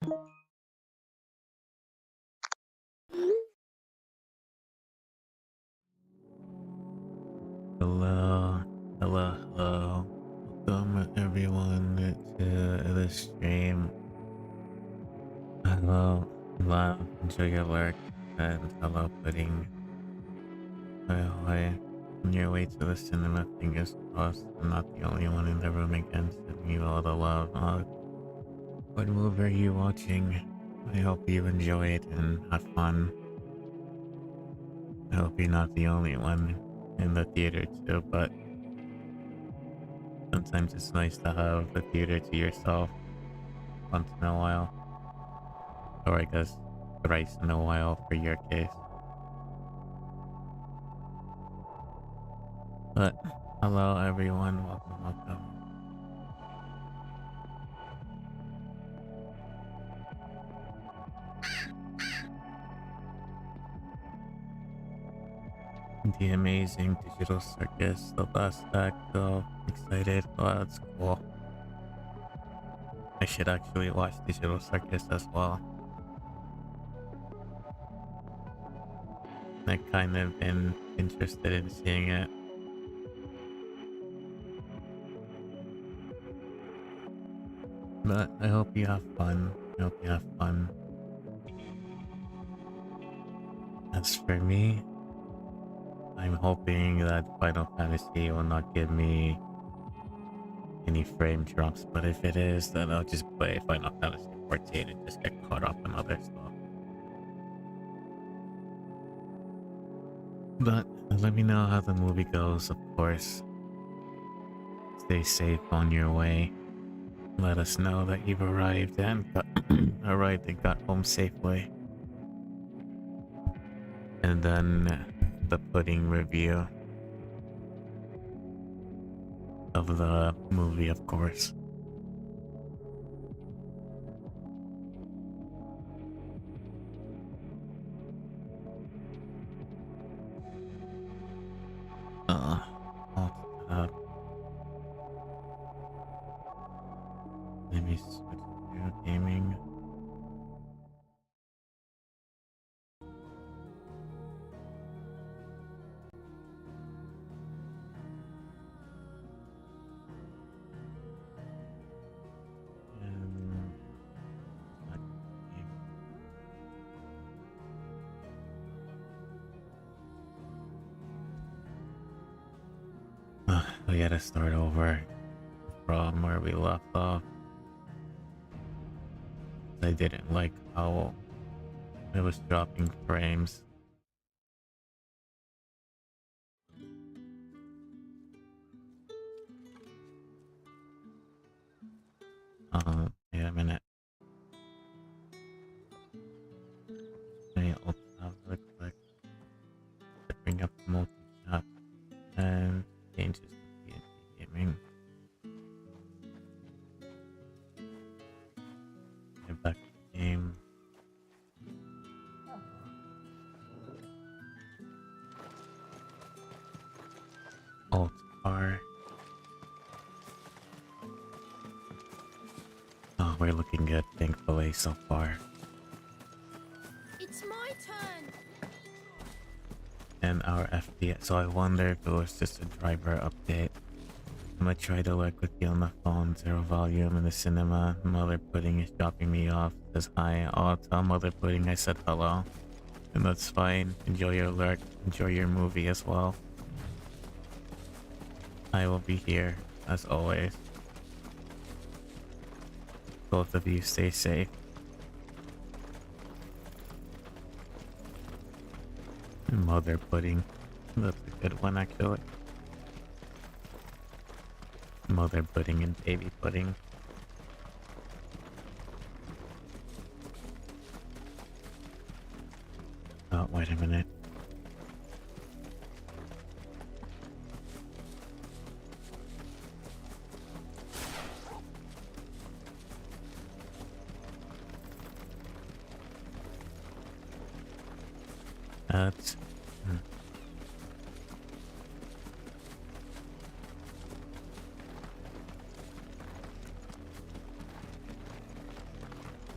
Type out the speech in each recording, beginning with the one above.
Hello, hello, hello. Welcome everyone to the stream. Hello, love, enjoy your work, and hello, pudding. Hi, on your way to the cinema, fingers crossed. I'm not the only one in the room again, sending you all the love. What movie are you watching? I hope you enjoy it and have fun. I hope you're not the only one in the theater too, but sometimes it's nice to have the theater to yourself once in a while. Or I guess thrice in a while for your case. But hello everyone, welcome, welcome. The amazing digital circus, the last act, so excited. Oh, that's cool. I should actually watch digital circus as well. I've kind of been interested in seeing it. But I hope you have fun. I hope you have fun. As for me, I'm hoping that Final Fantasy will not give me any frame drops, but if it is, then I'll just play Final Fantasy 14 and just get caught up on other stuff. But let me know how the movie goes, of course. Stay safe on your way. Let us know that you've arrived and got home safely. And then the pudding review of the movie, of course. Alt tab. Let me switch to gaming. And we gotta start over from where we left off. I didn't like how it was dropping frames. Wait a minute. I alt tab really quick to bring up the multi-chat and changes to PNG gaming. Get back to the game. Alt R. Oh, we're looking good, thankfully, so far. It's my turn. And our FPS. So I wonder if it was just a driver update. I'm gonna try to work with you on the phone. Zero volume in the cinema. Mother Pudding is dropping me off. Says hi. Oh, tell Mother Pudding I said hello. And that's fine. Enjoy your lurk. Enjoy your movie as well. I will be here, as always. Both of you stay safe. Mother Pudding. That's a good one, actually. Mother Pudding and Baby Pudding. Oh, wait a minute. That's...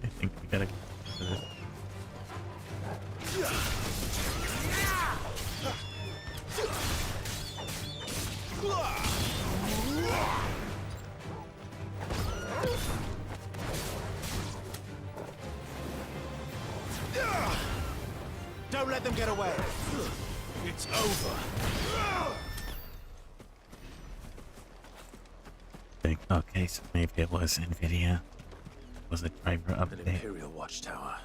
I think we let them get away. It's over. Okay, so maybe it was Nvidia. Was a driver An update. Imperial watchtower.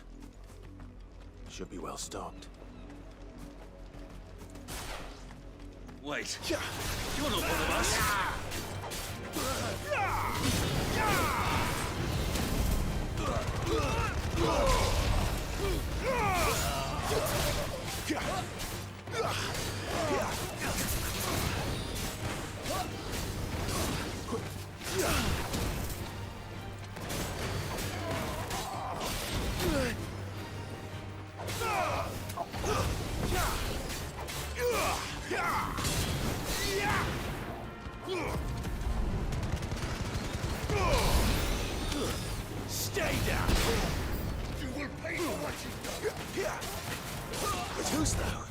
Should be well stocked. Wait, you're not one of us. Stay down! You will pay for what you've done! But who's though?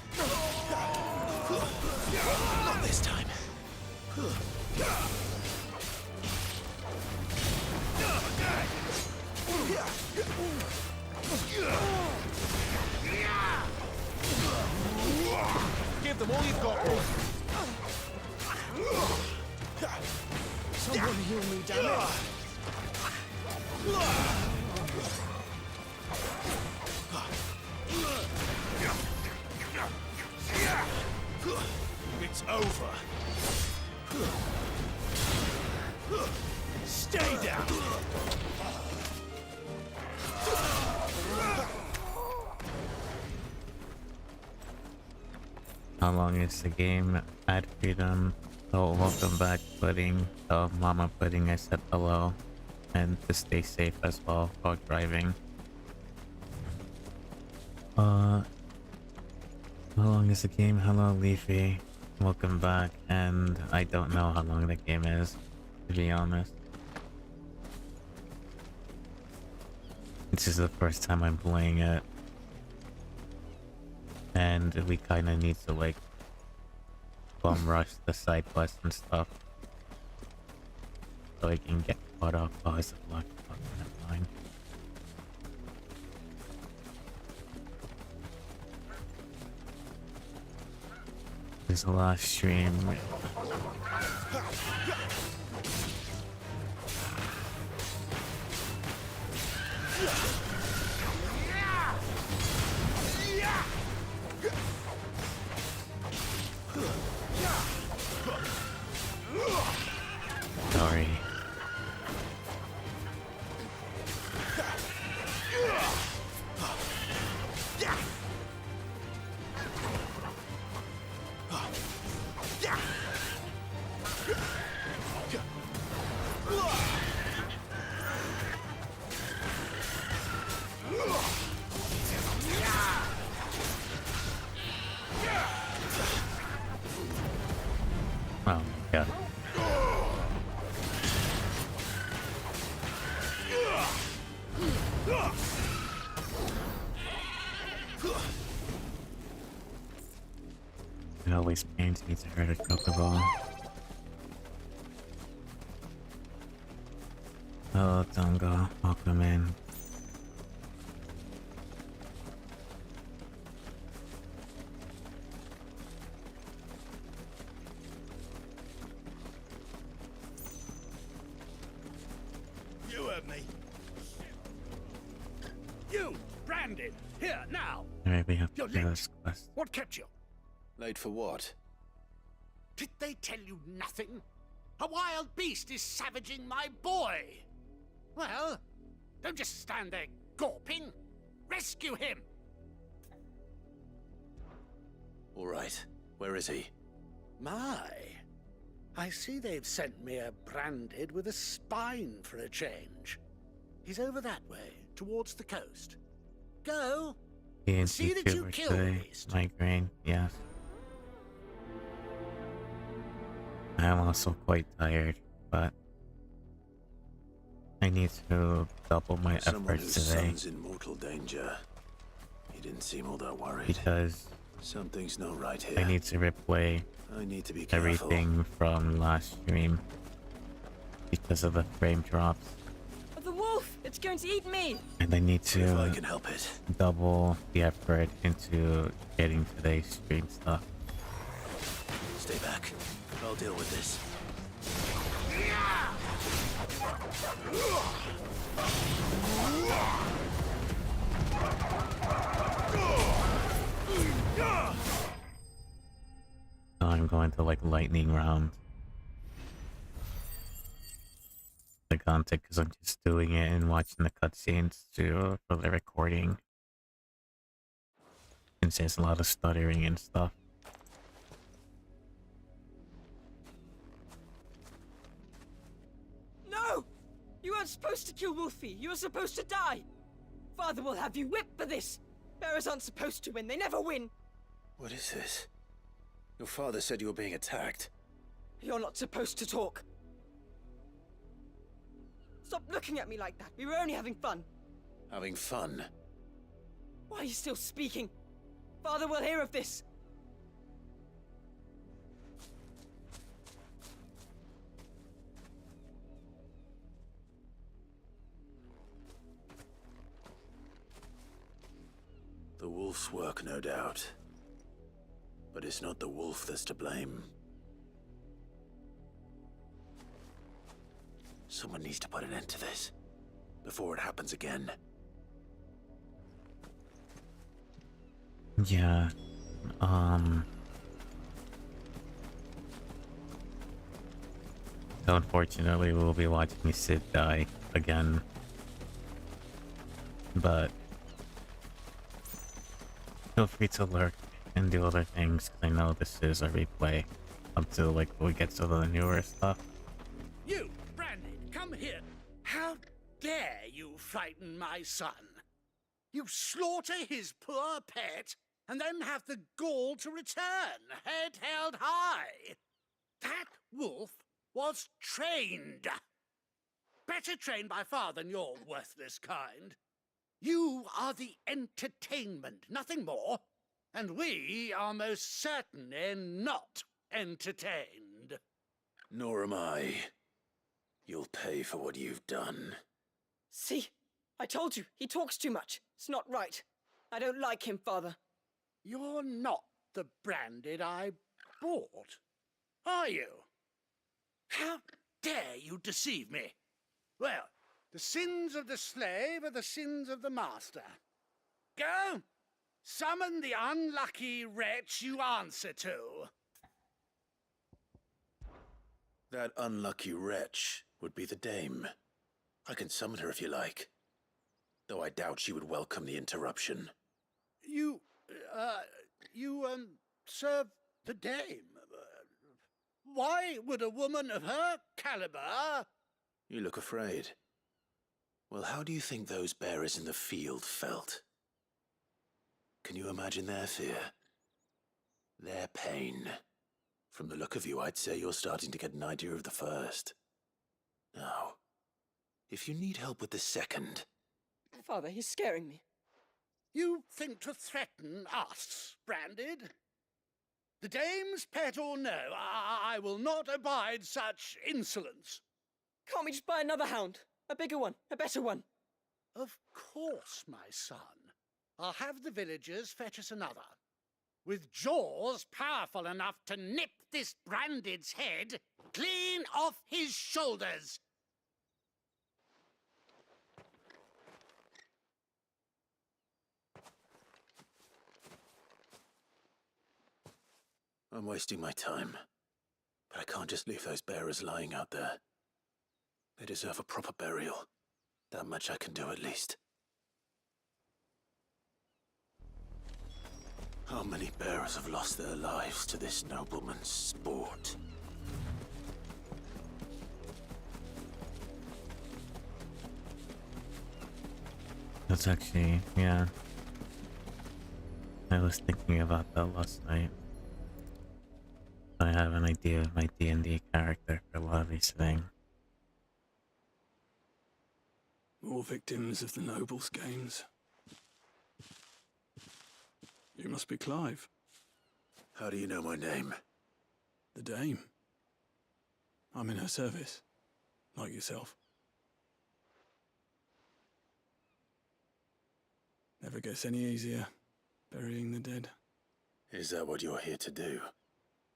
Not this time. Give them all you've got. Someone heal me, damn it. It's over. Stay down. How long is the game? Ad freedom. Oh, welcome back, Pudding. Oh, Mama Pudding, I said hello. And to stay safe as well while driving. How long is the game? Hello, Leafy. Welcome back. And I don't know how long the game is, to be honest. This is the first time I'm playing it. And we kind of need to like bum rush the side quests and stuff so I can get caught up. Oh, it's a block. Never mind. This is the last stream. Sorry. Oh my god. It always pains me to hurt a Chocobo. Hello, Tonga. Welcome in. You heard me. You, Brandon, here now. Alright, we have to You're do late. this quest. What kept you? Late for what? Did they tell you nothing? A wild beast is savaging my boy. Well, don't just stand there gawping. Rescue him. All right. Where is he? My, I see they've sent me a branded with a spine for a change. He's over that way, towards the coast. Go. See TNT that you tuber kill the today. beast. Migraine, yes. I'm also quite tired, but I need to double my Someone efforts whose today son's in mortal danger. He didn't seem all that worried. because Something's not right here. I need to replay I need to be careful. everything from last stream because of the frame drops. The wolf! It It's going to eat me! And I need If I to can help it. double the effort into getting today's stream stuff. Stay back. I'll deal with this. So I'm going to like lightning round the content because I'm just doing it and watching the cutscenes too for the recording. Since there's a lot of stuttering and stuff. No! You weren't supposed to kill Wolfie. You were supposed to die. Father will have you whipped for this. Bearers aren't supposed to win. They never win. What is this? Your father said you were being attacked. You're not supposed to talk. Stop looking at me like that. We were only having fun. Having fun? Why are you still speaking? Father will hear of this. The wolf's work, no doubt. But it's not the wolf that's to blame. Someone needs to put an end to this before it happens again. Yeah. So unfortunately we'll be watching Sid die again. But feel free to lurk and do other things, because I know this is a replay up to like we get to the newer stuff. You, Brandon, come here. How dare you frighten my son? You slaughter his poor pet, and then have the gall to return, head held high. That wolf was trained. Better trained by far than your worthless kind. You are the entertainment, nothing more. And we are most certainly not entertained. Nor am I. You'll pay for what you've done. See? I told you. He talks too much. It's not right. I don't like him, Father. You're not the Branded I bought, are you? How dare you deceive me? Well, the sins of the slave are the sins of the master. Go! Summon the unlucky wretch you answer to. That unlucky wretch would be the dame. I can summon her if you like. Though I doubt she would welcome the interruption. You serve the dame. Why would a woman of her caliber... You look afraid. Well, how do you think those bearers in the field felt? Can you imagine their fear? Their pain? From the look of you, I'd say you're starting to get an idea of the first. Now, if you need help with the second... Father, he's scaring me. You think to threaten us, Branded? The dame's pet or no, I will not abide such insolence. Can't we just buy another hound? A bigger one, a better one. Of course, my son. I'll have the villagers fetch us another. With jaws powerful enough to nip this Branded's head clean off his shoulders. I'm wasting my time. But I can't just leave those bearers lying out there. They deserve a proper burial. That much I can do at least. How many bearers have lost their lives to this nobleman's sport? That's actually, yeah. I was thinking about that last night. I have an idea of my D&D character for a lot of these things. More victims of the nobles' games. You must be Clive. How do you know my name? The Dame. I'm in her service, like yourself. Never gets any easier, burying the dead. Is that what you're here to do?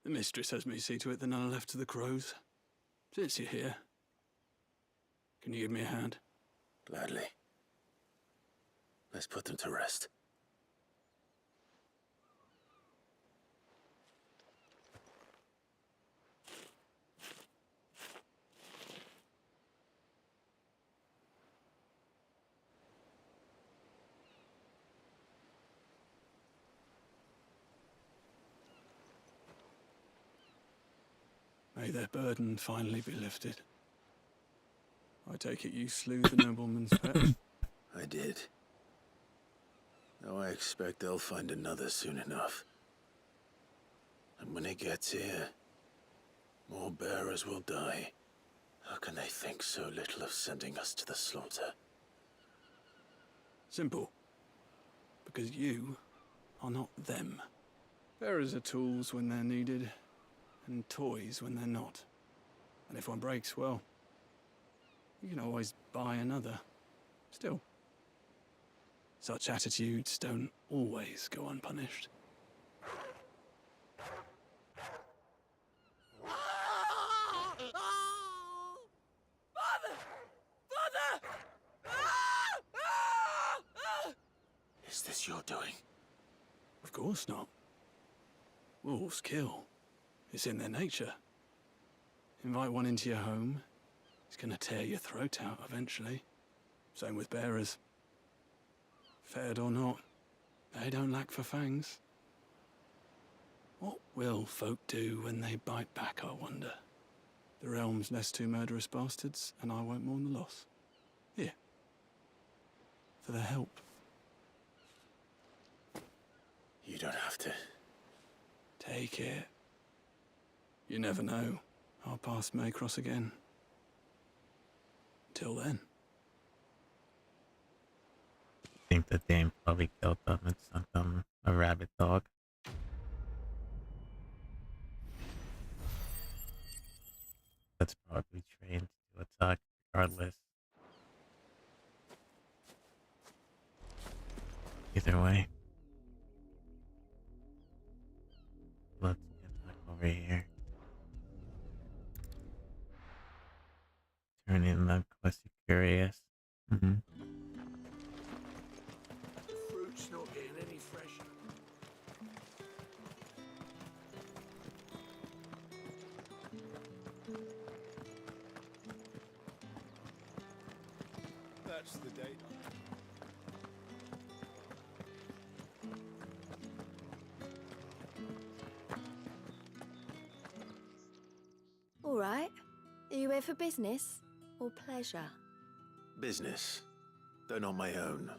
The mistress has me see to it that none are left to the crows. Since you're here, can you give me a hand? Gladly. Let's put them to rest. May their burden finally be lifted. I take it you slew the nobleman's pet? I did. Now I expect they'll find another soon enough. And when it gets here, more bearers will die. How can they think so little of sending us to the slaughter? Simple. Because you are not them. Bearers are tools when they're needed, and toys when they're not. And if one breaks, well, you can always buy another. Still, such attitudes don't always go unpunished. Father! Father! Is this your doing? Of course not. Wolves kill. It's in their nature. Invite one into your home, he's gonna tear your throat out eventually. Same with bearers. Fed or not, they don't lack for fangs. What will folk do when they bite back, I wonder? The realm's less two murderous bastards, and I won't mourn the loss. Here. For their help. You don't have to. Take it. You never know. Our paths may cross again. Till then. I think the dame probably killed them. It's not a rabbit dog. That's probably trained to attack regardless. Either way. Let's get back over here. Turn in the quest curious. Fruit's not getting any fresher. That's the date. All right. Are you here for business or pleasure? Business, though not my own.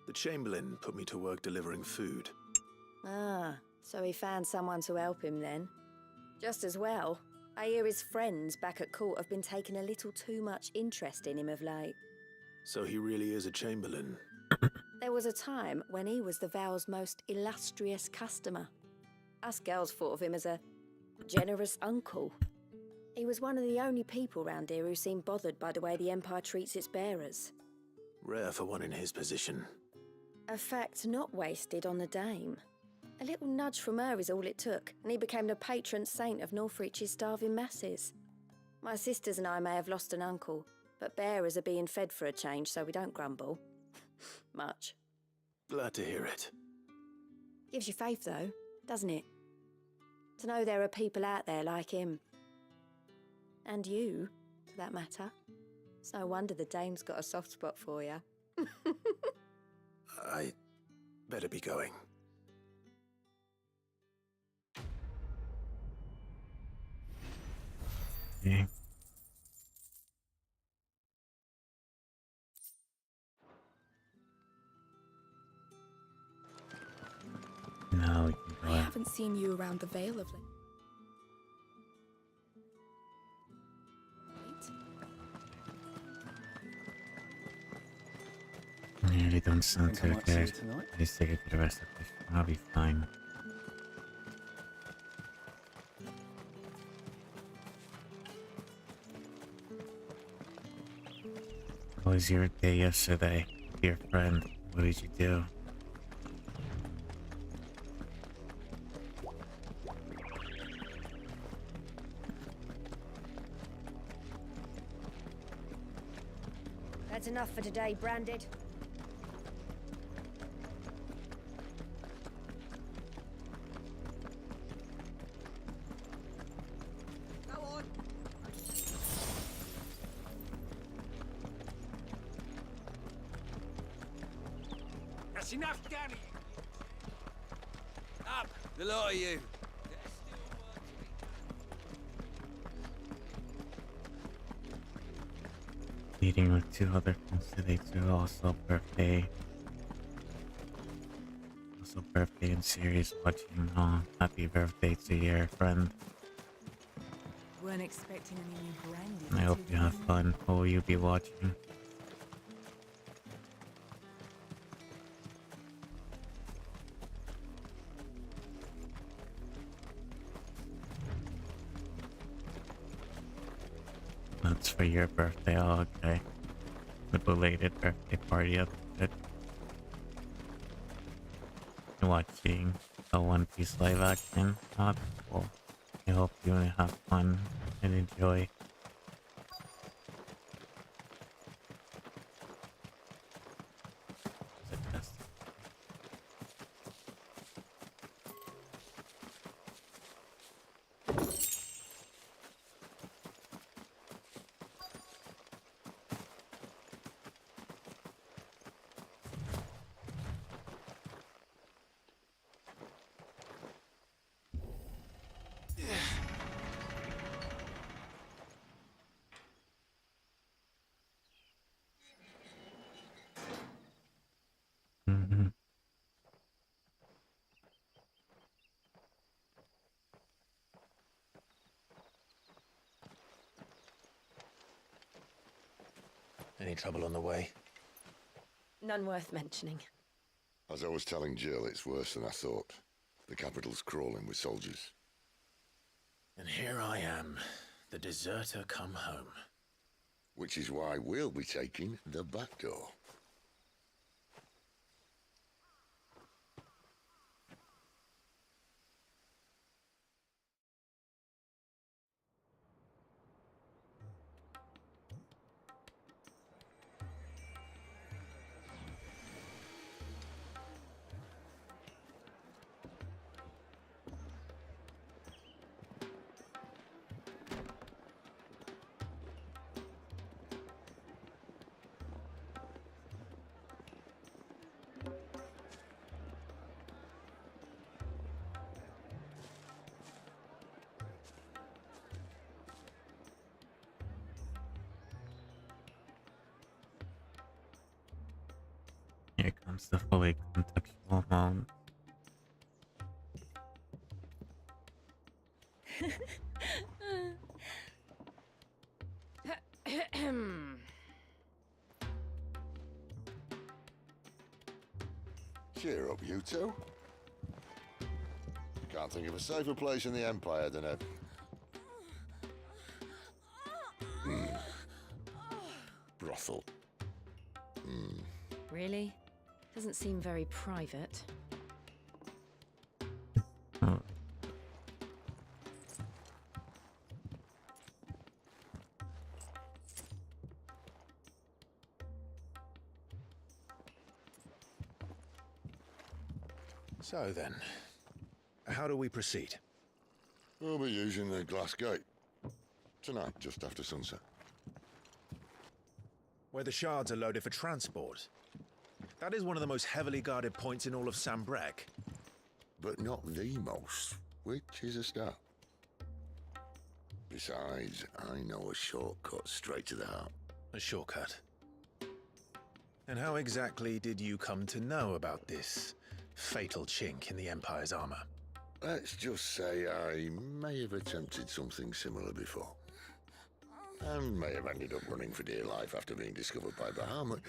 The Chamberlain put me to work delivering food. Ah, so he found someone to help him then. Just as well. I hear his friends back at court have been taking a little too much interest in him of late. So he really is a Chamberlain. There was a time when he was the Vale's most illustrious customer. Us girls thought of him as a generous uncle. He was one of the only people round here who seemed bothered by the way the Empire treats its bearers. Rare for one in his position. A fact not wasted on the dame. A little nudge from her is all it took, and he became the patron saint of Northreach's starving masses. My sisters and I may have lost an uncle, but bearers are being fed for a change, so we don't grumble. Much. Glad to hear it. Gives you faith, though, doesn't it? To know there are people out there like him. And you, for that matter. It's no wonder the dame's got a soft spot for you. I better be going. Okay. Now we can go I out. haven't seen you around the Vale of late. Yeah, they don't sound Think I too might see you good. tonight? I just take it to the rest of this. I'll be fine. How was your day yesterday, dear friend? What did you do? That's enough for today, Branded. Go on. That's enough, Danny. Up, the lot of you. Meeting with two other candidates who are also birthday and series watching. Happy birthday to your friend. Weren't expecting any new brandy. I hope you have fun. What will you be watching? That's for your birthday. Oh, okay. The belated birthday party at it. Watching a One Piece live action. Not cool. I hope you have fun and enjoy. Any trouble on the way? None worth mentioning. As I was telling Jill, it's worse than I thought. The capital's crawling with soldiers. And here I am, the deserter come home. Which is why we'll be taking the back door. Here comes the fully contextual mode. Cheer up, you two. Can't think of a safer place in the Empire than a... brothel. Really? Doesn't seem very private. Oh. So then, how do we proceed? We'll be using the glass gate. Tonight, just after sunset. Where the shards are loaded for transport. That is one of the most heavily guarded points in all of Sambrek. But not the most, which is a start. Besides, I know a shortcut straight to the heart. A shortcut. And how exactly did you come to know about this fatal chink in the Empire's armor? Let's just say I may have attempted something similar before. And may have ended up running for dear life after being discovered by Bahamut,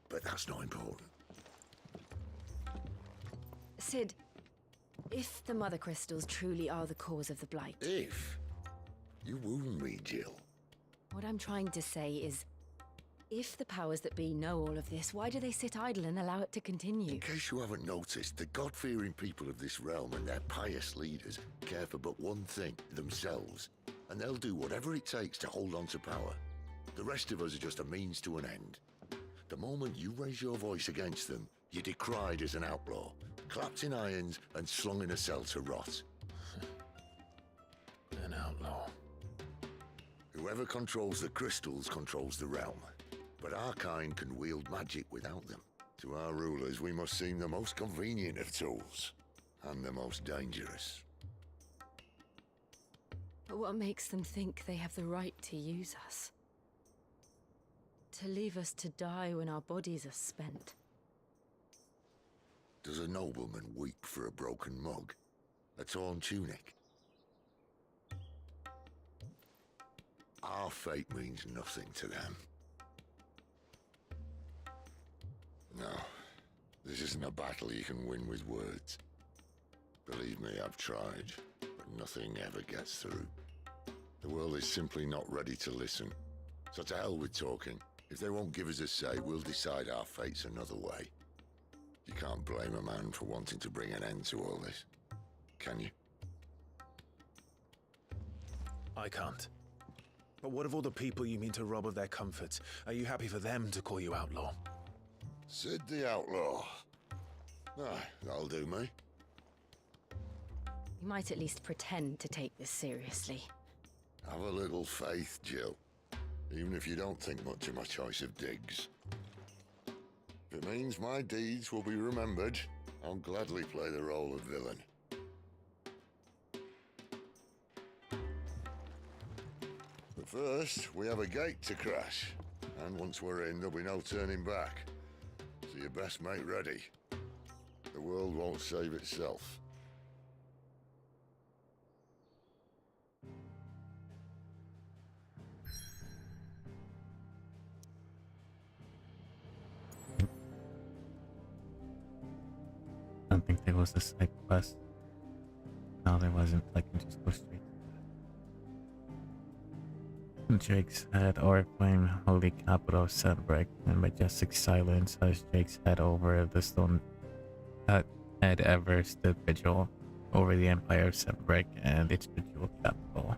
but that's not important. Sid, if the Mother Crystals truly are the cause of the Blight... If you wound me, Jill. What I'm trying to say is, If the powers that be know all of this, why do they sit idle and allow it to continue? In case you haven't noticed, the God-fearing people of this realm and their pious leaders care for but one thing, themselves. And they'll do whatever it takes to hold on to power. The rest of us are just a means to an end. The moment you raise your voice against them, you're decried as an outlaw, clapped in irons and slung in a cell to rot. An outlaw. Whoever controls the crystals controls the realm. But our kind can wield magic without them. To our rulers, we must seem the most convenient of tools, and the most dangerous. But what makes them think they have the right to use us? To leave us to die when our bodies are spent? Does a nobleman weep for a broken mug? A torn tunic? Our fate means nothing to them. No, this isn't a battle you can win with words. Believe me, I've tried, but nothing ever gets through. The world is simply not ready to listen. So to hell with talking. If they won't give us a say, we'll decide our fates another way. You can't blame a man for wanting to bring an end to all this, can you? I can't. But what of all the people you mean to rob of their comforts? Are you happy for them to call you outlaw? Sid the Outlaw. That'll do me. You might at least pretend to take this seriously. Have a little faith, Jill. Even if you don't think much of my choice of digs. If it means my deeds will be remembered, I'll gladly play the role of villain. But first, we have a gate to crash. And once we're in, there'll be no turning back. So you best make ready. The world won't save itself. I don't think there was a side quest. No, there wasn't. I can just go straight to that. Jake's head, or claim holy capital of Sunbreak, and majestic silence as Jake's head over the stone had ever stood vigil over the empire of Sunbreak and its bejeweled capital.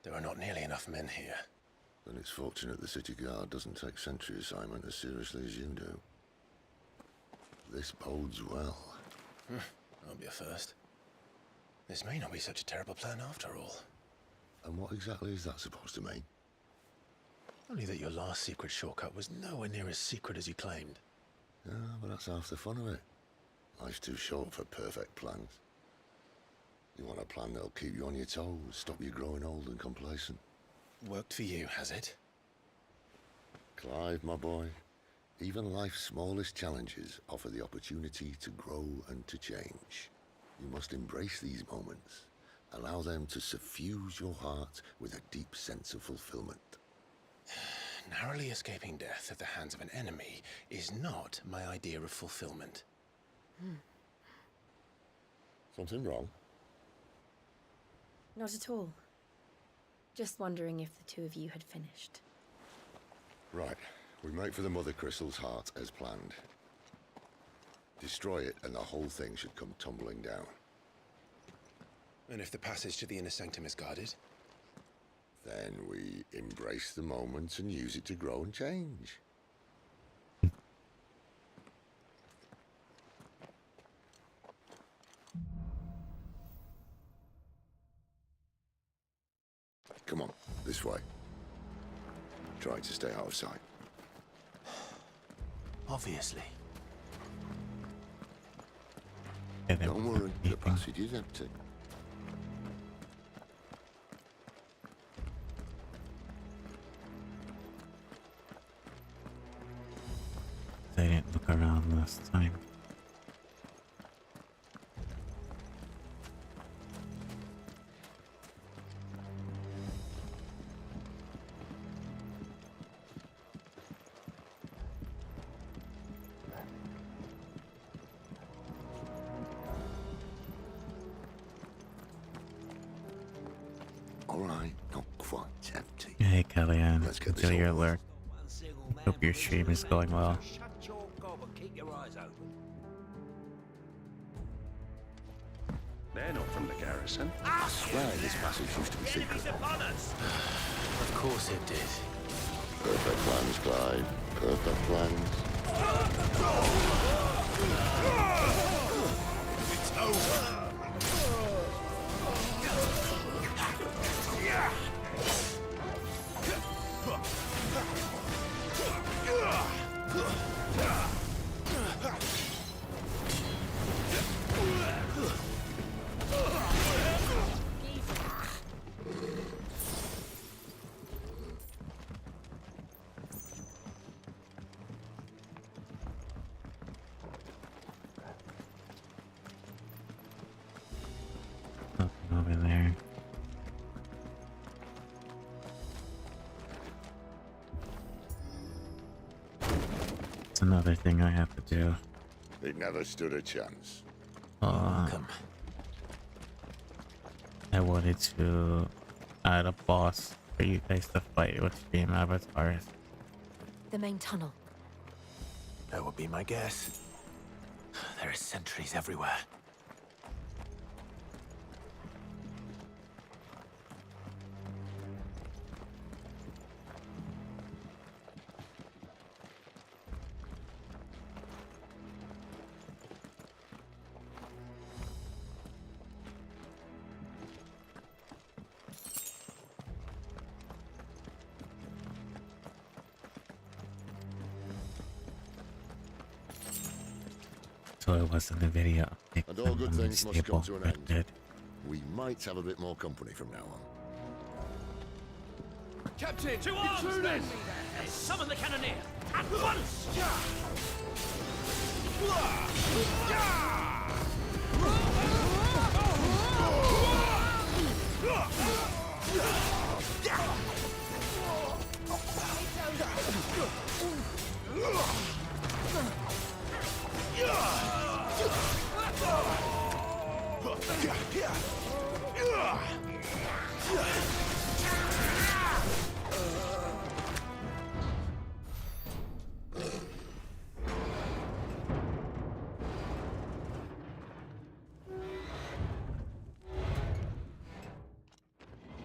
There are not nearly enough men here. Then it's fortunate the city guard doesn't take sentry assignment as seriously as you do. This bodes well. That'll be a first. This may not be such a terrible plan after all. And what exactly is that supposed to mean? Only that your last secret shortcut was nowhere near as secret as you claimed. Yeah, but that's half the fun of it. Life's too short for perfect plans. You want a plan that'll keep you on your toes, stop you growing old and complacent. Worked for you, has it? Clive, my boy, even life's smallest challenges offer the opportunity to grow and to change. You must embrace these moments. Allow them to suffuse your heart with a deep sense of fulfillment. Narrowly escaping death at the hands of an enemy is not my idea of fulfillment. Something wrong? Not at all. Just wondering if the two of you had finished. Right. We make for the Mother Crystal's heart as planned. Destroy it and the whole thing should come tumbling down. And if the passage to the inner sanctum is guarded? Then we embrace the moment and use it to grow and change. Come on, this way. Try to stay out of sight. Obviously. Don't worry, the passage is empty. They didn't look around last time. all right. Not quite empty. Hey, Kellyanne. Let's get this Enjoy your over alert. Hope your stream is going well. Shut your gob and keep your eyes open. They're not from the garrison. I swear this passage used to be secret. Of course it did. Perfect plans, Clyde. Perfect plans. It's over. Nothing over there. It's another thing I have to do. It never stood a chance. Come. I wanted to add a boss for you guys to fight with stream avatars. The main tunnel. That would be my guess. There are sentries everywhere. So it was in the video. And all good things must come to an end. Did. We might have a bit more company from now on. Captain! To arms, men! Summon the cannoneer! At once!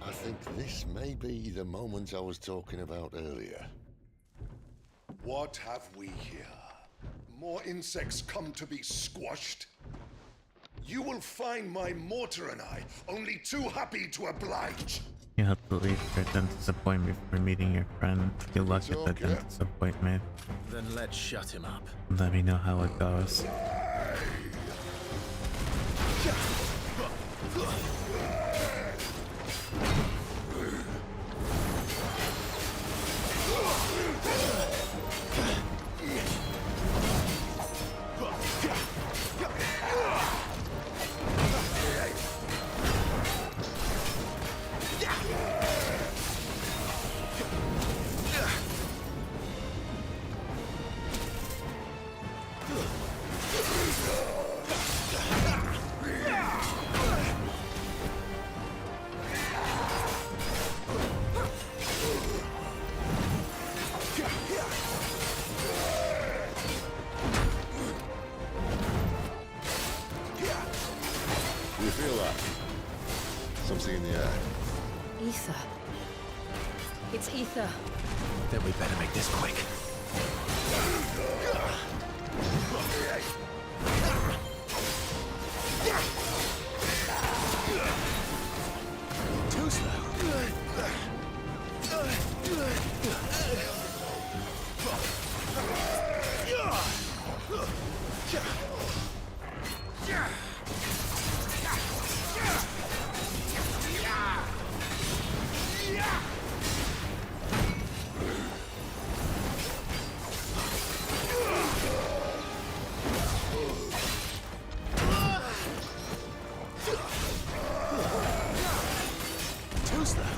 I think this may be the moment I was talking about earlier. What have we here? More insects come to be squashed? You will find my mortar and I only too happy to oblige. You have to leave your dentist appointment before meeting your friend. Good luck at the okay. dentist appointment. Then let's shut him up. Let me know how it goes. Do you feel that? Something in the air. Ether. It's ether. Then we better make this quick. Too slow. Too slow.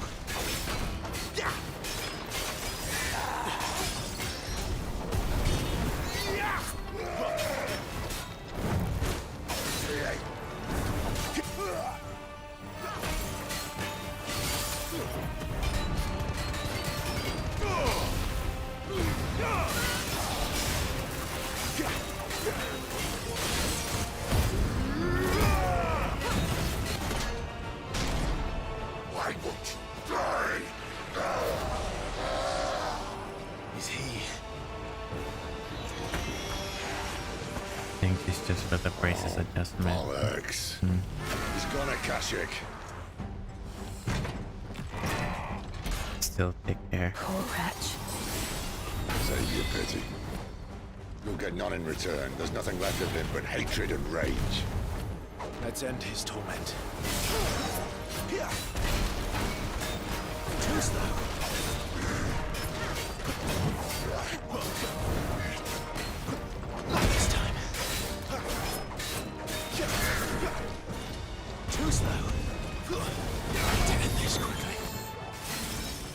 I think it's just for the braces adjustment. Bollocks. He's gone, Akashic. Still thick hair. Poor wretch. Save your pity. You'll get none in return. There's nothing left of him but hatred and rage. Let's end his torment. Too slow. Not this time. Too slow. To end this quickly.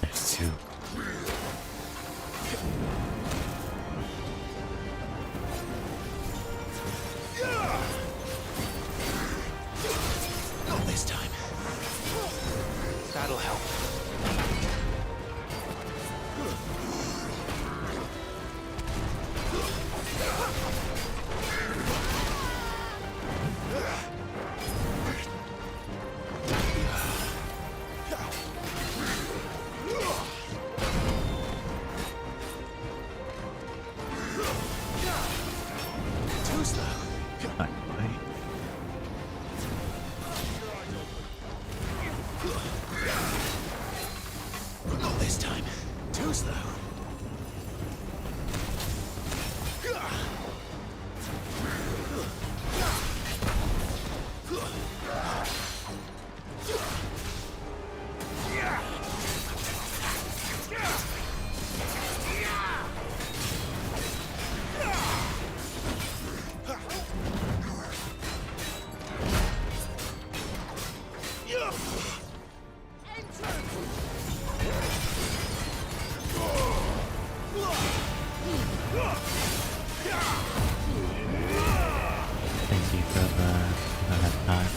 There's two. Not this time. That'll help. Too slow. Not quite. Not this time. Too slow. Thank you for the time.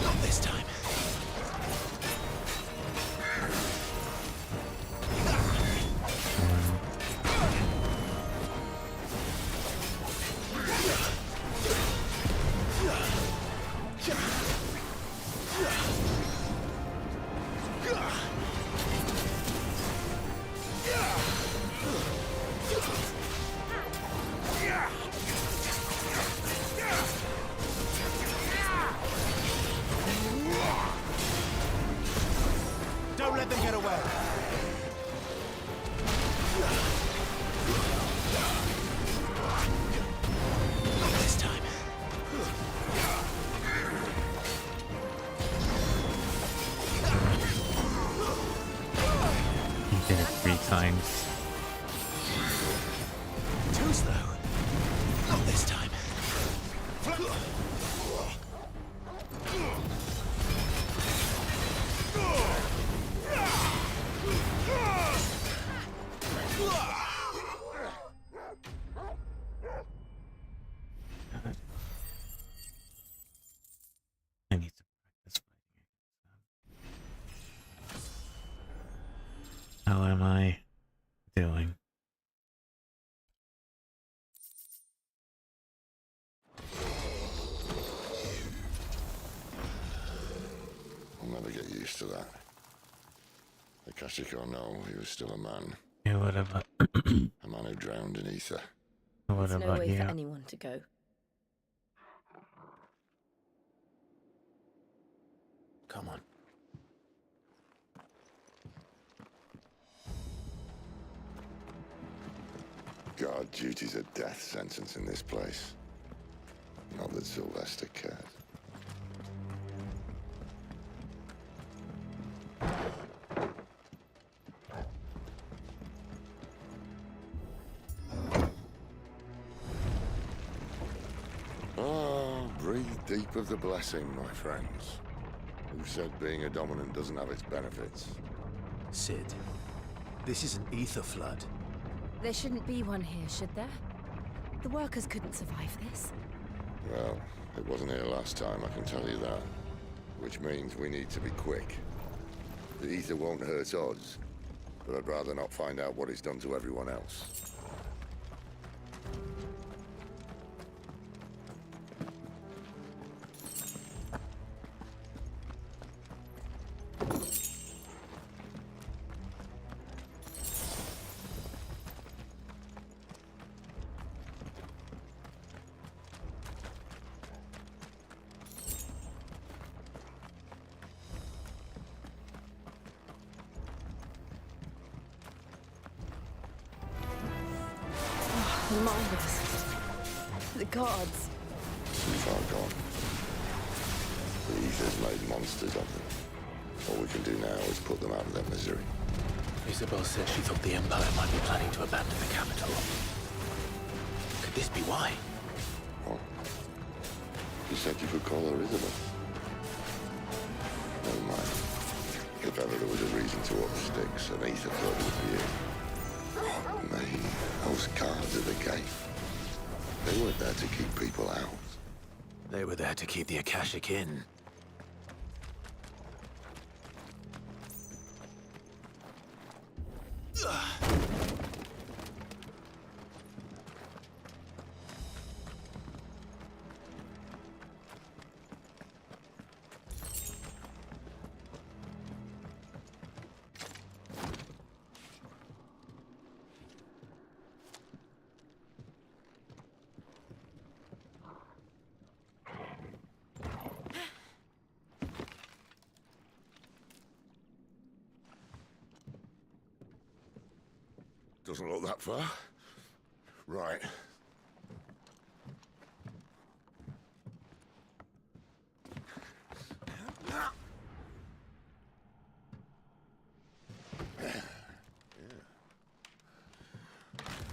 Not this time. Don't let them get away. Not this time. You did it 3 times. Too slow. Not this time. I need to practice fighting. How am I doing? I'll never get used to that. Akashic or no, he was still a man. Yeah, what about A man who drowned in ether. what There's no about way you? for anyone to go. Come on. God, duty's a death sentence in this place. Not that Sylvester cares. Ah, breathe deep of the blessing, my friends. Who said being a dominant doesn't have its benefits? Sid, this is an ether flood. There shouldn't be one here, should there? The workers couldn't survive this. Well, it wasn't here last time, I can tell you that. Which means we need to be quick. The ether won't hurt us, but I'd rather not find out what it's done to everyone else. The miners. The gods. Too far gone. The ether's made monsters of them. All we can do now is put them out of their misery. Isabel said she thought the Empire might be planning to abandon the capital. Could this be why? What? You said you could call her Isabel. Never mind. If ever there was a reason to up sticks, an ether flood would be it. Oh, me. Those guards at the gate. They weren't there to keep people out. They were there to keep the Akashic in. Doesn't look that far. Right.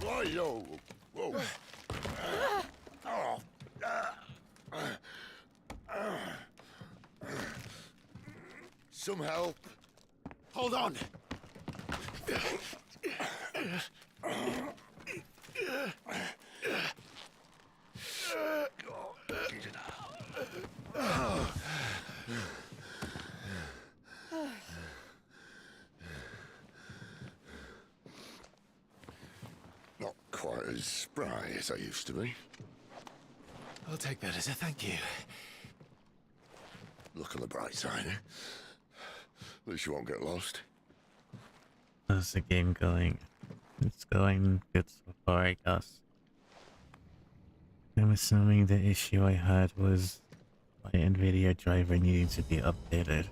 Whoa, yo. Whoa. Some help. Hold on! Not quite as spry as I used to be. I'll take that as a thank you. Look on the bright side, eh? At least you won't get lost. How's the game going? It's going good so far, I guess. I'm assuming the issue I had was my NVIDIA driver needing to be updated.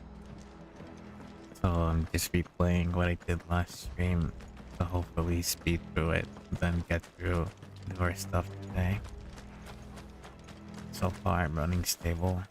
So I'm just replaying what I did last stream to hopefully speed through it, then get through newer stuff today. So far I'm running stable.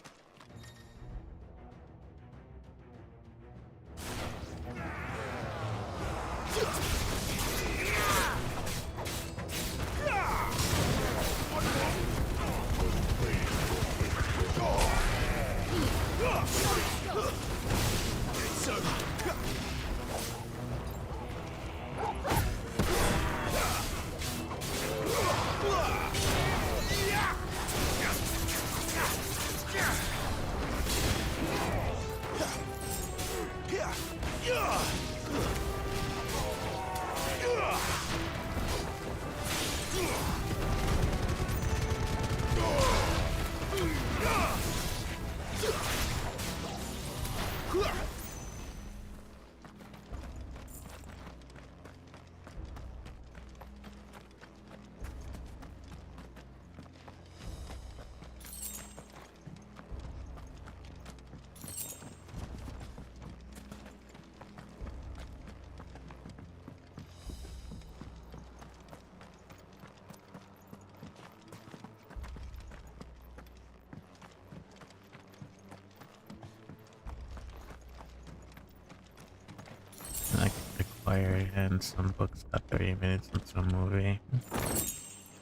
And some books got 30 minutes into a movie.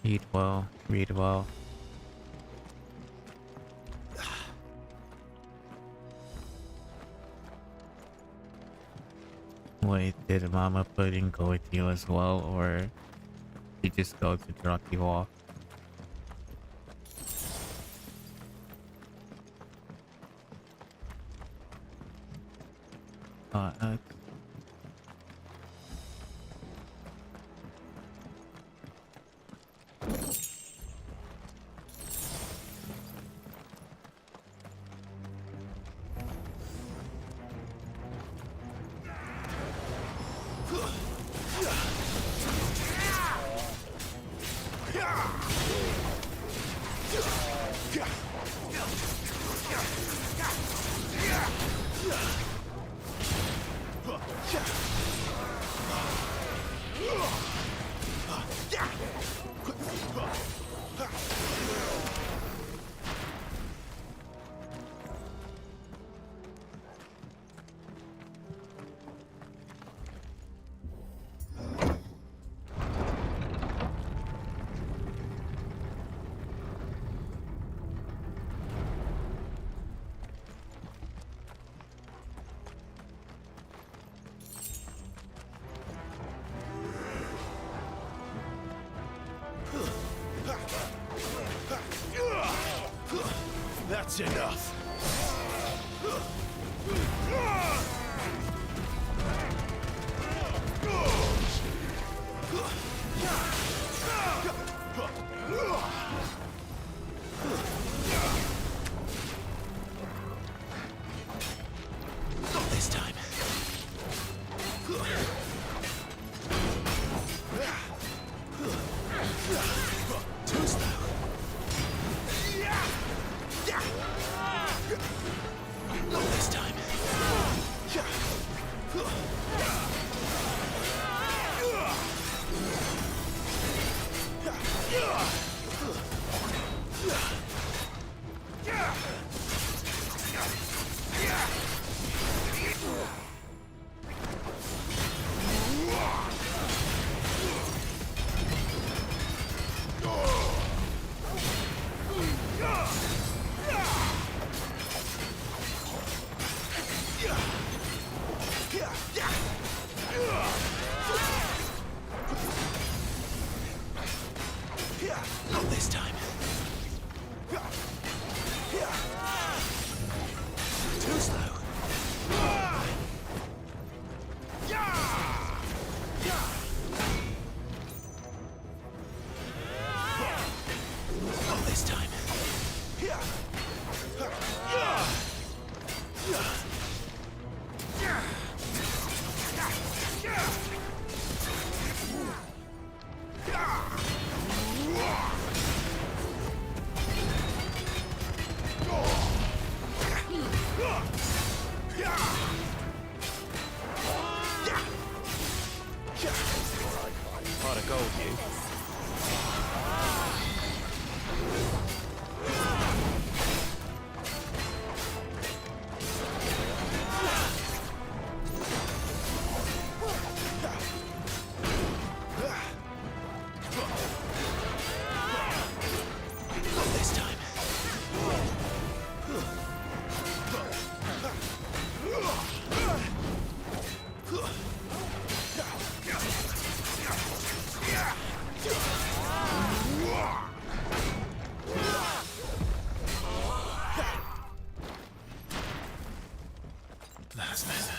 Eat well, read well. Wait, did Mama Pudding go with you as well, or did you just go to drop you off? Uh, That's enough. Not this time. Too slow. Not this time. Not this time. Too slow. Not this time. Pot of gold, you. Not this time. That's better.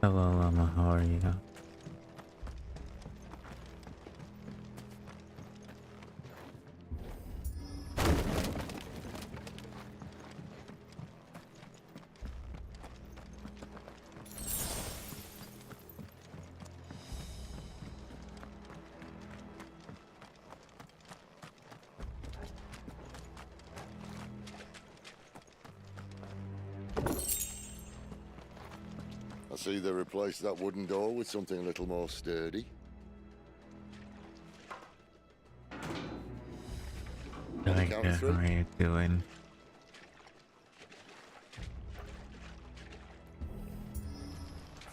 Hello, Llama, how are you? I see they replaced that wooden door with something a little more sturdy. Like, how are you doing?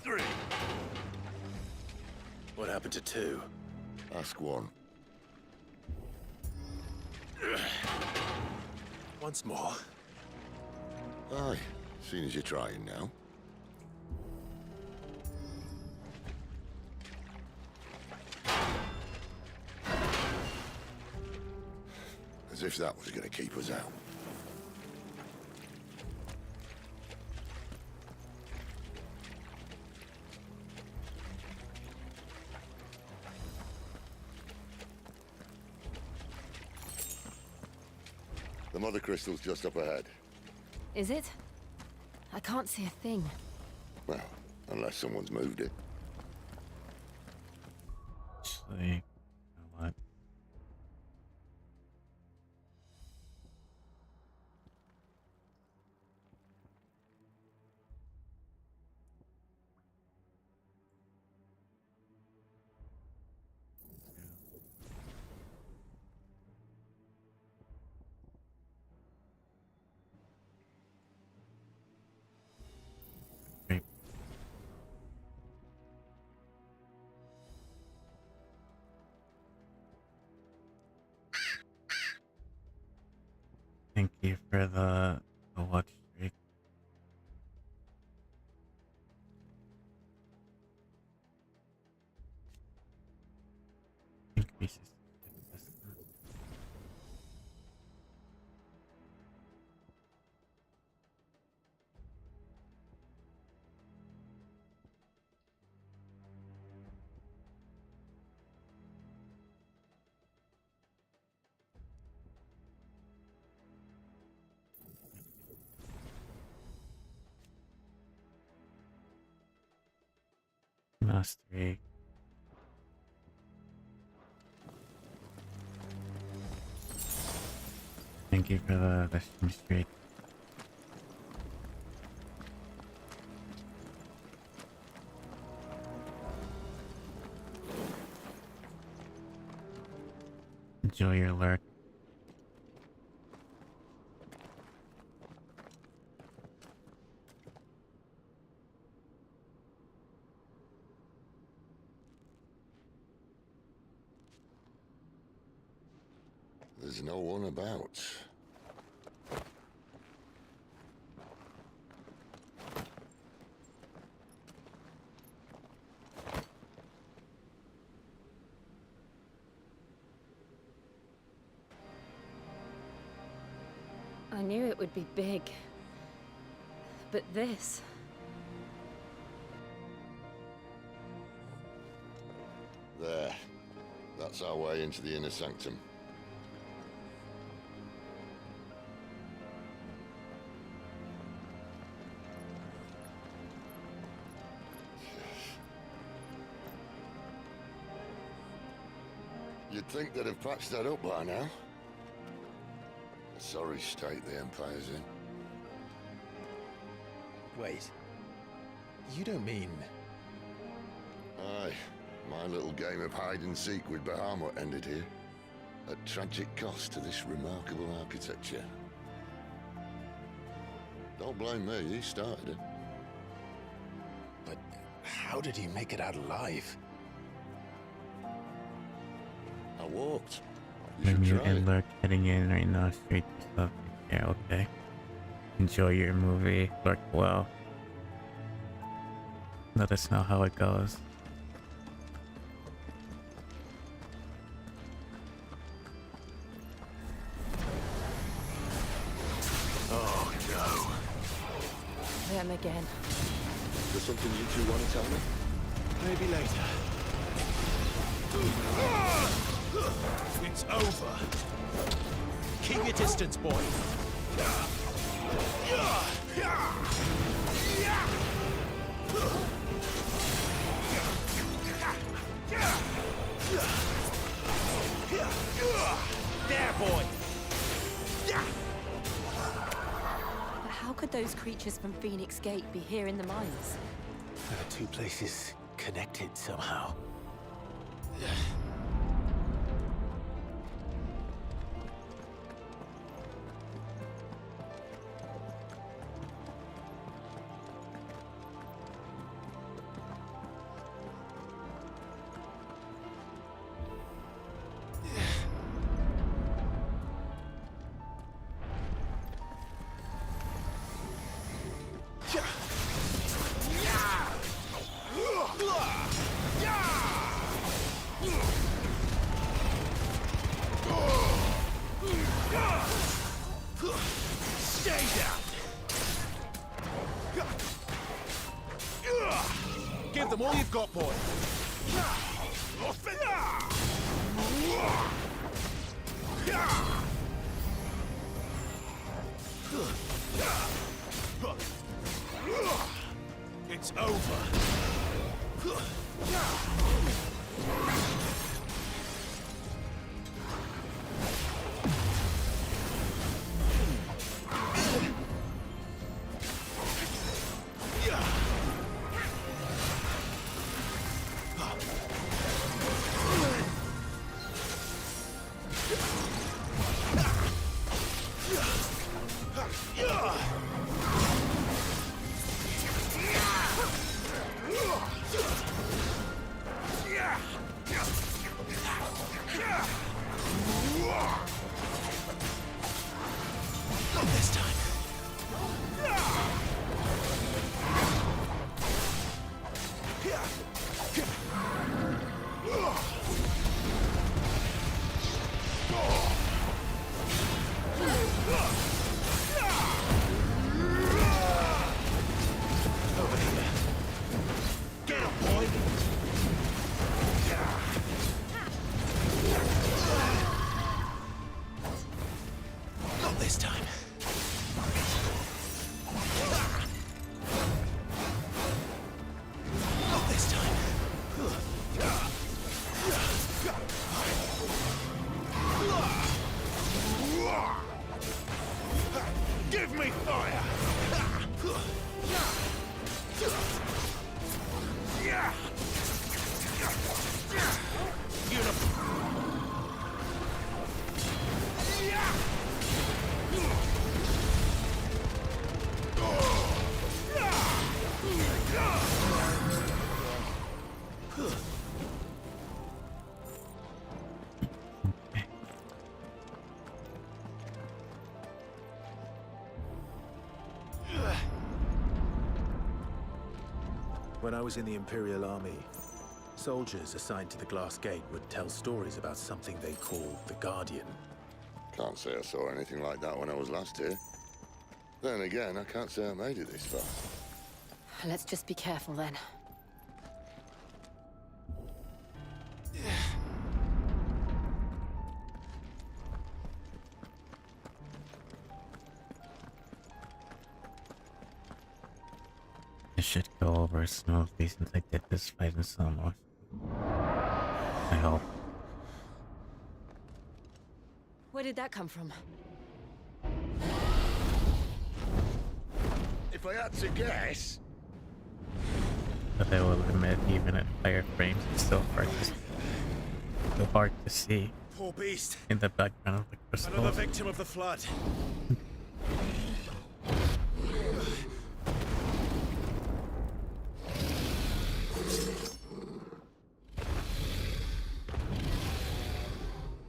Three. What happened to two? Ask one. Once more. Aye, seeing as you're trying now. As if that was going to keep us out. The mother crystal's just up ahead. Is it? I can't see a thing. Well, unless someone's moved it. Actually, you know what? Great. Thank you for the watch streak. Increases distance. Mastery. Thank you for the stream streak. Enjoy your lurk. There's no one about. I knew it would be big. But this... There. That's our way into the inner sanctum. You'd think they'd have patched that up by now. A sorry state the Empire's in. Wait. You don't mean... Aye. My little game of hide-and-seek with Bahamut ended here. At tragic cost to this remarkable architecture. Don't blame me, he started it. But how did he make it out alive? I walked. When you and lurk heading in right now, straight to stuff. Yeah, okay. Enjoy your movie. Lurk well. Let us know how it goes. Oh no. Them again. Is there something you two want to tell me? Maybe later. It's over. Keep your distance, boy. There, boy. But how could those creatures from Phoenix Gate be here in the mines? There are two places connected somehow. them all you've got, boy. It's over. Not this time. Over here. Get up, boy. Not this time. Not this time. Give me fire! When I was in the Imperial Army, soldiers assigned to the Glass Gate would tell stories about something they called the Guardian. Can't say I saw anything like that when I was last here. Then again, I can't say I made it this far. Let's just be careful then. I should go over smoothly since I did this fight in slow motion. I hope. Where did that come from? If I had to guess... But I will admit, even at higher frames, it's still hard to see Poor beast. in the background of the crystals. Another victim of the flood.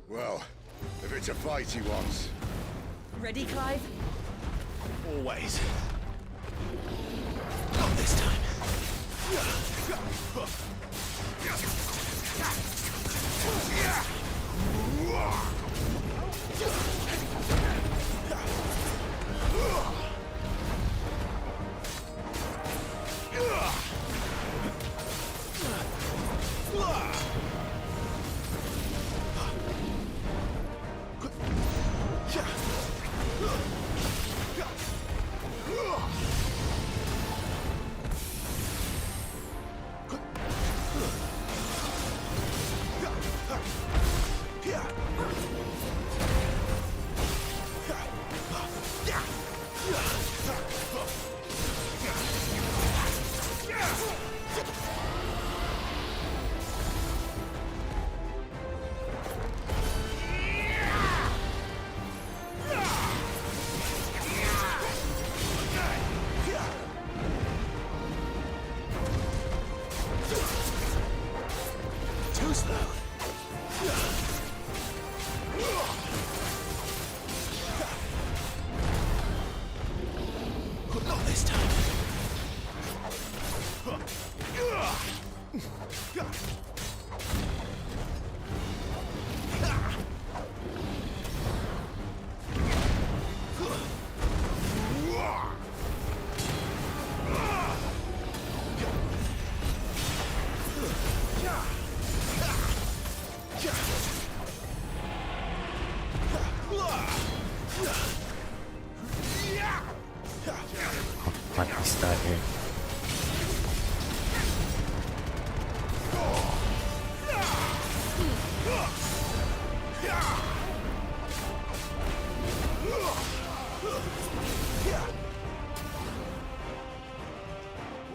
Well, if it's a fight he wants. Ready, Clive? Always. Not this time. Too slow. Not this time.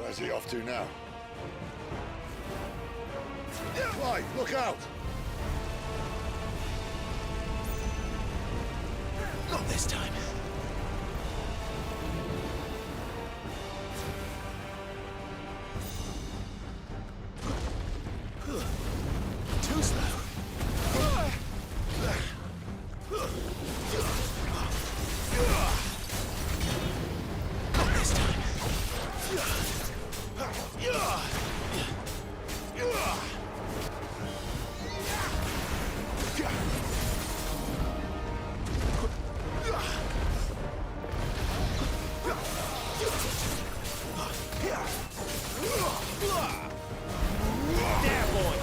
Where's he off to now? Clive, look out! Not this time. Too slow. Not this time. There, boy.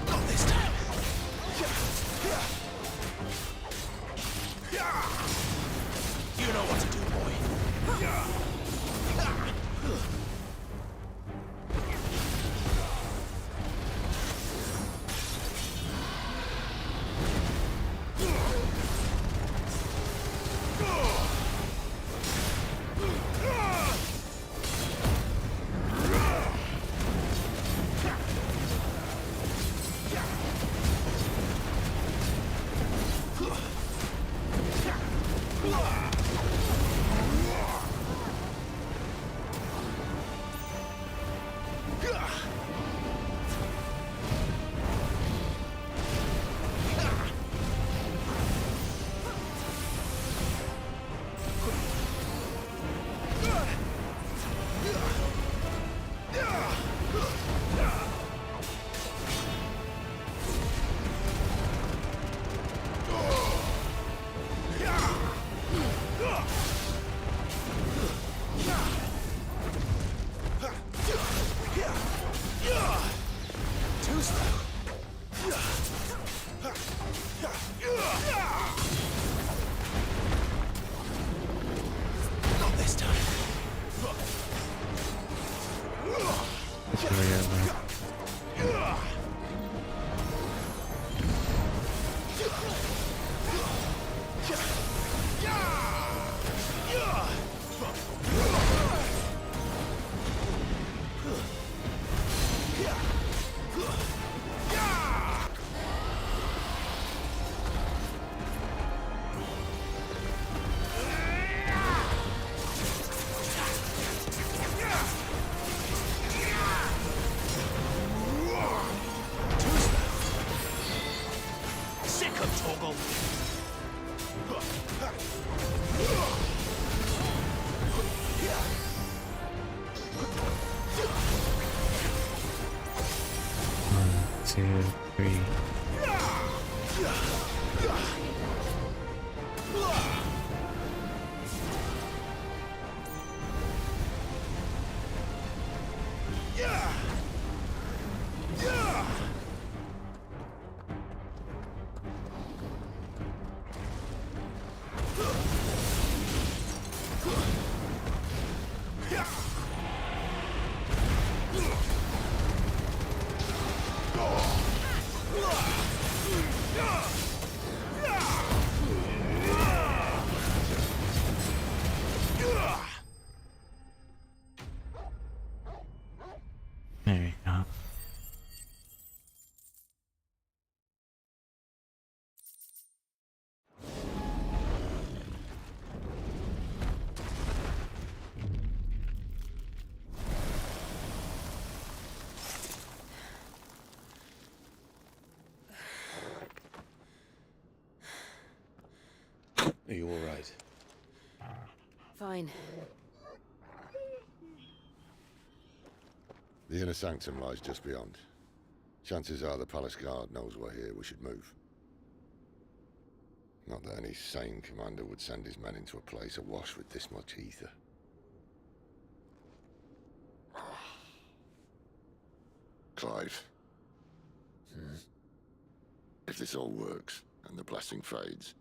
Not this time. You know what to do, boy. Too slow. Not this time. Sick of Torgal. 1, 2, 3. There you go. Are you all right? Fine. The inner sanctum lies just beyond. Chances are the palace guard knows we're here. We should move. Not that any sane commander would send his men into a place awash with this much ether. Clive. If this all works, and the blessing fades,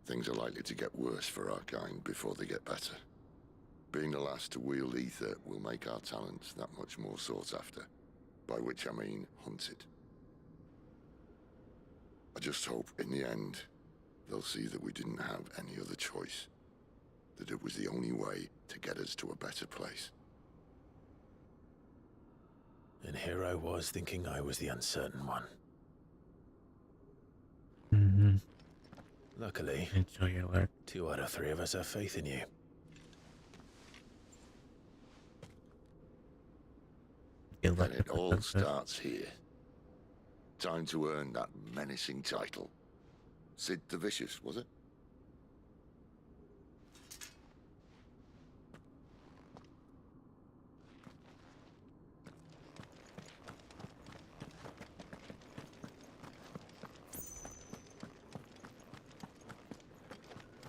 things are likely to get worse for our kind before they get better. Being the last to wield ether will make our talents that much more sought after. By which I mean hunted. I just hope, in the end, they'll see that we didn't have any other choice. That it was the only way to get us to a better place. And here I was thinking I was the uncertain one. Luckily, Enjoy your work. 2 out of 3 of us have faith in you. Good luck And with it all that stuff. starts here. Time to earn that menacing title. Sid the Vicious, was it?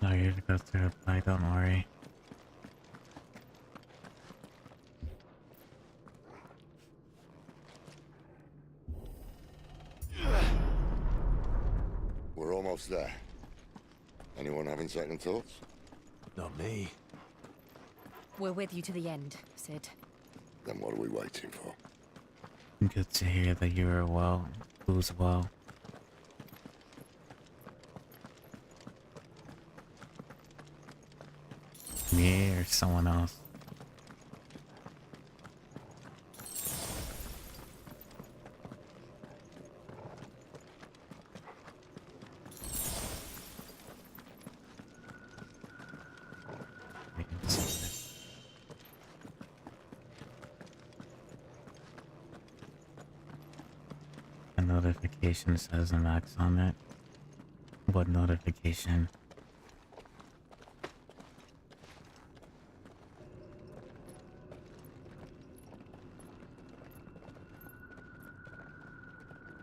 No, you're gonna go through reply, don't worry. We're almost there. Anyone having second thoughts? Not me. We're with you to the end, Sid. Then what are we waiting for? Good to hear that you are well. Who's well? Me or someone else? I can see this. A notification says a max on it. What notification?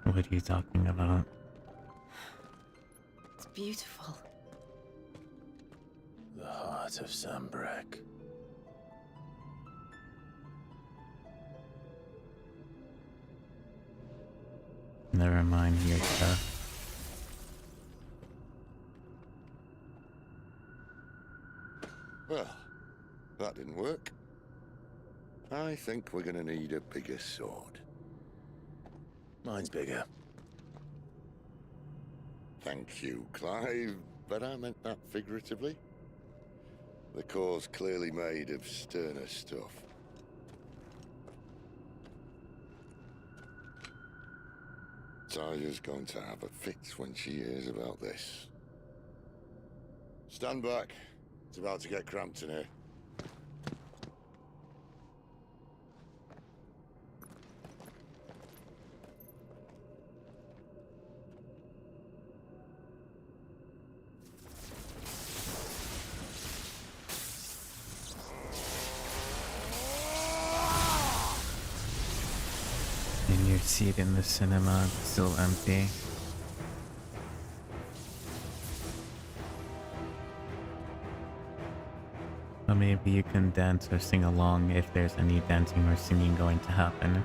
What are you talking about? It's beautiful. The heart of Sambrek. Never mind your stuff. Well, that didn't work. I think we're gonna need a bigger sword. Mine's bigger. Thank you, Clive, but I meant that figuratively. The core's clearly made of sterner stuff. Taya's going to have a fit when she hears about this. Stand back. It's about to get cramped in here. And your seat in the cinema still empty. Or maybe you can dance or sing along if there's any dancing or singing going to happen.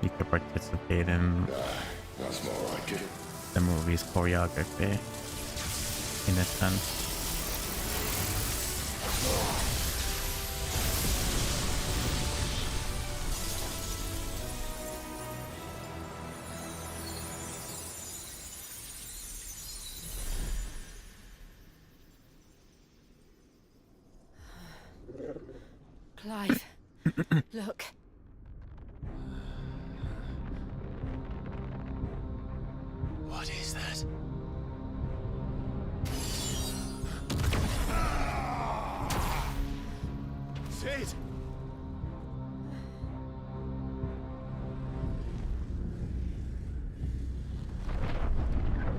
You could participate in That's more like it. the movie's choreography, in a sense. Clive, look. What is that? Sid!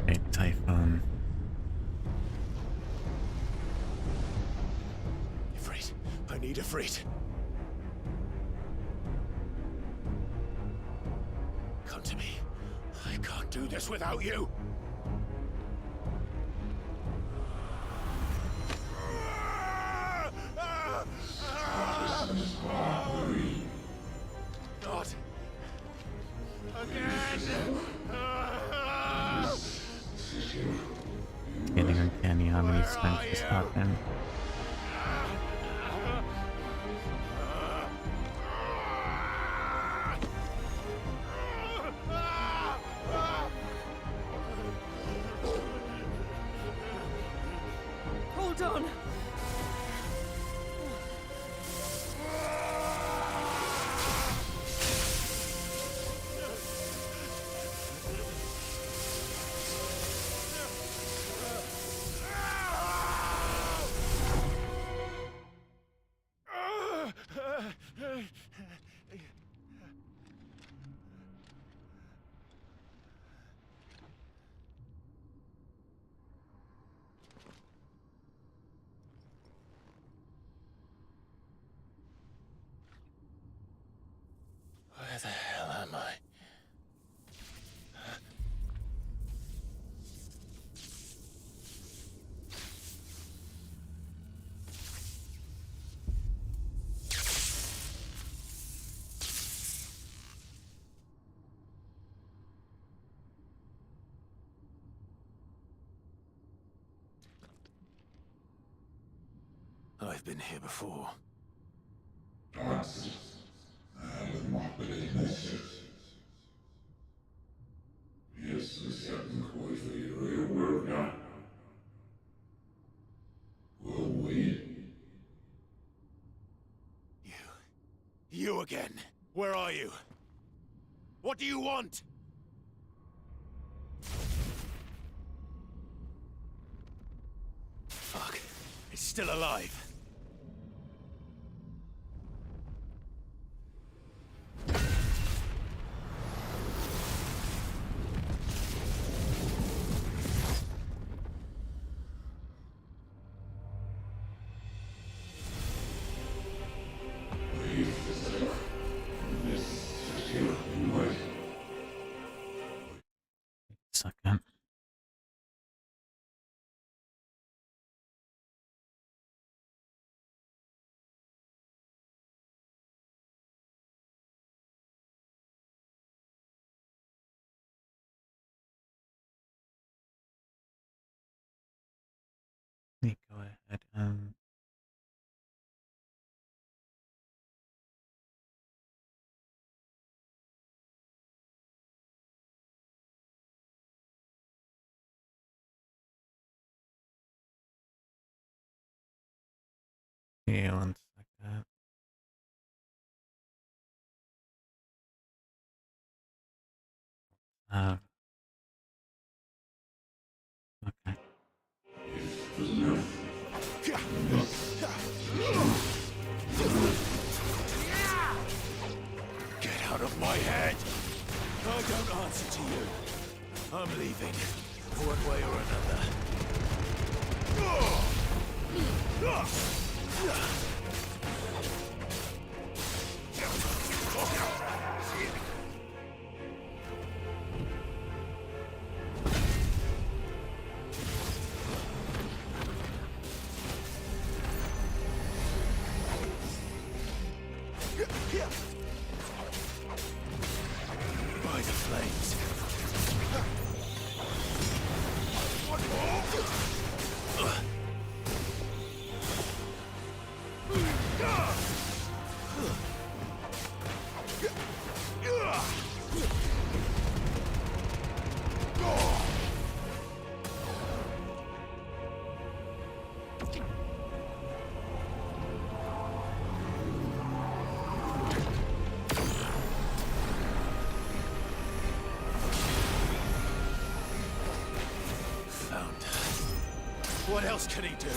Great typhoon. Ifrit. I need Ifrit. Come to me. I can't do this without you. Not again. Getting uncanny how many times this happened. Hold on. Where the hell am I? I've been here before. You again. Where are you? What do you want? Fuck. It's still alive. Second. Let me go ahead and yeah, 1 second. Okay. Get out of my head! I don't answer to you. I'm leaving, one way or another. By the flames. What else can he do?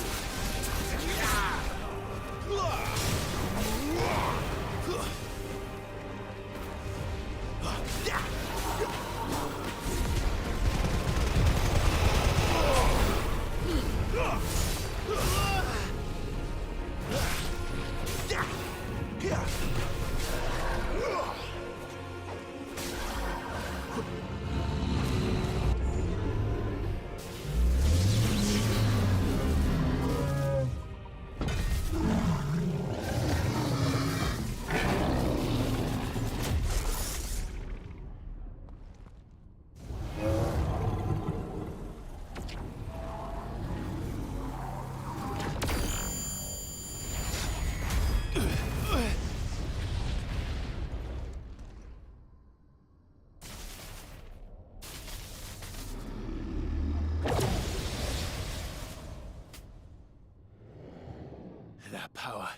That power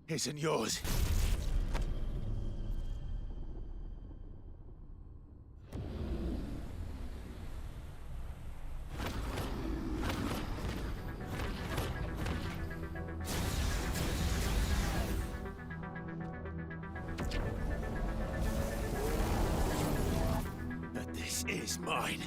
isn't yours. But this is mine.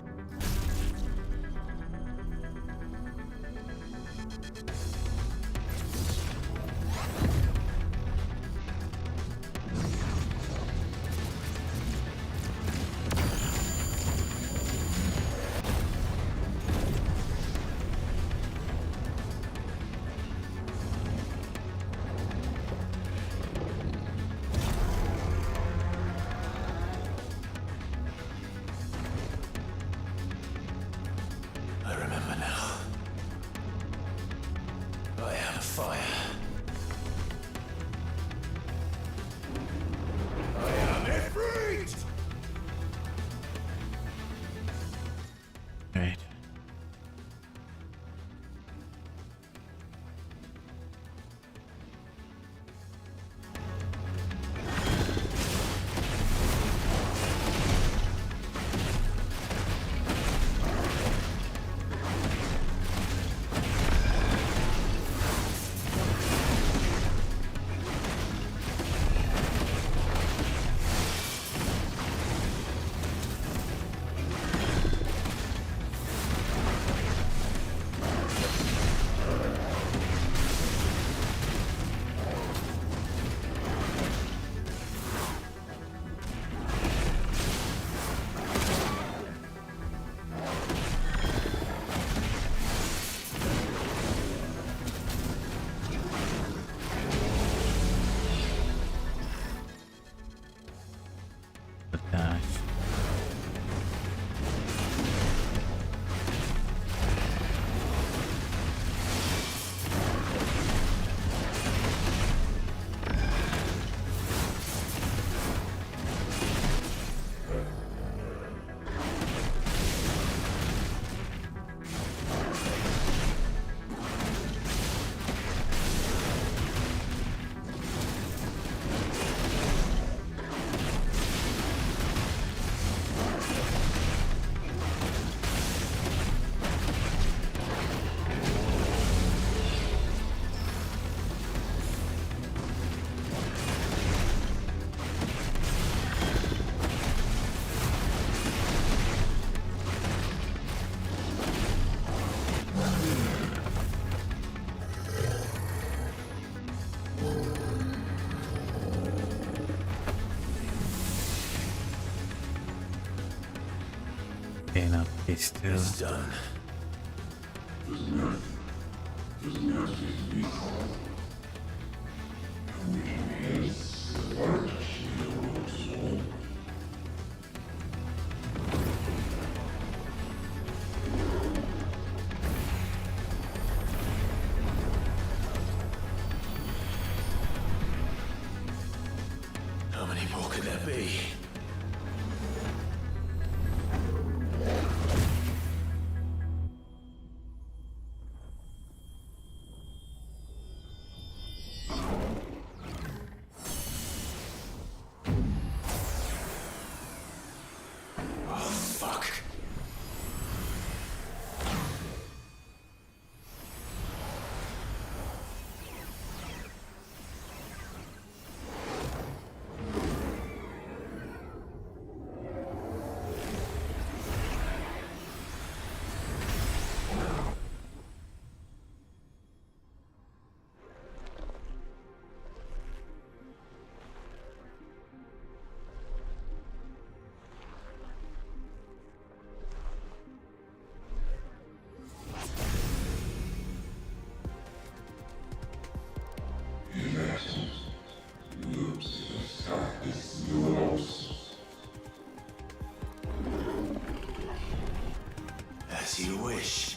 I remember now. I am fire. I am Ifrit! Right. Gosh. Okay, now it's still. It's done. How many more could there be? As you wish.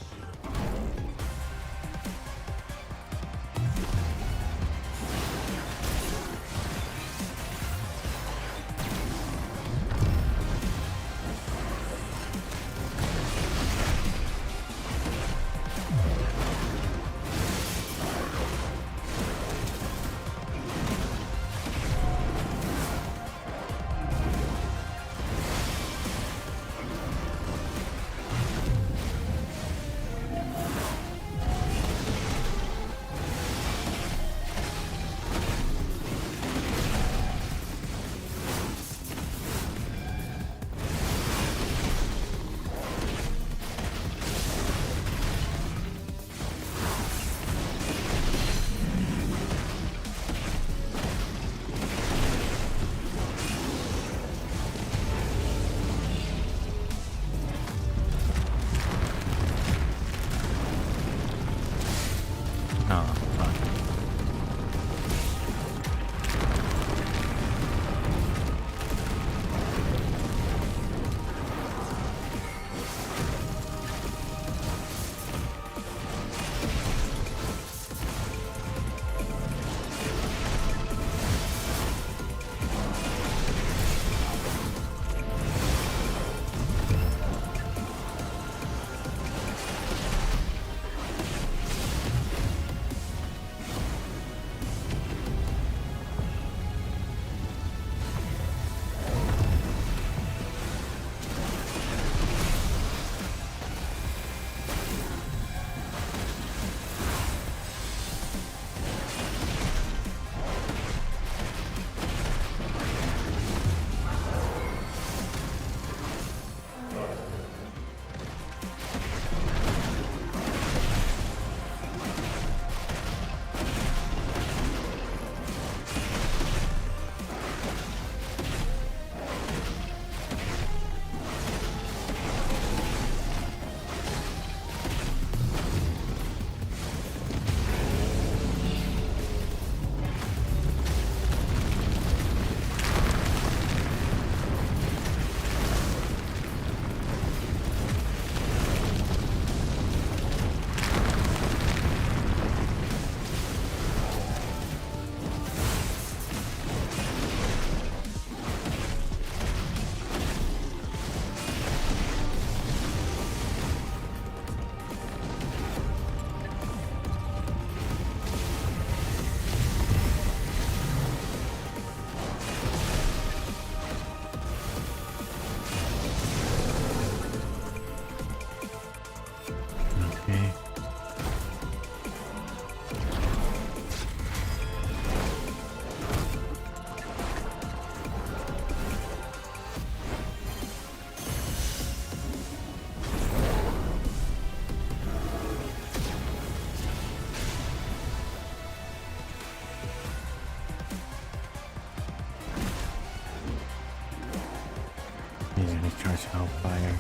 fire.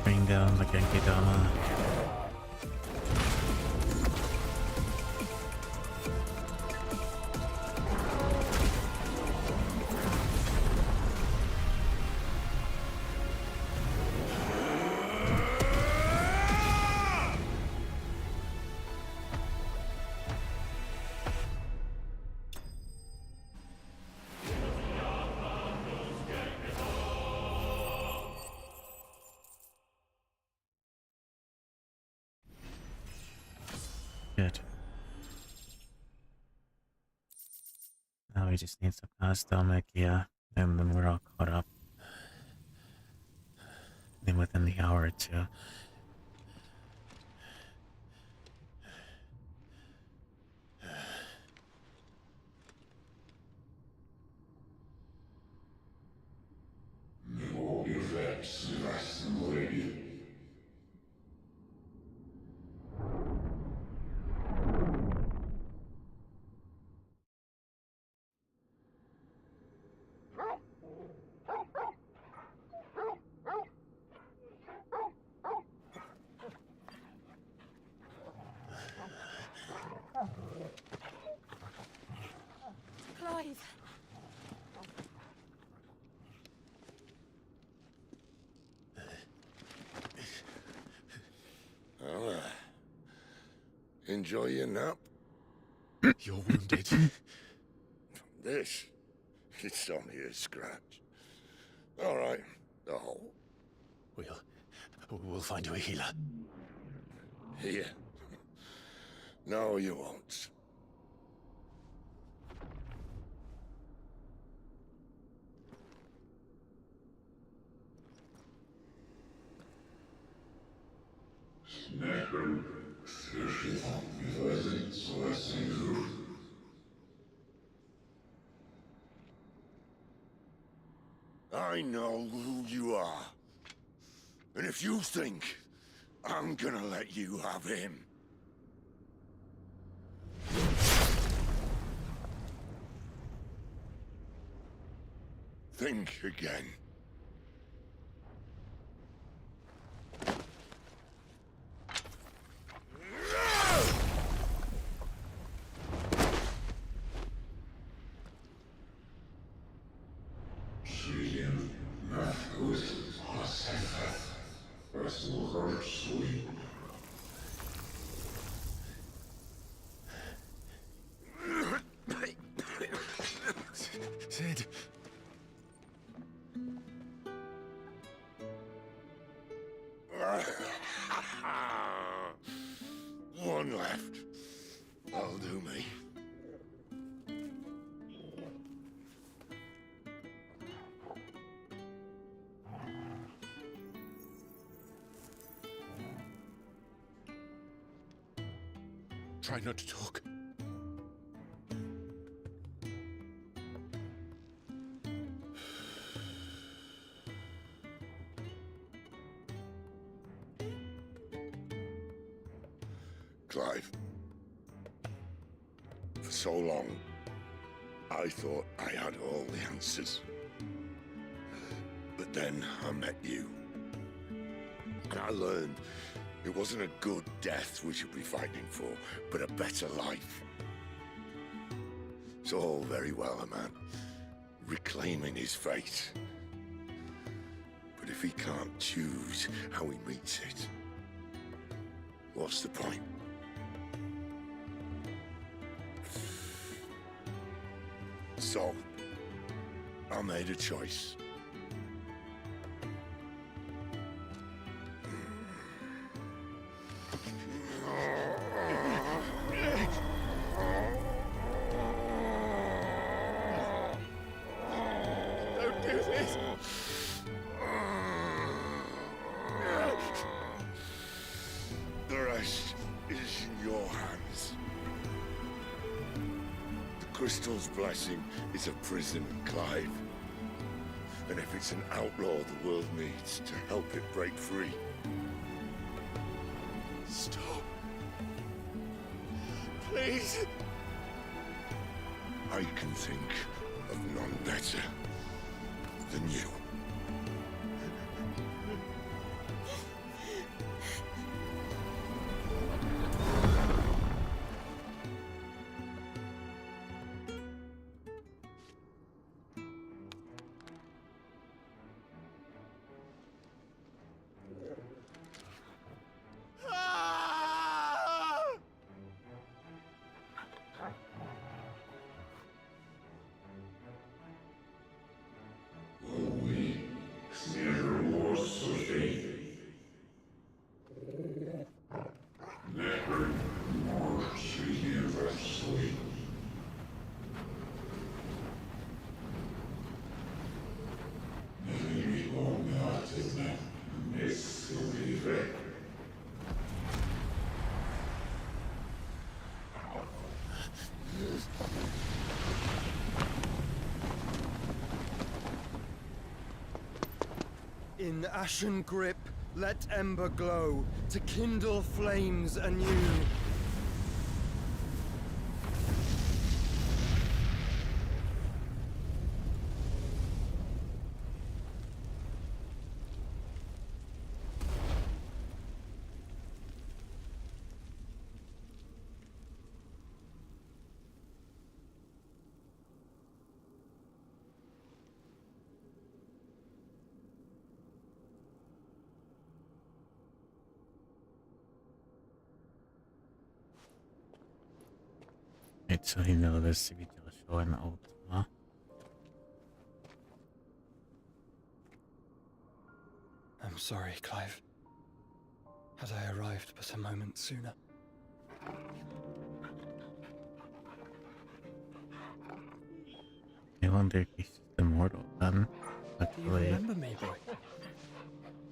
Bring down the Genkidama. Good. Now we just need some stomach, yeah, and then we're all caught up. And within the hour or two. Clive! Well, enjoy your nap. You're wounded. This? It's only a scratch. All right. Oh. We'll find you a healer. Here. No, you won't. I know who you are. And if you think I'm gonna let you have him... think again. Sid. One left. That'll do me. Try not to talk. Clive. For so long, I thought I had all the answers. But then I met you. And I learned it wasn't a good death we should be fighting for, but a better life. It's all very well, a man reclaiming his fate. But if he can't choose how he meets it, what's the point? So, I made a choice. Don't do this! The rest is in your hands. The crystal's blessing is a prison, Clive. And if it's an outlaw the world needs to help it break free. Stop. Please. I can think of none better than you. In ashen grip, let ember glow, to kindle flames anew. Right, so you know this to be Joshua and Ultima. I'm sorry, Clive. Had I arrived but a moment sooner. I wonder if he's just immortal then. Do you remember me, boy?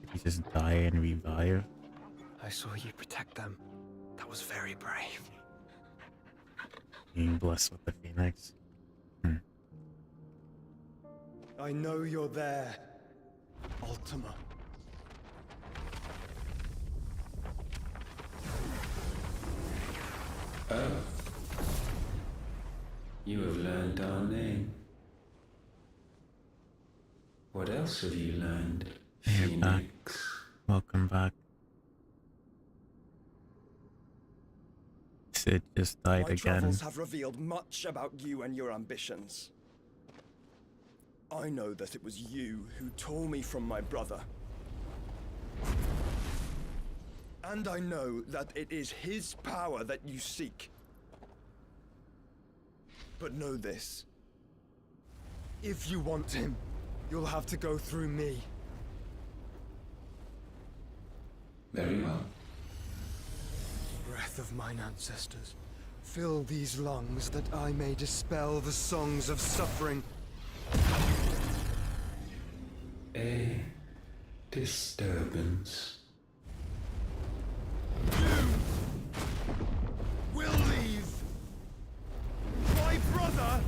If he just die and revive. I saw you protect them. That was very brave. Being blessed with the Phoenix. I know you're there, Ultima. Oh. You have learned our name. What else have you learned, You're back. Welcome back. Sid just died My again. travels have revealed much about you and your ambitions. I know that it was you who tore me from my brother. And I know that it is his power that you seek. But know this. If you want him, you'll have to go through me. Very well. Breath of mine ancestors, fill these lungs that I may dispel the songs of suffering. A disturbance. Will leave my brother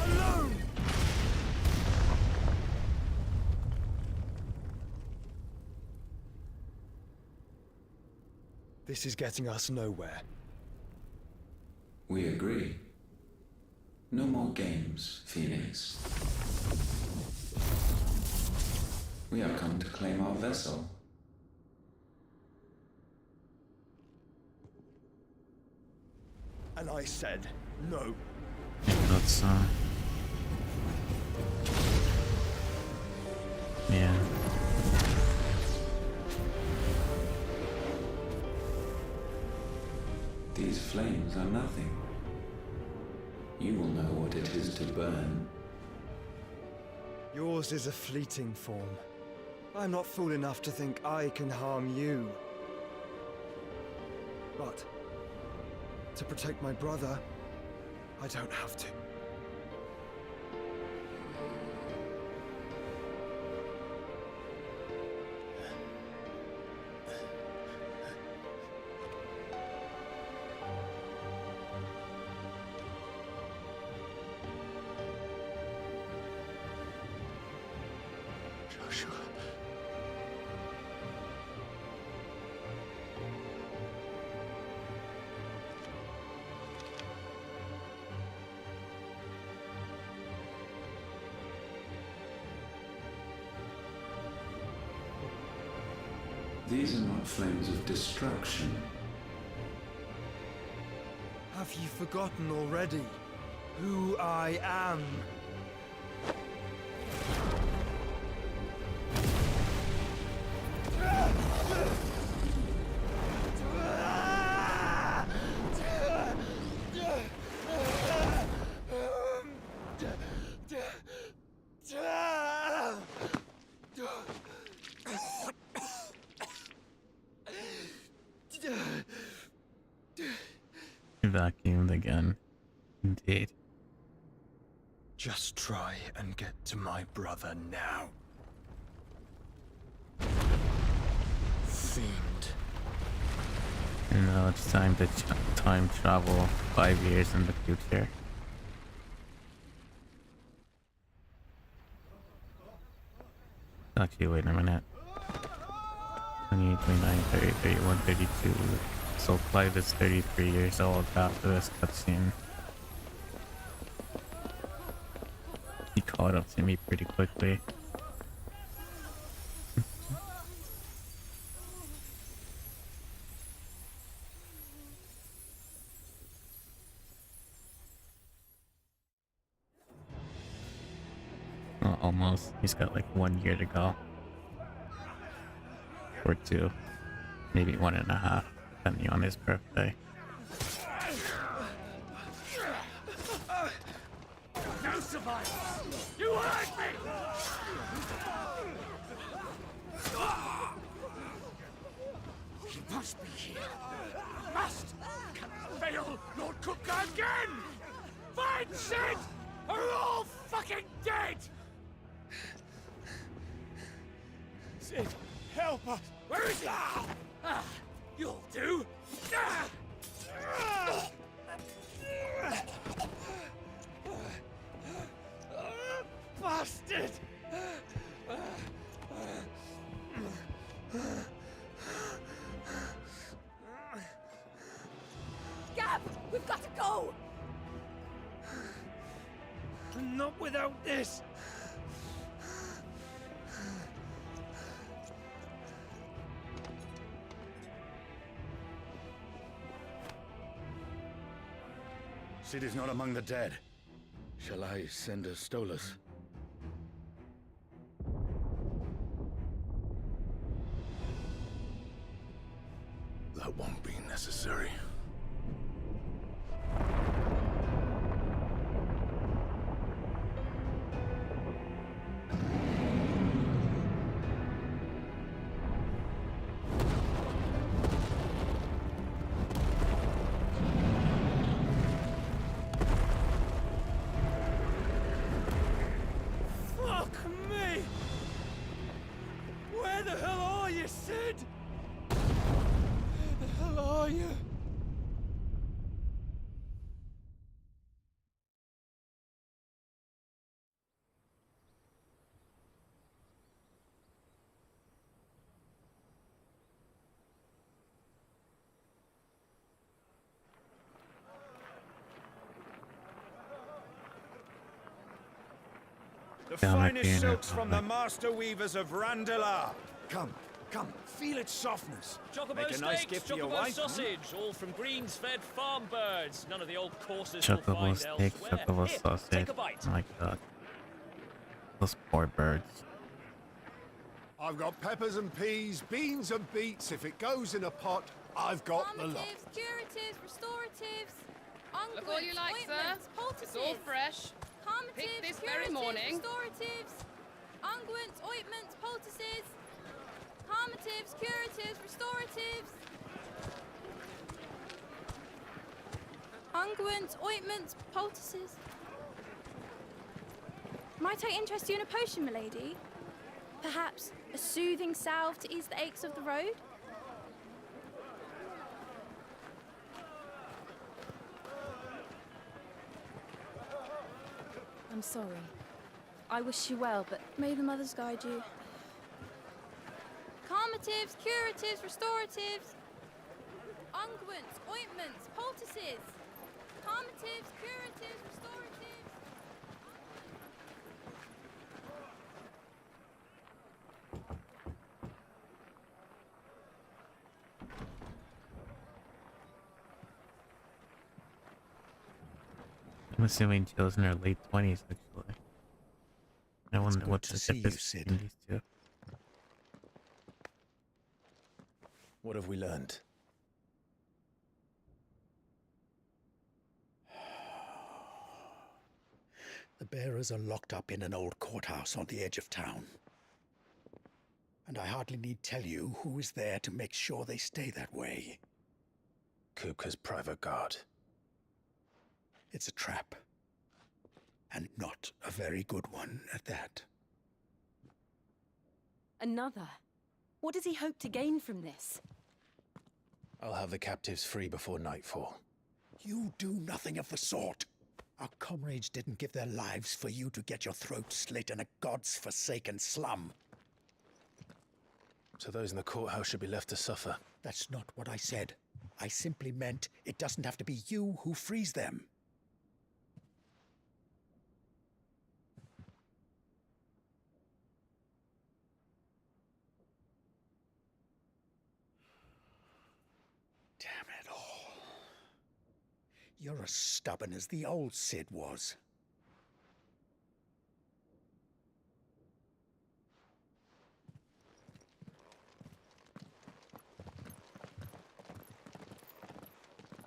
alone. This is getting us nowhere. We agree. No more games, Phoenix. We have come to claim our vessel. And I said no. Let's yeah. These flames are nothing. You will know what it is to burn. Yours is a fleeting form. I'm not fool enough to think I can harm you. But to protect my brother, I don't have to. Joshua. These are not flames of destruction. Have you forgotten already who I am? Vacuumed again. Indeed. Just try and get to my brother now. Fiend. And now it's time to time travel 5 years in the future. Actually, wait a minute. 28, 29, 30, 31, 32. So Clive is 33 years old after this cutscene. He caught up to me pretty quickly. Well, almost. He's got like 1 year to go. Or 2. Maybe 1.5, depending on his birthday. No survivors! You hurt me! He must be here. Must! Cannot fail Lord Kupka again! Find Sid! Or we're all fucking dead! Sid, help us! Where is he? You'll do! Bastard! Gab! We've got to go! Not without this! Sid is not among the dead. Shall I send a Stolas? That won't be necessary. Fuck me! Where the hell are you, Sid? Where the hell are you? The Damn it, finest Ian, silks I'm from the master weavers of Randalar. Come, Come, feel its softness. Chocobo Make a nice steaks, gift for your chocobo wife. sausage, all from greens-fed farm birds. None of the old courses you'll Chocobo find steak, elsewhere. chocobo Here, sausage. take a bite. Oh my god. Those poor birds. I've got peppers and peas, beans and beets. If it goes in a pot, I've got the lot. Calmatives, curatives, restoratives, unguents, Look all you like, sir. ointments, poultices. It's all fresh. Calmatives, Picked this curatives, very morning. restoratives, unguents, ointments, poultices. Calmatives, curatives, restoratives. Unguents, ointments, poultices. Might I interest you in a potion, milady? Perhaps a soothing salve to ease the aches of the road? I'm sorry. I wish you well, but may the mothers guide you. Calmatives, curatives, restoratives. Unguents, ointments, poultices. Calmatives, curatives, restoratives. I'm assuming Jill's in her late 20s, actually. I wonder good what to the see you, difference Sid. between these two. What have we learned? The bearers are locked up in an old courthouse on the edge of town. And I hardly need tell you who is there to make sure they stay that way. Kupka's private guard. It's a trap. And not a very good one at that. Another? What does he hope to gain from this? I'll have the captives free before nightfall. You do nothing of the sort. Our comrades didn't give their lives for you to get your throat slit in a god's forsaken slum. So those in the courthouse should be left to suffer. That's not what I said. I simply meant it doesn't have to be you who frees them. Damn it all. You're as stubborn as the old Sid was.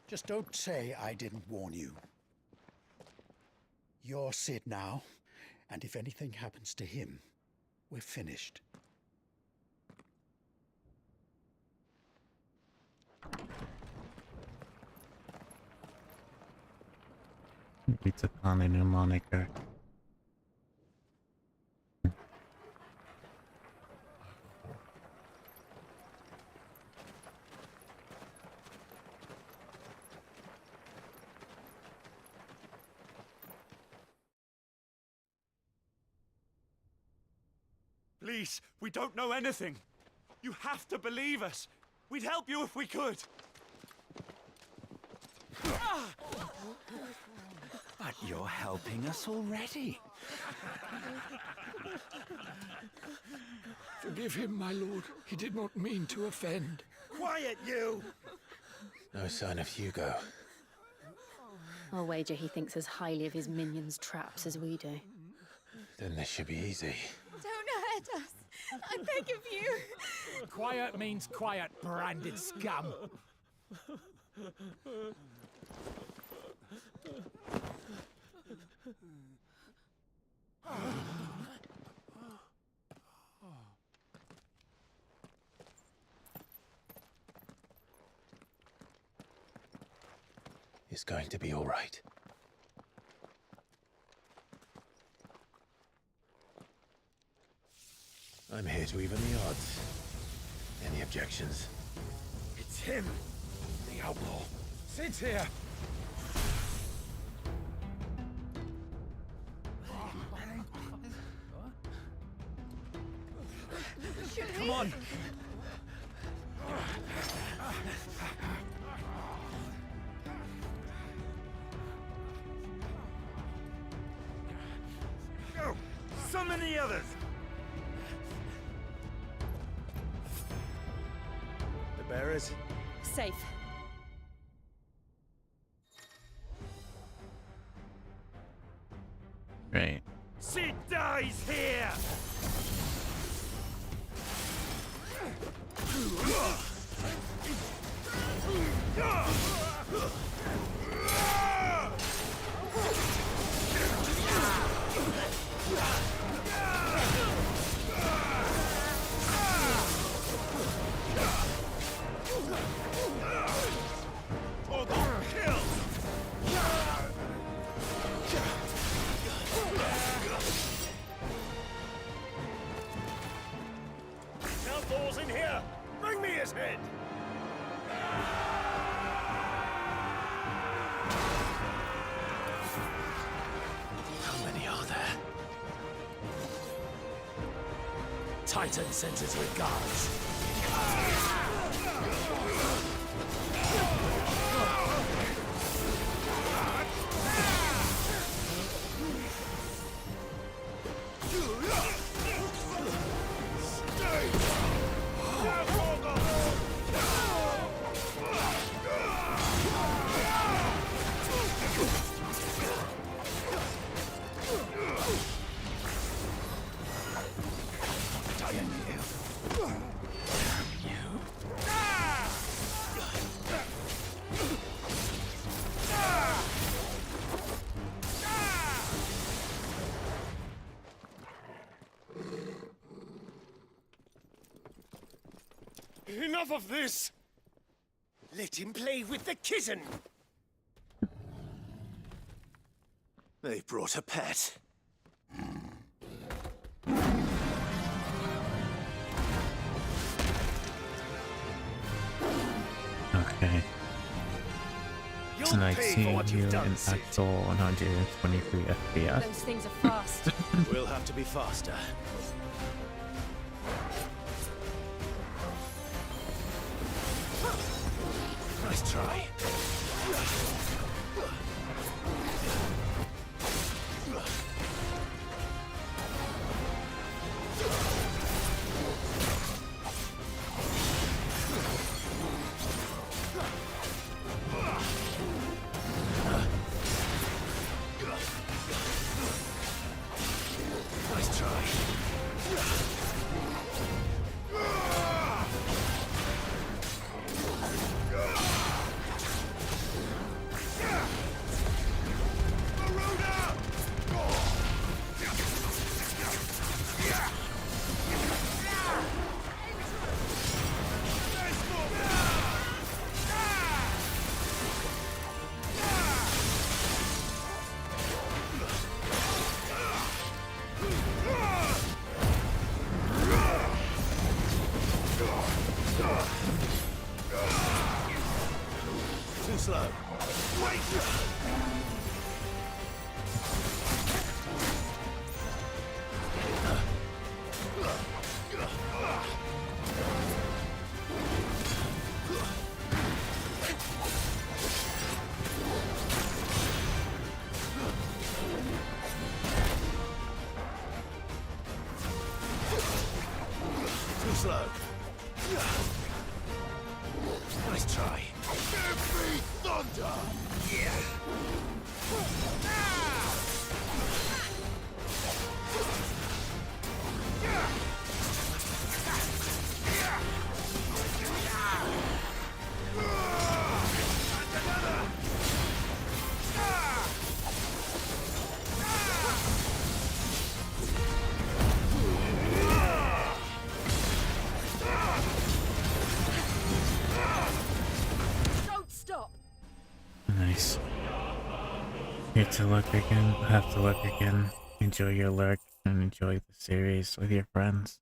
Just don't say I didn't warn you. You're Sid now, and if anything happens to him, we're finished. We took on a new moniker. Please, we don't know anything. You have to believe us. We'd help you if we could. But you're helping us already. Forgive him, my lord. He did not mean to offend. Quiet, you! No sign of Hugo. I'll wager he thinks as highly of his minions' traps as we do. Then this should be easy. Don't hurt us. I beg of you. Quiet means quiet, branded scum. It's going to be all right. I'm here to even the odds. Any objections? It's him, the outlaw. Sid's here. Come on. Go! Summon the others! bearers? Safe. Great. Sid dies here! Outlaws in here! Bring me his head! How many are there? Titan sends his regards. Enough of this! Let him play with the kitten! They brought a pet. Okay. Tonight seeing you in actual 123 FPS. Those things are fast. We'll have to be faster. Nice try. Nice try. Too slow. Wait! Too slow. Nice try. Give me thunder! Don't stop! Nice. Get to look again. Have to look again. Enjoy your lurk and enjoy the series with your friends.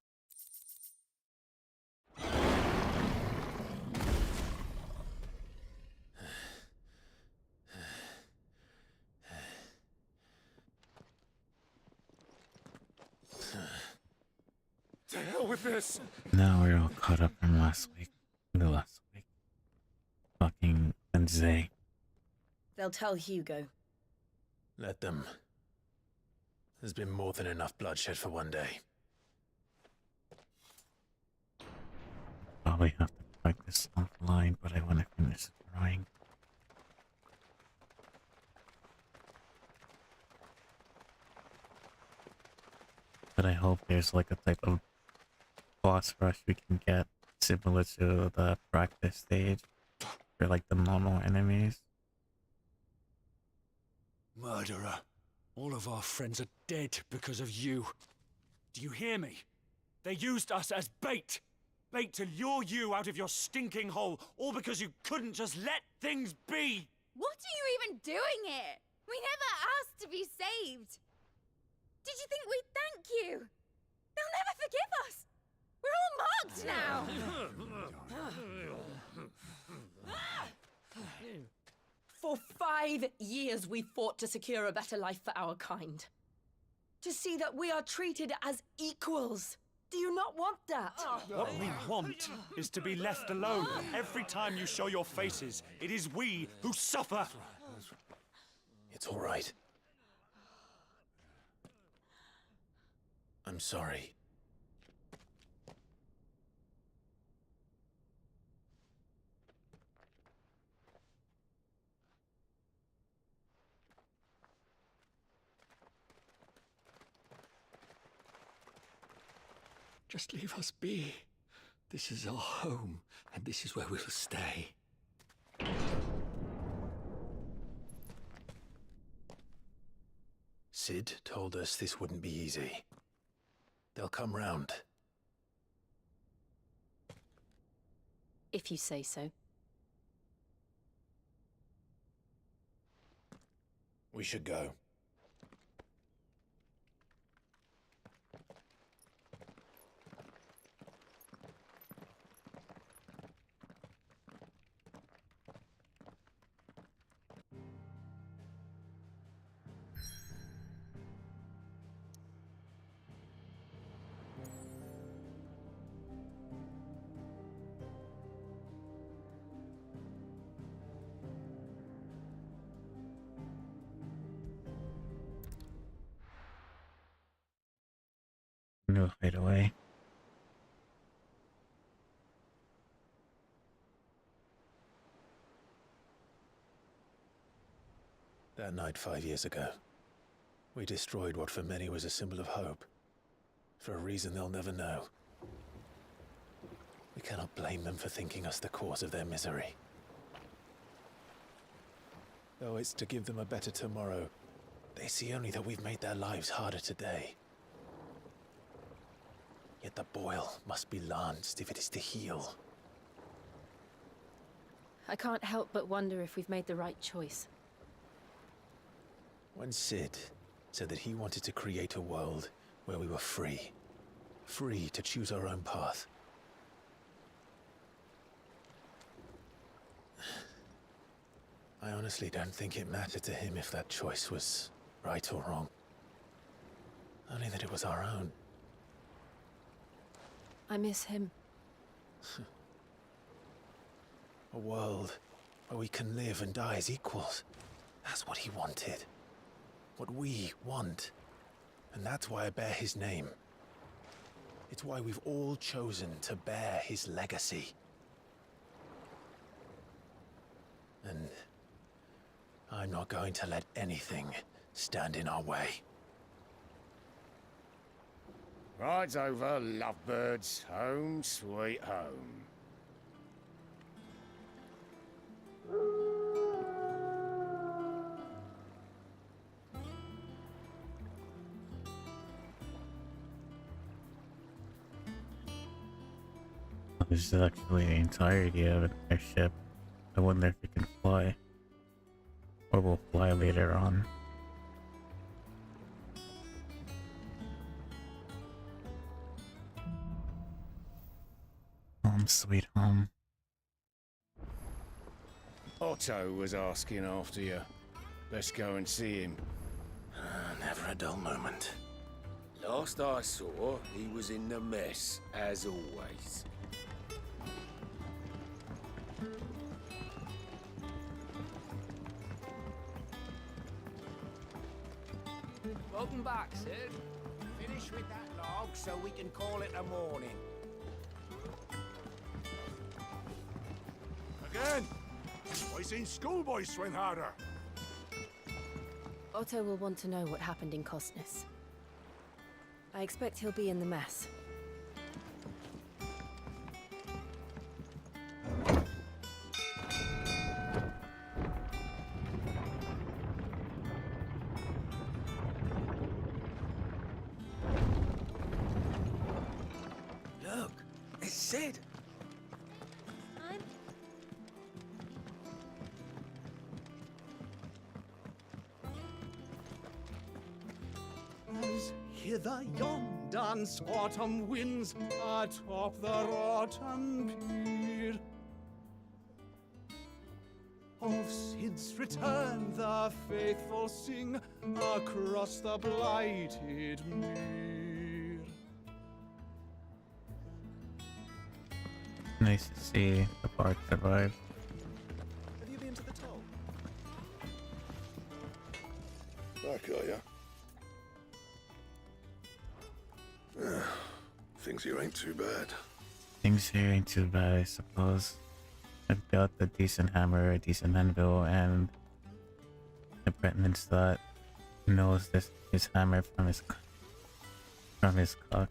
To hell with this! Now we're all caught up from last week. The last week. Fucking Wednesday. They'll tell Hugo. Let them. There's been more than enough bloodshed for one day. Probably have to practice offline, but I want to finish the drawing. But I hope there's like a type of boss rush we can get similar to the practice stage for like the normal enemies. Murderer. All of our friends are dead because of you. Do you hear me? They used us as bait. Bait to lure you out of your stinking hole, all because you couldn't just let things be. What are you even doing here? We never asked to be saved. Did you think we'd thank you? They'll never forgive us. We're all marked now. For 5 years we fought to secure a better life for our kind. To see that we are treated as equals. Do you not want that? What we want is to be left alone. Every time you show your faces, it is we who suffer. It's all right. I'm sorry. Just leave us be. This is our home, and this is where we'll stay. Sid told us this wouldn't be easy. They'll come round. If you say so. We should go. No hideaway. That night 5 years ago, we destroyed what for many was a symbol of hope. For a reason they'll never know. We cannot blame them for thinking us the cause of their misery. Though it's to give them a better tomorrow, they see only that we've made their lives harder today. Yet the boil must be lanced if it is to heal. I can't help but wonder if we've made the right choice. When Sid said that he wanted to create a world where we were free. Free to choose our own path. I honestly don't think it mattered to him if that choice was right or wrong. Only that it was our own. I miss him. A world where we can live and die as equals. That's what he wanted. What we want. And that's why I bear his name. It's why we've all chosen to bear his legacy. And I'm not going to let anything stand in our way. Ride's over, lovebirds. Home sweet home. This is actually the entirety of an airship. I wonder if it can fly. Or will fly later on. Home sweet home. Otto was asking after you. Let's go and see him. Never a dull moment. Last I saw, he was in the mess, as always. Welcome back, Sid. Finish with that log so we can call it a morning. Again! I seen schoolboys swing harder. Otto will want to know what happened in Costness. I expect he'll be in the mess. Look, it's Sid. As hither yon dance autumn winds atop the rotten pier. Of Sid's return the faithful sing across the blighted mere. Nice to see the park survive. Have you been to the toll? Back, are ya? Things here ain't too bad. Things here ain't too bad, I suppose. I've got a decent hammer, a decent anvil, and the Bretman's that knows this his hammer from his cock.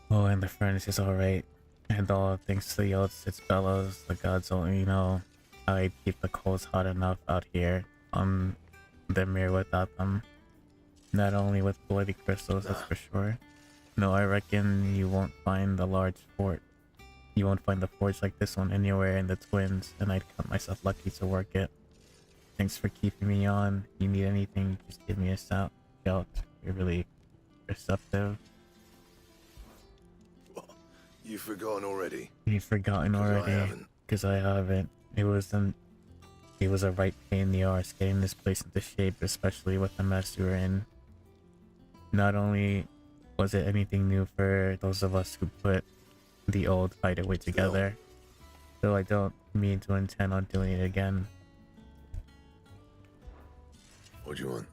Oh, and the furnace is alright. And all thanks to the old Sid's bellows, the gods only know how I keep the coals hot enough out here on the mirror without them. Not only with bloody crystals, that's for sure. No, I reckon you won't find the large fort. You won't find a forge like this one anywhere in the Twins, and I'd count myself lucky to work it. Thanks for keeping me on. You need anything, just give me a shout. You're really receptive. You've forgotten already? You've forgotten already? Because I haven't. It was a right pain in the arse getting this place into shape, especially with the mess we were in. Not only was it anything new for those of us who put the old hideaway together, though I don't mean to intend on doing it again. What do you want?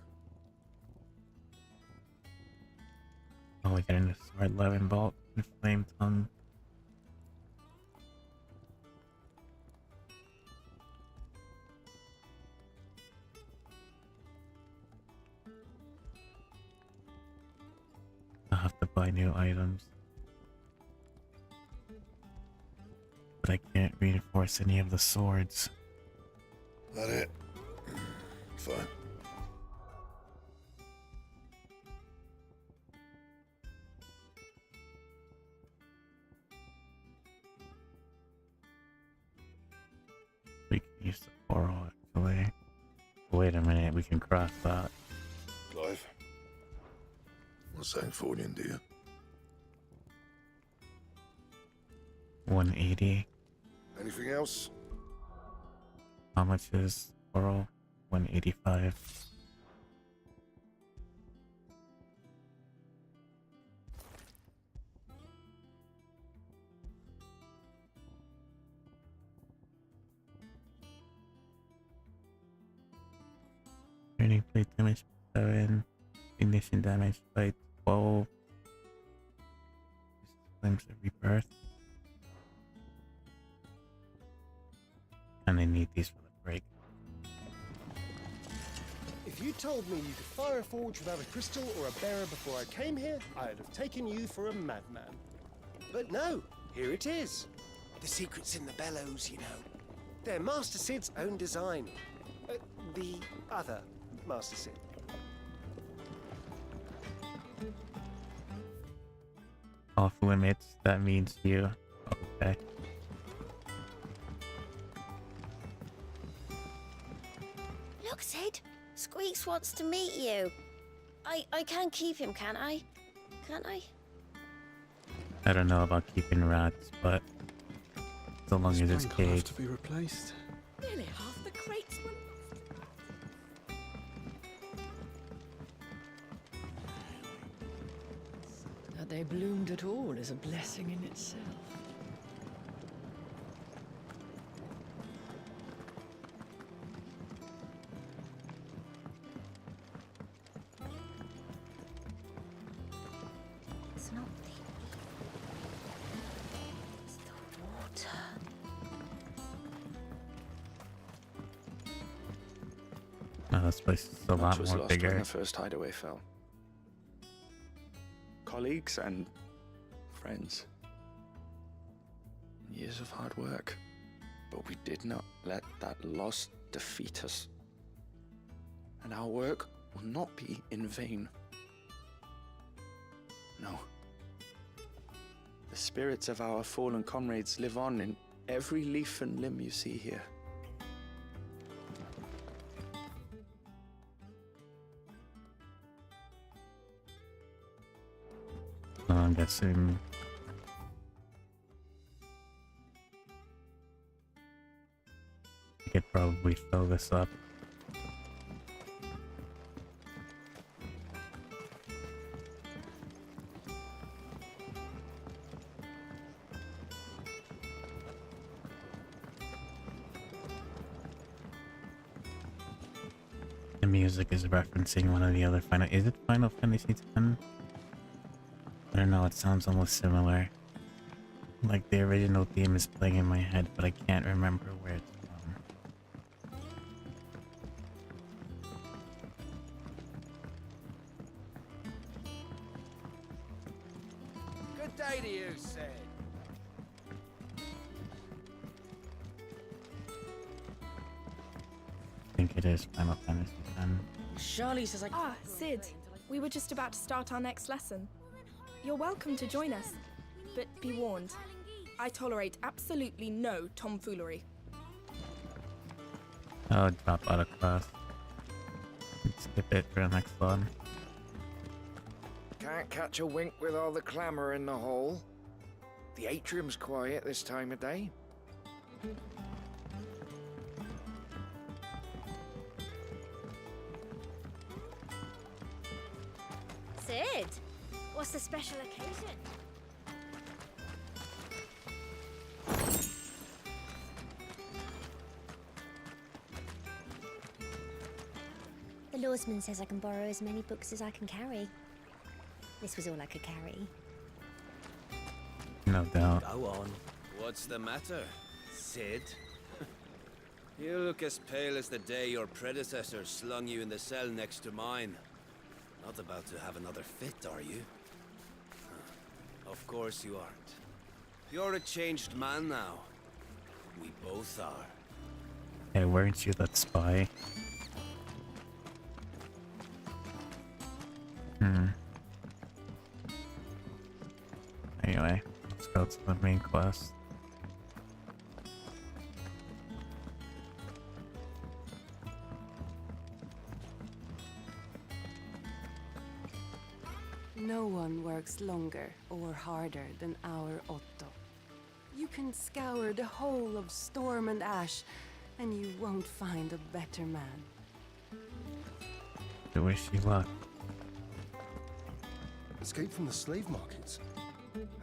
Oh, we got a sword 11 bolt and flame tongue. I'll have to buy new items. But I can't reinforce any of the swords. That it? Fine. We can use the coral actually. Wait a minute, we can craft that. Clive? What's that for you, dear? 180. Anything else? How much is coral? 185. Turning plate damage by 7. Ignition damage by 12. Flames of rebirth. And I need these for the break. If you told me you could fire a forge without a crystal or a bearer before I came here, I'd have taken you for a madman. But no, here it is. The secret's in the bellows, you know. They're Master Sid's own design. The other Master Sid. Off limits, that means you. Okay. Look, Sid. Squeaks wants to meet you. I can keep him, can't I? Can't I? I don't know about keeping rats, but so long as it's caged. to be replaced. Nearly half the crates were that they bloomed at all is a blessing in itself. It's not the... It's the water. Oh, this place is a Much lot was more lost when bigger. the first hideaway fell. Colleagues and friends. Years of hard work. But we did not let that loss defeat us. And our work will not be in vain. No. The spirits of our fallen comrades live on in every leaf and limb you see here. So I'm guessing I could probably fill this up. The music is referencing one of the other Final... Is it Final Fantasy X? I don't know, it sounds almost similar. Like the original theme is playing in my head, but I can't remember where it's from. Good day to you, Sid. I think it is Final Fantasy X. Charlie says I... Ah, Sid. We were just about to start our next lesson. You're welcome to join us, but be warned. I tolerate absolutely no tomfoolery. I'll drop out of class. Skip it for the next one. Can't catch a wink with all the clamour in the hall. The atrium's quiet this time of day. Sid, what's the special occasion? The lawsman says I can borrow as many books as I can carry. This was all I could carry. No doubt. Go on. What's the matter, Sid? You look as pale as the day your predecessor slung you in the cell next to mine. Not about to have another fit, are you? Of course you aren't. You're a changed man now. We both are. Hey, weren't you that spy? Anyway, let's go to the main quest. No one works longer or harder than our Otto. You can scour the whole of Storm and Ash, and you won't find a better man. I wish you luck. Escape from the slave markets.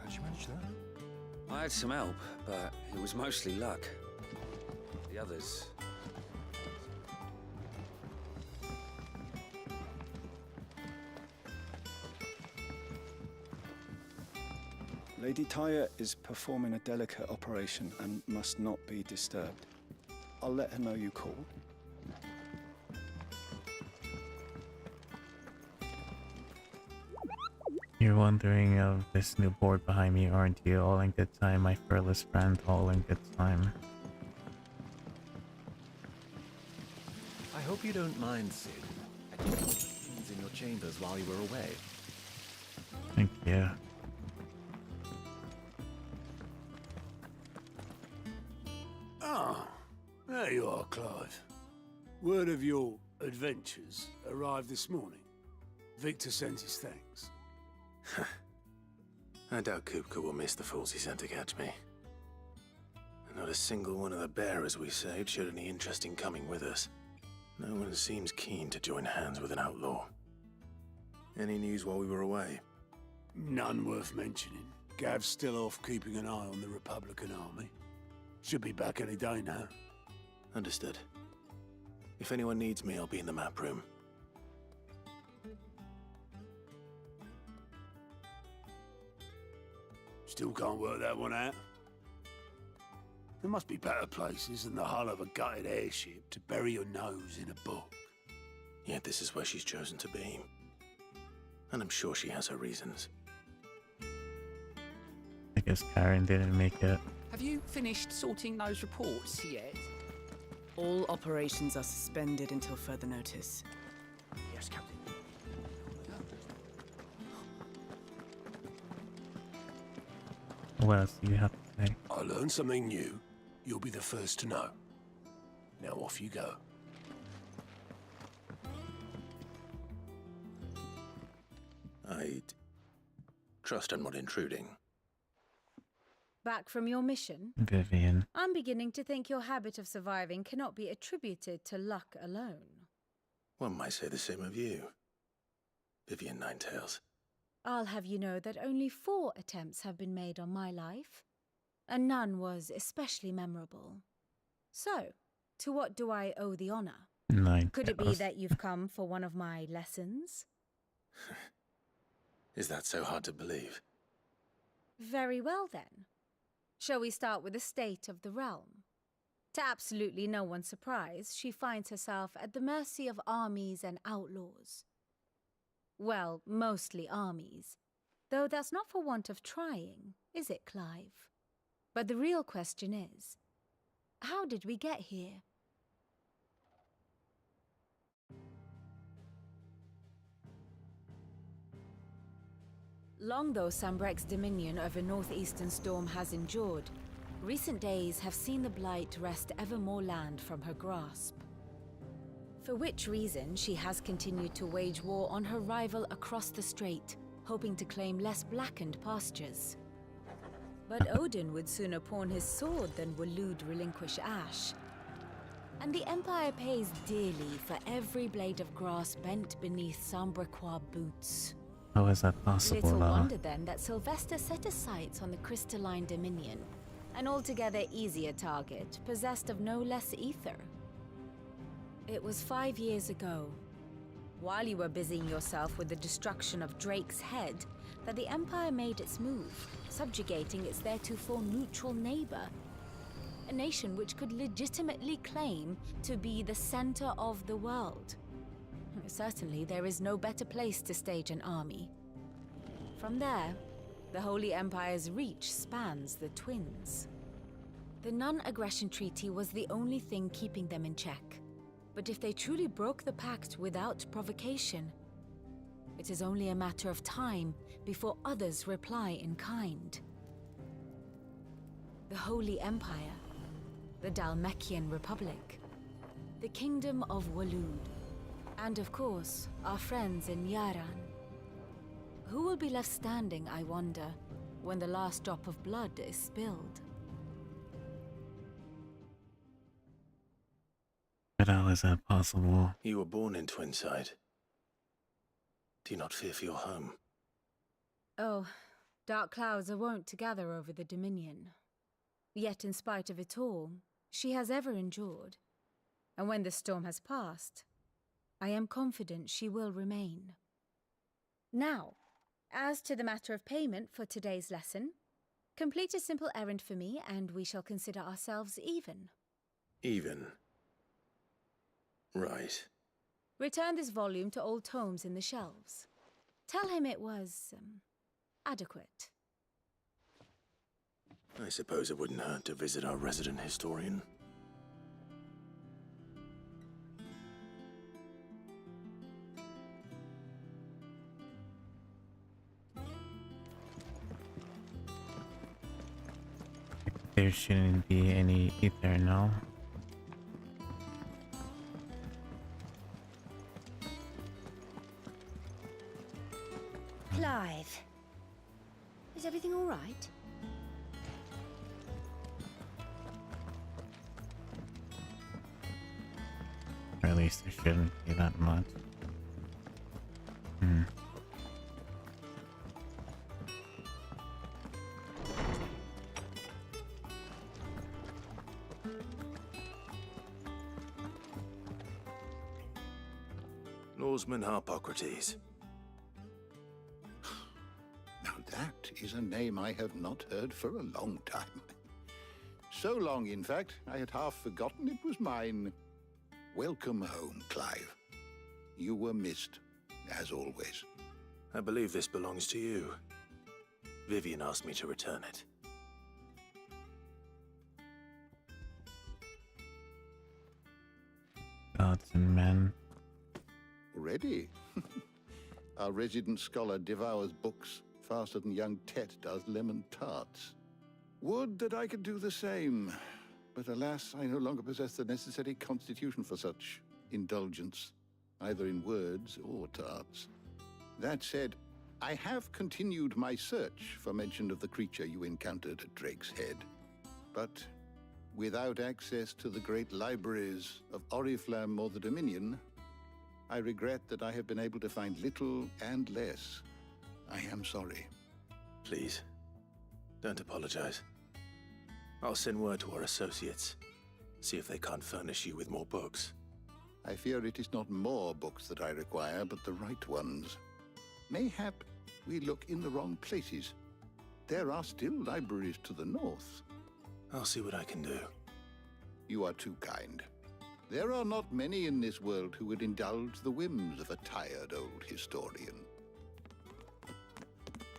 How'd you manage that? I had some help, but it was mostly luck. The others... Lady Tyre is performing a delicate operation and must not be disturbed. I'll let her know you called. You're wondering of this new board behind me, aren't you? All in good time, my fearless friend, all in good time. I hope you don't mind, Sid. I didn't put things in your chambers while you were away. Thank you. Ah, there you are, Clive. Word of your adventures arrived this morning. Victor sent his thanks. I doubt Kupka will miss the fools he sent to catch me. Not a single one of the bearers we saved showed any interest in coming with us. No one seems keen to join hands with an outlaw. Any news while we were away? None worth mentioning. Gav's still off keeping an eye on the Republican army. Should be back any day now. Understood. If anyone needs me, I'll be in the map room. Still can't work that one out. There must be better places than the hull of a gutted airship to bury your nose in a book. Yet this is where she's chosen to be. And I'm sure she has her reasons. I guess Karen didn't make it. Have you finished sorting those reports yet? All operations are suspended until further notice. Yes, Captain. What else do you have to say? I learned something new. You'll be the first to know. Now off you go. I'd trust I'm not intruding. Back from your mission? Vivian. I'm beginning to think your habit of surviving cannot be attributed to luck alone. One might say the same of you, Vivian Ninetails. I'll have you know that only 4 attempts have been made on my life, and none was especially memorable. So, to what do I owe the honor? Could it be that you've come for one of my lessons? Is that so hard to believe? Very well then. Shall we start with the state of the realm? To absolutely no one's surprise, she finds herself at the mercy of armies and outlaws. Well, mostly armies. Though that's not for want of trying, is it, Clive? But the real question is, how did we get here? Long though Sambrek's dominion over northeastern Storm has endured, recent days have seen the Blight wrest ever more land from her grasp. For which reason she has continued to wage war on her rival across the strait, hoping to claim less blackened pastures. But Odin would sooner pawn his sword than Waloed relinquish Ash. And the Empire pays dearly for every blade of grass bent beneath Sambrequois boots. How is that possible? Little wonder then that Sylvester set his sights on the crystalline dominion, an altogether easier target, possessed of no less ether. It was 5 years ago, while you were busying yourself with the destruction of Drake's head, that the Empire made its move, subjugating its theretofore neutral neighbor, a nation which could legitimately claim to be the center of the world. Certainly, there is no better place to stage an army. From there, the Holy Empire's reach spans the Twins. The non-aggression treaty was the only thing keeping them in check. But if they truly broke the pact without provocation, it is only a matter of time before others reply in kind. The Holy Empire, the Dhalmekian Republic, the Kingdom of Waloed, and of course, our friends in Yaran. Who will be left standing, I wonder, when the last drop of blood is spilled? But how is that possible? You were born in Twinside. Do you not fear for your home? Oh, dark clouds are wont to gather over the Dominion. Yet in spite of it all, she has ever endured. And when the storm has passed, I am confident she will remain. Now, as to the matter of payment for today's lesson, complete a simple errand for me and we shall consider ourselves even. Even? Right. Return this volume to old tomes in the shelves. Tell him it was, adequate. I suppose it wouldn't hurt to visit our resident historian. There shouldn't be any ether now. Clive, is everything all right? Or at least there shouldn't be that much. Lawsman Harpocrates. Now that is a name I have not heard for a long time. So long, in fact, I had half forgotten it was mine. Welcome home, Clive. You were missed, as always. I believe this belongs to you. Vivian asked me to return it. Gods and men. Ready? Our resident scholar devours books faster than young Tet does lemon tarts. Would that I could do the same, but alas, I no longer possess the necessary constitution for such indulgence, either in words or tarts. That said, I have continued my search for mention of the creature you encountered at Drake's Head, but without access to the great libraries of Oriflamme or the Dominion, I regret that I have been able to find little and less. I am sorry. Please, don't apologize. I'll send word to our associates. See if they can't furnish you with more books. I fear it is not more books that I require, but the right ones. Mayhap we look in the wrong places. There are still libraries to the north. I'll see what I can do. You are too kind. There are not many in this world who would indulge the whims of a tired old historian.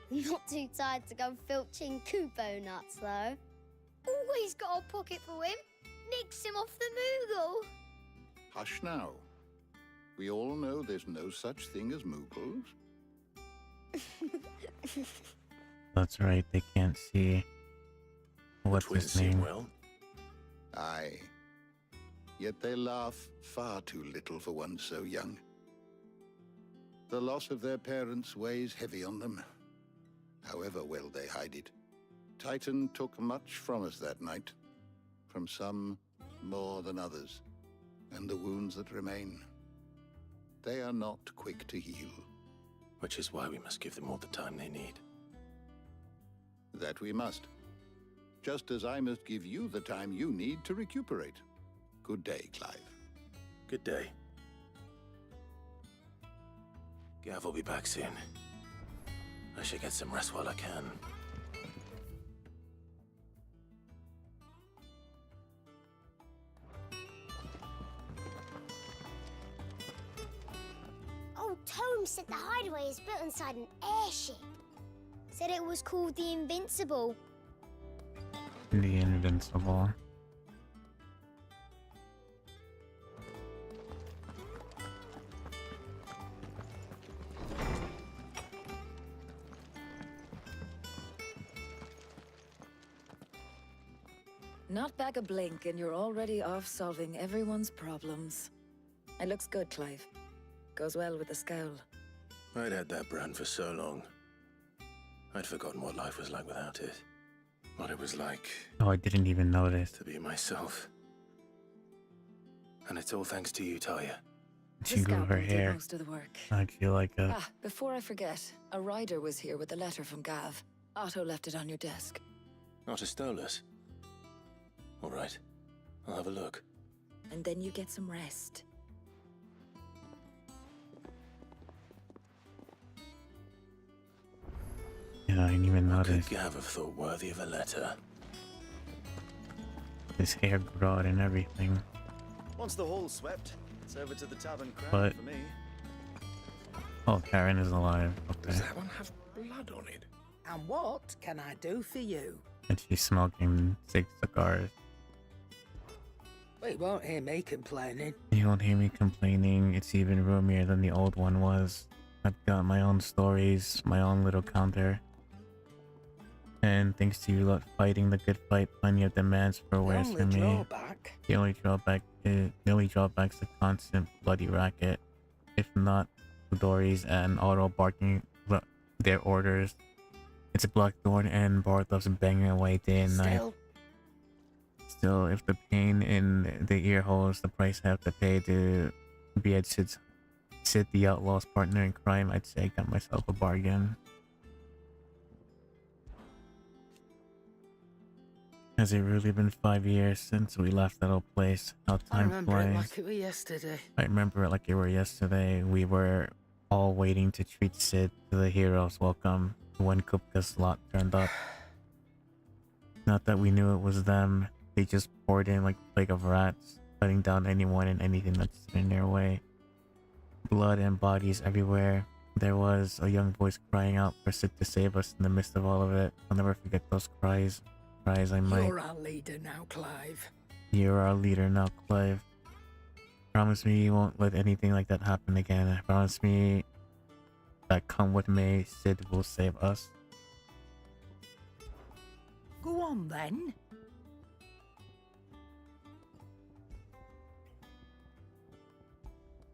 Not too tired to go filching Kupo nuts, though. Always got a pocket for him. Nicks him off the Moogle. Hush now. We all know there's no such thing as Moogles. That's right, they can't see. What's his name? Well? Aye. Yet they laugh far too little for one so young. The loss of their parents weighs heavy on them, however well they hide it. Titan took much from us that night, from some more than others, and the wounds that remain, they are not quick to heal. Which is why we must give them all the time they need. That we must. Just as I must give you the time you need to recuperate. Good day, Clive. Good day. Gav will be back soon. I should get some rest while I can. Old Tome said the hideaway is built inside an airship. Said it was called the Invincible. The Invincible. Not back a blink and you're already off solving everyone's problems. It looks good, Clive. Goes well with the scowl. I'd had that brand for so long. I'd forgotten what life was like without it. What it was like Oh, I didn't even notice. to be myself. And it's all thanks to you, Talia. She grew her did hair. most of the work. I feel like a... Ah, before I forget, a rider was here with a letter from Gav. Otto left it on your desk. Not a Stolas. All right, I'll have a look. And then you get some rest. Yeah, I didn't even What could notice. Gav have thought worthy of a letter? His hair grew out and everything. Once the hall's swept, it's over to the tavern crowd But- for me. Oh, Karen is alive. Okay. Does that one have blood on it? And what can I do for you? And she's smoking 6 cigars. Well, you won't hear me complaining. You won't hear me complaining. It's even roomier than the old one was. I've got my own stories, my own little counter. And thanks to you lot fighting the good fight, plenty of demands for wares for me. The only drawback's the constant bloody racket. If not, Dory's and Otto barking their orders. It's a Blackthorn and Bartloff's banging away day and night. Still, if the pain in the ear holes the price I have to pay to be at Sid the Outlaw's partner in crime, I'd say I got myself a bargain. Has it really been 5 years since we left that old place? How I time remember it flies. like it was yesterday. I remember it like it were yesterday. We were all waiting to treat Sid to the hero's welcome when Kupka's lot turned up. Not that we knew it was them. They just poured in like a plague of rats, cutting down anyone and anything that's in their way. blood and bodies everywhere. There was a young voice crying out for Sid to save us in the midst of all of it. I'll never forget those cries. Cries I might. You're our leader now, Clive. You're our leader now, Clive. Promise me you won't let anything like that happen again. Promise me that come what may, Sid will save us. Go on then.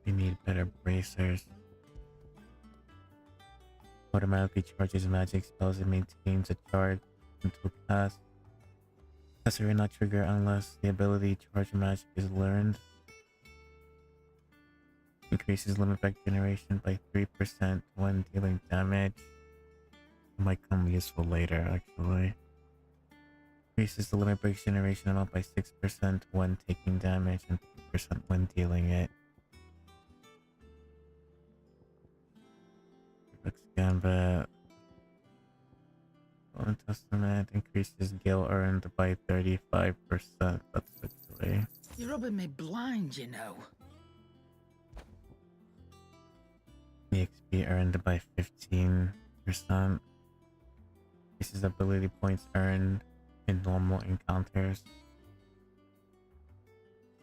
We need better bracers. Automatically charges magic spells and maintains a charge until cast. Caster will not trigger unless the ability to charge magic is learned. Increases limit break generation by 3% when dealing damage. It might come useful later, actually. Increases the limit break generation amount by 6% when taking damage and 3% when dealing it. Gambit. Golden Testament increases gil earned by 35%. That's actually. You're rubbing me blind, you know. The XP earned by 15%. Increases ability points earned in normal encounters.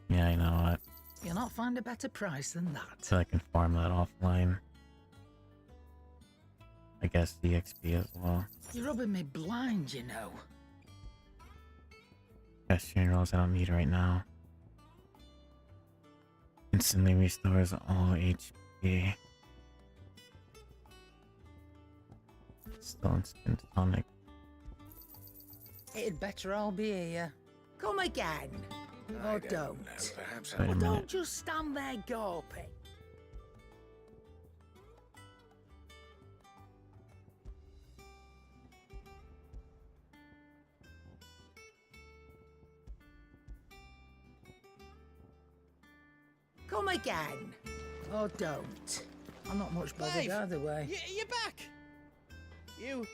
Yeah, I know what. You'll not find a better price than that. So I can farm that offline. I guess the XP as well. You're rubbing me blind, you know. Best funerals I don't need right now. Instantly restores all HP. Still instant tonic. It'd better all be here. Come again. Or don't. Perhaps Wait a Or minute. don't just stand there gawping. Come again. Or don't. I'm not much bothered Clive, either way. You're back. You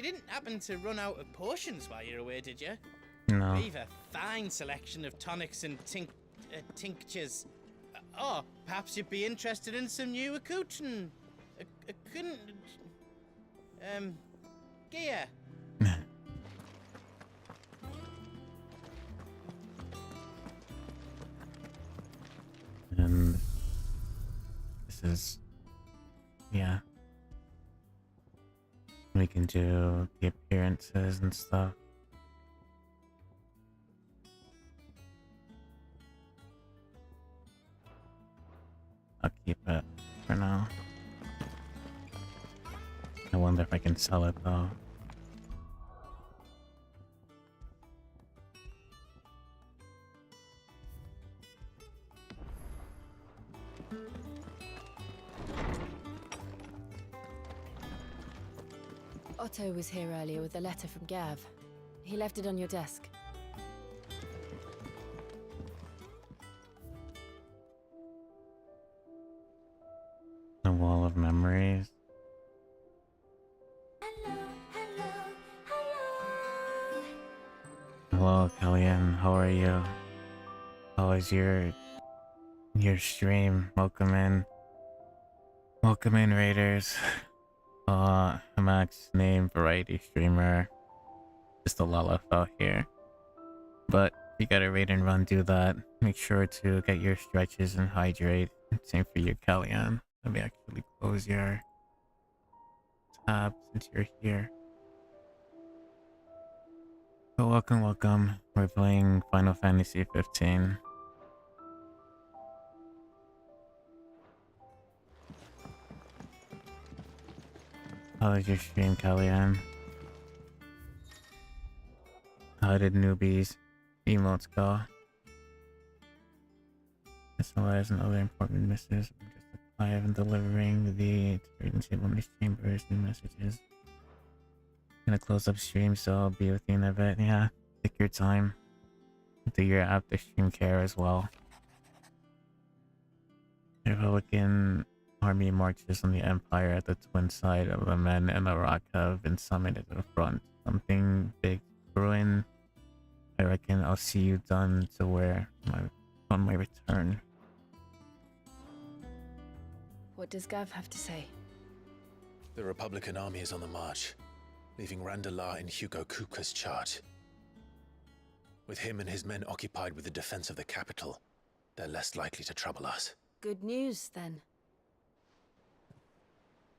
didn't happen to run out of potions while you're away, did you? No. We've a fine selection of tonics and tinctures. Or perhaps you'd be interested in some new accoutrement. Gear. And this is, yeah. We can do the appearances and stuff. I'll keep it for now. I wonder if I can sell it though. Otto was here earlier with a letter from Gav. He left it on your desk. The wall of memories. Hello, Kellyanne. How are you? How was your stream? Welcome in. Welcome in, Raiders. Max name variety streamer. Just a lull out here. But if you gotta raid and run, do that. Make sure to get your stretches and hydrate. Same for you, Kellyanne. Let me actually close your tab since you're here. But welcome. We're playing Final Fantasy 15. How was your stream, Kellyanne? How did newbies emotes go? SLIs and other important messages. I haven't delivering the emergency bonus chambers new messages. Gonna close up stream, so I'll be with you in a bit. Yeah, take your time. Do your after stream care as well. Republican army marches on the Empire at the twin side of the men and the rock have been summoned to the front. Something big brewing. I reckon I'll see you done to where on my return. What does Gav have to say? The Republican army is on the march, leaving Randalar in Hugo Kuka's charge. With him and his men occupied with the defense of the capital, they're less likely to trouble us. Good news, then.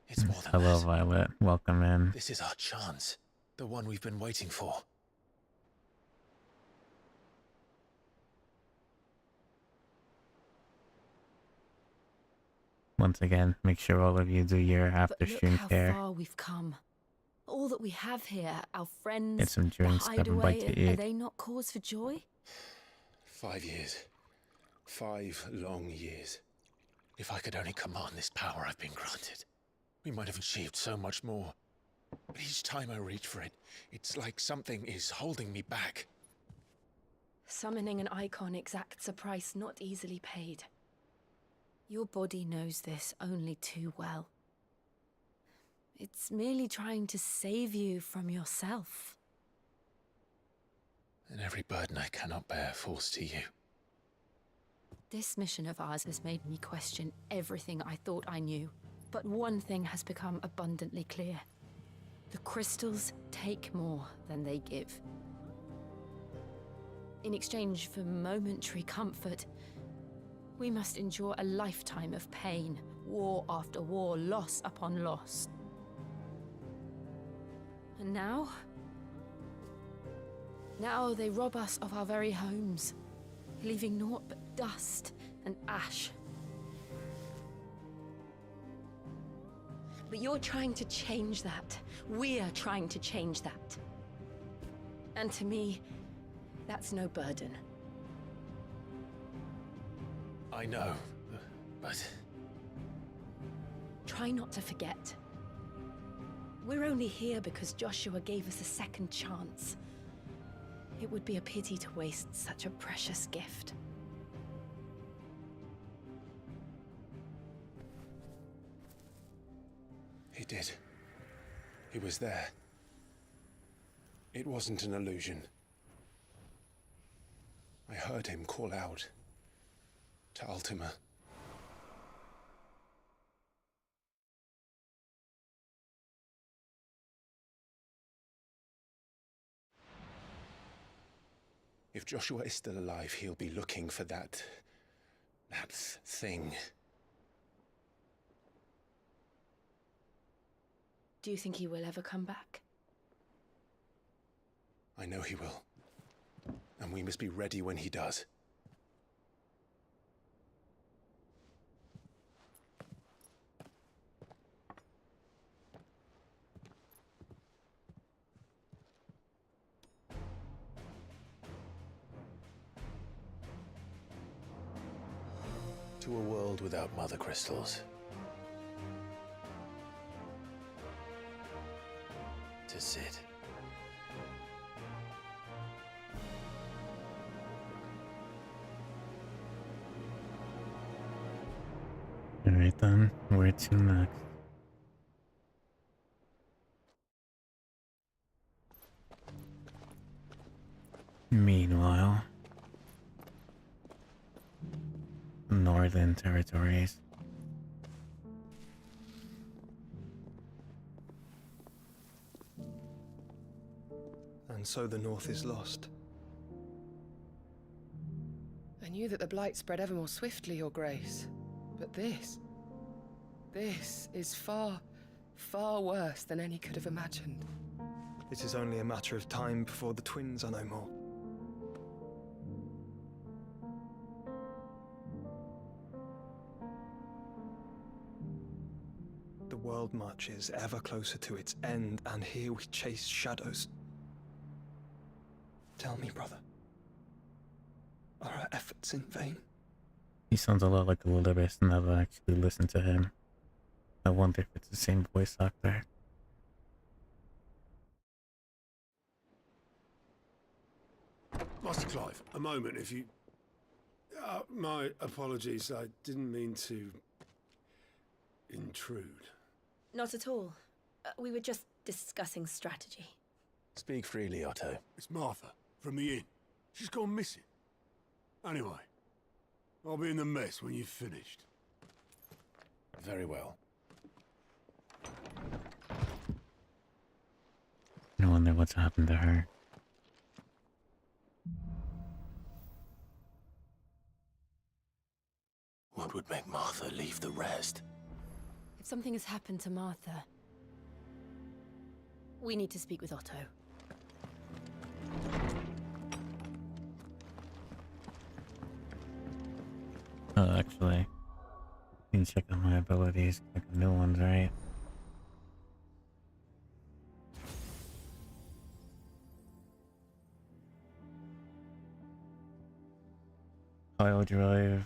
It's more than Hello, that. Violet. Welcome in. This is our chance. The one we've been waiting for. Once again, make sure all of you do your after stream How care. far we've come. All that we have here, our friends, Get some drinks, the grab a bite hideaway, to are eat. they not cause for joy? 5 years. 5 long years. If I could only command this power I've been granted, we might have achieved so much more. But each time I reach for it, it's like something is holding me back. Summoning an icon exacts a price not easily paid. Your body knows this only too well. It's merely trying to save you from yourself. And every burden I cannot bear falls to you. This mission of ours has made me question everything I thought I knew. But one thing has become abundantly clear. The crystals take more than they give. In exchange for momentary comfort, we must endure a lifetime of pain, war after war, loss upon loss. And now they rob us of our very homes, leaving naught but dust and ash. But you're trying to change that. We're trying to change that. And to me, that's no burden. I know, but... Try not to forget. We're only here because Joshua gave us a second chance. It would be a pity to waste such a precious gift. He did. He was there. It wasn't an illusion. I heard him call out to Ultima. If Joshua is still alive, he'll be looking for that thing. Do you think he will ever come back? I know he will. And we must be ready when he does. To a world without mother crystals. To Sid. Alright then, where to next? Meanwhile, Northern Territories. And so the North is lost. I knew that the Blight spread ever more swiftly, Your Grace. But this is far, far worse than any could have imagined. It is only a matter of time before the twins are no more. The world marches ever closer to its end, and here we chase shadows. Tell me, brother, are our efforts in vain? He sounds a lot like Elizabeth now that I actually listen to him. I wonder if it's the same voice actor. Master Clive, a moment, if you... my apologies, I didn't mean to... intrude. Not at all. We were just discussing strategy. Speak freely, Otto. It's Martha, from the inn. She's gone missing. Anyway, I'll be in the mess when you've finished. Very well. I wonder what's happened to her. What would make Martha leave the rest? If something has happened to Martha, we need to speak with Otto. Oh, actually, I can check on my abilities, check on new ones, right? Pile drive.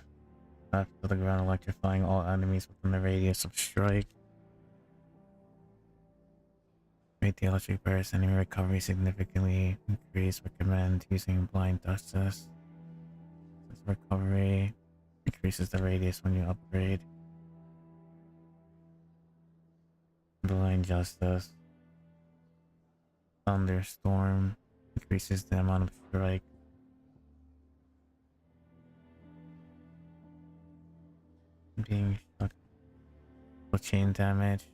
Left to the ground, electrifying all enemies within the radius of strike. Rate the electric burst enemy recovery significantly increase. Recommend using blind justice. Since recovery increases the radius when you upgrade. Blind justice. Thunderstorm increases the amount of strike. Being shot with chain damage.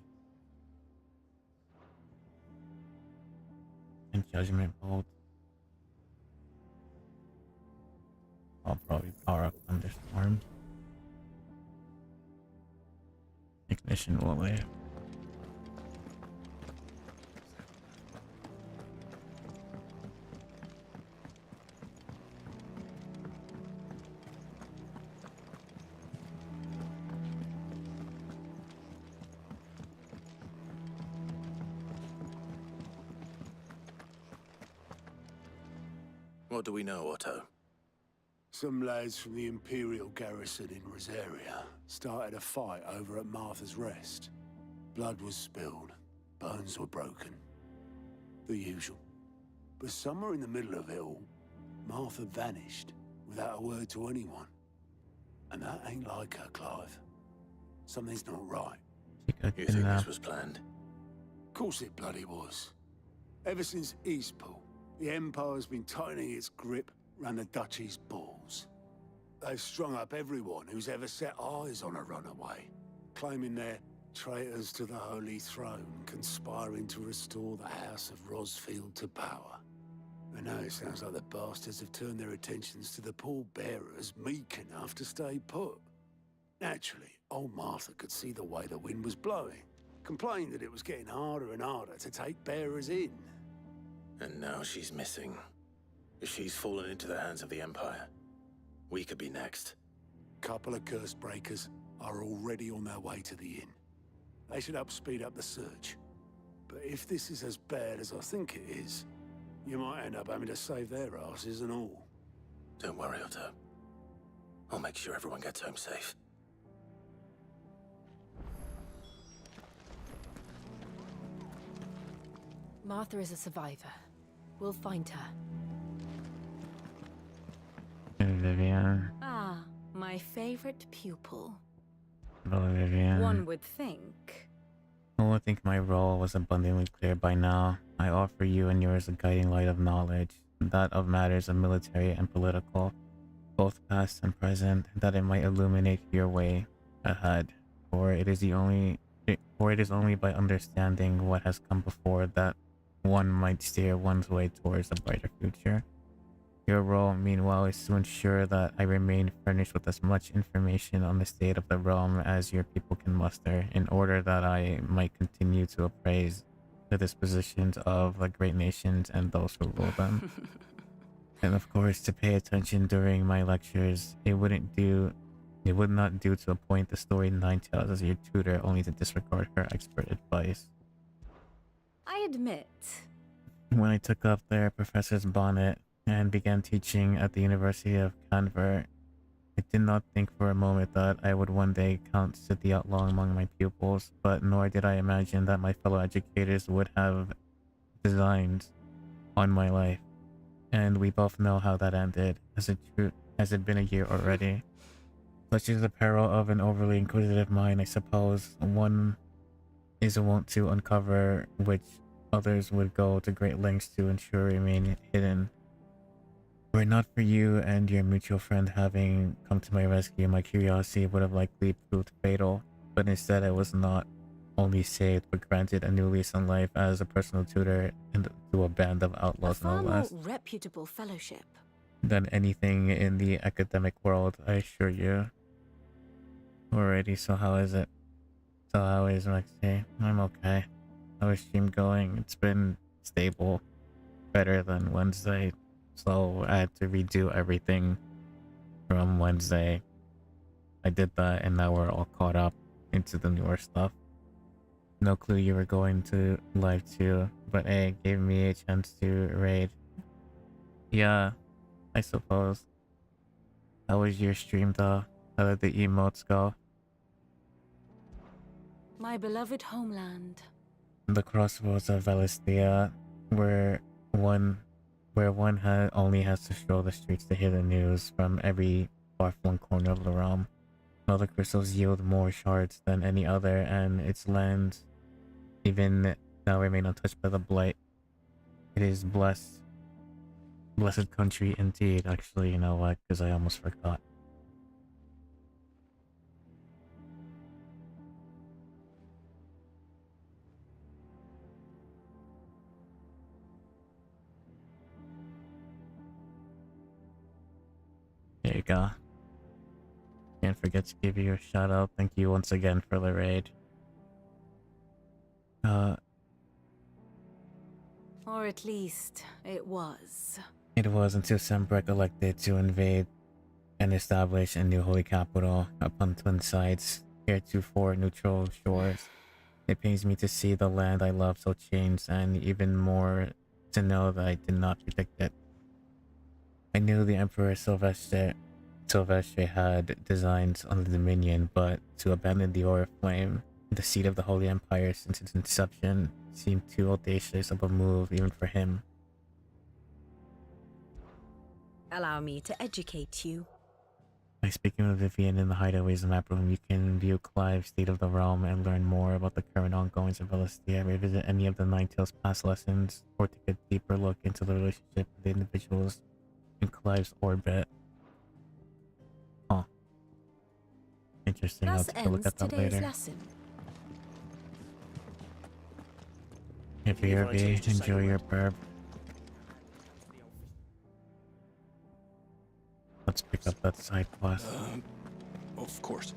And judgment bolt. I'll probably power up thunderstorm. Ignition will live. What do we know, Otto? Some lads from the Imperial garrison in Rosaria started a fight over at Martha's Rest. Blood was spilled, bones were broken. The usual. But somewhere in the middle of it all, Martha vanished without a word to anyone. And that ain't like her, Clive. Something's not right. You think this was planned? Of course it bloody was. Ever since Eastpool, the Empire's been tightening its grip round the Duchy's balls. They've strung up everyone who's ever set eyes on a runaway, claiming they're traitors to the Holy Throne, conspiring to restore the House of Rosfield to power. And now it sounds like the bastards have turned their attentions to the pallbearers meek enough to stay put. Naturally, old Martha could see the way the wind was blowing, complained that it was getting harder and harder to take bearers in. And now she's missing. If she's fallen into the hands of the Empire, we could be next. Couple of curse breakers are already on their way to the inn. They should help speed up the search. But if this is as bad as I think it is, you might end up having to save their asses and all. Don't worry, Otto. I'll make sure everyone gets home safe. Martha is a survivor. We'll find her. Vivian. Ah, my favorite pupil. Hello, Vivian. One would think. I think my role was abundantly clear by now. I offer you and yours a guiding light of knowledge, that of matters of military and political, both past and present, that it might illuminate your way ahead. For it is only by understanding what has come before that one might steer one's way towards a brighter future. Your role, meanwhile, is to ensure that I remain furnished with as much information on the state of the realm as your people can muster, in order that I might continue to appraise the dispositions of the great nations and those who rule them. And of course, to pay attention during my lectures. It would not do to appoint the story Nine Tails as your tutor, only to disregard her expert advice. I admit. When I took up their professor's bonnet and began teaching at the University of Canver, I did not think for a moment that I would one day count Sid the Outlaw among my pupils, but nor did I imagine that my fellow educators would have designs on my life. And we both know how that ended, as it been a year already. Such is the peril of an overly inquisitive mind, I suppose. One is wont to uncover which others would go to great lengths to ensure remain hidden. Were it not for you and your mutual friend having come to my rescue, my curiosity would have likely proved fatal. but instead I was not only saved but granted a new lease on life as a personal tutor to a band of A outlaws, no far more less, reputable fellowship. than anything in the academic world, I assure you. Alrighty, so how is it? So how is Rexy? I'm okay. How is stream going? It's been stable. Better than Wednesday. So I had to redo everything from Wednesday. I did that and now we're all caught up into the newer stuff. No clue you were going to live too, but hey, it gave me a chance to raid. Yeah, I suppose. How was your stream though? How did the emotes go? My beloved homeland. The crossroads of Valisthea, where one only has to stroll the streets to hear the news from every far-flung corner of the realm. All the crystals yield more shards than any other, and its lands even now remain untouched by the blight. It is blessed country indeed. Actually, you know what? Because I almost forgot. There you go. Can't forget to give you a shout out. Thank you once again for the raid. Or at least, it was. It was until Sembrek elected to invade and establish a new holy capital upon twin sides, heretofore neutral shores. It pains me to see the land I love so changed, and even more to know that I did not predict it. I knew the Emperor Silvestre had designs on the Dominion, but to abandon the Oriflame, the seat of the Holy Empire since its inception, seemed too audacious of a move even for him. Allow me to educate you. By speaking with Vivian in the Hideaways map room, you can view Clive's State of the Realm and learn more about the current ongoings of Valisthea, revisit any of the Ninetales past lessons, or take a deeper look into the relationship of the individuals in Clive's orbit. Huh. Interesting. I'll Thus take a look ends at that today's later. lesson. If you enjoy your burb. Let's pick up that side quest. Of course.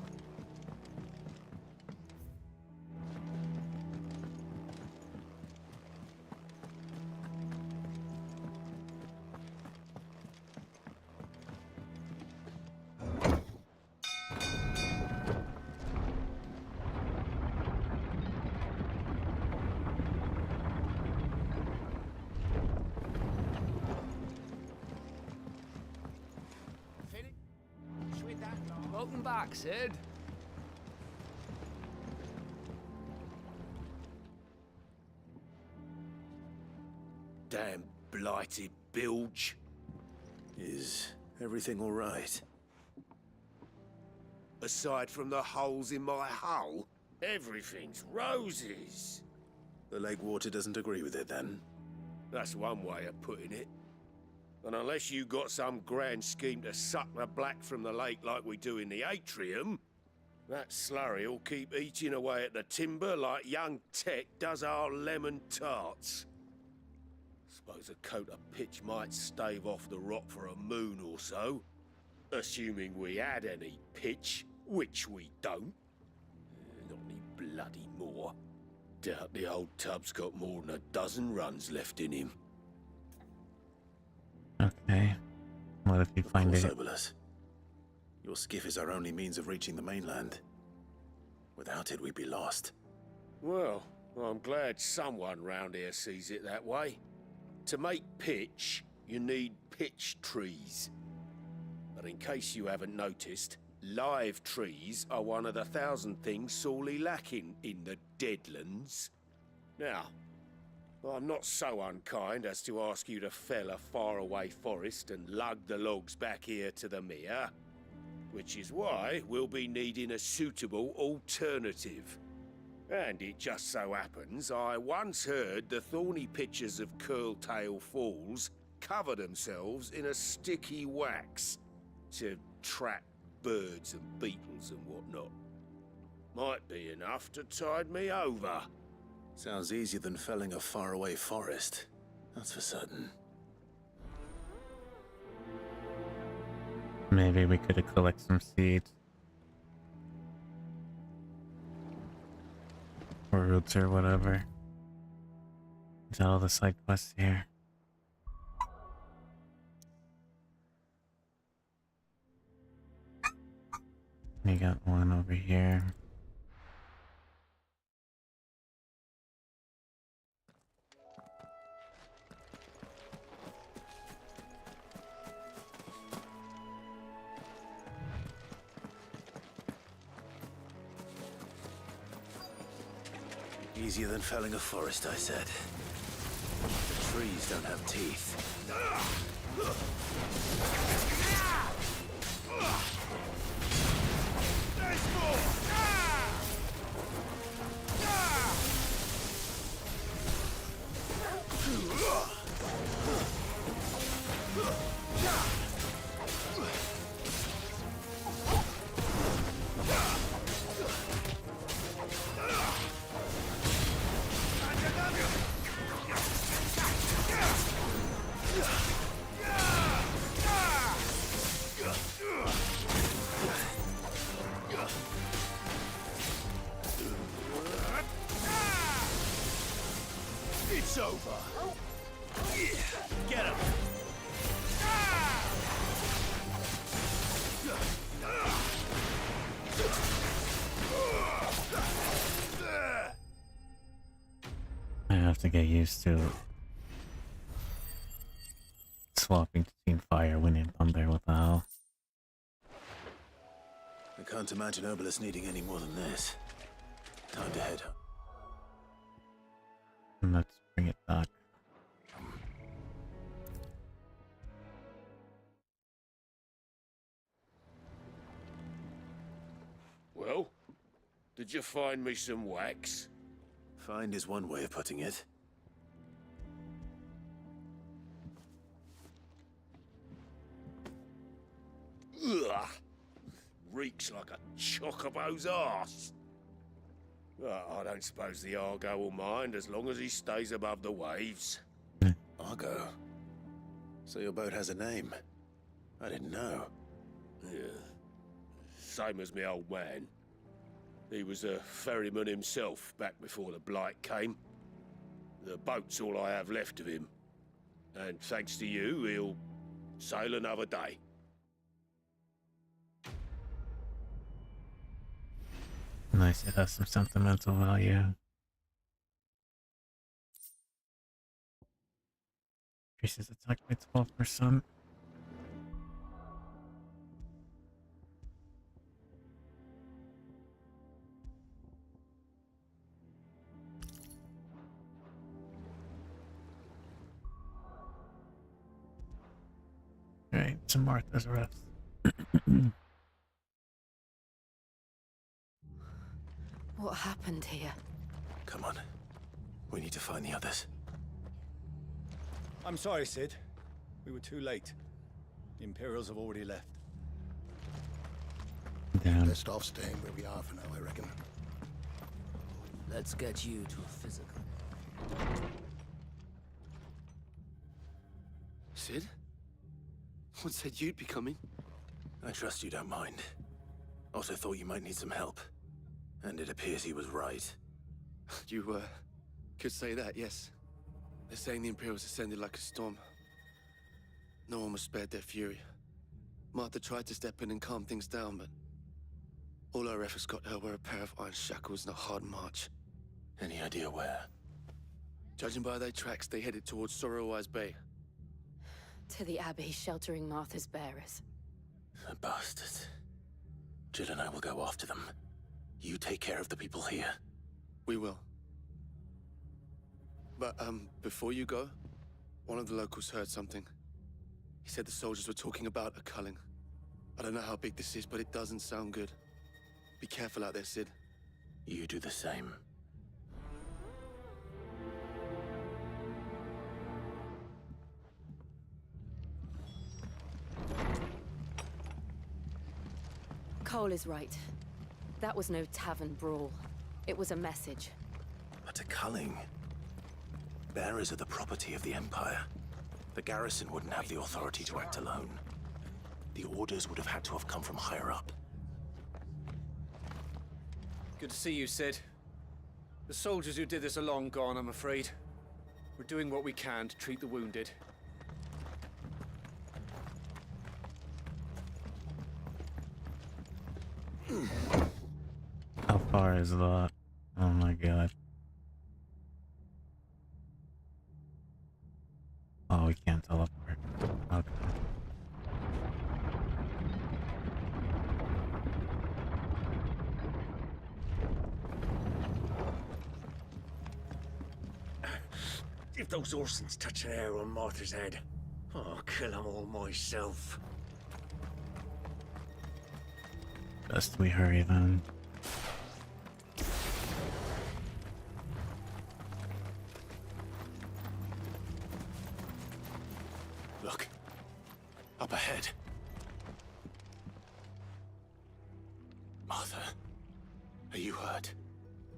Welcome back, Sid. Damn blighted bilge. Is everything all right? Aside from the holes in my hull, everything's roses. The lake water doesn't agree with it, then? That's one way of putting it. And unless you got some grand scheme to suck the black from the lake like we do in the atrium, that slurry'll keep eating away at the timber like young Tech does our lemon tarts. Suppose a coat of pitch might stave off the rot for a moon or so, assuming we had any pitch, which we don't. Not any bloody more. Doubt the old tub's got more than a dozen runs left in him. Okay. What if you find it? Obolus. Your skiff is our only means of reaching the mainland. Without it, we'd be lost. Well, I'm glad someone round here sees it that way. To make pitch, you need pitch trees. But in case you haven't noticed, live trees are one of the 1,000 things sorely lacking in the Deadlands. Now, I'm not so unkind as to ask you to fell a faraway forest and lug the logs back here to the mere, which is why we'll be needing a suitable alternative. And it just so happens I once heard the thorny pitchers of Curltail Falls cover themselves in a sticky wax to trap birds and beetles and whatnot. Might be enough to tide me over. Sounds easier than felling a faraway forest. That's for certain. Maybe we could collect some seeds. Or roots or whatever. Is that all the side quests here? We got one over here. Easier than felling a forest, I said. The trees don't have teeth. It's over. Get him. I have to get used to swapping between fire, wind, and thunder. What the hell? I can't imagine Obelisk needing any more than this. Time to head. Let's bring it back. Well, did you find me some wax? Find is one way of putting it. Ugh! Reeks like a chocobo's arse. I don't suppose the Argo will mind as long as he stays above the waves. Argo? So your boat has a name? I didn't know. Yeah. Same as me old man. He was a ferryman himself back before the Blight came. The boat's all I have left of him. And thanks to you, he'll sail another day. Nice, it has some sentimental value. Increases attack by 12%. Alright, some Martha's rest. What happened here? Come on. We need to find the others. I'm sorry, Sid. We were too late. The Imperials have already left. Damn. Best off staying where we are for now, I reckon. Let's get you to a physical. Sid? What said you'd be coming? I trust you don't mind. Also thought you might need some help. And it appears he was right. You, could say that, yes. They're saying the Imperials ascended like a storm. No one was spared their fury. Martha tried to step in and calm things down, but all our efforts got her were a pair of iron shackles and a hard march. Any idea where? Judging by their tracks, they headed towards Sorrowwise Bay. To the Abbey sheltering Martha's bearers. The bastards. Jill and I will go after them. You take care of the people here. We will. But, before you go, one of the locals heard something. He said the soldiers were talking about a culling. I don't know how big this is, but it doesn't sound good. Be careful out there, Sid. You do the same. Cole is right. That was no tavern brawl. It was a message. But a culling. Bearers are the property of the Empire. The garrison wouldn't have the authority to act alone. The orders would have had to have come from higher up. Good to see you, Sid. The soldiers who did this are long gone, I'm afraid. We're doing what we can to treat the wounded. How far is that? Oh my god. Oh, we can't teleport. Okay. If those Orsons touch an hair on Martha's head, I'll kill them all myself. Best we hurry then. Look. Up ahead. Martha, are you hurt?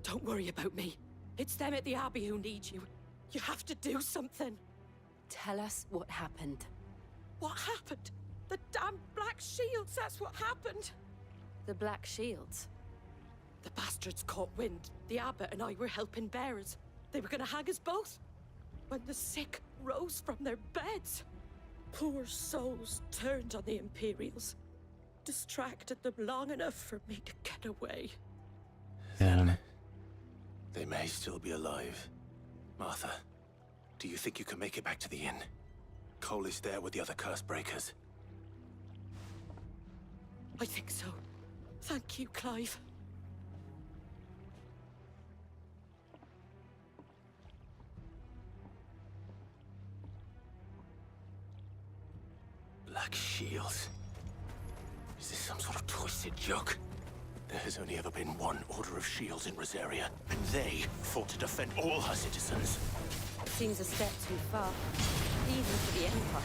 Don't worry about me. It's them at the Abbey who need you. You have to do something. Tell us what happened. What happened? The damn Black Shields, that's what happened. The Black Shields? The bastards caught wind. The abbot and I were helping bearers. They were gonna hang us both. When the sick rose from their beds, poor souls turned on the Imperials. Distracted them long enough for me to get away. Damn. They may still be alive. Martha, do you think you can make it back to the inn? Cole is there with the other curse breakers. I think so. Thank you, Clive. Black Shields? Is this some sort of twisted joke? There has only ever been one Order of Shields in Rosaria, and they fought to defend all her citizens. Seems a step too far, even for the Empire.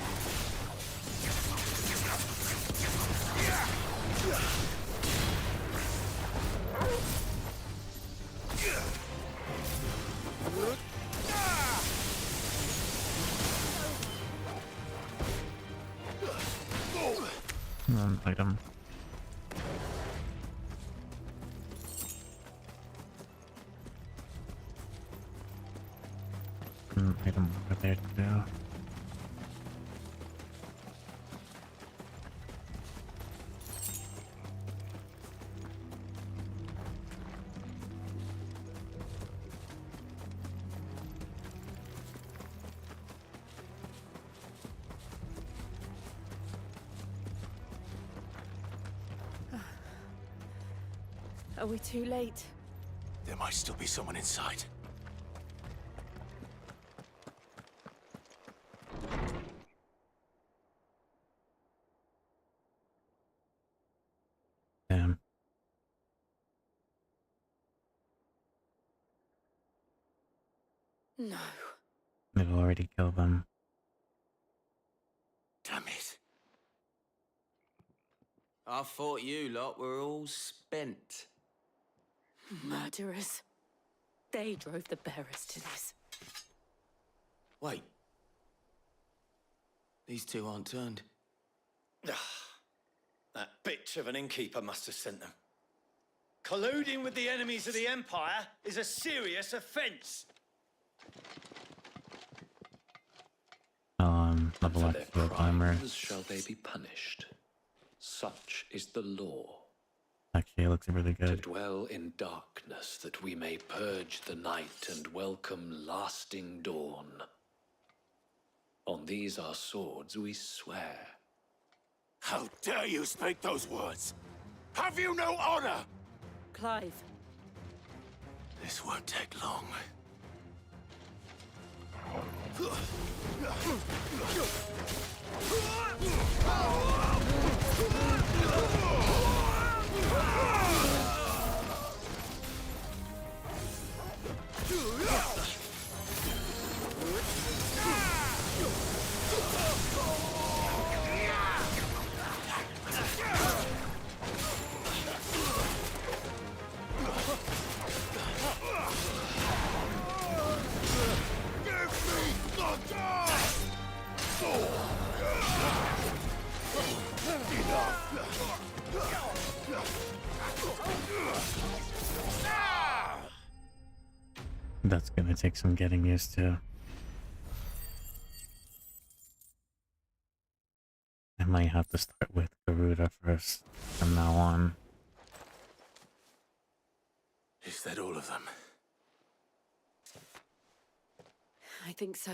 Item. Item over there too. Are we too late? There might still be someone inside. Damn. No. They've already killed them. Damn it. I thought you lot were all spent. Murderers. They drove the bearers to this. Wait. These two aren't turned. That bitch of an innkeeper must have sent them. Colluding with the enemies of the Empire is a serious offense. The For Black their Shield armor. crimes shall they be punished. Such is the law. Actually, it looks really To good. dwell in darkness that we may purge the night and welcome lasting dawn. On these our swords we swear. How dare you speak those words? Have you no honor? Clive. This won't take long. That's gonna take some getting used to. I might have to start with Garuda first from now on. Is that all of them? I think so.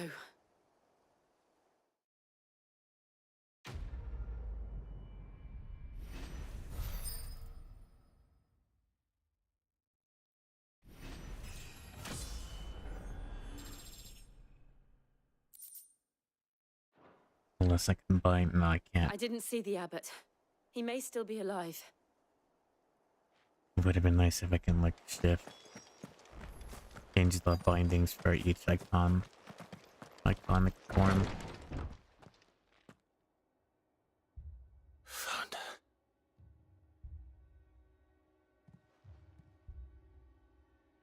Unless I can bind. No, I can't. I didn't see the abbot. He may still be alive. It would have been nice if I can, like, shift. Change the bindings for each iconic form. Found her.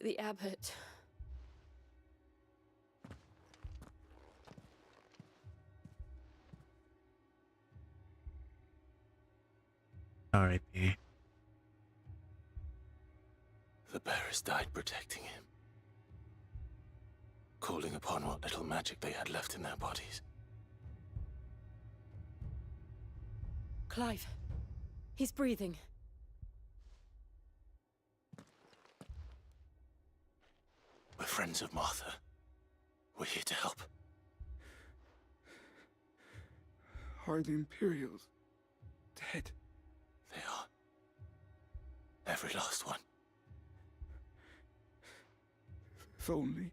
The abbot. R.I.P. The bearers died protecting him. Calling upon what little magic they had left in their bodies. Clive. He's breathing. We're friends of Martha. We're here to help. Are the Imperials dead? They are. Every last one. If only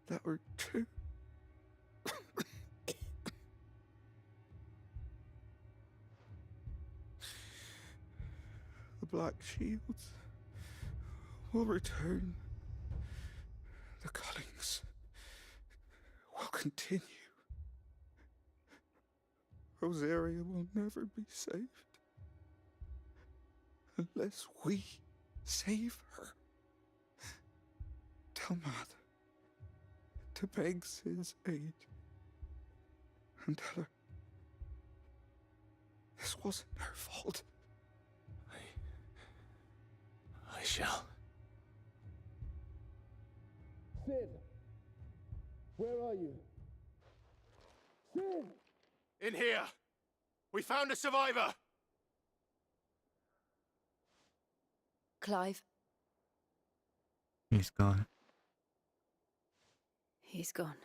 that were true. The Black Shields will return. The cullings will continue. Rosaria will never be saved unless we save her. Tell Mother to beg Sid's aid and tell her this wasn't her fault. I shall. Sid! Where are you? Sid! In here! We found a survivor! Clive. He's gone. He's gone.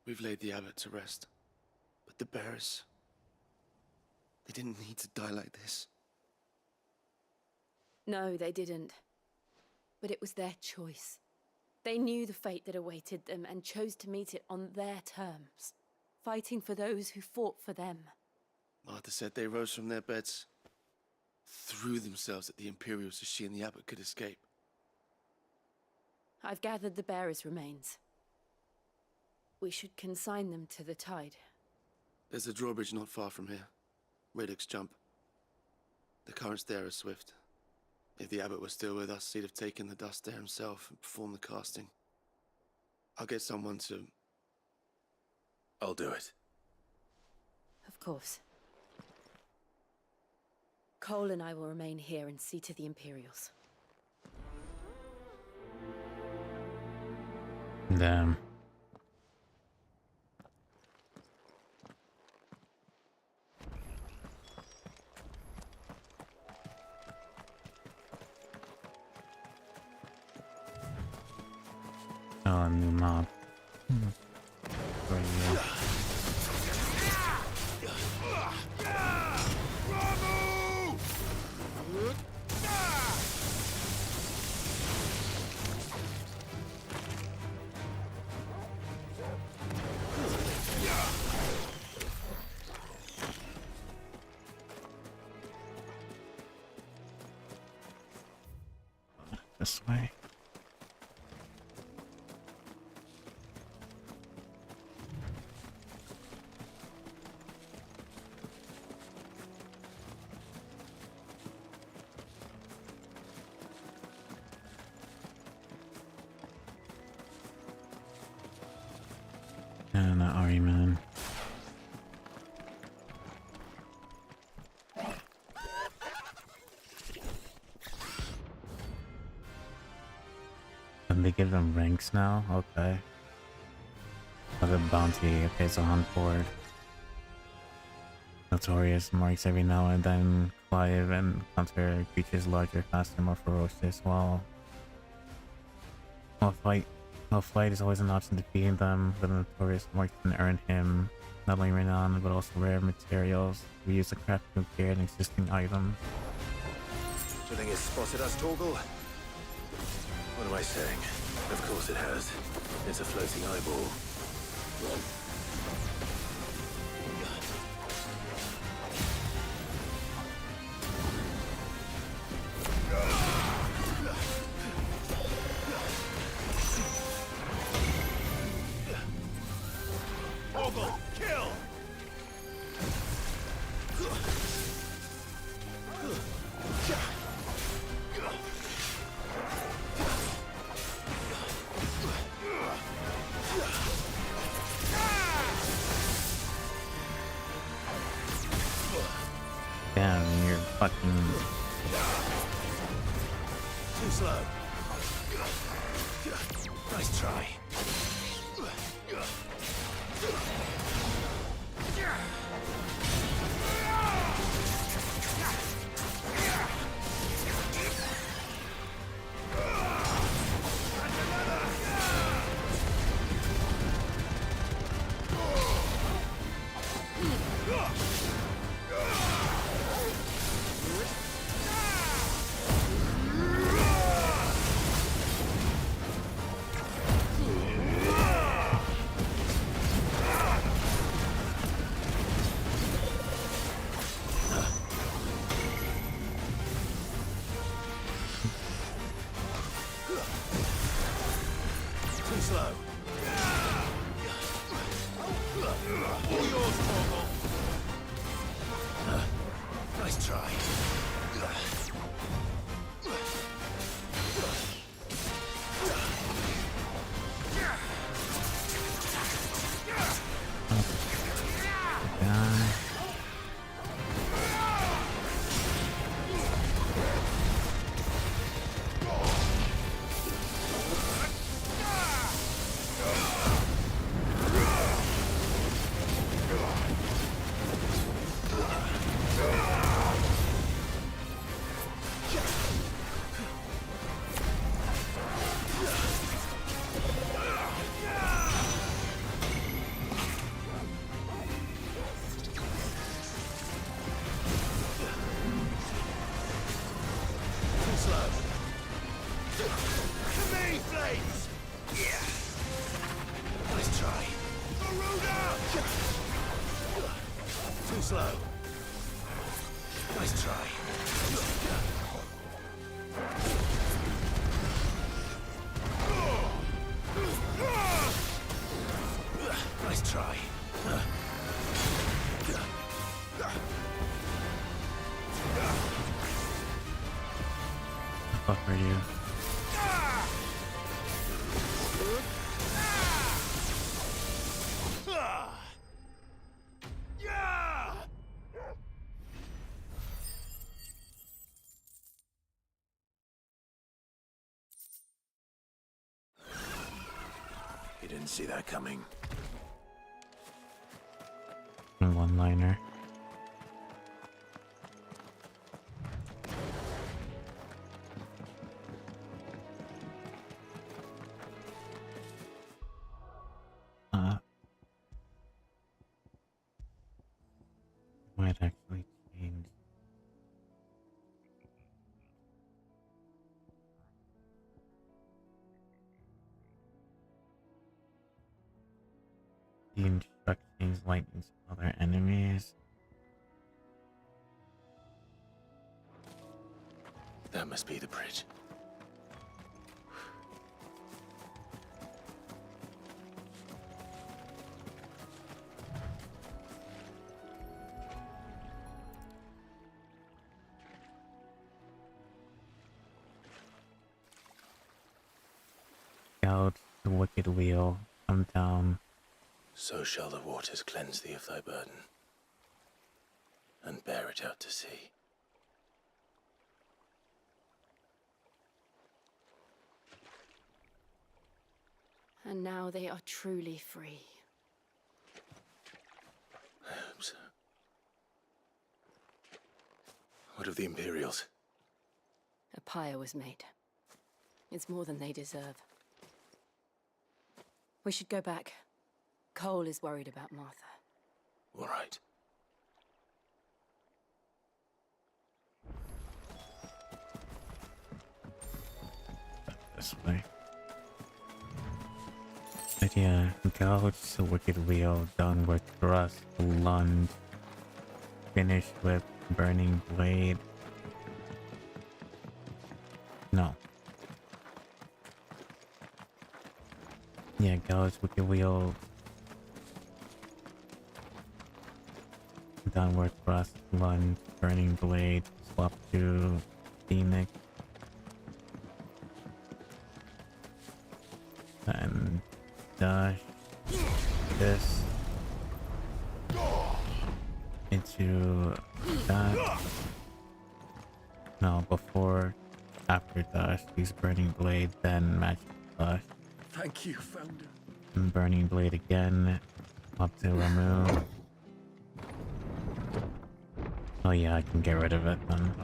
We've laid the abbot to rest. But the bearers... they didn't need to die like this. No, they didn't. But it was their choice. They knew the fate that awaited them and chose to meet it on their terms, fighting for those who fought for them. Martha said they rose from their beds, threw themselves at the Imperials so she and the abbot could escape. I've gathered the bearers' remains. We should consign them to the tide. There's a drawbridge not far from here. Radix jump. The currents there are swift. If the abbot was still with us, he'd have taken the dust there himself and performed the casting. I'll get someone to... I'll do it. Of course. Cole and I will remain here and see to the Imperials. Damn. Oh, a new mob. For you. This way. sorry, man. And they give them ranks now? Okay. Of a bounty. Okay, so hunt board. Notorious marks every now and then. Clive and counter creatures larger, faster, more ferocious. While flight is always an option defeating them. The notorious marks can earn him not only renown but also rare materials. We use the craft to repair an existing item. Do you think it's spotted us, Torgal? What am I saying? Of course it has. It's a floating eyeball. Torgal, kill! Damn, you're fucking... Too slow. Nice try. Too slow. All yours, Torgal. Nice try. Too slow. Nice try. Nice try. The fuck are you? You didn't see that coming. One-liner. Might actually change. The instructions lightning to other enemies. That must be the bridge. Out the wicked wheel, come down, So shall the waters cleanse thee of thy burden, and bear it out to sea. And now they are truly free. I hope so. What of the Imperials? A pyre was made. It's more than they deserve. We should go back. Cole is worried about Martha. All right. This way. But yeah, gouge the wicked wheel, done with thrust, lunge, finished with burning blade. No. Yeah, gouge wicked wheel, downward thrust, lunge, burning blade, swap to Phoenix. And dash this into that. No, before, after dash, use burning blade, then magic dash. Thank you, Founder. And burning blade again, up to remove. Oh yeah, I can get rid of it then.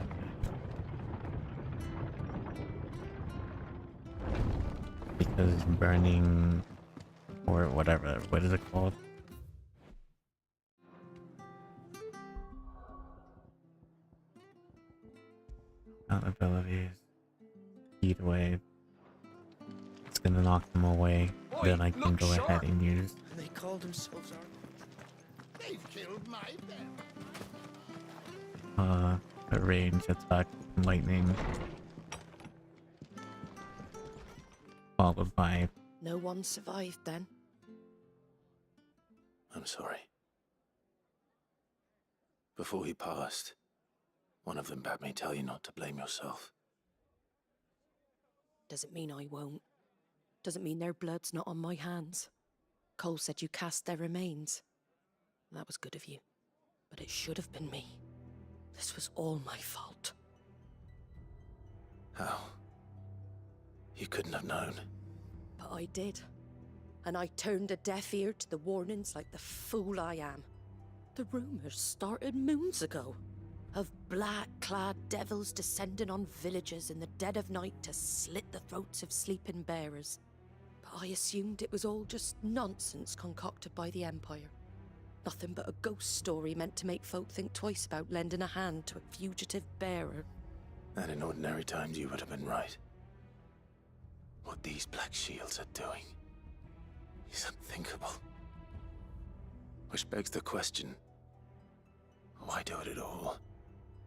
Because burning, or whatever, what is it called? Not abilities. Heat wave. It's gonna knock them away. Then I can go ahead and use. They called themselves They've killed my A range attack, lightning. Followed by. No one survived then. I'm sorry. Before he passed, one of them bade me tell you not to blame yourself. Doesn't mean I won't. Doesn't mean their blood's not on my hands. Cole said you cast their remains. That was good of you. But it should have been me. This was all my fault. How? You couldn't have known. But I did. And I turned a deaf ear to the warnings like the fool I am. The rumors started moons ago. Of black-clad devils descending on villages in the dead of night to slit the throats of sleeping bearers. But I assumed it was all just nonsense concocted by the Empire. Nothing but a ghost story meant to make folk think twice about lending a hand to a fugitive bearer. And in ordinary times you would have been right. What these Black Shields are doing is unthinkable. Which begs the question, why do it at all?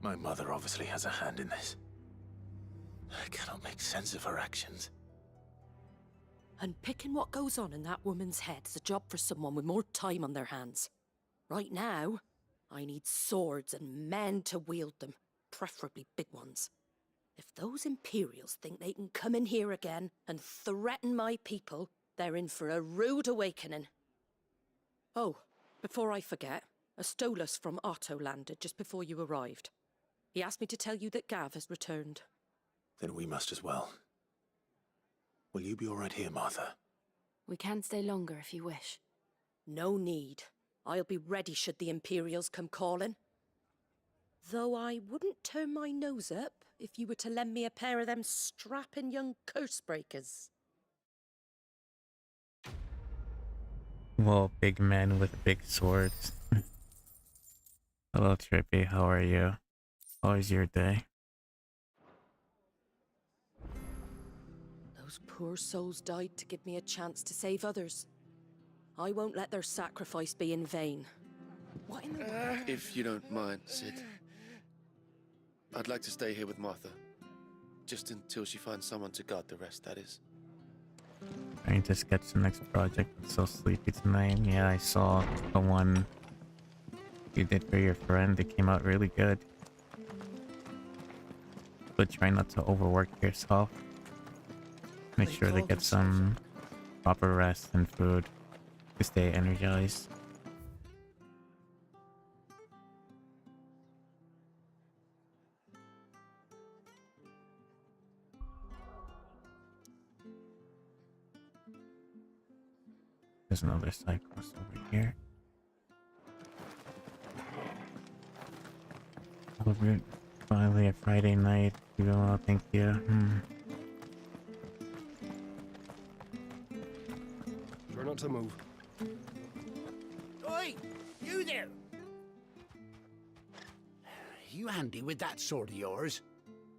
My mother obviously has a hand in this. I cannot make sense of her actions. And picking what goes on in that woman's head is a job for someone with more time on their hands. Right now, I need swords and men to wield them, preferably big ones. If those Imperials think they can come in here again and threaten my people, they're in for a rude awakening. Oh, before I forget, a Stolas from Otto landed just before you arrived. He asked me to tell you that Gav has returned. Then we must as well. Will you be all right here, Martha? We can stay longer if you wish. No need. I'll be ready should the Imperials come calling. Though I wouldn't turn my nose up if you were to lend me a pair of them strapping young curse breakers. Well, big men with big swords. Hello, Trippy. How are you? How was your day? Those poor souls died to give me a chance to save others. I won't let their sacrifice be in vain. What in the world? If you don't mind, Sid. I'd like to stay here with Martha. Just until she finds someone to guard the rest, that is. Trying to sketch the next project. It's so sleepy tonight. Yeah, I saw the one you did for your friend. It came out really good. But try not to overwork yourself. Make sure to get some proper rest and food. to stay energized. There's another side quest over here. Over finally a Friday night. Doing well, thank you. Try not to move. Oi! You there! You handy with that sword of yours?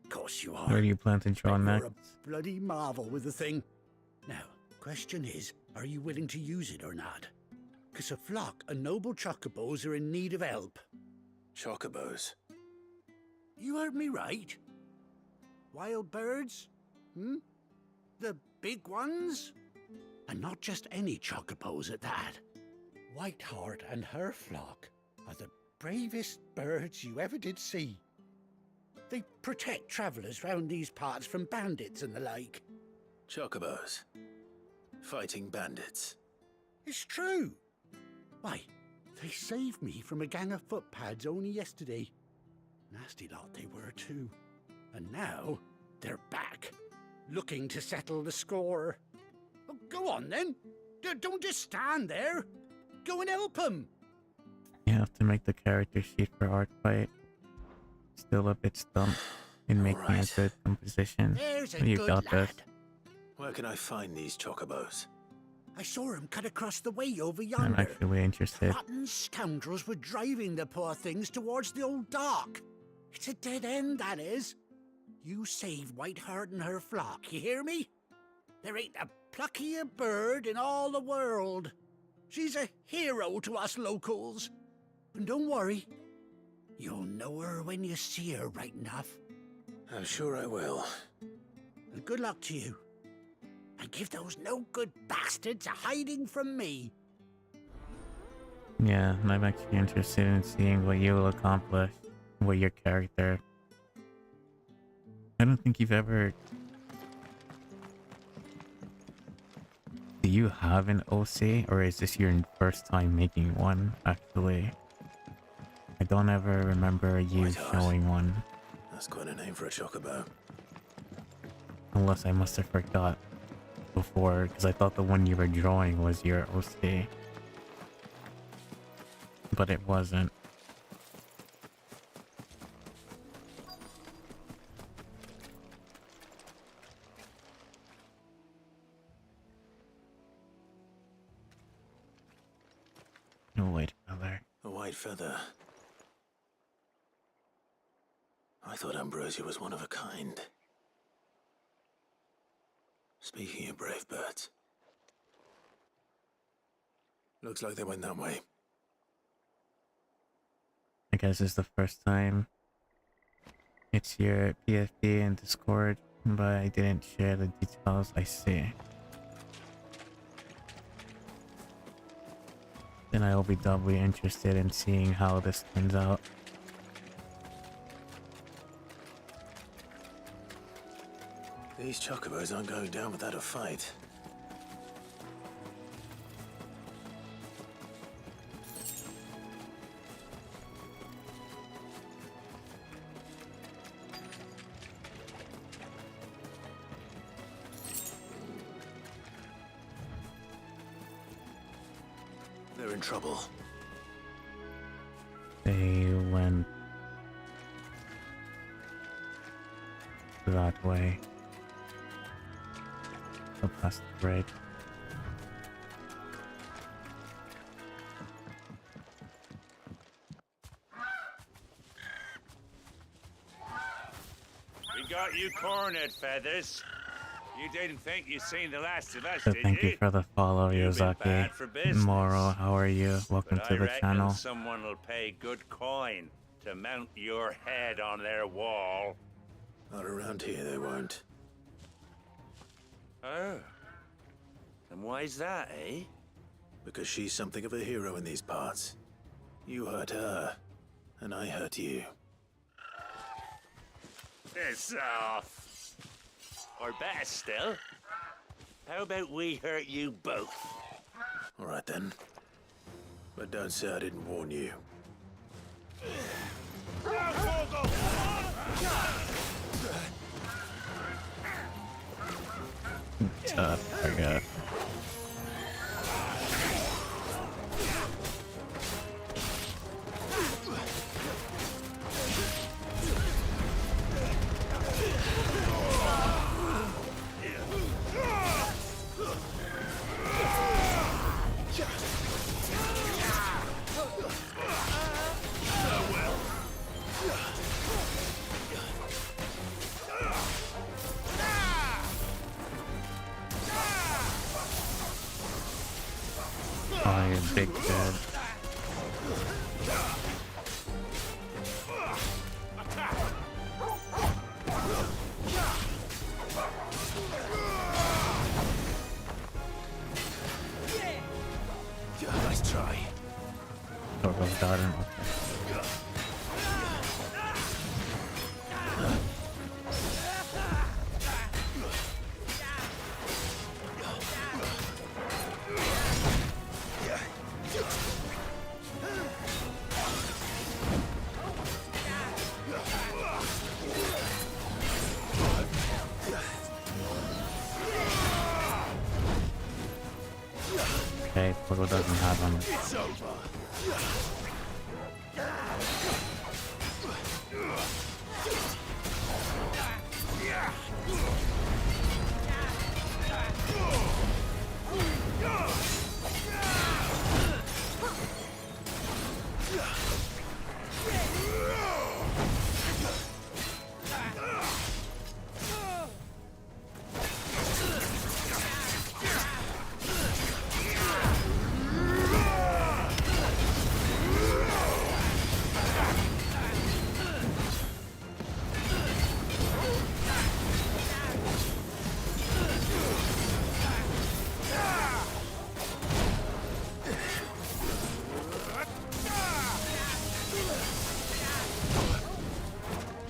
Course you are. Where do you plan to draw But next? you're a bloody marvel with the thing. Now, question is, are you willing to use it or not? 'Cause a flock of noble chocobos are in need of help. Chocobos? You heard me right. Wild birds? The big ones? And not just any chocobos at that. Whiteheart and her flock are the bravest birds you ever did see. They protect travellers round these parts from bandits and the like. Chocobos? Fighting bandits? It's true. Why, they saved me from a gang of footpads only yesterday. Nasty lot they were too. And now, they're back, looking to settle the score. Oh, go on then. Don't just stand there. Go and help them. You have to make the character sheet for art fight. Still a bit stumped in making a good composition. There's a You good got this. lad. Where can I find these chocobos? I saw him cut across the way over I'm yonder. actually interested. Rotten scoundrels were driving the poor things towards the old dock. It's a dead end, that is. You save Whiteheart and her flock, you hear me? There ain't a pluckier bird in all the world. She's a hero to us locals. And don't worry, you'll know her when you see her right enough. I'm sure I will. And good luck to you. And give those no-good bastards a hiding from me. Yeah, and I'm actually interested in seeing what you will accomplish with your character. I don't think you've ever... Do you have an OC, or is this your first time making one, actually? I don't ever remember you showing one. That's quite a name for a chocobo. Unless I must have forgot before, because I thought the one you were drawing was your OC. But it wasn't. A white feather. A white feather. I thought Ambrosia was one of a kind. Speaking of brave birds. Looks like they went that way. I guess it's the first time it's your PFP and Discord, but I didn't share the details. I see. Then I will be doubly interested in seeing how this turns out. These chocobos aren't going down without a fight. They're in trouble. They went that way. Up past the bridge. We got you cornered, Feathers. You didn't think you'd seen the last of us, So did thank you for the follow, You've been Yozaki. bad for business. Moro, how are you? Welcome But to I the reckon channel. someone will pay good coin to mount your head on their wall. Not around here, they won't. Oh. And why's that, eh? Because she's something of a hero in these parts. You hurt her, and I hurt you. Piss off. Or better still, how about we hurt you both? All right then. But don't say I didn't warn you. Tough, I guess. Oh, you're big dead. Nice try. Torgo's got him. Okay. Okay, Torgo doesn't have him. It's over.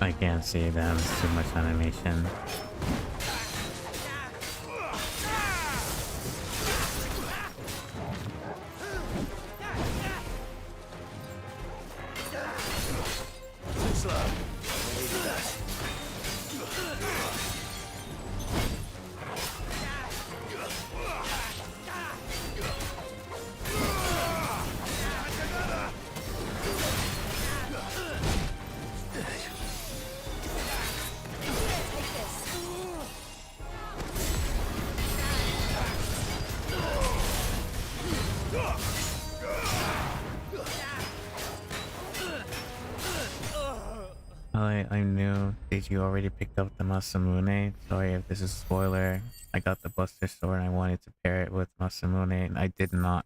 I can't see them, it's too much animation. Too slow. I needed that. I knew that you already picked up the Masamune. Sorry if this is a spoiler. I got the Buster Sword and I wanted to pair it with Masamune and I did not.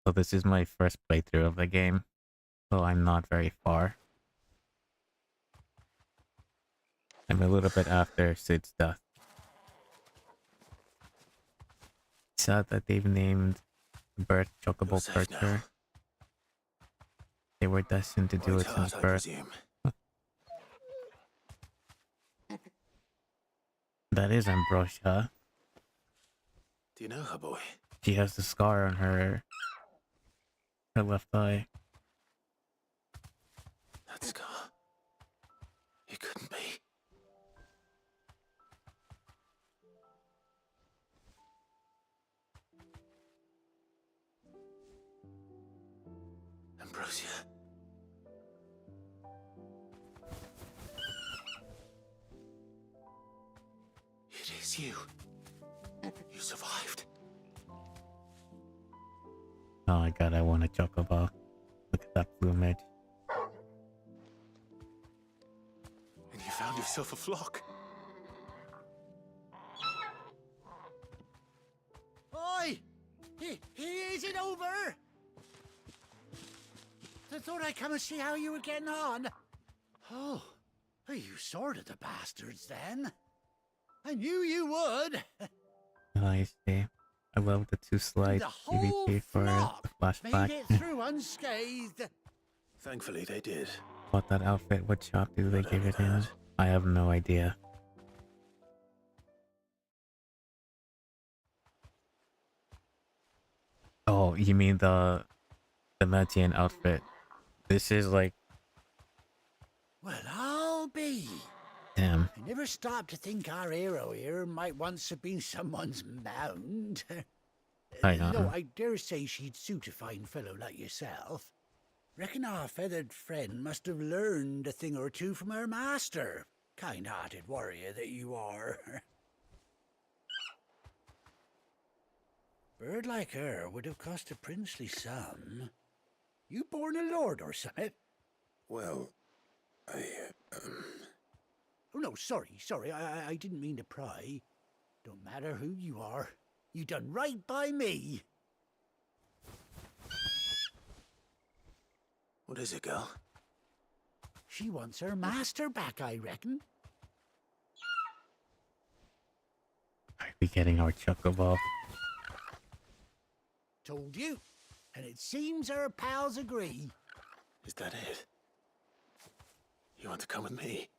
So this is my first playthrough of the game. So I'm not very far. I'm a little bit after Sid's death. Sad that they've named Birth Chocobo Percher. They were destined to do it since birth. That is Ambrosia. Do you know her, boy? She has the scar on her left eye. That scar. It couldn't be. Ambrosia. It is you. You survived. Oh my god, I want a chocobo. Look at that plumage. And you found yourself a flock. Oi! He isn't over! I thought I'd come and see how you were getting on. Oh, you sorted the bastards then. I knew you would. I see. I love the two slides PvP for the flashback. Made it through unscathed. Thankfully, they did. What that outfit, what shop do they give it in? I have no idea. Oh, you mean the Metian outfit? This is like, Well, I'll be. damn. I never stopped to think our hero here might once have been someone's mount. Though I dare say she'd suit a fine fellow like yourself. Reckon our feathered friend must have learned a thing or two from her master. Kind-hearted warrior that you are. Bird like her would have cost a princely sum. You born a lord or something? Well, I, Oh, no, sorry. I didn't mean to pry. Don't matter who you are. You done right by me. What is it, girl? She wants her master back, I reckon. Are we getting our chocobo? Told you. And it seems her pals agree. Is that it? You want to come with me?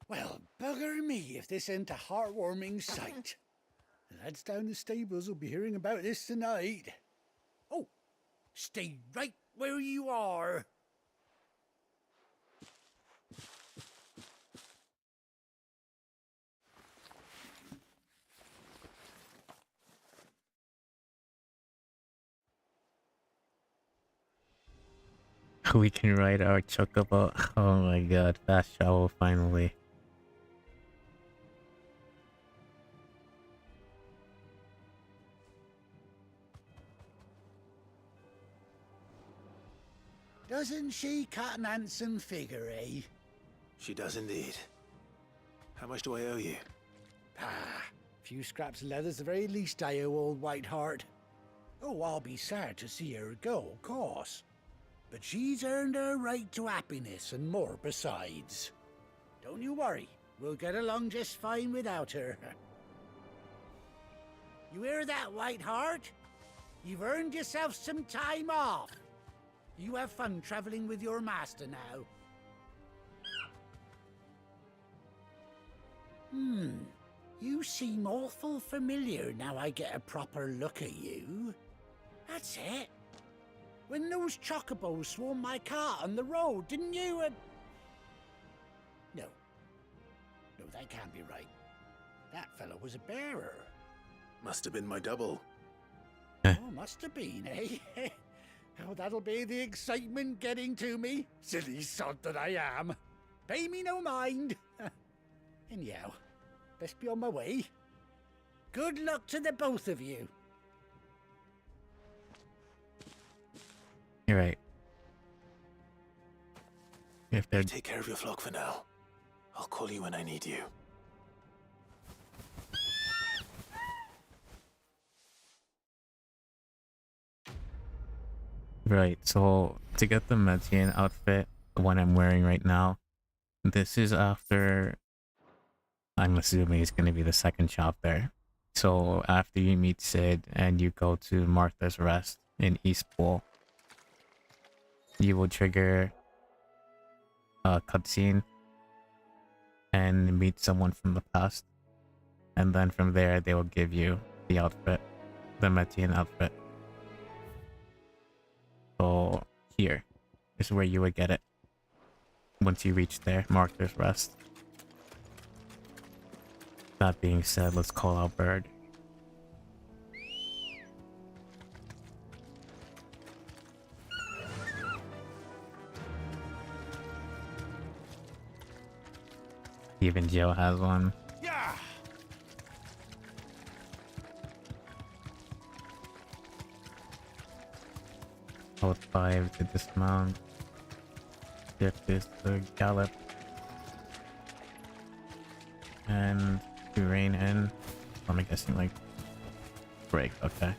Well, bugger me if this ain't a heartwarming sight. The lads down the stables will be hearing about this tonight. Oh, stay right where you are. We can ride our chocobo. Oh my god, fast travel finally. Doesn't she cut an handsome figure, eh? She does indeed. How much do I owe you? Ah, few scraps of leather's the very least I owe old Whiteheart. Oh, I'll be sad to see her go, of course. But she's earned her right to happiness and more besides. Don't you worry, we'll get along just fine without her. You hear that, Whiteheart? You've earned yourself some time off. You have fun traveling with your master now. You seem awful familiar now I get a proper look at you. That's it. When those chocobos swarmed my cart on the road, didn't you? No. No, that can't be right. That fellow was a bearer. Must have been my double. Oh, must have been, eh? Oh, that'll be the excitement getting to me. Silly sod that I am. Pay me no mind. Anyhow, best be on my way. Good luck to the both of you. You're right. If they're... Take care of your flock for now. I'll call you when I need you. Right, so to get the Metian outfit, the one I'm wearing right now, this is after... I'm assuming it's going to be the second chapter. So after you meet Sid and you go to Martha's Rest in Eastpool, you will trigger a cutscene and meet someone from the past. And then from there, they will give you the outfit, the Metian outfit. So here is where you would get it once you reach there, Martha's Rest. That being said, let's call out Bird. Even Joe has one. Yeah. Hold 5 to dismount. Shift is to gallop. And to rein in. I'm guessing like break, okay.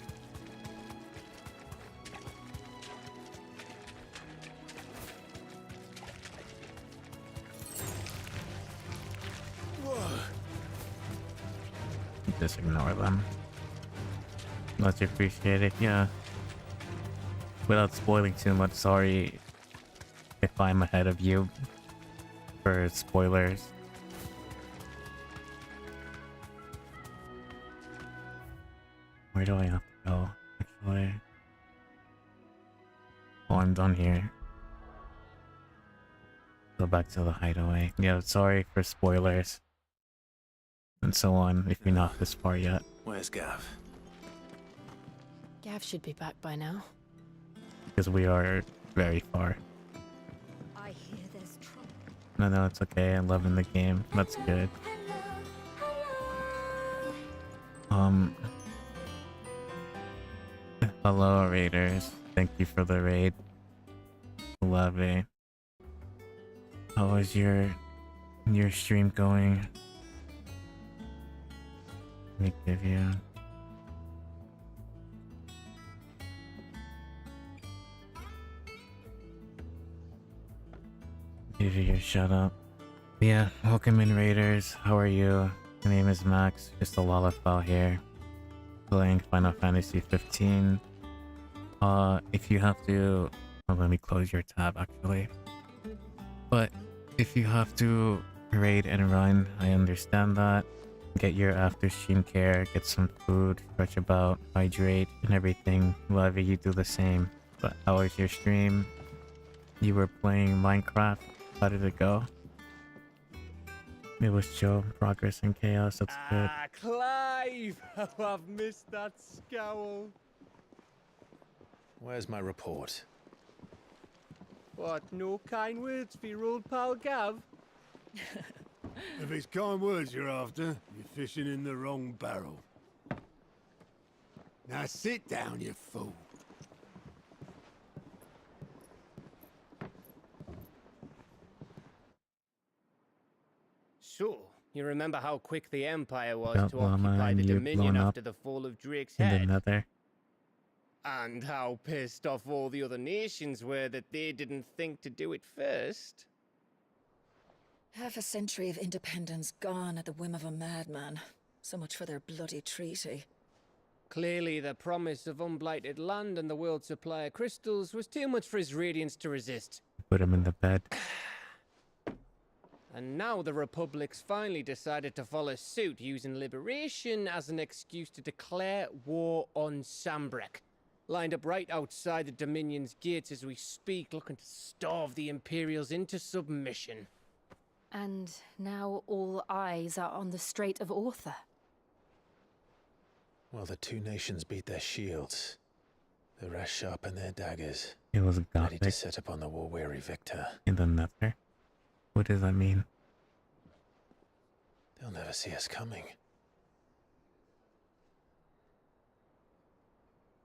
Just ignore them. Much appreciated, yeah. Without spoiling too much, sorry if I'm ahead of you for spoilers. Where do I have to go? Actually. Oh, I'm done here. Go back to the hideaway. Yeah, sorry for spoilers. And so on, if you're not this far yet. Where's Gav? Gav should be back by now. Because we are very far. I hear there's trouble. No, it's okay. I'm loving the game. That's good. Hello, Raiders. Thank you for the raid. Love it. How is your stream going? Let me give you... Give you your shout out. Yeah, welcome in, Raiders. How are you? My name is Max, just a Lollapal here. Playing Final Fantasy 15. If you have to... Oh, let me close your tab, actually. But if you have to raid and run, I understand that. Get your after stream care, get some food, stretch about, hydrate, and everything. Whatever you do the same. But how was your stream? You were playing Minecraft? How did it go? It was chill, progress and chaos, that's good. Ah, Clive! How I've missed that scowl. Where's my report? What, no kind words for your old pal Gav? If it's kind words you're after, you're fishing in the wrong barrel. Now sit down, you fool. So, you remember how quick the Empire was That to llama occupy the and you Dominion blown up after the fall of Drake's in the head? nether. And how pissed off all the other nations were that they didn't think to do it first? Half a century of independence gone at the whim of a madman. So much for their bloody treaty. Clearly, the promise of unblighted land and the world's supply of crystals was too much for his radiance to resist. Put him in the bed. And now the Republic's finally decided to follow suit, using liberation as an excuse to declare war on Sambrek. Lined up right outside the Dominion's gates as we speak, looking to starve the Imperials into submission. And now all eyes are on the Strait of Author. Well, the two nations beat their shields. The rest sharpen their daggers. It was Ready to gothic set upon the war-weary victor. in the nether. What does that mean? They'll never see us coming.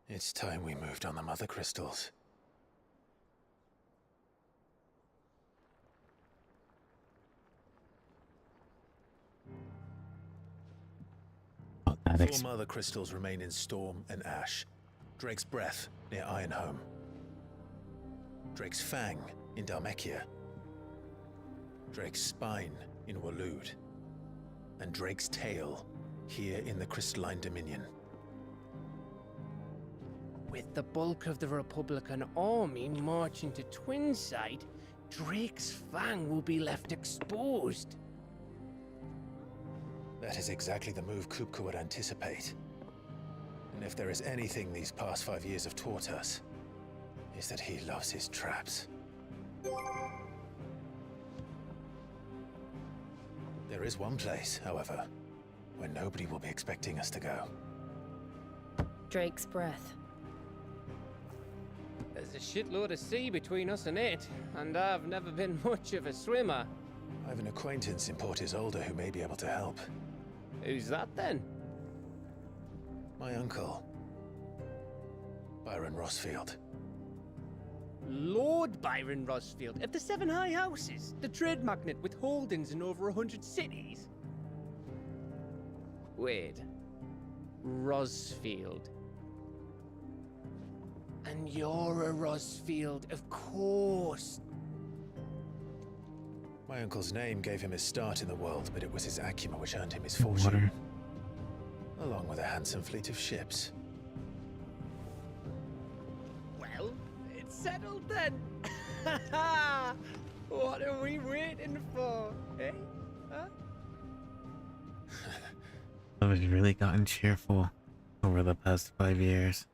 It's time we moved on the mother crystals. That 4 mother crystals remain in Storm and Ash. Drake's Breath near Ironhome. Drake's Fang in Dhalmekia. Drake's Spine in Waloed. And Drake's Tail here in the Crystalline Dominion. With the bulk of the Republican army marching to Twinside, Drake's Fang will be left exposed. That is exactly the move Kupka would anticipate. And if there is anything these past 5 years have taught us, is that he loves his traps. There is one place, however, where nobody will be expecting us to go. Drake's Breath. There's a shitload of sea between us and it, and I've never been much of a swimmer. I have an acquaintance in Port Isolde who may be able to help. Who's that then? My uncle, Byron Rossfield. Lord Byron Rossfield of the Seven High Houses, the trade magnate with holdings in over 100 cities. Wait, Rossfield. And you're a Rossfield, of course. My uncle's name gave him his start in the world, but it was his acumen which earned him his fortune. Along with a handsome fleet of ships. Well, it's settled then. What are we waiting for, eh? Huh? I was really gotten cheerful. over the past 5 years.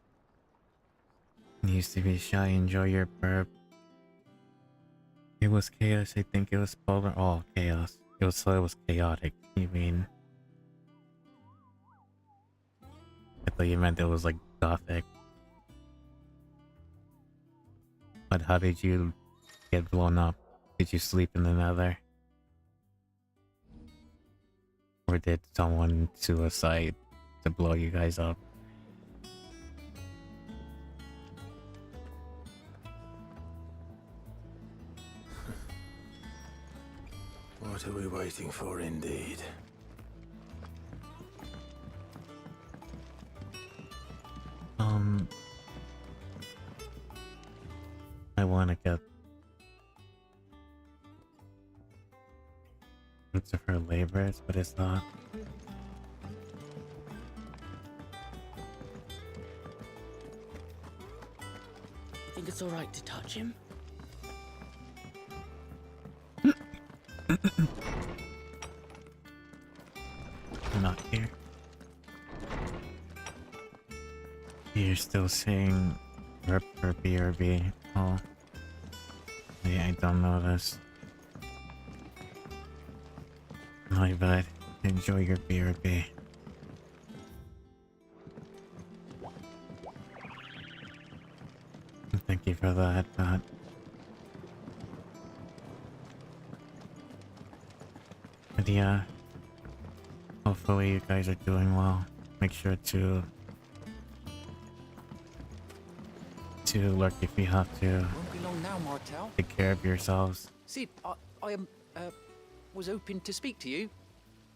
You used to be shy, enjoy your burp. It was chaos, I think it was polar. Oh, chaos. It was chaotic. You mean? I thought you meant it was like gothic. But how did you get blown up? Did you sleep in the nether? Or did someone suicide to blow you guys up? What are we waiting for, indeed? I want to get roots of her labors, but it's not. Think it's alright to touch him? Not here. You're still saying rip or BRB. Oh. Yeah, I don't know this. My bad. Enjoy your BRB. Thank you for that, but yeah, hopefully you guys are doing well. Make sure to lurk if you have to. Won't be long now, Martel. Take care of yourselves. See, I was hoping to speak to you.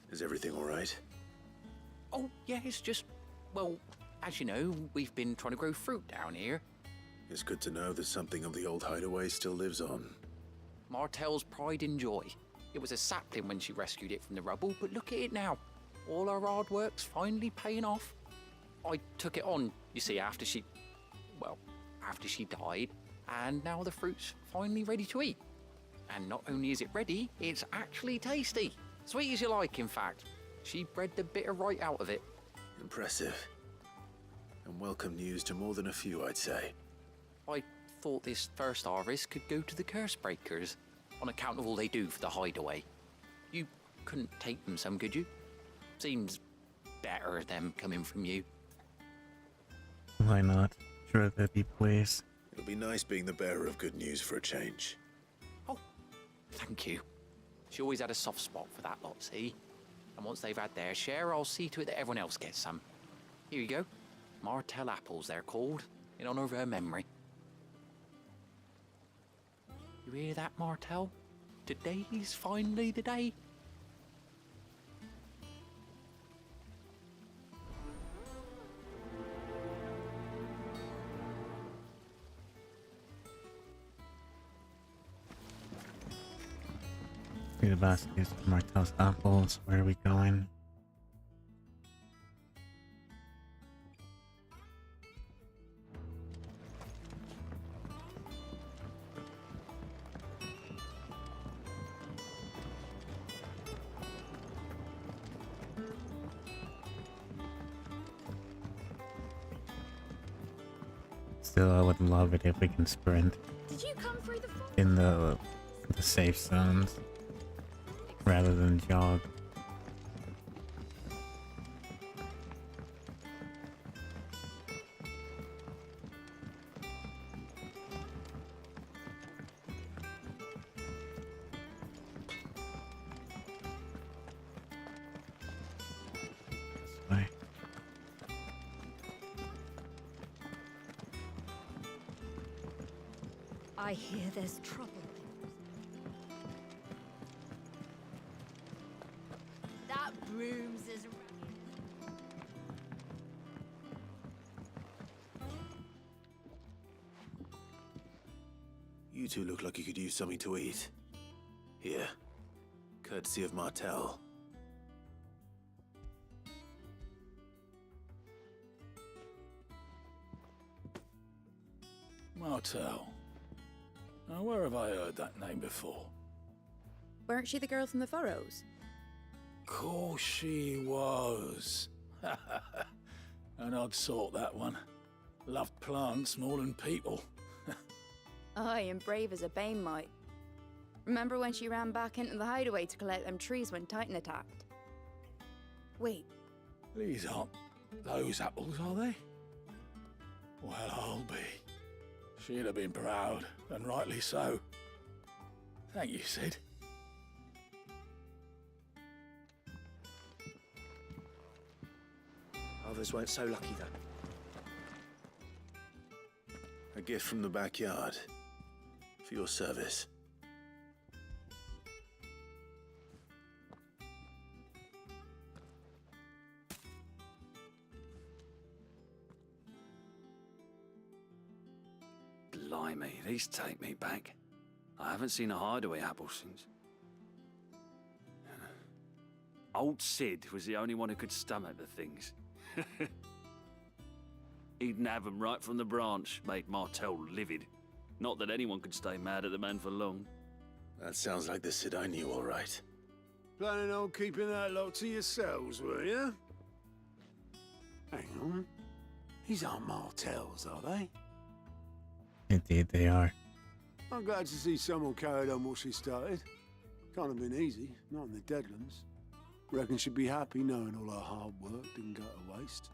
Is everything all right? Oh, yeah, it's just, well, as you know, we've been trying to grow fruit down here. It's good to know that something of the old hideaway still lives on. Martel's pride and joy. It was a sapling when she rescued it from the rubble, but look at it now. All our hard work's finally paying off. I took it on, you see, after she died, and now the fruit's finally ready to eat. And not only is it ready, it's actually tasty. Sweet as you like, in fact. She bred the bitter right out of it. Impressive. And welcome news to more than a few, I'd say. I thought this first harvest could go to the curse breakers, on account of all they do for the hideaway. You couldn't take them some, could you? Seems better them coming from you. Why not? Sure, that'd be pleased. It'll be nice being the bearer of good news for a change. Oh, thank you. She always had a soft spot for that lot, see? And once they've had their share, I'll see to it that everyone else gets some. Here you go. Martel apples, they're called, in honor of her memory. You hear that, Martel? Today's finally the day. See the baskets, Martel's apples. Where are we going? Still, I would love it if we can sprint Did you come through the in the safe zones rather than jog. This way. I hear there's trouble. That broom's as You two look like you could use something to eat. Here, courtesy of Martel. Martel. Now, where have I heard that name before? Weren't she the girl from the Furrows? Course she was. An odd sort, that one. Loved plants more than people. Aye, and brave as a bane might. Remember when she ran back into the hideaway to collect them trees when Titan attacked? Wait, These aren't those apples, are they? Well, I'll be. She'd have been proud, and rightly so. Thank you, Sid. Others weren't so lucky, though. A gift from the backyard. For your service. Blimey, these take me back. I haven't seen a hideaway apple since. Old Sid was the only one who could stomach the things. He'd nab 'em right from the branch, made Martell livid. Not that anyone could stay mad at the man for long. That sounds like the Sid I knew, all right. Planning on keeping that lot to yourselves, were you? Hang on. These aren't Martells, are they? Indeed they are. I'm glad to see someone carried on what she started. Can't have been easy, not in the Deadlands. Reckon she'd be happy knowing all her hard work didn't go to waste.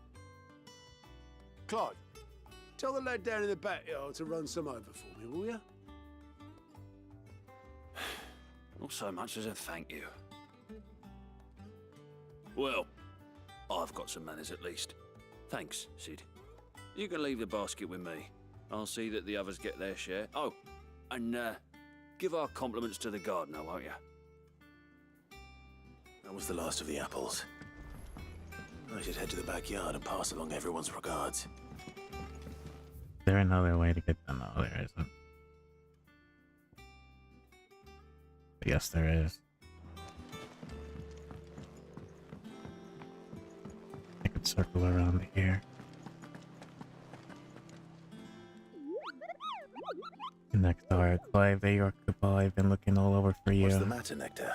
Clive, tell the lad down in the backyard to run some over for me, will you? Not so much as a thank you. Well, I've got some manners at least. Thanks, Sid. You can leave the basket with me. I'll see that the others get their share. Oh, and give our compliments to the gardener, won't you? That was the last of the apples. I should head to the backyard and pass along everyone's regards. Is there another way to get them? No, there isn't. But yes, there is. I could circle around here. Nectar, Clive, there you are, Kupal. I've been looking all over for you. What's the matter, Nectar?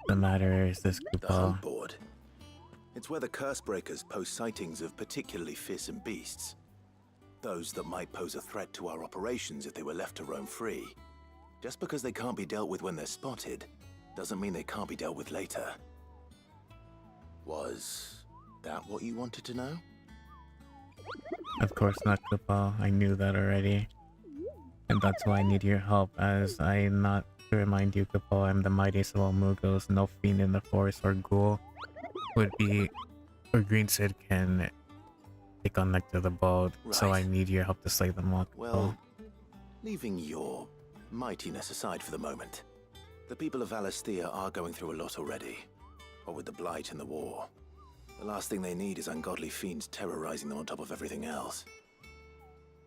The matter is this, The Kupal. hunt board. It's where the Cursebreakers post sightings of particularly fearsome beasts. Those that might pose a threat to our operations if they were left to roam free. Just because they can't be dealt with when they're spotted, doesn't mean they can't be dealt with later. Was that what you wanted to know? Of course not, Kupal. I knew that already. And that's why I need your help, as I'm not to remind you, Kupal, I'm the mightiest of all Mugos. No fiend in the forest or ghoul would be, or Green Sid can take on Nectar the Bald. So I need your help to slay them all, Kupal. Well, leaving your mightiness aside for the moment, the people of Valisthea are going through a lot already. What with the Blight and the war. The last thing they need is ungodly fiends terrorizing them on top of everything else.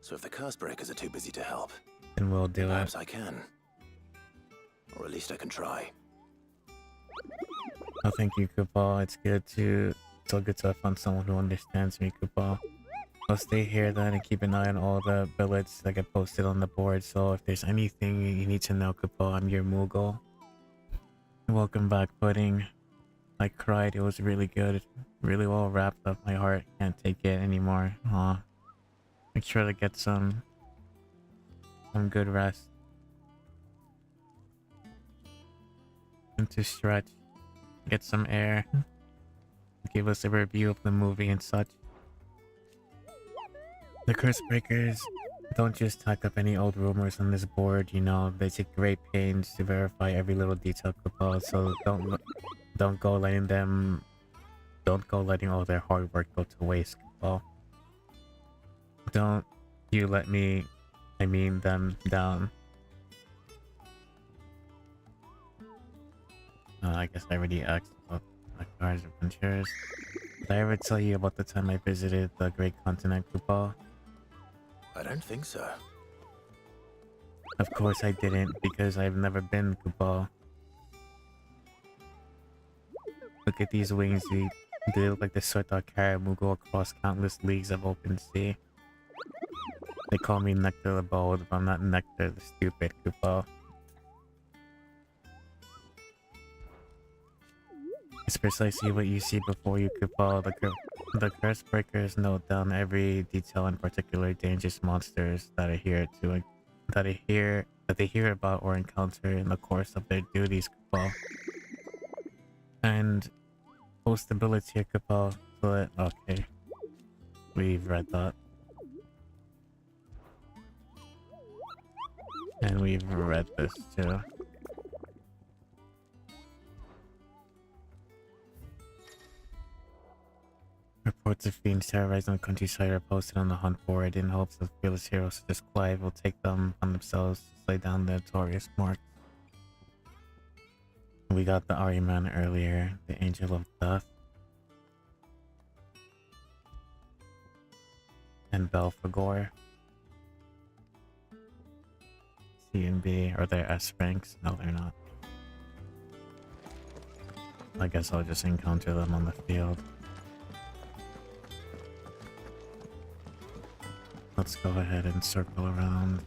So if the Cursebreakers are too busy to help, then we'll do perhaps it. I can. Or at least I can try. Oh, thank you, Kupal. It's still good to have found someone who understands me, Kupal. I'll stay here then and keep an eye on all the billets that get posted on the board. So if there's anything you need to know, Kupal, I'm your Moogle. Welcome back, Pudding. I cried. It was really good. Really well wrapped up. My heart can't take it anymore. Aw. Make sure to get some good rest. And to stretch. Get some air. Give us a review of the movie and such. The Cursebreakers don't just tack up any old rumors on this board, you know. They take great pains to verify every little detail, Kupal, so don't go letting all their hard work go to waste, Kupal. Don't you let them down. I guess I already asked about my car's adventures. Did I ever tell you about the time I visited the Great Continent, Kupal? I don't think so. Of course I didn't, because I've never been, Kupal. Look at these wings, they look like the sort that carry Moogle across countless leagues of open sea. They call me Nectar the Bold, but I'm not Nectar the Stupid, Kupal. It's precisely what you see before you could follow the curse breakers note down every detail and particular dangerous monsters that they hear about or encounter in the course of their duties, Cabal. And post ability of Cabal, so that okay. We've read that. And we've read this too. Reports of fiends terrorizing the countryside are posted on the hunt board in hopes that fearless heroes such as Clive will take them on themselves to slay down the notorious marks. We got the Ahriman earlier, the Angel of Death. And Belphegor. C and B, are they S ranks? No, they're not. I guess I'll just encounter them on the field. Let's go ahead and circle around.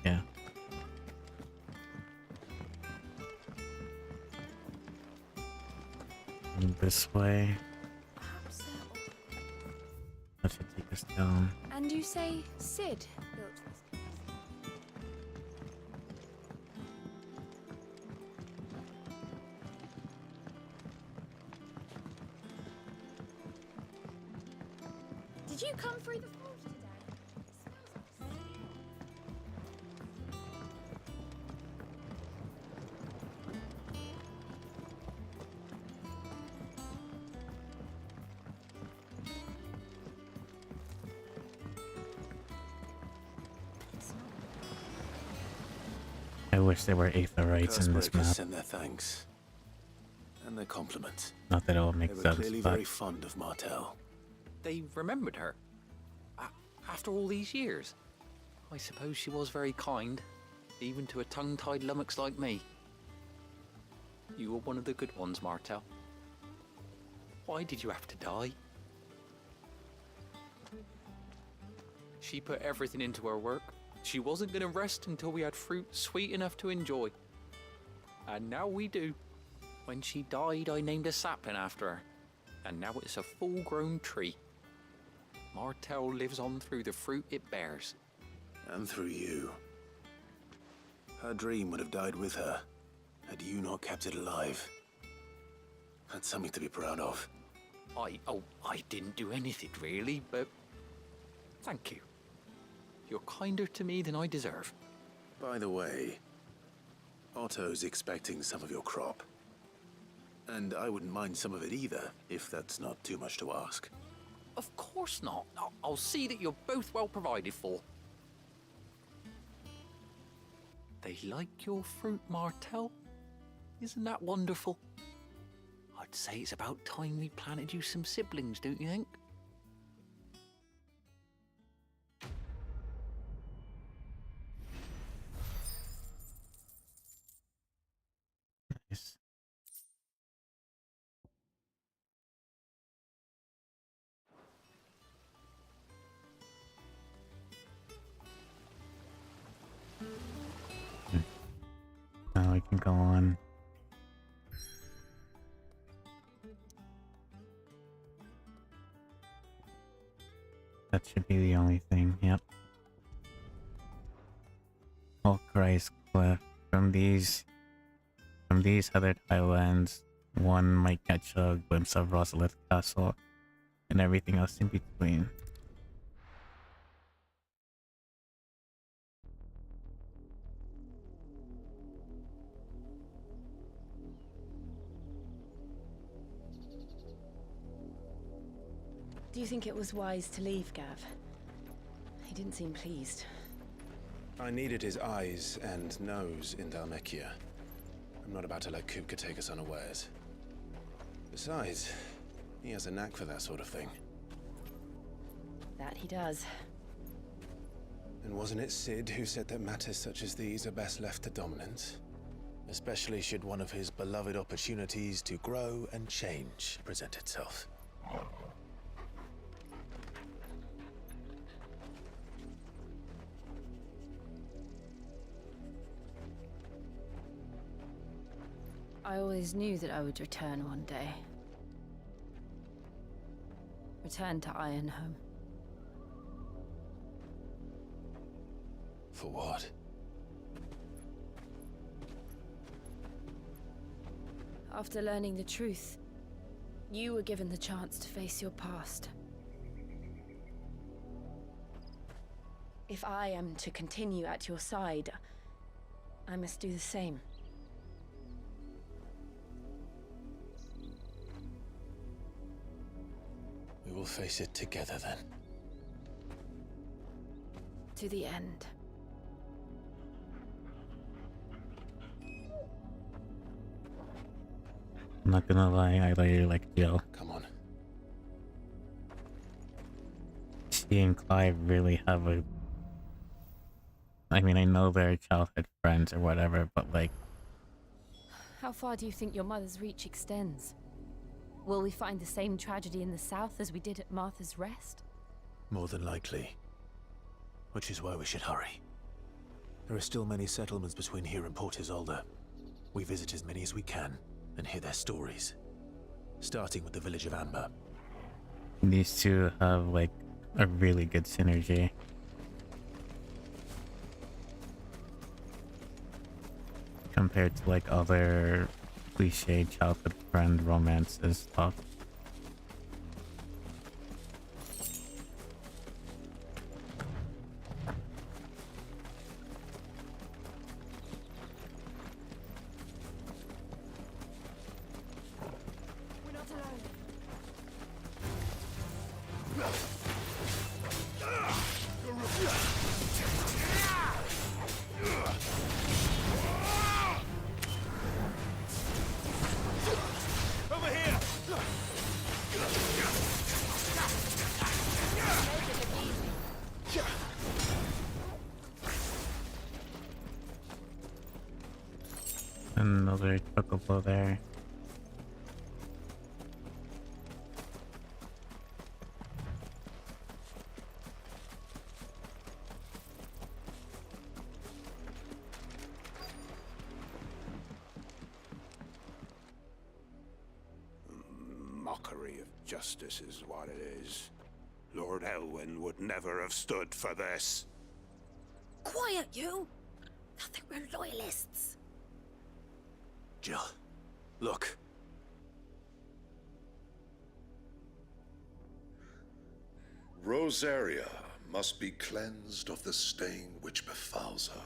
Yeah. And this way. That should take us down. And you say Sid built this? Did you come through the forge today? I wish there were Aetherites in this map. Send their thanks and their compliments. Not that it will make They were sense, clearly but very fond of Martel. They remembered her. After all these years. I suppose she was very kind, even to a tongue-tied lummox like me. You were one of the good ones, Martel. Why did you have to die? She put everything into her work. She wasn't going to rest until we had fruit sweet enough to enjoy. And now we do. When she died, I named a sapling after her. And now it's a full-grown tree. Martel lives on through the fruit it bears. And through you. Her dream would have died with her, had you not kept it alive. That's something to be proud of. I didn't do anything really, but thank you. You're kinder to me than I deserve. By the way, Otto's expecting some of your crop. And I wouldn't mind some of it either, if that's not too much to ask. Of course not. I'll see that you're both well provided for. They like your fruit, Martel. Isn't that wonderful? I'd say it's about time we planted you some siblings, don't you think? Nice. Now we can go on. That should be the only thing, yep. Oh Christ, Cliff. From these heathered highlands, one might catch a glimpse of Rosalith Castle and everything else in between. Do you think it was wise to leave, Gav? He didn't seem pleased. I needed his eyes and nose in Dhalmekia. I'm not about to let Kupka take us unawares. Besides, he has a knack for that sort of thing. That he does. And wasn't it Sid who said that matters such as these are best left to dominance? Especially should one of his beloved opportunities to grow and change present itself. I always knew that I would return one day. Return to Ironhome. For what? After learning the truth, you were given the chance to face your past. If I am to continue at your side, I must do the same. We will face it together then. To the end. I'm not gonna lie, I really like Jill. Come on. She and Clive really have a... I mean, I know they're childhood friends or whatever, but like... How far do you think your mother's reach extends? Will we find the same tragedy in the south as we did at Martha's Rest? More than likely. Which is why we should hurry. There are still many settlements between here and Port Isolde. We visit as many as we can and hear their stories. Starting with the village of Amber. These two have like a really good synergy. Compared to like other cliche childhood friend romances stuff. We're not alone. Over here! Another chocobo there. Mockery of justice is what it is. Lord Elwyn would never have stood for this. Quiet, you! Thought they were loyalists. Jill, look. Rosaria must be cleansed of the stain which befouls her,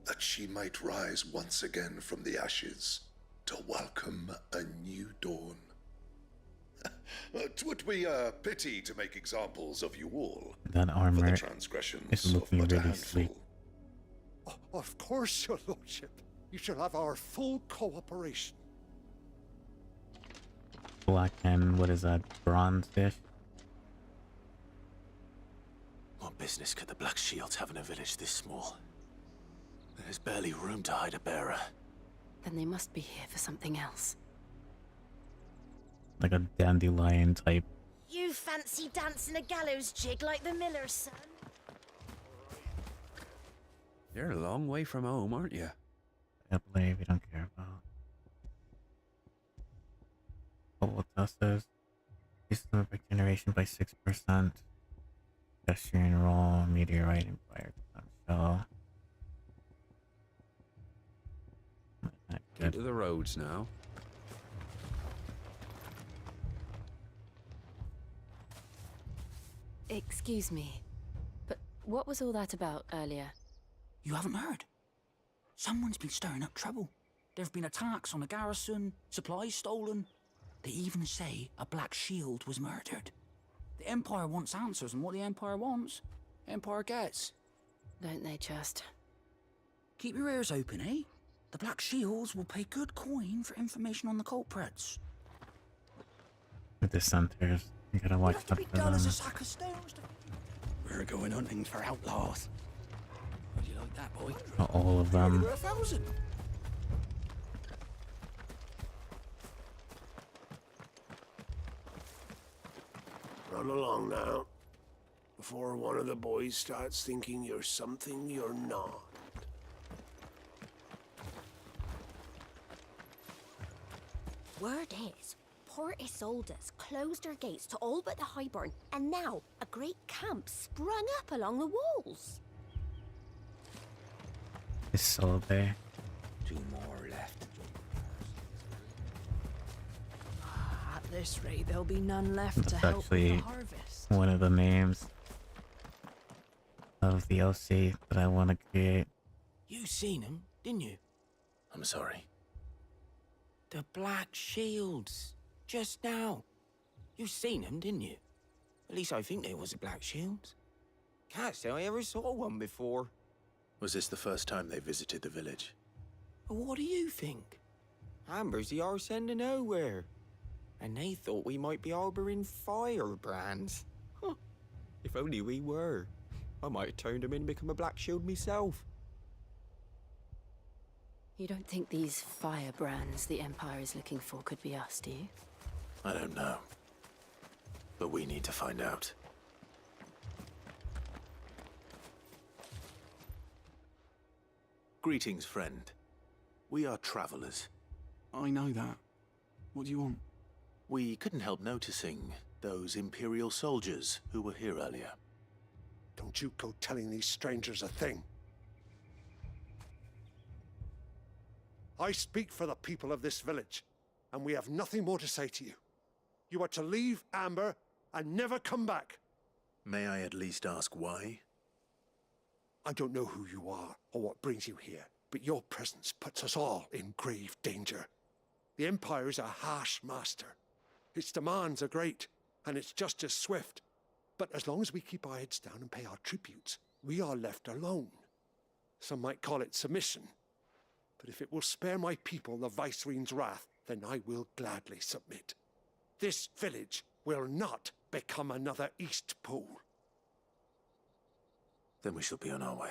that she might rise once again from the ashes to welcome a new dawn. 'Twould be a pity to make examples of you all That for armor the is transgressions of looking but a really handful. sleek. Of course, your lordship. You shall have our full cooperation. Black and what is that? Bronze-ish? What business could the Black Shields have in a village this small? There's barely room to hide a bearer. Then they must be here for something else. Like a dandelion type. You fancy dancing a gallows jig like the miller's son? You're a long way from home, aren't you? I believe we don't care about. What else says? Increase the regeneration by 6%. Pedestrian roll, meteorite, and fire potential. Into the roads now. Excuse me, but what was all that about earlier? You haven't heard? Someone's been stirring up trouble. There have been attacks on the garrison, supplies stolen. They even say a Black Shield was murdered. The Empire wants answers, and what the Empire wants, Empire gets. Don't they just? Keep your ears open, eh? The Black Shields will pay good coin for information on the culprits. With the centers, you gotta watch out for them. sack of stones. We're going hunting for outlaws. How do you like that, boy? Not all of them. There were 1,000. Run along now, before one of the boys starts thinking you're something you're not. Word is, Port Isolde's closed her gates to all but the Highborn, and now a great camp sprung up along the walls. Isolde. 2 more left. At this rate, there'll be none left to That's help with the actually harvest. one of the names of the LC that I want to create. You seen him, didn't you? I'm sorry. The Black Shields. Just now. You seen them, didn't you? At least I think they was the Black Shields. Can't say I ever saw one before. Was this the first time they visited the village? What do you think? Amber's the arse end of nowhere. And they thought we might be harboring firebrands. Huh. If only we were. I might have turned them in and become a Black Shield myself. You don't think these firebrands the Empire is looking for could be us, do you? I don't know. But we need to find out. Greetings, friend. We are travelers. I know that. What do you want? We couldn't help noticing those Imperial soldiers who were here earlier. Don't you go telling these strangers a thing. I speak for the people of this village, and we have nothing more to say to you. You are to leave Amber and never come back. May I at least ask why? I don't know who you are or what brings you here, but your presence puts us all in grave danger. The Empire is a harsh master. Its demands are great, and its justice swift. But as long as we keep our heads down and pay our tributes, we are left alone. Some might call it submission. But if it will spare my people the Viceroy's wrath, then I will gladly submit. This village will not become another East Pool. Then we shall be on our way.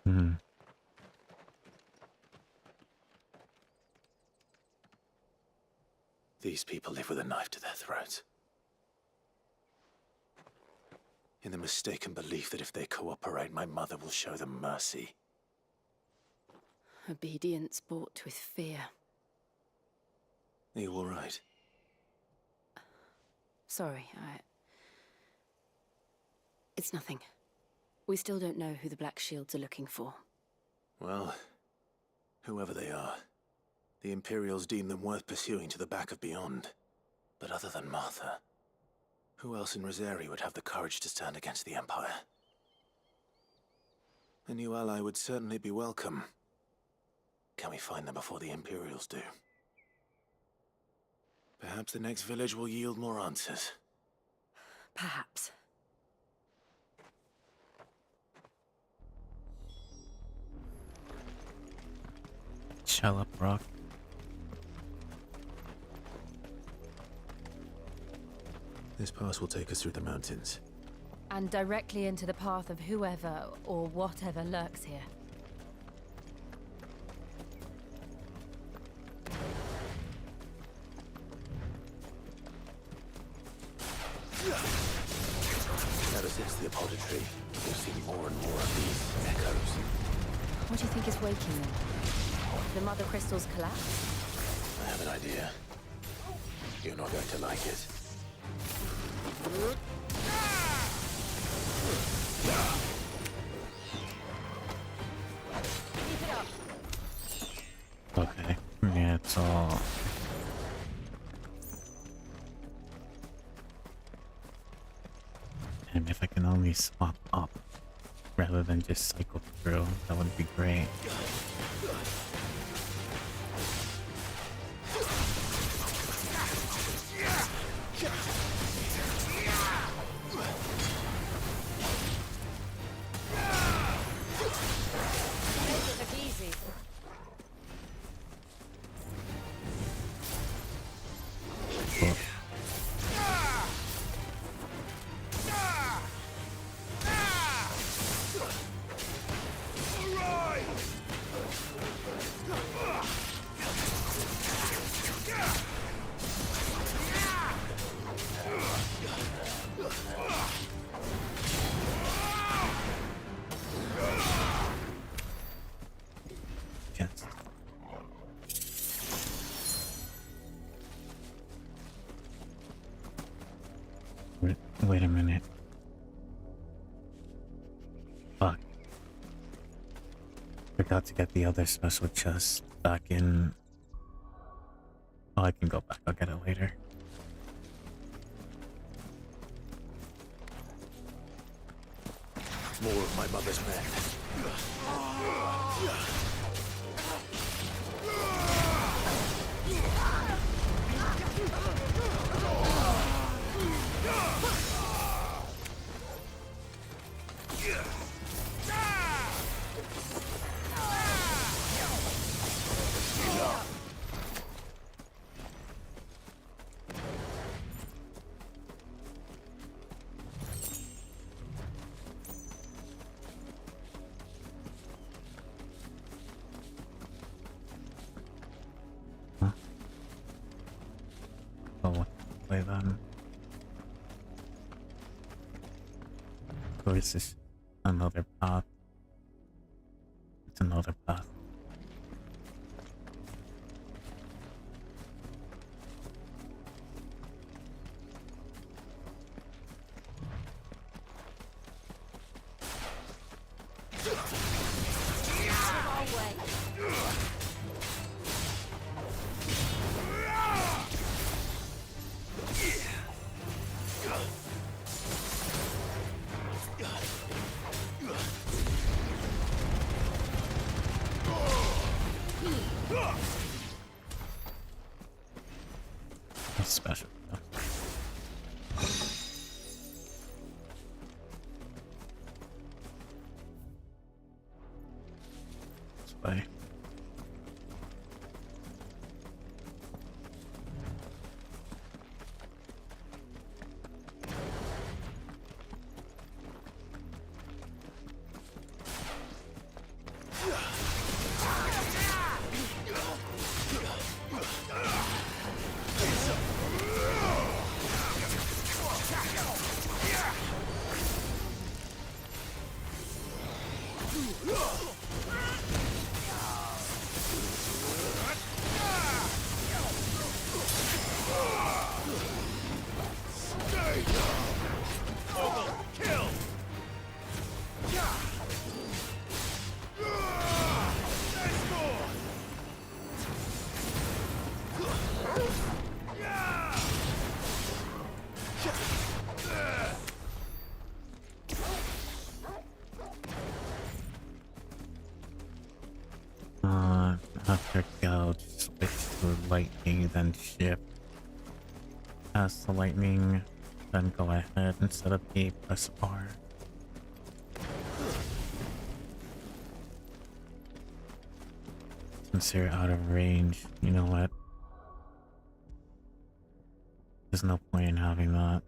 Hmm. These people live with a knife to their throats. In the mistaken belief that if they cooperate, my mother will show them mercy. Obedience bought with fear. Are you all right? Sorry, It's nothing. We still don't know who the Black Shields are looking for. Well, whoever they are, the Imperials deem them worth pursuing to the back of beyond. But other than Martha, who else in Rosari would have the courage to stand against the Empire? A new ally would certainly be welcome. Can we find them before the Imperials do? Perhaps the next village will yield more answers. Perhaps. Shallop Rock. This pass will take us through the mountains. And directly into the path of whoever or whatever lurks here. Ever since the apothecary, we've seen more and more of these echoes. What do you think is waking them? The Mother Crystal's collapse? I have an idea. You're not going to like it. Keep it up. Okay. Yeah, it's all. And if I can only swap up rather than just cycle through, that would be great. Look easy. Cool. wait a minute. Fuck. Forgot to get the other special chest back in. Oh, I can go back. I'll get it later. More of my mother's men. Oh, play then. Of course, it's another path. It's another path. That's special. Spy. After go, switch to lightning, then shift. Pass the lightning, then go ahead instead of E, press R. Since you're out of range, you know what? There's no point in having that.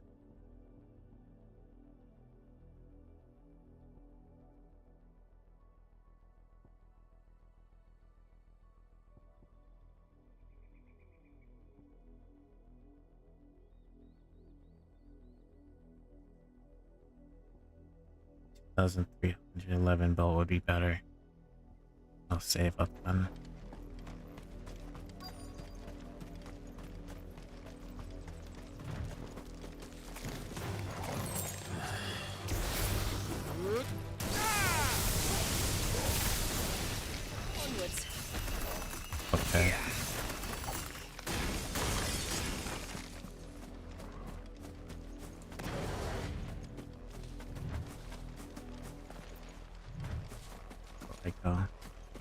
$1,311 belt would be better. I'll save up then. Onwards. Okay. Like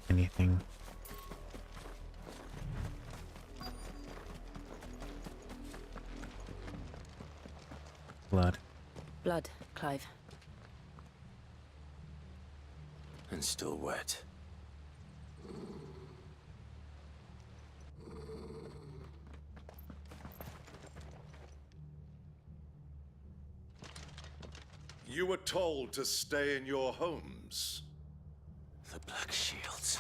anything. Blood. Blood, Clive. And still wet. You were told to stay in your homes. The Black Shields.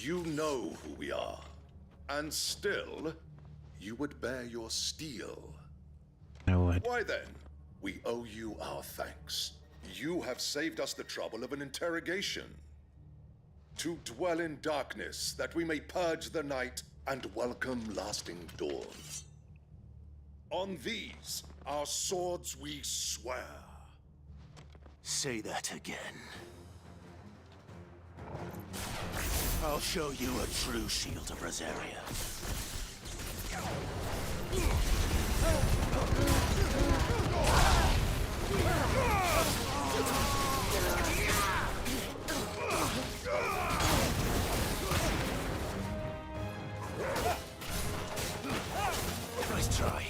You know who we are. And still, you would bear your steel. I would. Why then? We owe you our thanks. You have saved us the trouble of an interrogation. To dwell in darkness, that we may purge the night and welcome lasting dawn. On these, our swords we swear. Say that again. I'll show you a true shield of Rosaria. Nice try.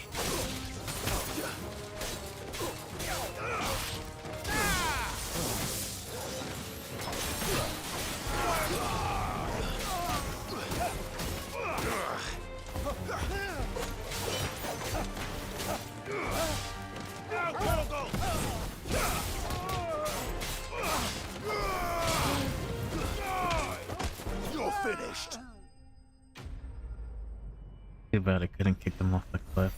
You're finished. Too bad I couldn't kick them off the cliff.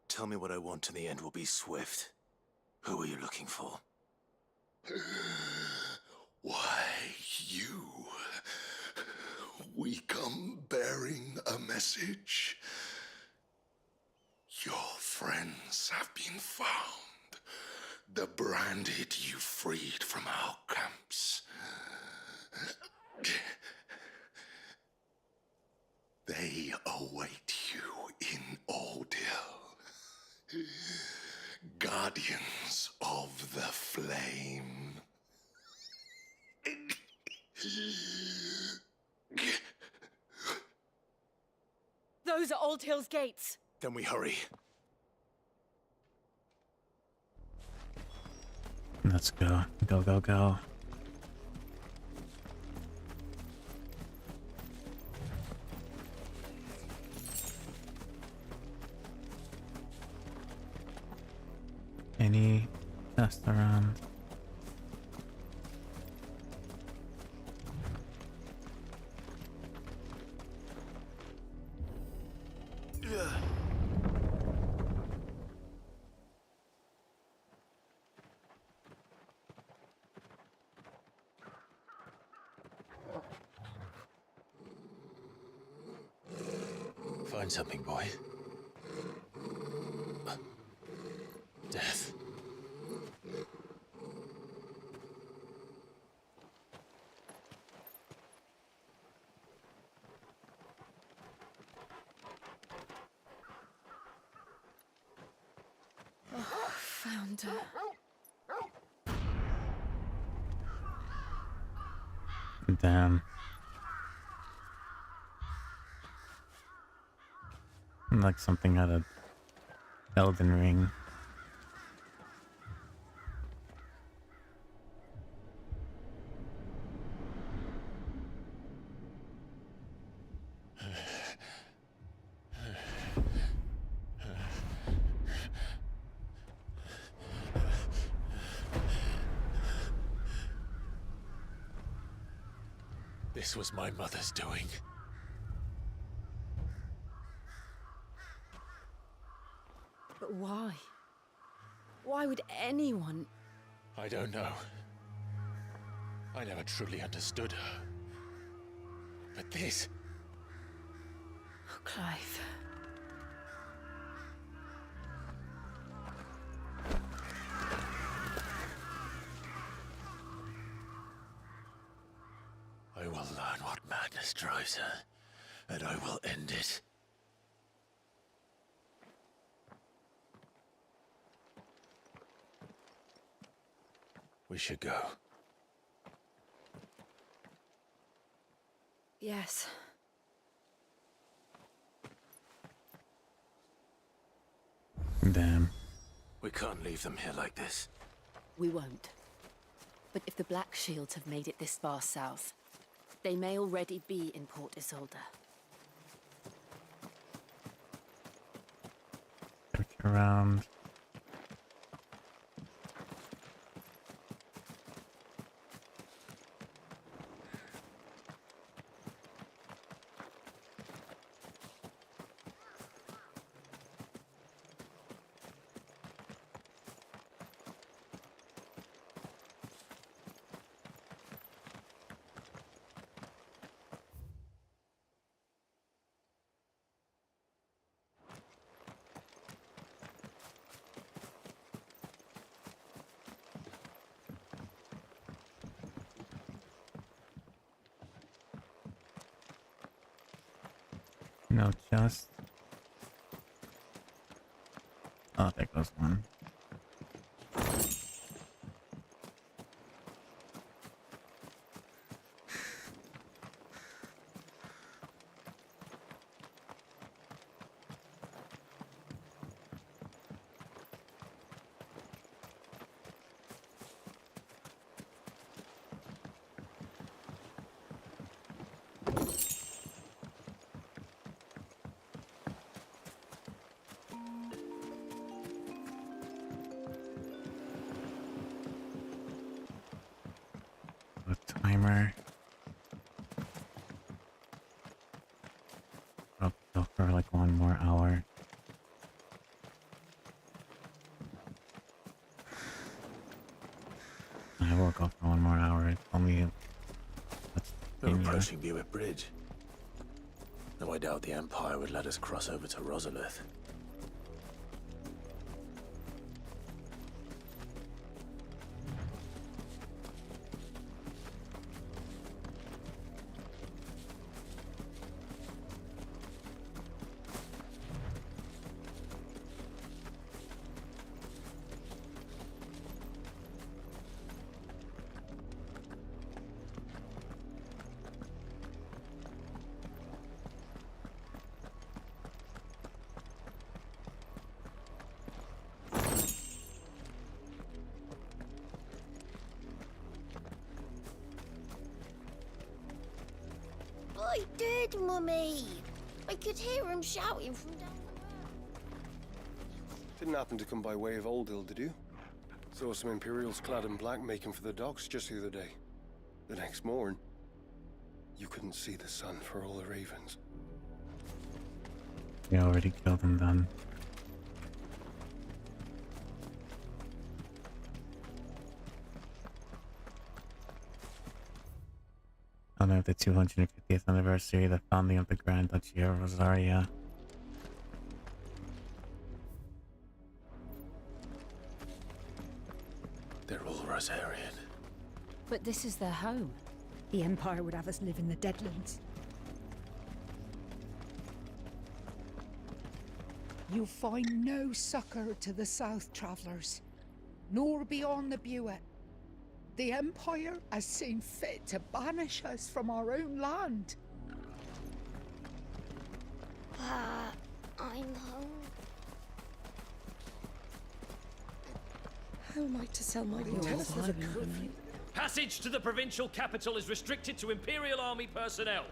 Tell me what I want and the end will be swift. Who are you looking for? Why, you. We come bearing a message. Your friends have been found. The branded you freed from our camps. They await you in Aldil. Guardians of the Flame. Those are Old Hill's gates. Then we hurry. Let's go. Go, go, go. Any test around? Find something, boy. Death. Found her. Damn. Like something out of Elden Ring. This was my mother's doing. But why? Why would anyone? I don't know. I never truly understood her. But this... Oh, Clive. I will learn what madness drives her, and I will end it. We should go. Yes. Damn. We can't leave them here like this. We won't. But if the Black Shields have made it this far south, they may already be in Port Isolde. Search around. No, just. Oh, there goes one. A timer. I'll go for like 1 more hour. I will go for 1 more hour. It's only. We're approaching Buick Bridge. Though I doubt the Empire would let us cross over to Rosalith. I did, Mummy. I could hear him shouting from down Didn't happen to come by way of Oldhill, did you? Saw some Imperials clad in black making for the docks just the other day. The next morn, you couldn't see the sun for all the ravens. We already killed him then. On the 250th anniversary of the founding of the Grand Duchy of Rosaria. They're all Rosarian. But this is their home. The Empire would have us live in the Deadlands. You'll find no succor to the South Travellers, nor beyond the Buet. The Empire has seen fit to banish us from our own land. I'm home. How am I to sell my curfew? Passage to the provincial capital is restricted to Imperial Army personnel.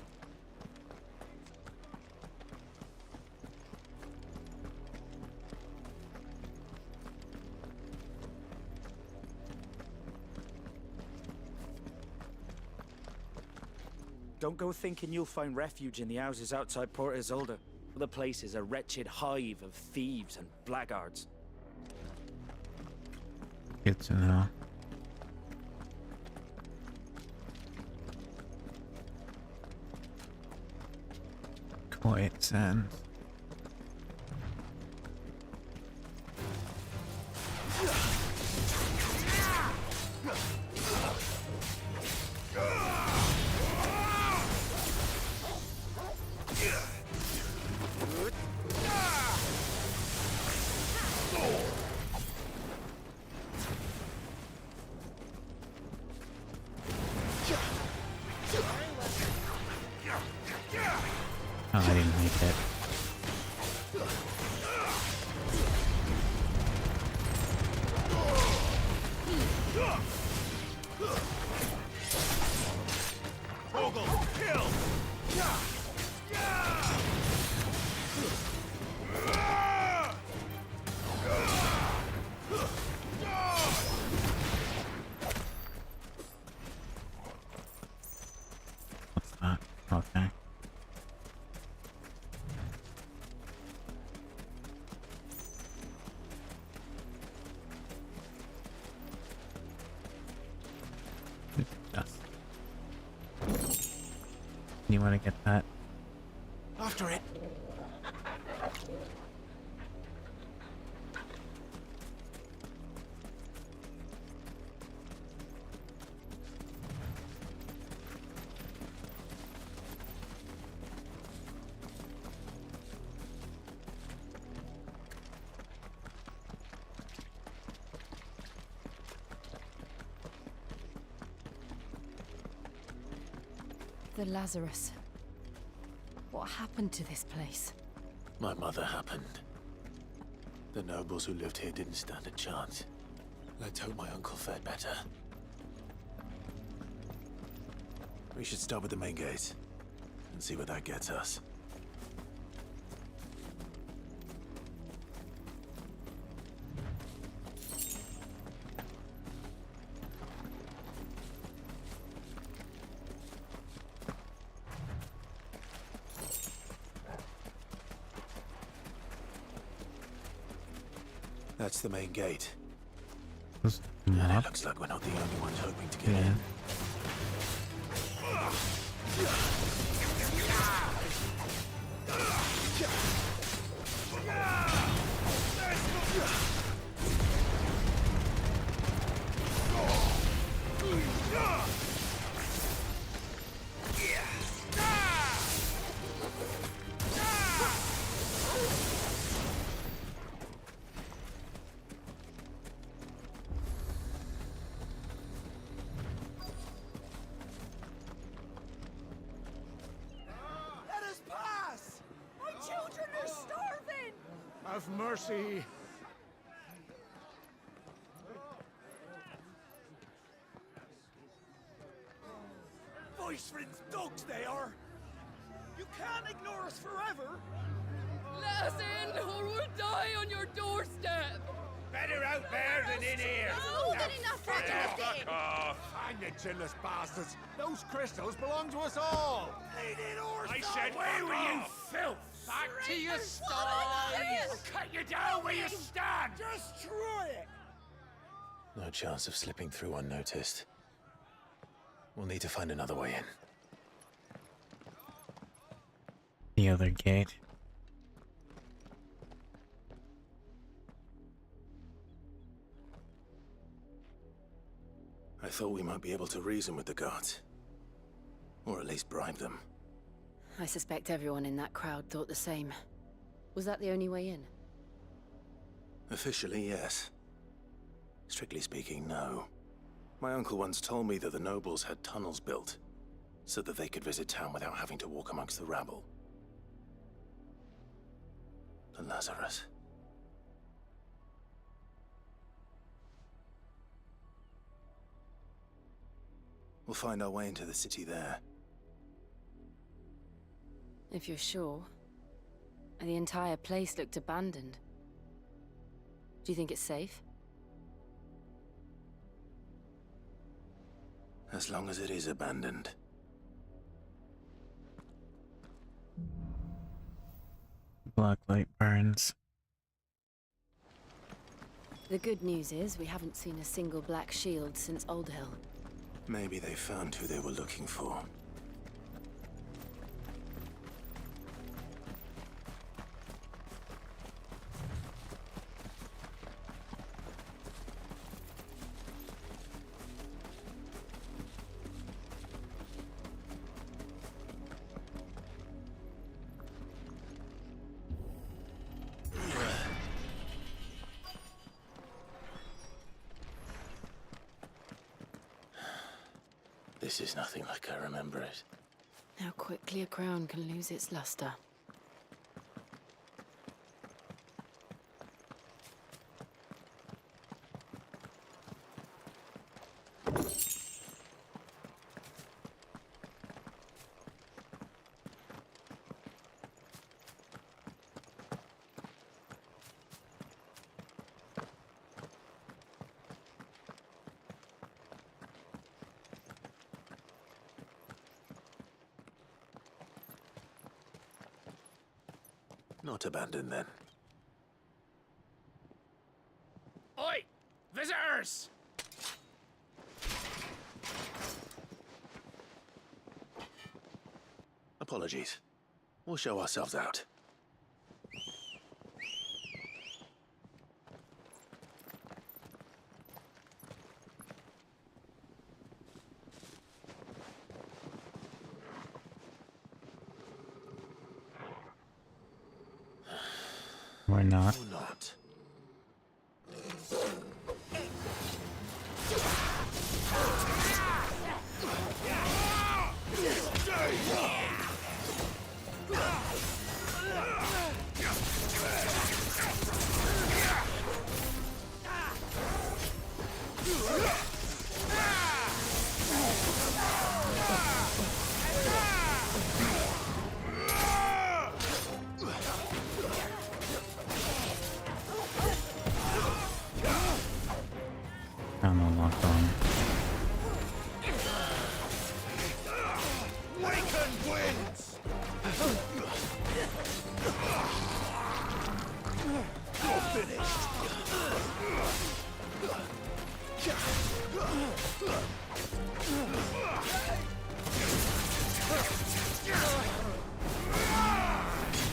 Don't go thinking you'll find refuge in the houses outside Port Isolde. The place is a wretched hive of thieves and blackguards. Good to know. Quiet sand. Oh, I didn't make it. What's that? Okay. Yes. You want to get that? After it. the Lazarus? What happened to this place? My mother happened. The nobles who lived here didn't stand a chance. Let's hope my uncle fared better. We should start with the main gate and see where that gets us. That's the main gate. And it looks like we're not the only ones hoping to get in. Have mercy. Voice-friends dogs they are. You can't ignore us forever. Let us in, or we'll die on your doorstep. Better out there than in here. More than enough for Fuck off. Hang the chinless bastards. Those crystals belong to us all. I said, away with you, filth. Back to your sties. I'll cut you down where you stand. Just try it. No chance of slipping through unnoticed. We'll need to find another way in. The other gate. I thought we might be able to reason with the guards. Or at least bribe them. I suspect everyone in that crowd thought the same. Was that the only way in? Officially, yes. Strictly speaking, no. My uncle once told me that the nobles had tunnels built, so that they could visit town without having to walk amongst the rabble. The Lazarus. We'll find our way into the city there. If you're sure. The entire place looked abandoned. Do you think it's safe? As long as it is abandoned. Black light burns. The good news is we haven't seen a single black shield since Old Hill. Maybe they found who they were looking for. This is nothing like I remember it. How quickly a crown can lose its luster. Not abandoned, then. Oi! Visitors! Apologies. We'll show ourselves out. We're not. Or not. Stay! I'm not locked on. Waken wins! You're finished!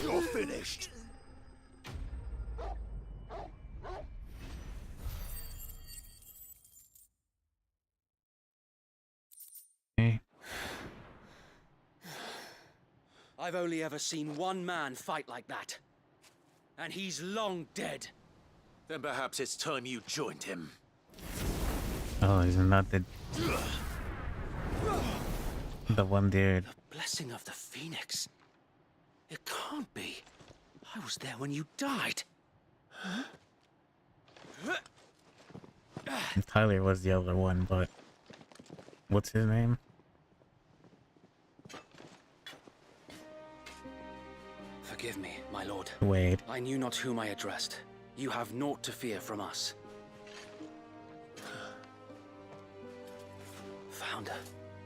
You're finished! Okay. I've only ever seen one man fight like that. And he's long dead. Then perhaps it's time you joined him. Oh, isn't that the one dude? Blessing of the Phoenix. It can't be. I was there when you died. Tyler was the other one, but what's his name? Forgive me, my lord. Wade. I knew not whom I addressed. You have naught to fear from us. Founder,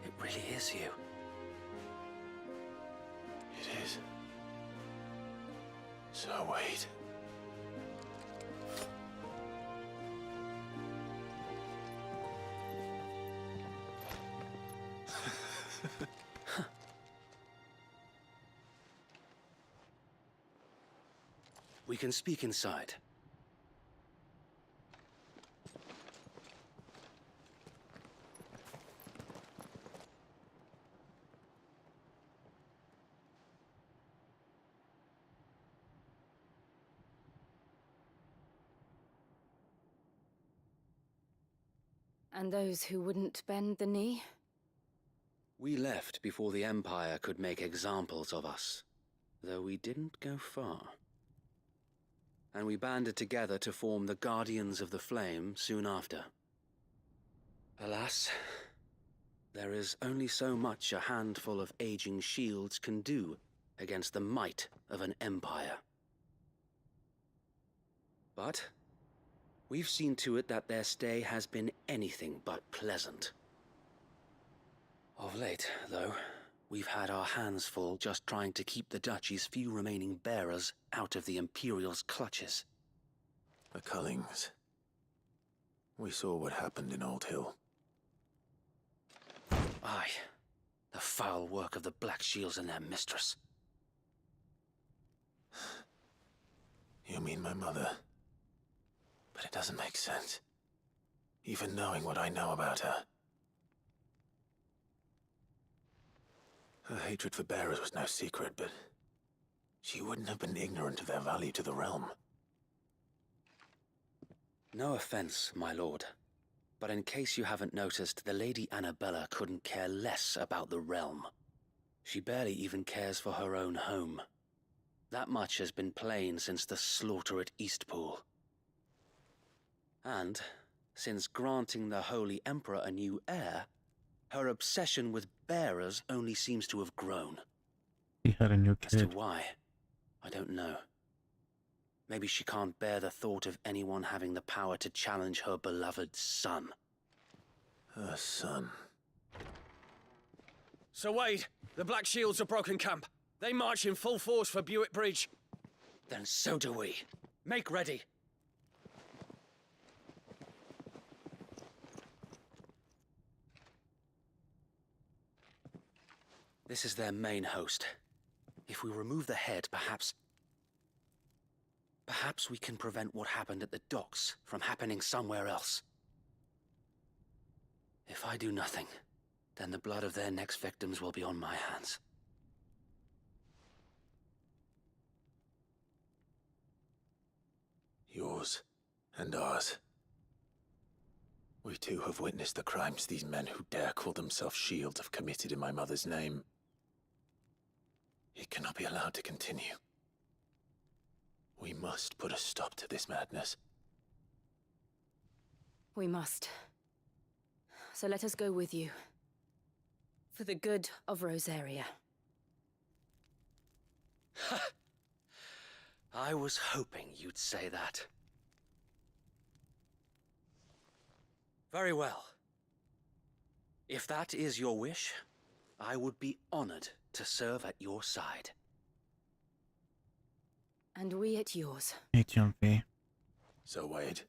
it really is you. It is. So wait. We can speak inside. And those who wouldn't bend the knee? We left before the Empire could make examples of us, though we didn't go far. And we banded together to form the Guardians of the Flame soon after. Alas, there is only so much a handful of aging shields can do against the might of an empire. But we've seen to it that their stay has been anything but pleasant. Of late, though, we've had our hands full just trying to keep the Duchy's few remaining bearers out of the Imperial's clutches. The Cullings. We saw what happened in Old Hill. Aye, the foul work of the Black Shields and their mistress. You mean my mother? But it doesn't make sense. Even knowing what I know about her. Her hatred for bearers was no secret, but she wouldn't have been ignorant of their value to the realm. No offense, my lord, but in case you haven't noticed, the Lady Annabella couldn't care less about the realm. She barely even cares for her own home. That much has been plain since the slaughter at Eastpool. And, since granting the Holy Emperor a new heir, her obsession with bearers only seems to have grown. He had a new As to kid. why, I don't know. Maybe she can't bear the thought of anyone having the power to challenge her beloved son. Her son. Sir Wade, the Black Shields have broken camp. They march in full force for Buick Bridge. Then so do we. Make ready. This is their main host. If we remove the head, perhaps we can prevent what happened at the docks from happening somewhere else. If I do nothing, then the blood of their next victims will be on my hands. Yours and ours. We too have witnessed the crimes these men who dare call themselves shields have committed in my mother's name. It cannot be allowed to continue. We must put a stop to this madness. We must. so let us go with you. For the good of Rosaria. I was hoping you'd say that. Very well. If that is your wish, I would be honored to serve at your side. And we at yours. Hey, Jumpy. So, Wade,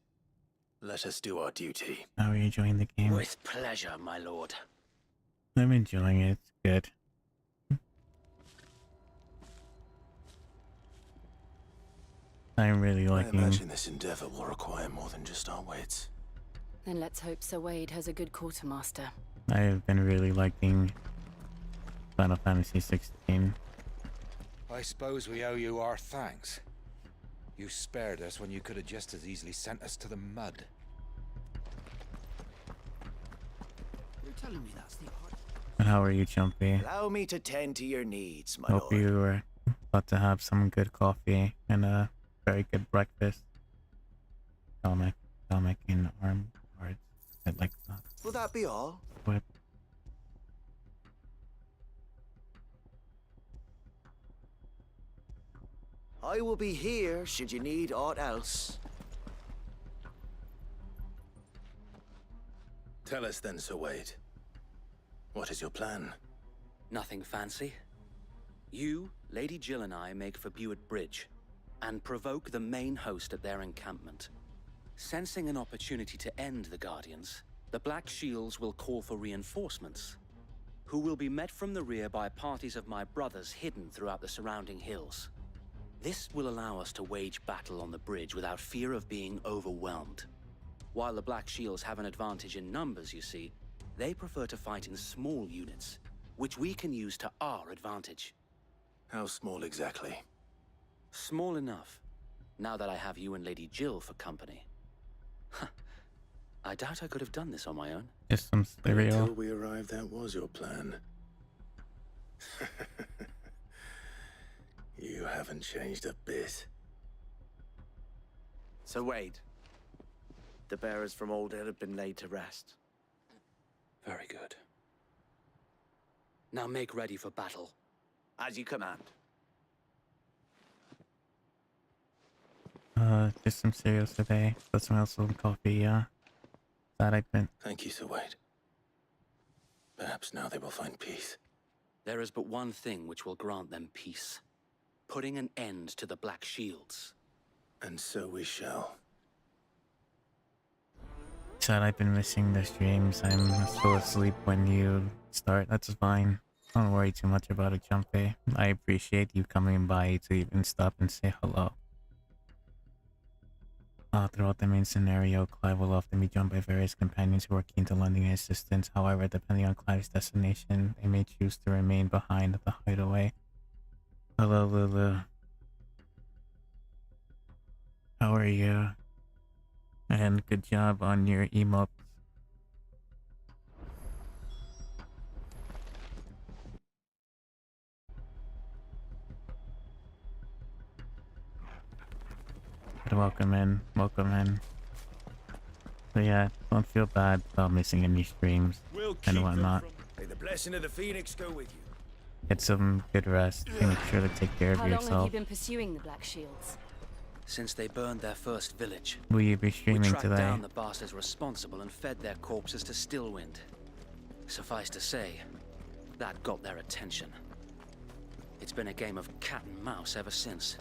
let us do our duty. How are you enjoying the game? With pleasure, my lord. I'm enjoying it. It's good. I'm really liking. I imagine this endeavor will require more than just our wits. Then let's hope Sir Wade has a good quartermaster. I have been really liking Final Fantasy 16. I suppose we owe you our thanks. You spared us when you could have just as easily sent us to the mud. You're telling me that's the art? And how are you, Jumpy? Allow me to tend to your needs, my Hope lord. you were about to have some good coffee and a very good breakfast. Stomach and arm guards. I'd like that. Will that be all? Whip. I will be here should you need aught else. Tell us then, Sir Wade. What is your plan? Nothing fancy. You, Lady Jill and I make for Buett Bridge and provoke the main host at their encampment. Sensing an opportunity to end the Guardians, the Black Shields will call for reinforcements, who will be met from the rear by parties of my brothers hidden throughout the surrounding hills. This will allow us to wage battle on the bridge without fear of being overwhelmed. While the Black Shields have an advantage in numbers, you see, they prefer to fight in small units, which we can use to our advantage. How small exactly? Small enough, now that I have you and Lady Jill for company. I doubt I could have done this on my own. Just some stereo. Until we arrived, that was your plan. You haven't changed a bit. So Wade, the bearers from Old Hill have been laid to rest. Very good. Now make ready for battle. As you command. Just some cereals today. Got some else some coffee, yeah. That I've been. Thank you, Sir Wade. Perhaps now they will find peace. There is but one thing which will grant them peace. Putting an end to the Black Shields. And so we shall. Said I've been missing the streams. I'm still asleep when you start. That's fine. Don't worry too much about it, Jumpy. I appreciate you coming by to even stop and say hello. Throughout the main scenario, Clive will often be joined by various companions who are keen to lending assistance. However, depending on Clive's destination, they may choose to remain behind at the hideaway. Hello, Lulu. How are you? And good job on your emotes. Welcome in, welcome in. So yeah, don't feel bad about missing any streams and whatnot. May the blessing of the Phoenix go with you. Get some good rest. Make sure to take care of How long have yourself. you been pursuing the Black Shields? Since they burned their first village, Will you be we streaming tracked today? down the bastards responsible and fed their corpses to Stillwind. Suffice to say, that got their attention. It's been a game of cat and mouse ever since.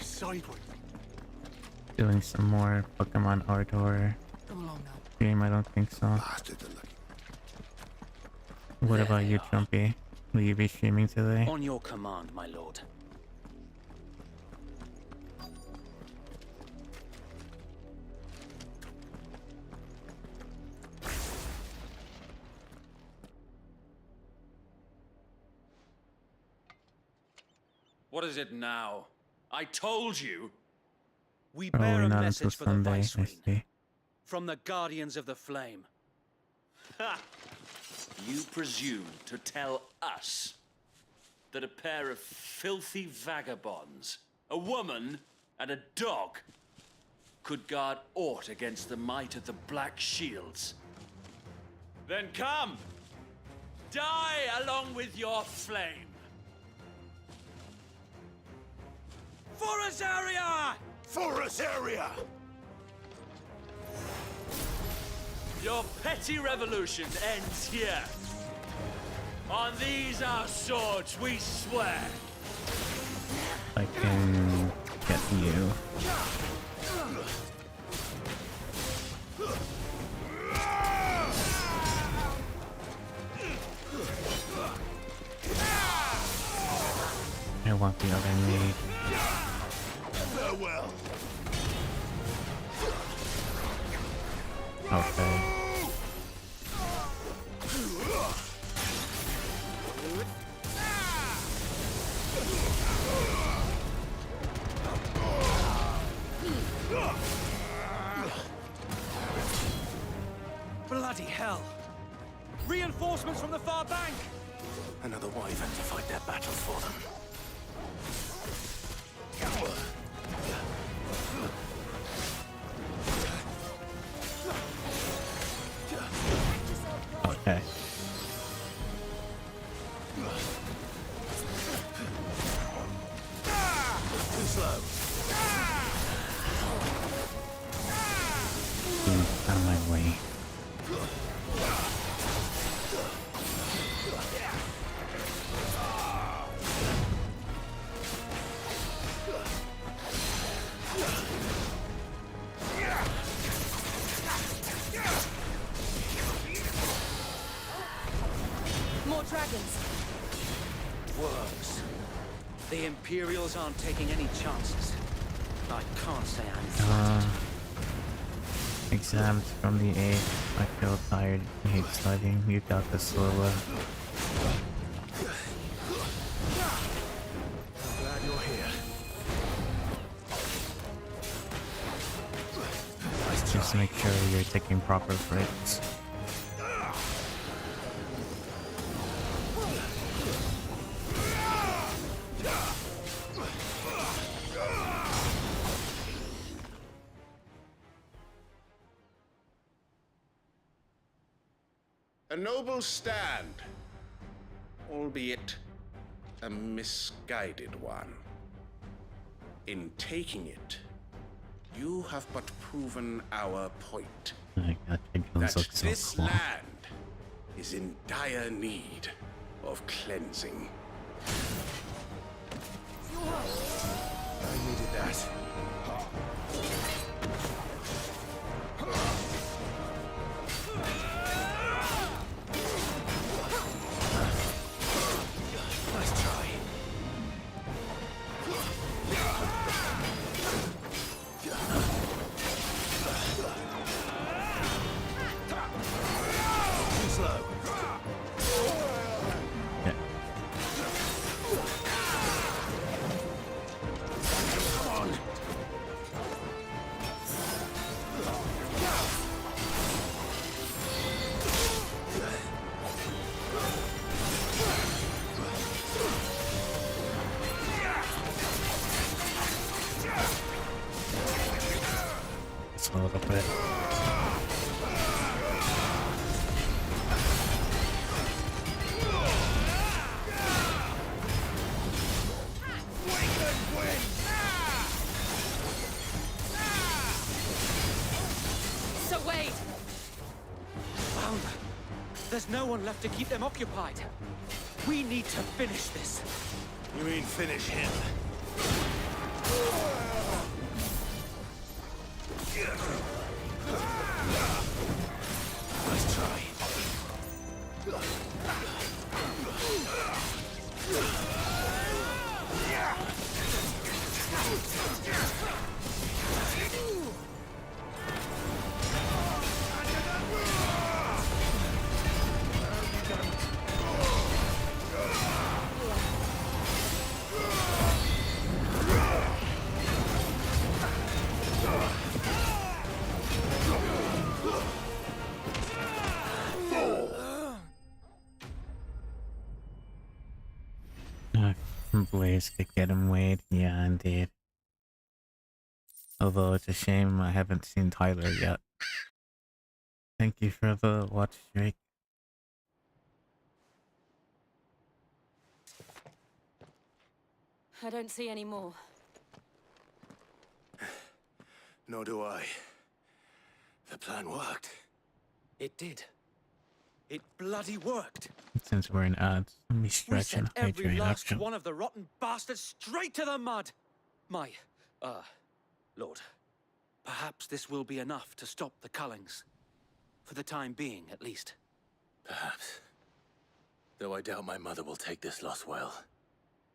Sideways. Doing some more Pokemon Ardor stream? I don't think so. What about you, Trumpy? Will you be streaming today? On your command, my lord. What is it now? I told you! We Probably bear a not until message for the Sunday, I Viceroy see. from the Guardians of the Flame. Ha! You presume to tell us that a pair of filthy vagabonds, a woman and a dog, could guard aught against the might of the Black Shields? Then come! Die along with your flame! For Azaria! For Azaria! Your petty revolution ends here. On these our swords we swear. I can get you. I want the other maid. Farewell. Okay. Bloody hell! Reinforcements from the far bank! Another wyvern to fight their battle for them. Okay. Too slow. Out of my way. More dragons. Works. The Imperials aren't taking any chances. I can't say I'm flattered. Exams from the 8th. I feel tired. I hate studying. You got this, Lola. Glad you're here. Just make sure you're taking proper breaks. A noble stand, albeit a misguided one. In taking it, you have but proven our point. My god, That looks so this cool. land is in dire need of cleansing. I needed that. Nice try. Too slow. Yeah. Come on. Just a little bit. So wait! Found them. There's no one left to keep them occupied. We need to finish this. You mean finish him? Nice try. Blaze could get him weighed. Yeah, indeed. Although it's a shame I haven't seen Tyler yet. Thank you for the watch, Drake. I don't see any more. Nor do I. The plan worked. It did. It bloody worked. Since we're in ads, let me We stretch and sent every hydrate last action. one of the rotten bastards straight to the mud. My, Lord, perhaps this will be enough to stop the Cullings. For the time being, at least. Perhaps. Though I doubt my mother will take this loss well.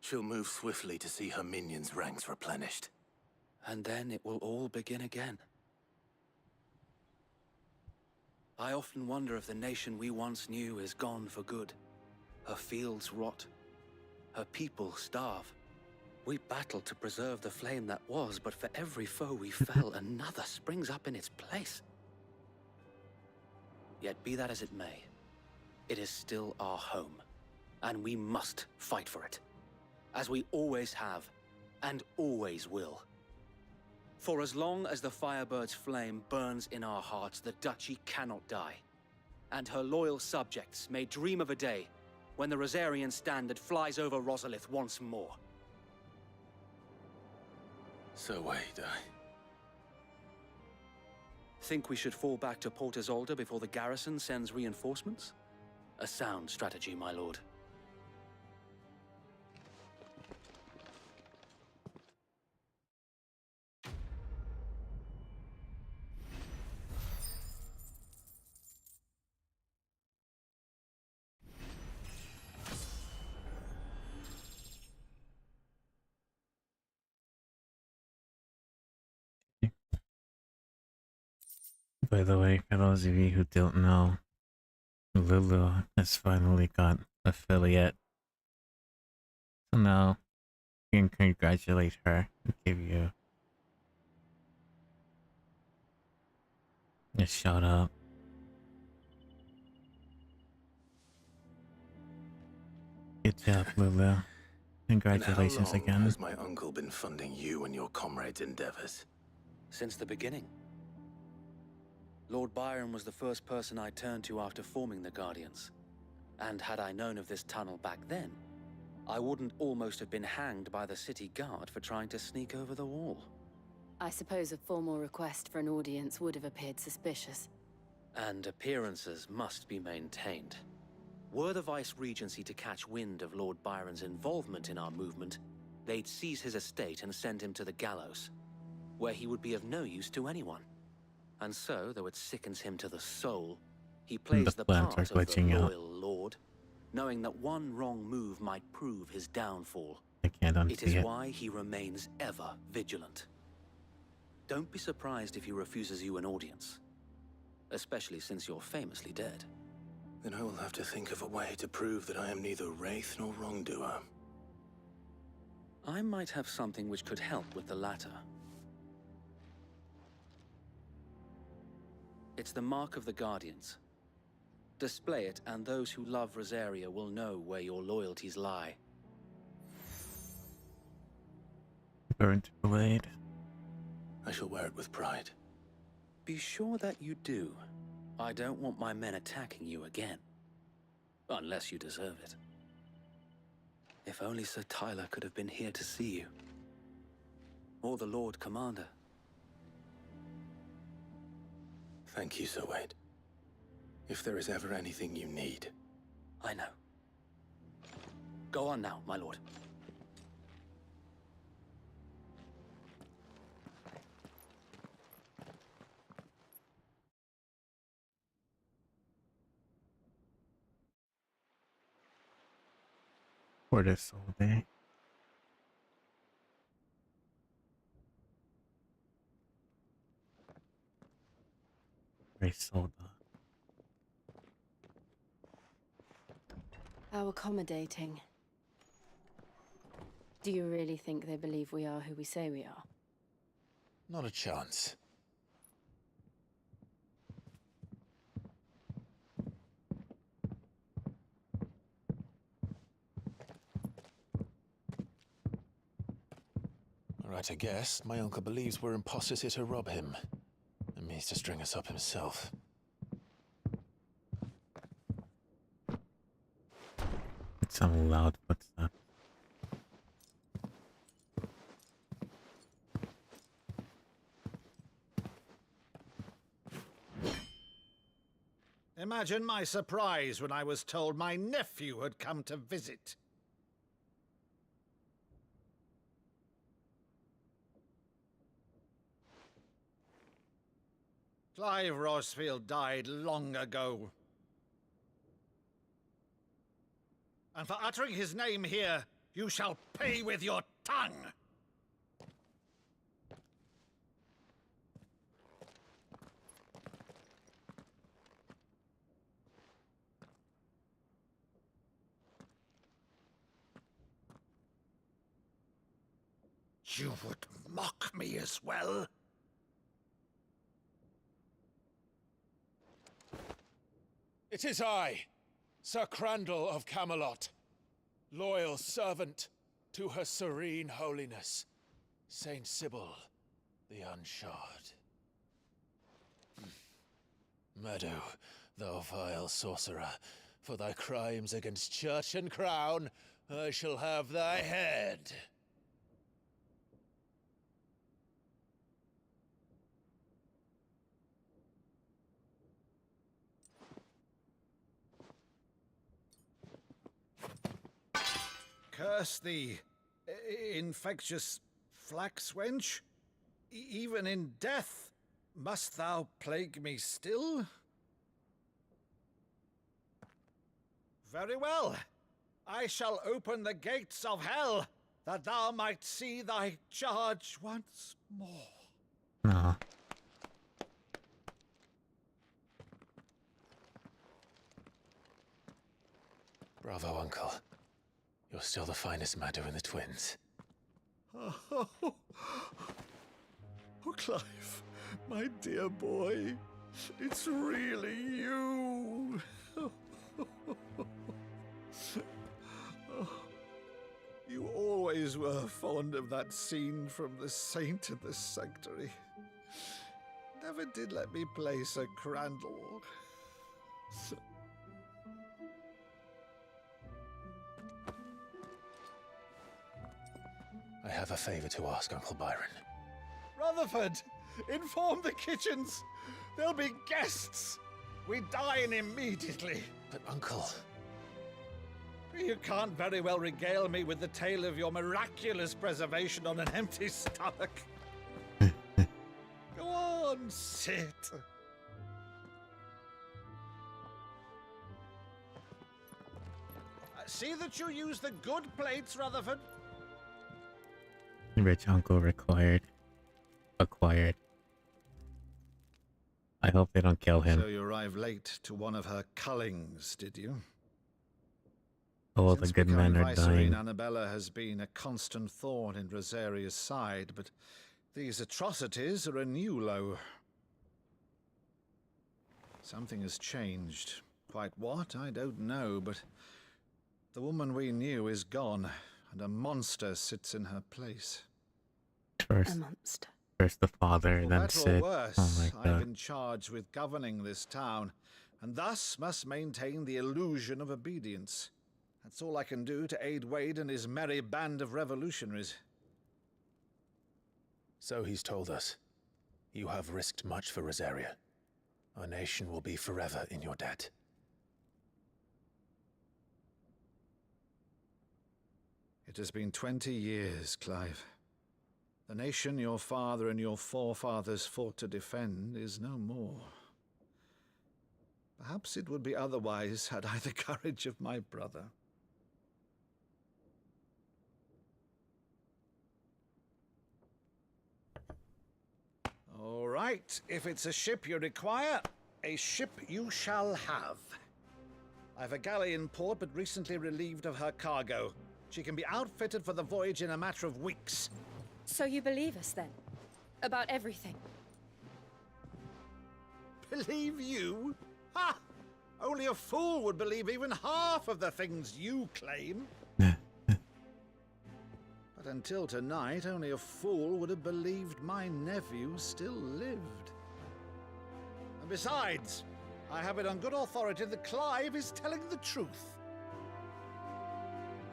She'll move swiftly to see her minions' ranks replenished. And then it will all begin again. I often wonder if the nation we once knew is gone for good. Her fields rot. Her people starve. We battle to preserve the flame that was, but for every foe we fell, another springs up in its place. Yet be that as it may, it is still our home, and we must fight for it. As we always have, and always will. For as long as the Firebird's flame burns in our hearts, the Duchy cannot die. And her loyal subjects may dream of a day when the Rosarian standard flies over Rosalith once more. So wait, Think we should fall back to Port Isolde before the garrison sends reinforcements? A sound strategy, my lord. By the way, for those of you who don't know, Lulu has finally got affiliate. So now, you can congratulate her and give you a shout out. Good job, Lulu. Congratulations and how long again. has my uncle been funding you and your comrades' endeavors? Since the beginning. Lord Byron was the first person I turned to after forming the Guardians. And had I known of this tunnel back then, I wouldn't almost have been hanged by the city guard for trying to sneak over the wall. I suppose a formal request for an audience would have appeared suspicious. And appearances must be maintained. Were the Vice-Regency to catch wind of Lord Byron's involvement in our movement, they'd seize his estate and send him to the gallows, where he would be of no use to anyone. And so, though it sickens him to the soul, he plays the part of the loyal lord, knowing that one wrong move might prove his downfall. I can't unsee It is it. why he remains ever vigilant. Don't be surprised if he refuses you an audience, especially since you're famously dead. Then I will have to think of a way to prove that I am neither wraith nor wrongdoer. I might have something which could help with the latter. It's the mark of the Guardians. Display it, and those who love Rosaria will know where your loyalties lie. Burnt blade. I shall wear it with pride. Be sure that you do. I don't want my men attacking you again. Unless you deserve it. If only Sir Tyler could have been here to see you. Or the Lord Commander. Thank you, Sir Wade. If there is ever anything you need. I know. Go on now, my lord. For this whole day. Isolde. How accommodating. Do you really think they believe we are who we say we are? Not a chance. Right to guess, my uncle believes we're imposters here to rob him, and means to string us up himself. It's some loud footsteps. Imagine my surprise when I was told my nephew had come to visit. Clive Rosefield died long ago. And for uttering his name here, you shall pay with your tongue! You would mock me as well? It is I, Sir Crandall of Camelot, loyal servant to her serene holiness, Saint Sybil the Unshod. Meadow, thou vile sorcerer, for thy crimes against church and crown, I shall have thy head. Curse thee, infectious flax wench. Even in death, must thou plague me still? Very well. I shall open the gates of hell, that thou might see thy charge once more. No. Bravo, Uncle. You're still the finest Meadow in the twins. Oh, Clive, my dear boy, it's really you. You always were fond of that scene from The Saint in the Sanctuary. Never did let me play Sir Crandall. I have a favor to ask, Uncle Byron. Rutherford, inform the kitchens. There'll be guests. We dine immediately. But, Uncle... You can't very well regale me with the tale of your miraculous preservation on an empty stomach. Go on, sit. See that you use the good plates, Rutherford. Rich uncle acquired. I hope they don't kill him. So you arrived late to one of her cullings, did you? All the good men are dying. Annabella has been a constant thorn in Rosaria's side, but these atrocities are a new low. Something has changed. Quite what, I don't know, but the woman we knew is gone, and a monster sits in her place. First, a monster. First the father, For then better or Sid. worse, Oh my I've god. been charged with governing this town, and thus must maintain the illusion of obedience. That's all I can do to aid Wade and his merry band of revolutionaries. So he's told us. You have risked much for Rosaria. Our nation will be forever in your debt. It has been 20 years, Clive. The nation your father and your forefathers fought to defend is no more. Perhaps it would be otherwise had I the courage of my brother. All right, if it's a ship you require, a ship you shall have. I've a galley in port, but recently relieved of her cargo. She can be outfitted for the voyage in a matter of weeks. So you believe us then? About everything? Believe you? Ha! Only a fool would believe even half of the things you claim. But until tonight, only a fool would have believed my nephew still lived. And besides, I have it on good authority that Clive is telling the truth.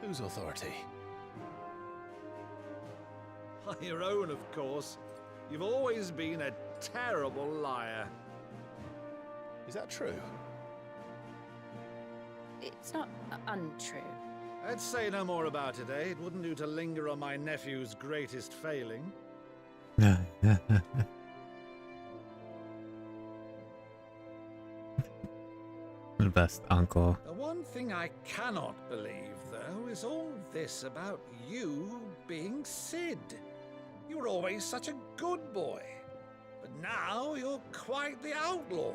Whose authority? Your own, of course. You've always been a terrible liar. Is that true? It's not untrue. Let's say no more about it, eh? It wouldn't do to linger on my nephew's greatest failing. The best uncle. The one thing I cannot believe, though, is all this about you being Sid. You were always such a good boy, but now you're quite the outlaw.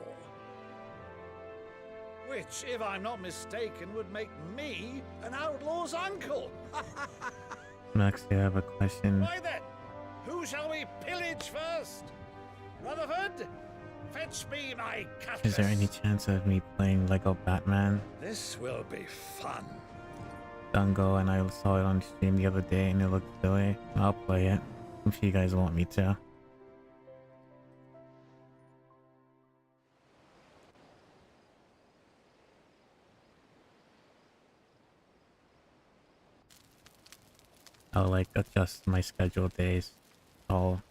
Which, if I'm not mistaken, would make me an outlaw's uncle. Max, I have a question. Why then, who shall we pillage first? Rutherford, fetch me my cutlass. Is there any chance of me playing Lego Batman? This will be fun. Dungo, and I saw it on stream the other day and it looked silly. I'll play it if you guys want me to. I'll like adjust my schedule days. So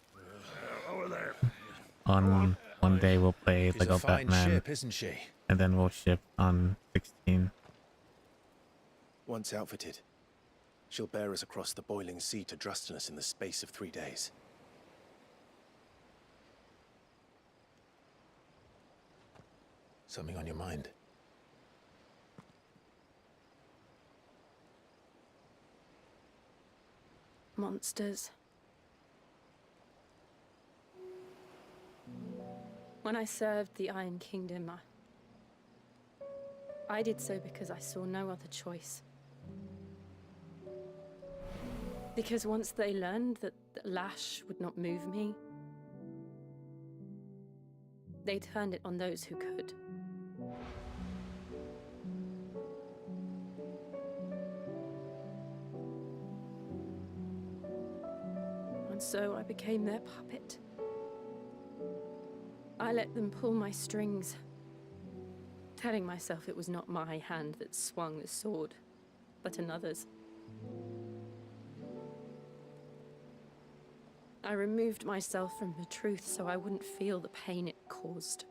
on one day we'll play She's Lego a fine Batman, ship, isn't she? and then we'll shift on 16. Once outfitted, she'll bear us across the boiling sea to Drustinus in the space of 3 days. Something on your mind? Monsters. When I served the Iron Kingdom, I did so because I saw no other choice. Because once they learned that the lash would not move me, they turned it on those who could. And so I became their puppet. I let them pull my strings, telling myself it was not my hand that swung the sword, but another's. I removed myself from the truth so I wouldn't feel the pain it caused.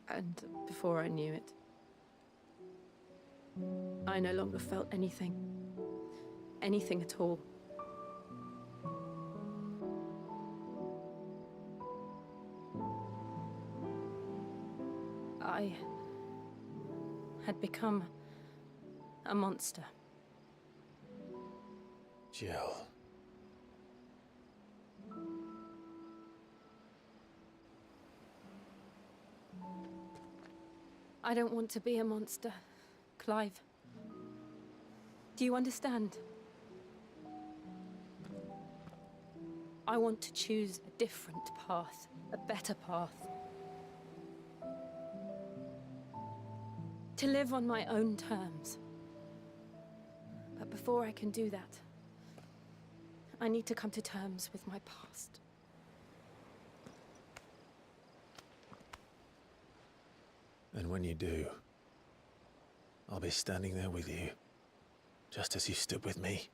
And before I knew it, I no longer felt anything. Anything at all. I had become a monster. Jill. I don't want to be a monster, Clive. Do you understand? I want to choose a different path, a better path. To live on my own terms. But before I can do that, I need to come to terms with my past. And when you do, I'll be standing there with you, just as you stood with me.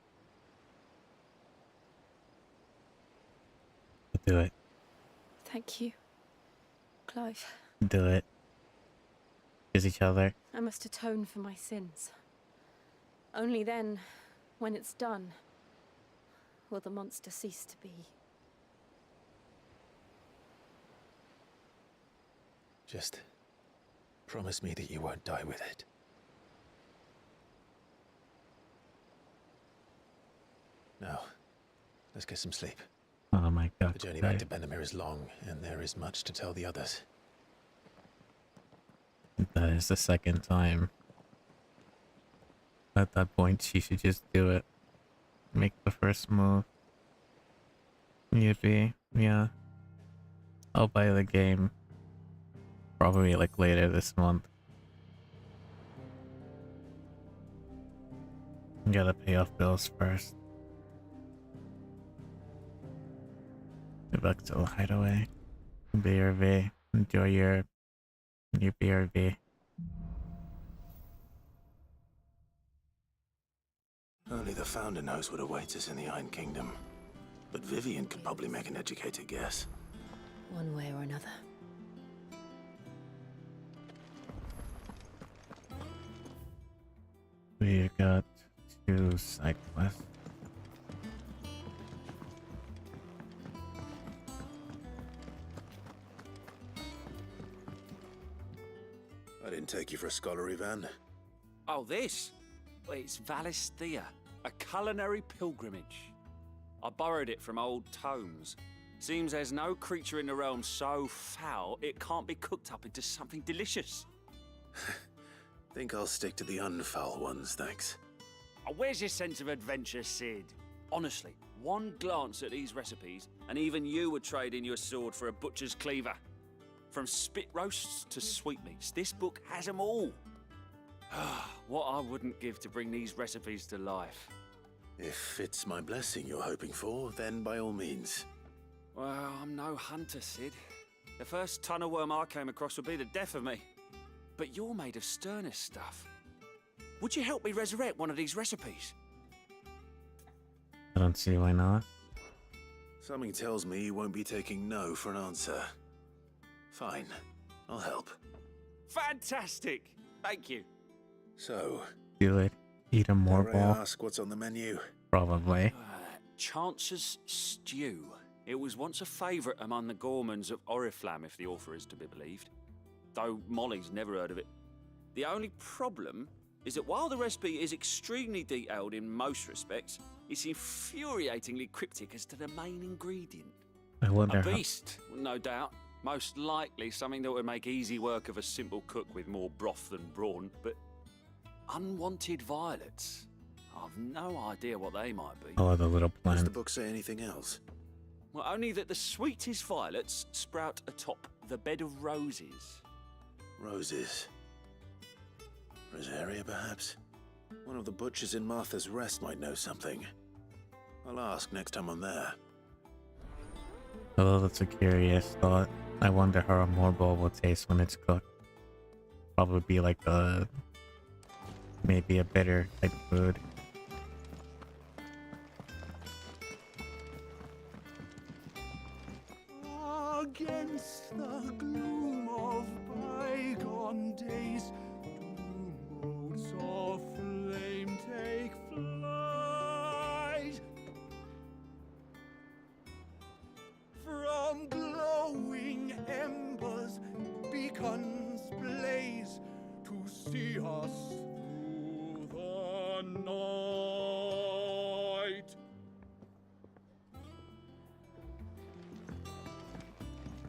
Do it. Thank you, Clive. Do it. Kiss each other. I must atone for my sins. Only then, when it's done, will the monster cease to be. Just promise me that you won't die with it. Now, let's get some sleep. Oh my god. The journey back to Benamir is long, and there is much to tell the others. That is the second time. At that point, she should just do it. Make the first move. Yippee. Yeah. I'll buy the game. Probably like later this month. Gotta pay off bills first. Go back to the hideaway. BRV. Enjoy your BRV. Only the Founder knows what awaits us in the Iron Kingdom. But Vivian could probably make an educated guess. One way or another. We got 2 side quests. I didn't take you for a scholar, Ivan. Oh, this? Well, it's Valisthea, a culinary pilgrimage. I borrowed it from old tomes. Seems there's no creature in the realm so foul it can't be cooked up into something delicious. Think I'll stick to the unfoul ones, thanks. Oh, where's your sense of adventure, Sid? Honestly, one glance at these recipes, and even you would trade in your sword for a butcher's cleaver. From spit roasts to sweetmeats, this book has them all. What I wouldn't give to bring these recipes to life. If it's my blessing you're hoping for, then by all means. Well, I'm no hunter, Sid. The first ton of worm I came across would be the death of me. But you're made of sterner stuff. Would you help me resurrect one of these recipes? I don't see why not. Something tells me you won't be taking no for an answer. Fine, I'll help. Fantastic! Thank you. So, Do it. Eat a more dare I ball. ask what's on the menu? Probably. Chance's Stew. It was once a favourite among the gourmands of Oriflamme, if the author is to be believed. Though Molly's never heard of it. The only problem is that while the recipe is extremely detailed in most respects, it's infuriatingly cryptic as to the main ingredient. I wonder A how. beast, no doubt. Most likely something that would make easy work of a simple cook with more broth than brawn, but unwanted violets. I've no idea what they might be. Oh, the little Does plant. the book say anything else? Well, only that the sweetest violets sprout atop the bed of roses. Roses. Rosaria, perhaps? One of the butchers in Martha's Rest might know something. I'll ask next time I'm there. Although that's a curious thought. I wonder how a morbol will taste when it's cooked. Probably be like a... maybe a bitter type food. Against the gloom of bygone days, do motes of flame take flight. From glowing embers, beacons blaze to see us through the night.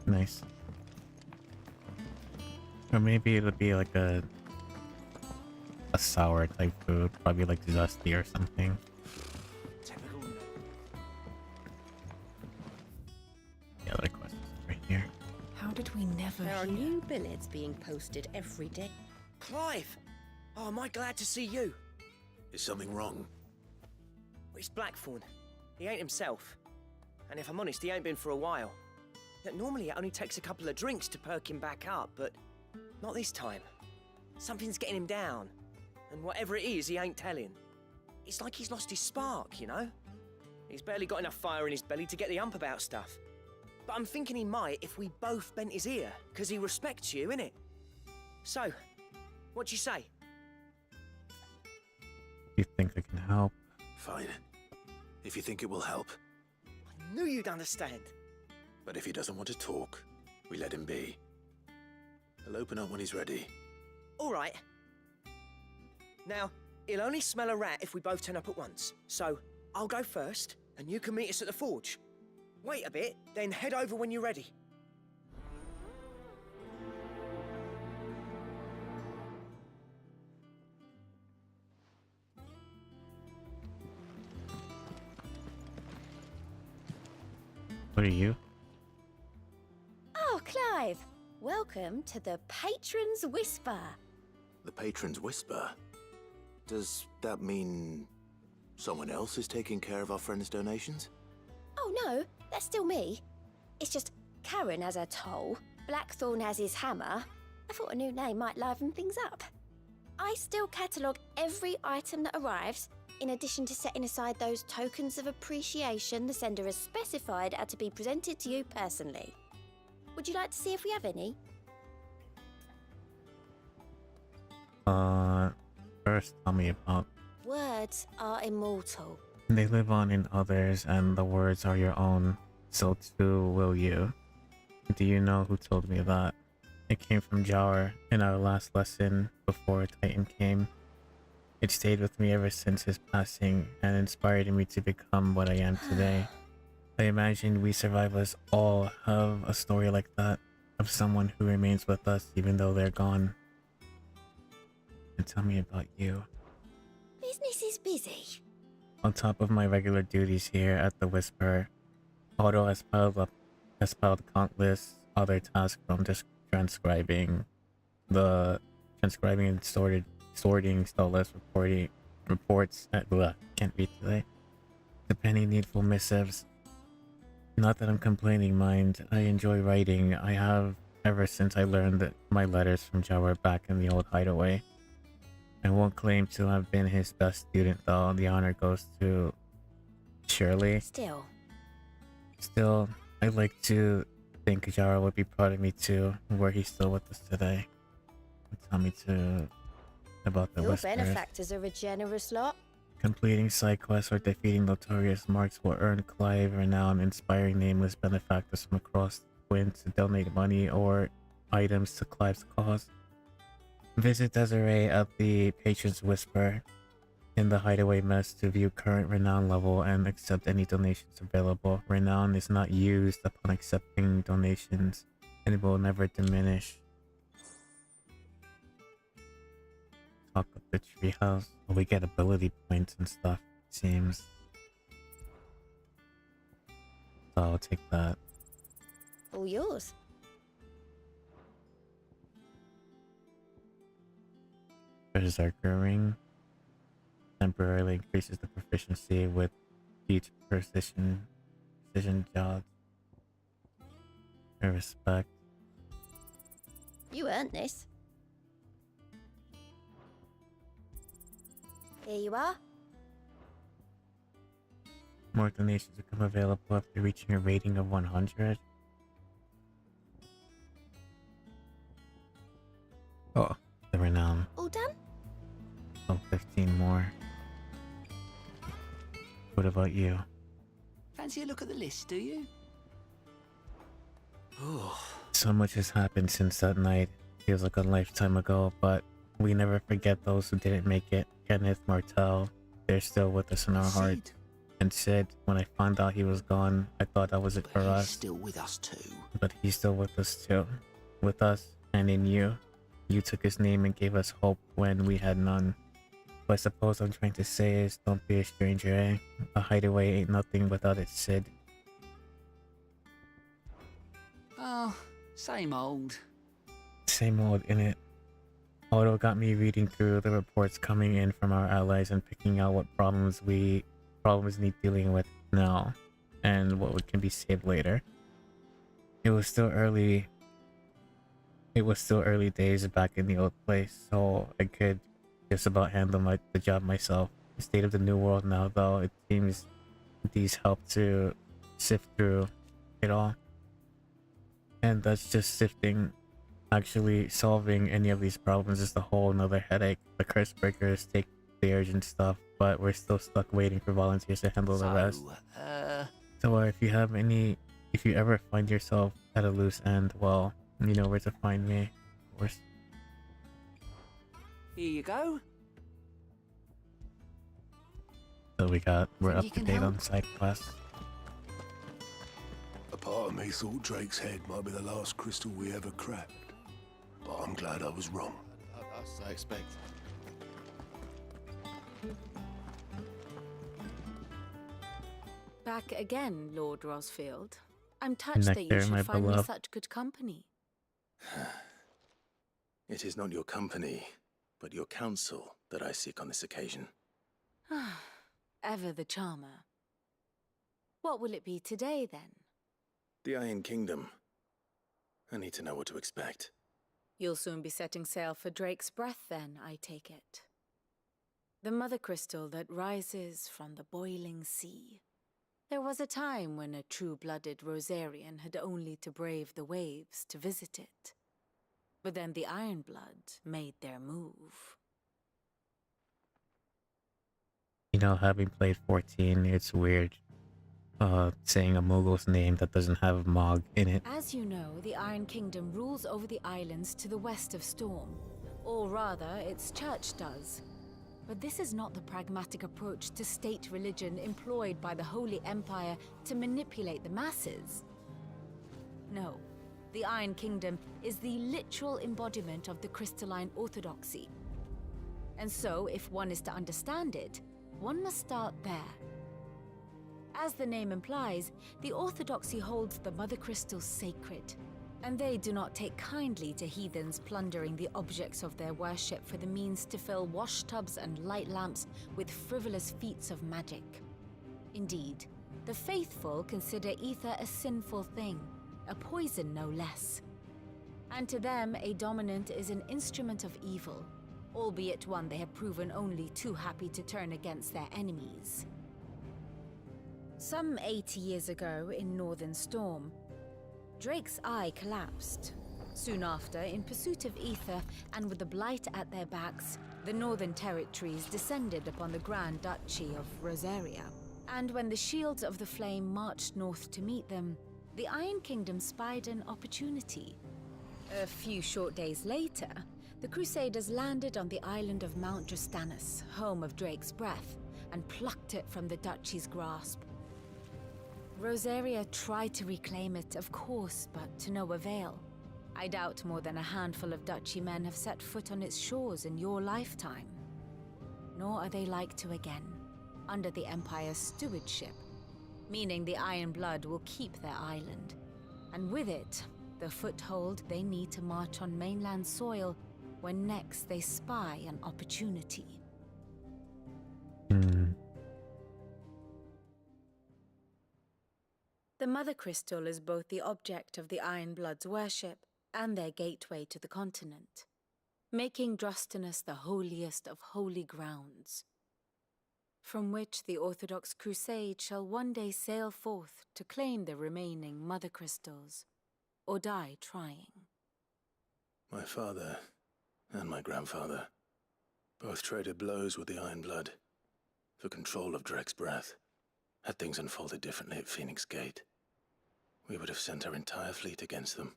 Nice. Or maybe it'll be like a sour type food, probably like zesty or something. The other questions right here. How did we never There are hear? new billets being posted every day. Clive! Oh, am I glad to see you? Is something wrong? It's Blackthorn. He ain't himself. And if I'm honest, he ain't been for a while. Yet normally it only takes a couple of drinks to perk him back up, but not this time. Something's getting him down. And whatever it is, he ain't telling. It's like he's lost his spark, you know? He's barely got enough fire in his belly to get the ump about stuff. But I'm thinking he might if we both bent his ear, because he respects you, innit? So, what do you say? You think I can help? Fine. If you think it will help. I knew you'd understand. But if he doesn't want to talk, we let him be. He'll open up when he's ready. All right. Now, he'll only smell a rat if we both turn up at once. So, I'll go first, and you can meet us at the forge. Wait a bit, then head over when you're ready. What are you? Oh, Clive! Welcome to the Patron's Whisper. The Patron's Whisper? Does that mean Someone else is taking care of our friend's donations? Oh no, that's still me. It's just Karen has her toll, Blackthorn has his hammer. I thought a new name might liven things up. I still catalogue every item that arrives, in addition to setting aside those tokens of appreciation the sender has specified are to be presented to you personally. Would you like to see if we have any? First tell me about... Words are immortal. They live on in others, and the words are your own. So too will you. Do you know who told me that? It came from Jawar in our last lesson before Titan came. It stayed with me ever since his passing and inspired me to become what I am today. I imagine we survivors all have a story like that, of someone who remains with us even though they're gone. And tell me about you. Business is busy. On top of my regular duties here at the Whisper, Otto has piled countless other tasks from just transcribing and sorting Stella's reports at can't read today. The penny needful missives. Not that I'm complaining, mind. I enjoy writing. I have ever since I learned that my letters from Jawar back in the old hideaway. I won't claim to have been his best student though. The honor goes to Shirley. Still, I'd like to think Jawar would be proud of me too, were he still with us today. Tell me about the Your Whispers. benefactors are a generous lot. Completing side quests or defeating notorious marks will earn Clive renown, inspiring nameless benefactors from across the wind to donate money or items to Clive's cause. Visit Desiree at the Patron's Whisper in the Hideaway Mess to view current renown level and accept any donations available. Renown is not used upon accepting donations and it will never diminish. Talk of the treehouse. Well, we get ability points and stuff, it seems. So I'll take that. All yours. Berserker Ring temporarily increases the proficiency with each precision job. I respect. You earned this. Here you are. More donations become available after reaching a rating of 100. Oh, the renown. All done? Oh, 15 more. What about you? Fancy a look at the list, do you? So much has happened since that night. Feels like a lifetime ago, but we never forget those who didn't make it. Kenneth, Martel, they're still with us in our heart. And Sid, when I found out he was gone, I thought that was it for us. He's still with us too. But he's still with us too. With us and in you. You took his name and gave us hope when we had none. What I suppose I'm trying to say is, don't be a stranger, eh? A hideaway ain't nothing without its Sid. Oh, same old. Same old, innit? Otto got me reading through the reports coming in from our allies and picking out what problems need dealing with now, and what can be saved later. It was still early days back in the old place, so I could just about handle the job myself. The state of the new world now, though, it seems these help to sift through it all. And that's just sifting. Actually solving any of these problems is a whole nother headache. The curse breakers take the urgent stuff, but we're still stuck waiting for volunteers to handle the rest. So if you ever find yourself at a loose end, well, you know where to find me, of course. Here you go. So we're up to date on side quests. A part of me thought Drake's head might be the last crystal we ever cracked. But I'm glad I was wrong. As I expect. Back again, Lord Rosfield. I'm touched that you Nectar, should my find me beloved. such good company. It is not your company, but your counsel that I seek on this occasion. ever the charmer. What will it be today, then? The Iron Kingdom. I need to know what to expect. You'll soon be setting sail for Drake's Breath, then, I take it. The mother crystal that rises from the boiling sea. There was a time when a true-blooded Rosarian had only to brave the waves to visit it. But then the Ironblood made their move. You know, having played 14, it's weird saying a Mughul's name that doesn't have Mog in it. As you know, the Iron Kingdom rules over the islands to the west of Storm. Or rather, its church does. But this is not the pragmatic approach to state religion employed by the Holy Empire to manipulate the masses. No, the Iron Kingdom is the literal embodiment of the crystalline orthodoxy. And so, if one is to understand it, one must start there. As the name implies, the orthodoxy holds the Mother Crystals sacred, and they do not take kindly to heathens plundering the objects of their worship for the means to fill washtubs and light lamps with frivolous feats of magic. Indeed, the faithful consider ether a sinful thing, a poison no less. And to them, a dominant is an instrument of evil, albeit one they have proven only too happy to turn against their enemies. Some 80 years ago, in Northern Storm, Drake's eye collapsed. Soon after, in pursuit of ether and with the Blight at their backs, the Northern Territories descended upon the Grand Duchy of Rosaria. And when the Shields of the Flame marched north to meet them, the Iron Kingdom spied an opportunity. A few short days later, the Crusaders landed on the island of Mount Drastanus, home of Drake's Breath, and plucked it from the Duchy's grasp. Rosaria tried to reclaim it, of course, but to no avail. I doubt more than a handful of Duchy men have set foot on its shores in your lifetime. Nor are they like to again, under the Empire's stewardship, meaning the Iron Blood will keep their island, and with it, the foothold they need to march on mainland soil when next they spy an opportunity. The Mother Crystal is both the object of the Iron Blood's worship and their gateway to the continent, making Drastanus the holiest of holy grounds, from which the Orthodox Crusade shall one day sail forth to claim the remaining Mother Crystals, or die trying. My father and my grandfather both traded blows with the Iron Blood for control of Drake's Breath. Had things unfolded differently at Phoenix Gate, we would have sent our entire fleet against them.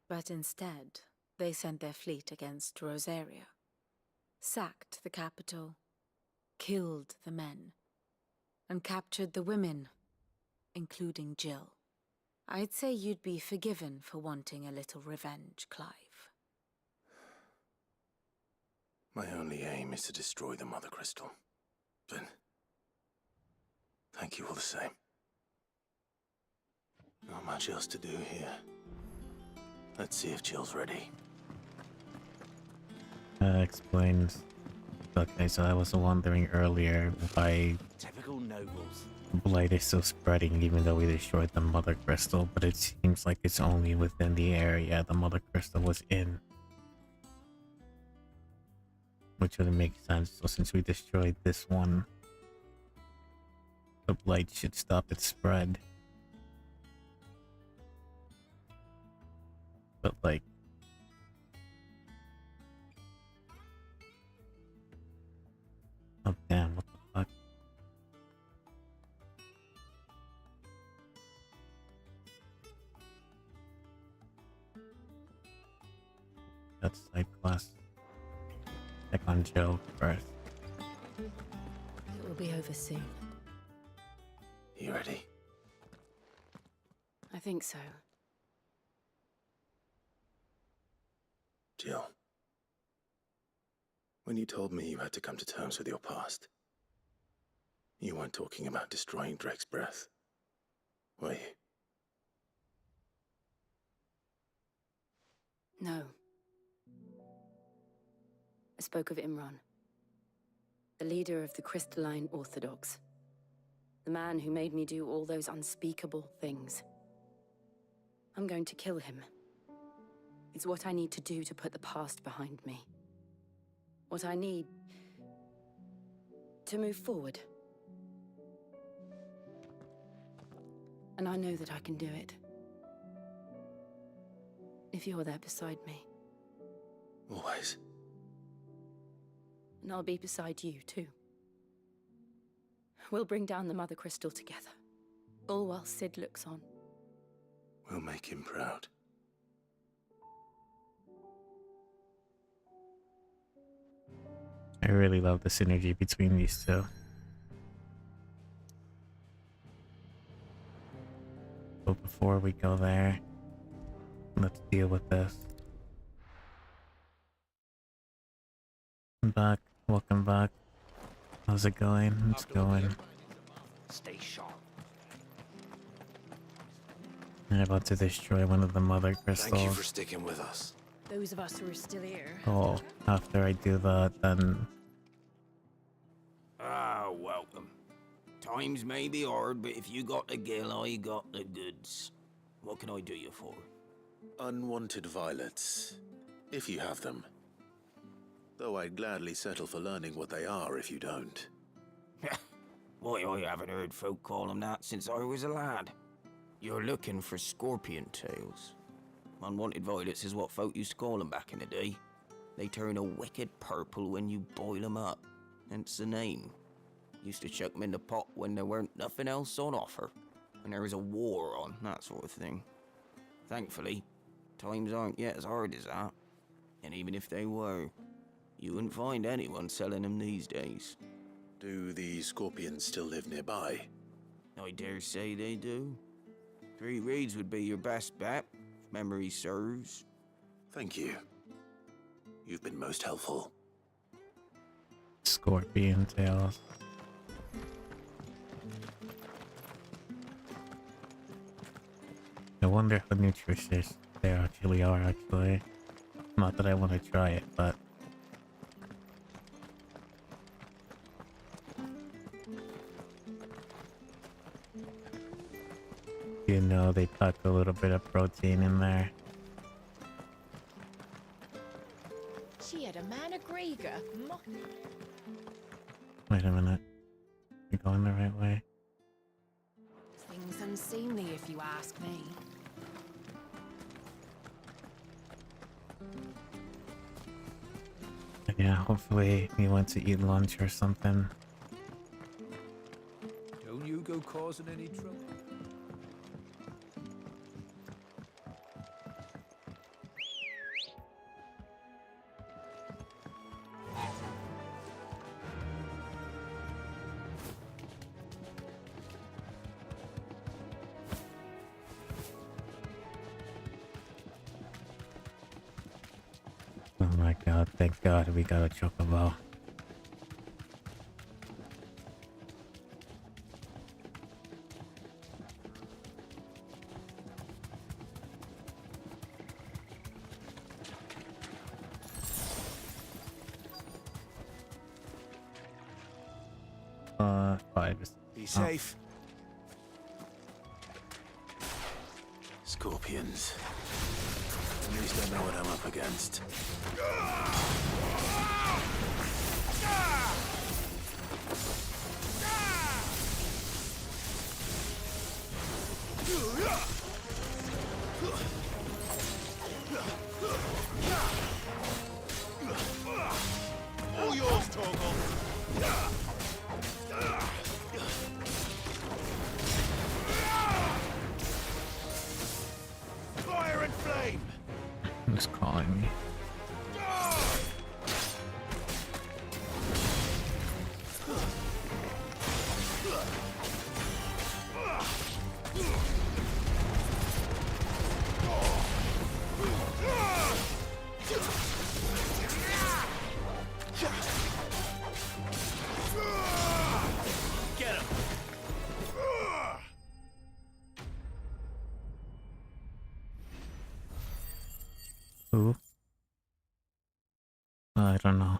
But instead, they sent their fleet against Rosaria, sacked the capital, killed the men, and captured the women, including Jill. I'd say you'd be forgiven for wanting a little revenge, Clive. My only aim is to destroy the Mother Crystal. But thank you all the same. Not much else to do here. Let's see if Jill's ready. Explains. Okay, so I was wondering earlier why Typical nobles. Blight is still spreading even though we destroyed the Mother Crystal, but it seems like it's only within the area the Mother Crystal was in. Which would make sense, so since we destroyed this one, the Blight should stop its spread. But like... oh damn, what the fuck? That's side class. Check on Jill first. It will be over soon. You ready? I think so. Jill, when you told me you had to come to terms with your past, you weren't talking about destroying Drake's Breath, were you? No. I spoke of Imran, the leader of the Crystalline Orthodox. The man who made me do all those unspeakable things. I'm going to kill him. It's what I need to do to put the past behind me. What I need to move forward. And I know that I can do it. If you're there beside me. Always. And I'll be beside you, too. We'll bring down the Mother Crystal together. All while Sid looks on. We'll make him proud. I really love the synergy between these two. But before we go there, let's deal with this. Back, welcome back. How's it going? It's going. Stay sharp. I'm about to destroy one of the Mother Crystals. Thank you for sticking with us. Those of us who are still here. Oh, after I do that, then Welcome. Times may be hard, but if you got the gill, I got the goods. What can I do you for? Unwanted violets, if you have them. Though I'd gladly settle for learning what they are if you don't. Why, I haven't heard folk call them that since I was a lad. You're looking for scorpion tails. Unwanted violets is what folk used to call them back in the day. They turn a wicked purple when you boil them up. Hence the name. Used to chuck them in the pot when there weren't nothing else on offer. When there was a war on, that sort of thing. Thankfully, times aren't yet as hard as that. And even if they were, you wouldn't find anyone selling them these days. Do the scorpions still live nearby? I dare say they do. 3 Reeds would be your best bet, if memory serves. Thank you. You've been most helpful. scorpion tails. I wonder how nutritious they actually are, actually. Not that I want to try it, but... you know, they pack a little bit of protein in there. She had a man of Grieger. Wait a minute. We going the right way? Things unseemly, if you ask me. Yeah, hopefully we went to eat lunch or something. Don't you go causing any trouble. Oh my god, thank god we got a chocobo. Five. Be safe. Scorpions. At least I know what I'm up against. All yours, Torgal. Fire and flame. It's calling me. Get him. Who? I don't know.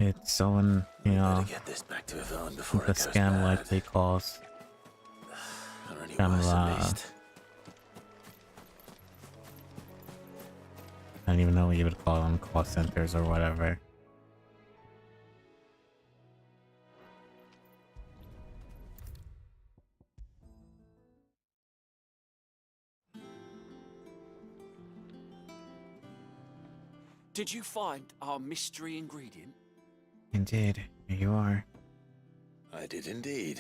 It's someone, you know, Get this back to Yvonne before the it goes scam bad. likely calls. Or any Kind of, worse, at least. I don't even know what you would call them, call centers or whatever. Did you find our mystery ingredient? Indeed, here you are. I did indeed.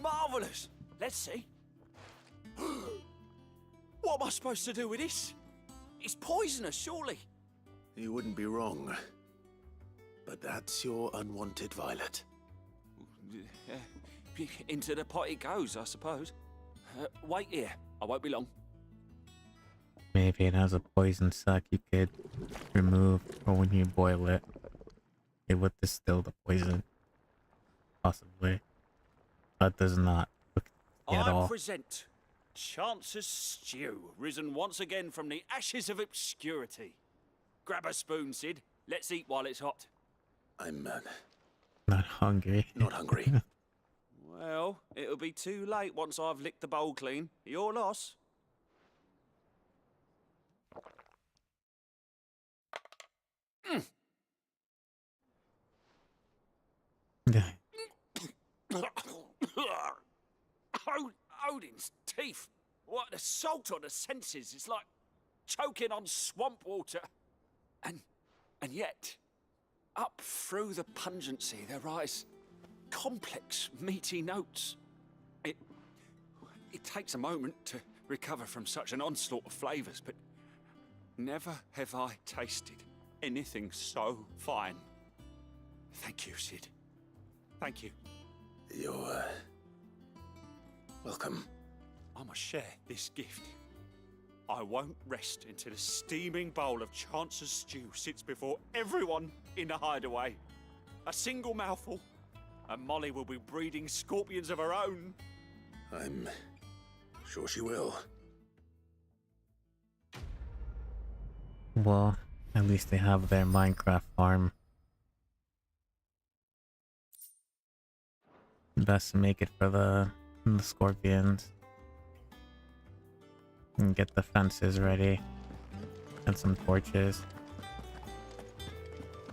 Marvellous! Let's see. What am I supposed to do with this? It's poisonous, surely. You wouldn't be wrong. But that's your unwanted violet. Into the pot it goes, I suppose. Wait here. I won't be long. Maybe it has a poison sac you could remove, or when you boil it, it would distill the poison. Possibly. That does not look at I all. present Chance's Stew, risen once again from the ashes of obscurity. Grab a spoon, Sid. Let's eat while it's hot. I'm not hungry. Not hungry. Well, it'll be too late once I've licked the bowl clean. Your loss. Odin's teeth. What an assault on the senses. It's like choking on swamp water. And yet, up through the pungency, there rise complex, meaty notes. It takes a moment to recover from such an onslaught of flavours, but never have I tasted anything so fine. Thank you, Sid. Thank you. You're, welcome. I must share this gift. I won't rest until a steaming bowl of Chance's stew sits before everyone in the hideaway. A single mouthful, and Molly will be breeding scorpions of her own. I'm sure she will. Well, at least they have their Minecraft farm. Best to make it for the scorpions. And get the fences ready. And some torches.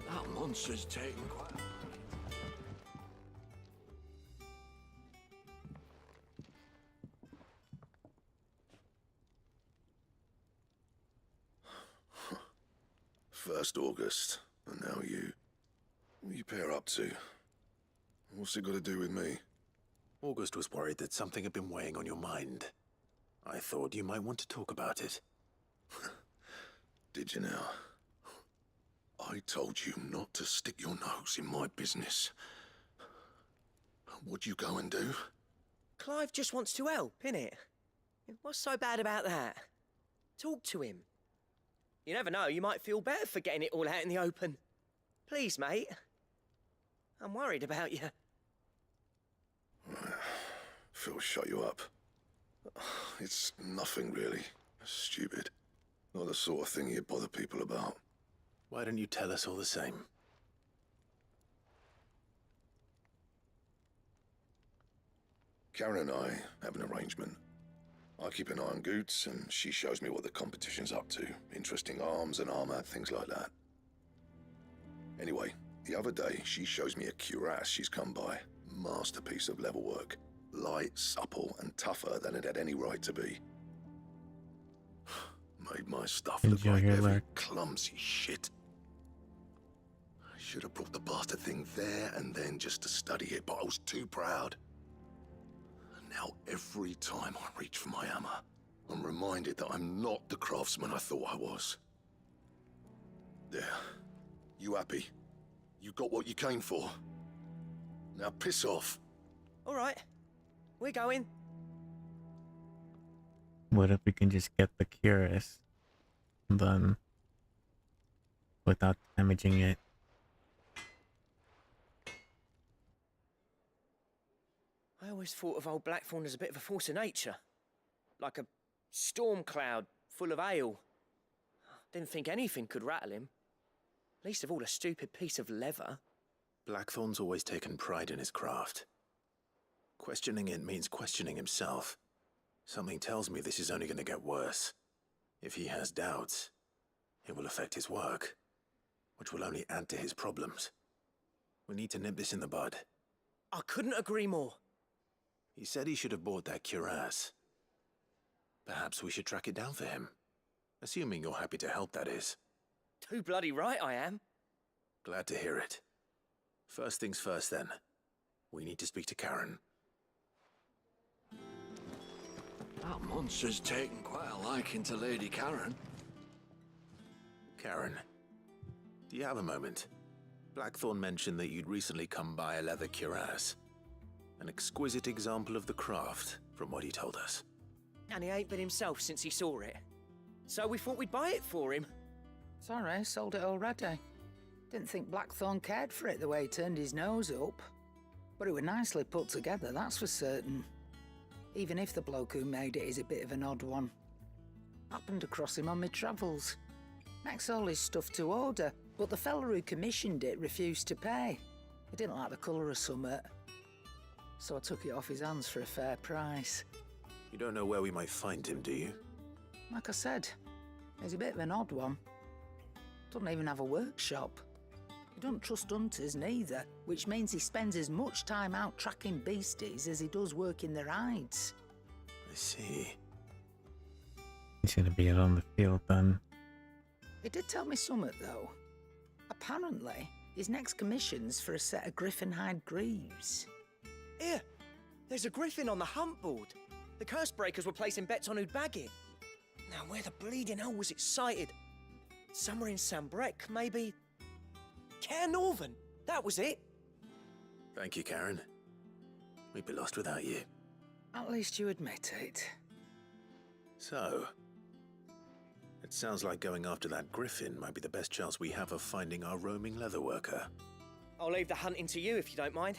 That monster's taking quite... First August, and now you. What are you pair up to? What's it got to do with me? August was worried that something had been weighing on your mind. I thought you might want to talk about it. Did you now? I told you not to stick your nose in my business. What'd you go and do? Clive just wants to help, innit? What's so bad about that? Talk to him. You never know, you might feel better for getting it all out in the open. Please, mate. I'm worried about you. Phil, shut you up. It's nothing really. Stupid. Not the sort of thing you bother people about. Why don't you tell us all the same? Karen and I have an arrangement. I keep an eye on Goots, and she shows me what the competition's up to. Interesting arms and armor, things like that. Anyway, the other day, she shows me a cuirass she's come by. Masterpiece of level work. Light, supple, and tougher than it had any right to be. Made my stuff look like heavy, clumsy shit. I should have brought the bastard thing there and then just to study it, but I was too proud. And now every time I reach for my hammer, I'm reminded that I'm not the craftsman I thought I was. There. You happy? You got what you came for. Now piss off. All right. We're going. What if we can just get the cuirass done without damaging it? I always thought of old Blackthorn as a bit of a force of nature. Like a storm cloud full of ale. Didn't think anything could rattle him. Least of all a stupid piece of leather. Blackthorn's always taken pride in his craft. Questioning it means questioning himself. Something tells me this is only going to get worse. If he has doubts, it will affect his work, which will only add to his problems. We need to nip this in the bud. I couldn't agree more. He said he should have bought that cuirass. Perhaps we should track it down for him. Assuming you're happy to help, that is. Too bloody right I am. Glad to hear it. First things first, then. We need to speak to Karen. That monster's taken quite a liking to Lady Karen. Karen, do you have a moment? Blackthorn mentioned that you'd recently come by a leather cuirass. An exquisite example of the craft, from what he told us. And he ain't been himself since he saw it. So we thought we'd buy it for him. Sorry, sold it already. Didn't think Blackthorn cared for it the way he turned his nose up. But it was nicely put together, that's for certain. Even if the bloke who made it is a bit of an odd one. Happened across him on my travels. Makes all his stuff to order, but the fella who commissioned it refused to pay. He didn't like the colour of summit. So I took it off his hands for a fair price. You don't know where we might find him, do you? Like I said, he's a bit of an odd one. Doesn't even have a workshop. He doesn't trust hunters neither, which means he spends as much time out tracking beasties as he does working their hides. I see. He's gonna be out on the field then. He did tell me something though. Apparently, his next commission's for a set of griffin hide greaves. Here, there's a griffin on the hunt board. The curse breakers were placing bets on who'd bag it. Now, where the bleeding hell was it sighted? Somewhere in Sambrec, maybe. Caernarvon, that was it. Thank you, Karen. We'd be lost without you. At least you admit it. So, it sounds like going after that griffin might be the best chance we have of finding our roaming leatherworker. I'll leave the hunting to you if you don't mind.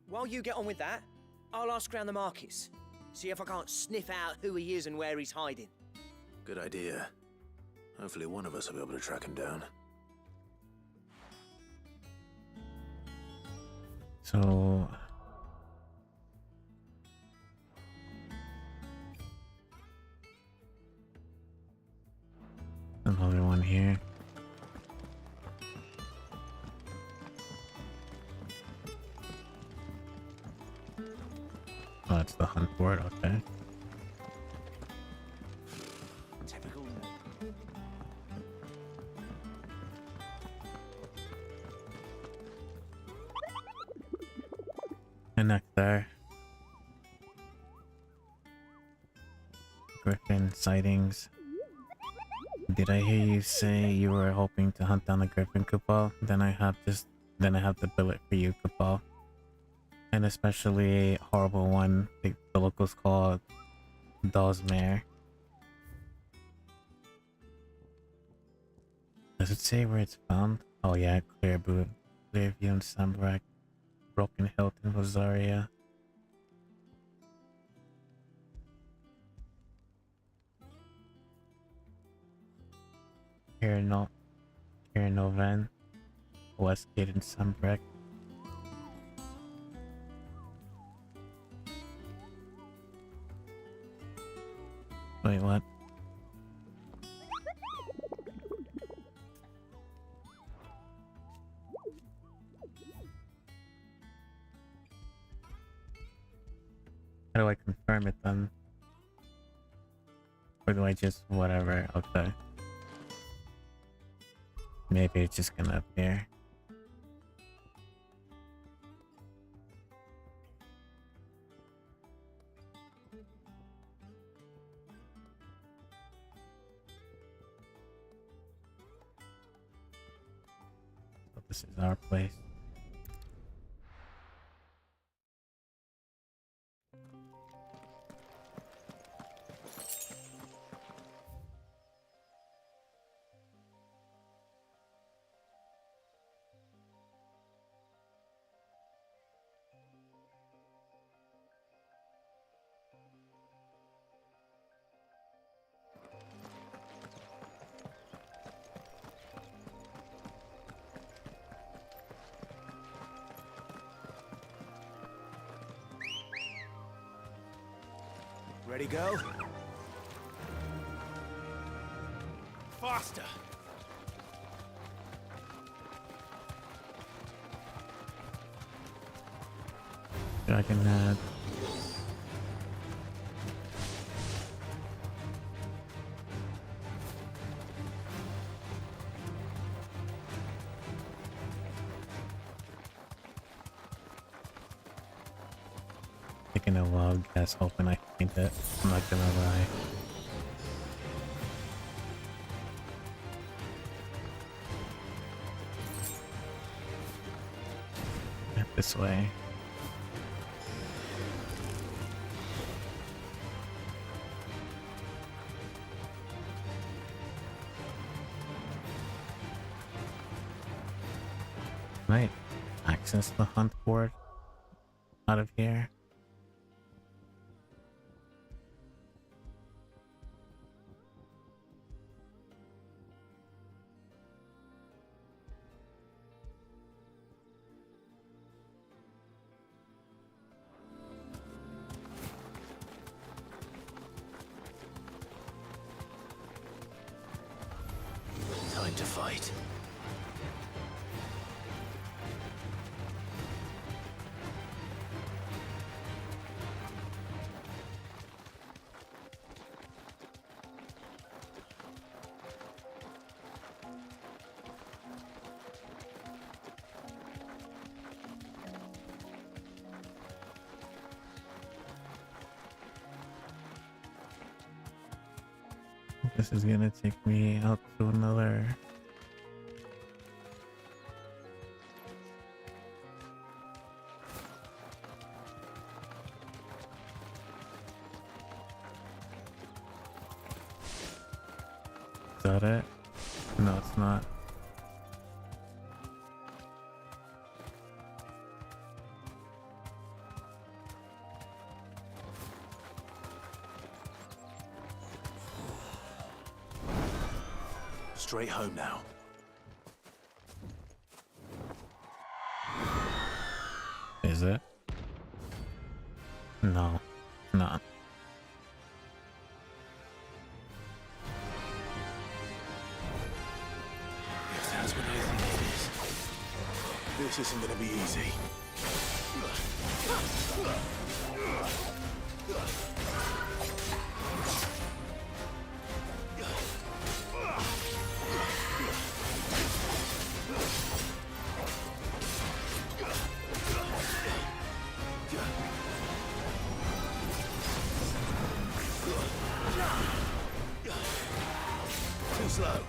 While you get on with that, I'll ask around the markets. See if I can't sniff out who he is and where he's hiding. Good idea. Hopefully one of us will be able to track him down. So... another one here. Oh, that's the hunt board, okay. Typical. Connect there. Griffin sightings. Did I hear you say you were hoping to hunt down the Griffin, Kupal? Then I have the billet for you, Kupal. And especially a horrible one the locals call Dawsmare. Does it say where it's found? Oh yeah, Clearview and Sambrack, Broken Hilt in Rosaria. Caernarvon, Westgate and Sambrack. Wait, what? How do I confirm it then? Or do I just whatever? Okay. Maybe it's just gonna appear. So this is our place. Ready, go? Faster! Dragon head. Taking a wild guess, hoping I can paint it. I'm not gonna lie. This way. Might access the hunt board out of here. Time to fight. This is gonna take me out to another. Is that it? No, it's not. Straight home now. Is it? No, not. If that's what I think it is, this isn't gonna be easy. Too slow.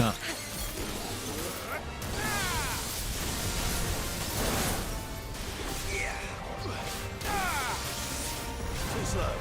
Stop. Too slow.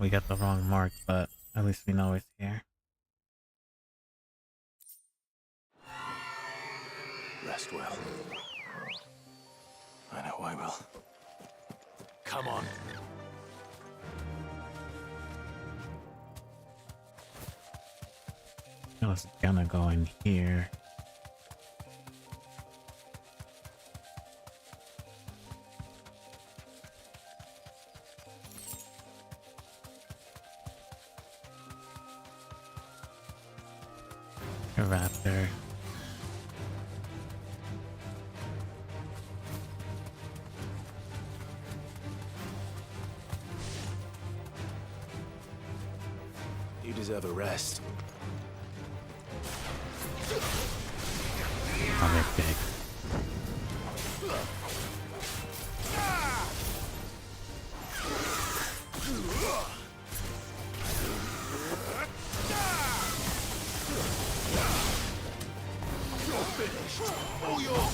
we got the wrong mark, but at least we know it's here. Rest well. I know I will. Come on. I was gonna go in here. A raptor. You deserve a rest. Oh, they're big. You're finished. All your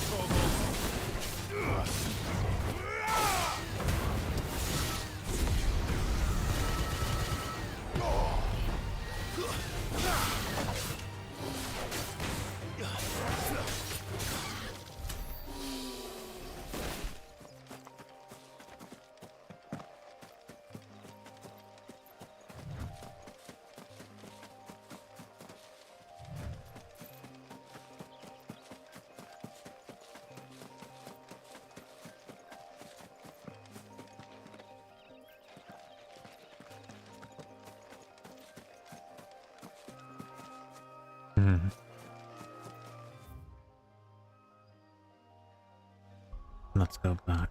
Let's go back.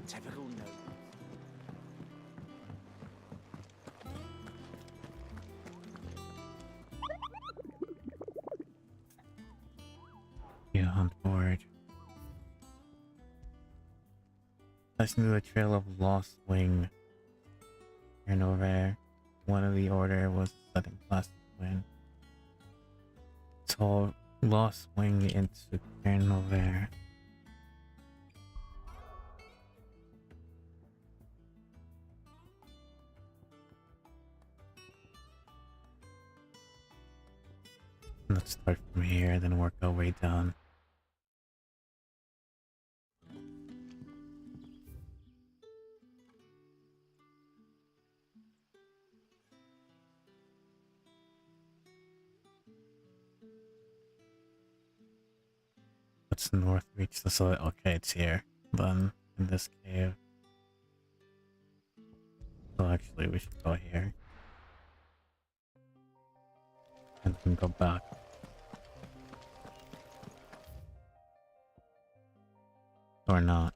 Typical no. Yeah, on board. Listen to a trail of lost wing. And over one of the order was sudden plastic wind. So lost wing into Cairnover. Let's start from here, then work our way down. What's north reach the soil? Okay, it's here. Then in this cave. So actually we should go here. And then go back. Or not.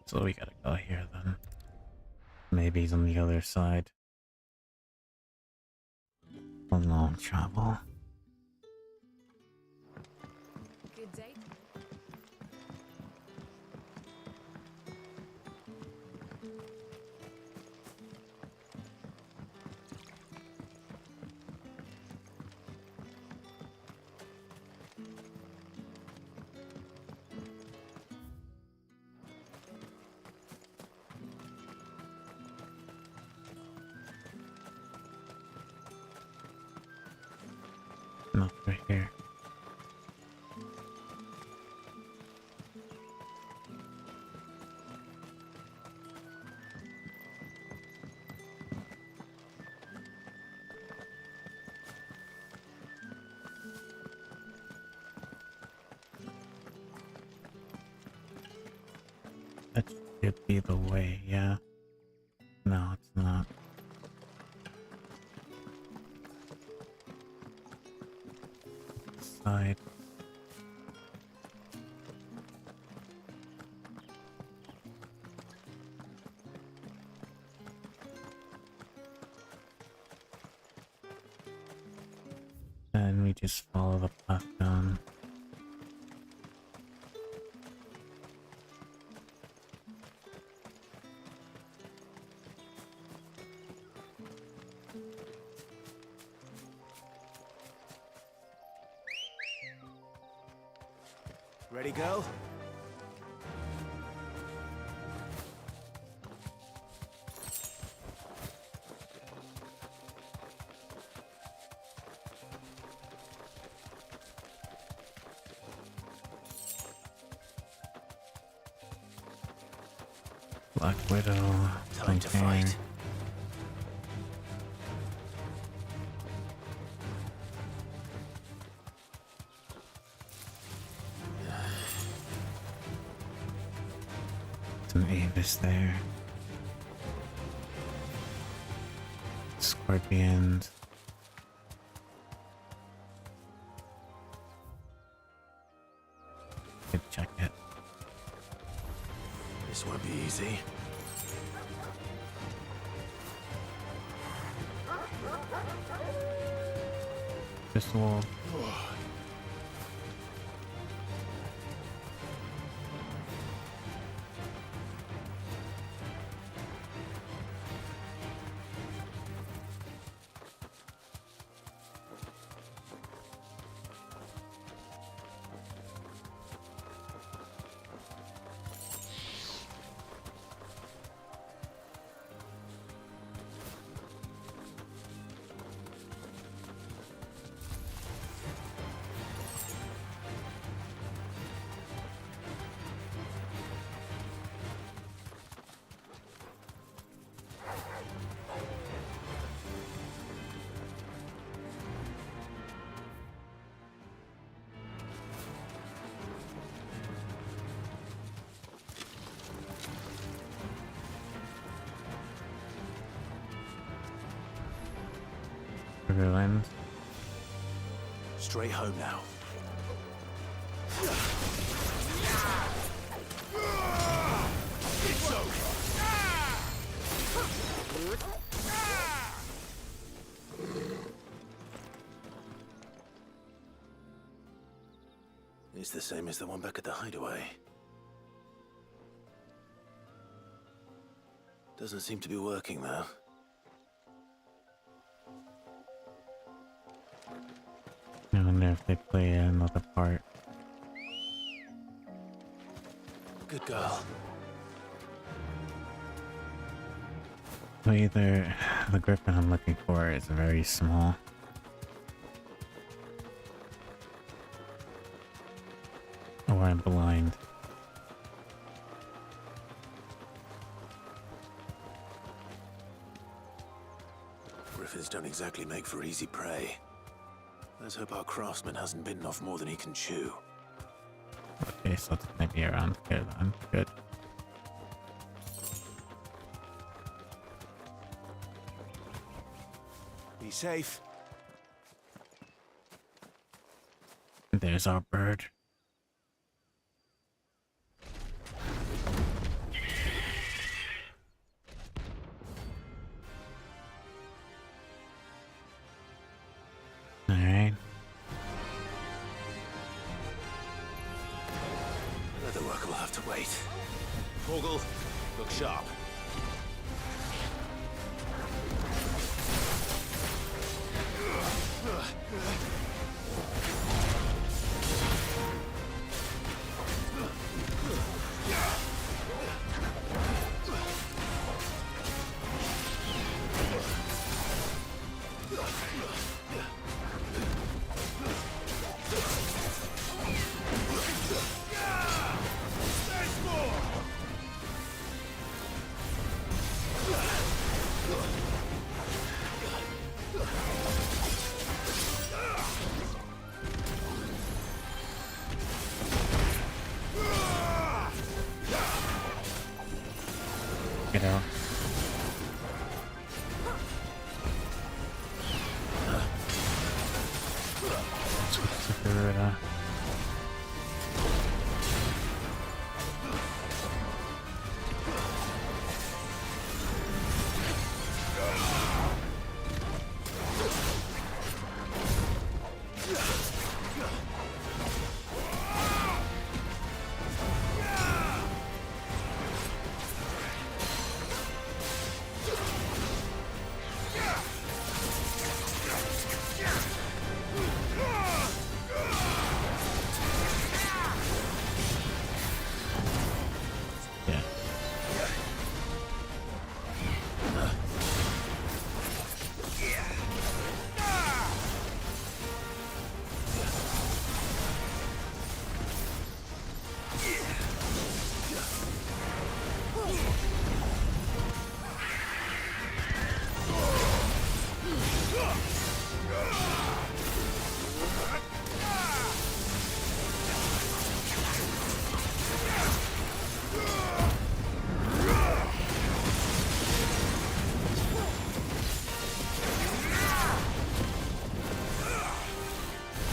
So we gotta go here then. Maybe he's on the other side. A long travel. Good day. Not right here. That should be the way, yeah. No, it's not. Side. And we just follow the path down. Ready, girl? Black Widow. Time to fight. Some Avis there. Scorpions. Good check it. This won't be easy. Pistol. Riverlands. Straight home now. It's over. It's the same as the one back at the hideaway. Doesn't seem to be working though. I wonder if they play another part. Good girl. So either the griffin I'm looking for is very small, or I'm blind. Griffins don't exactly make for easy prey. Let's hope our craftsman hasn't bitten off more than he can chew. Okay, so it's maybe around here then. Good. Be safe. There's our bird. Alright. Leather work will have to wait. Vogel, look sharp. Get out. Sakura.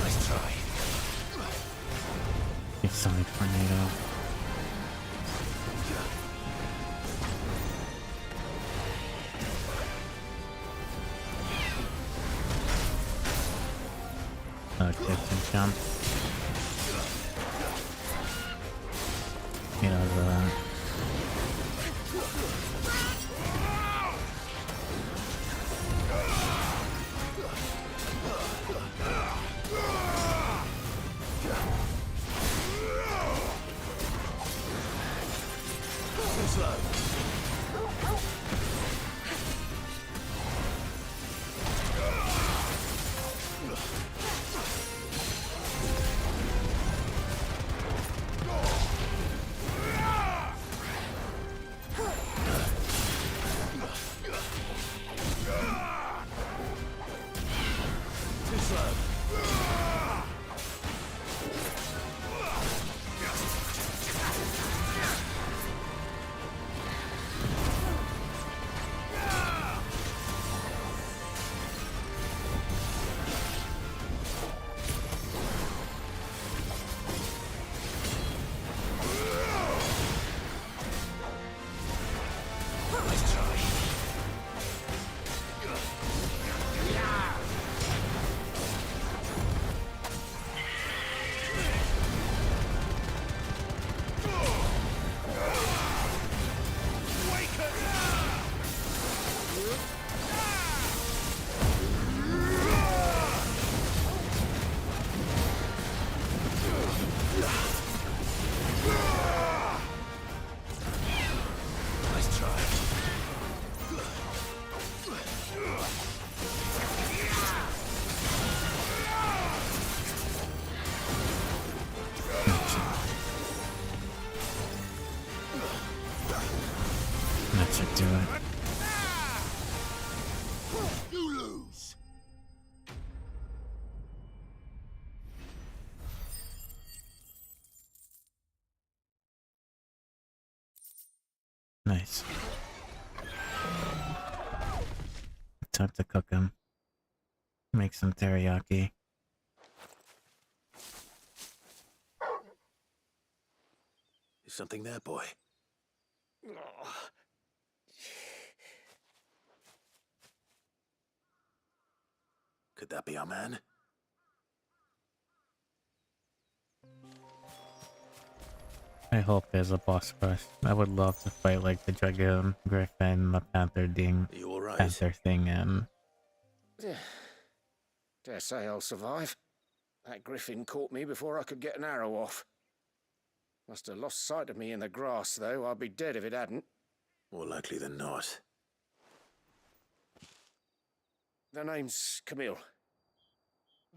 Nice try. It's Sonic Tornado. Distance jump. Get out of that. That should do it. You lose. Nice. Time to cook him. Make some teriyaki. Is something there, boy? Could that be our man? I hope there's a boss rush. I would love to fight like the Dragon, Griffin, the Panther You all right? Panther thing, and Dare say I'll survive. That griffin caught me before I could get an arrow off. Must have lost sight of me in the grass, though. I'd be dead if it hadn't. More likely than not. The name's Camille.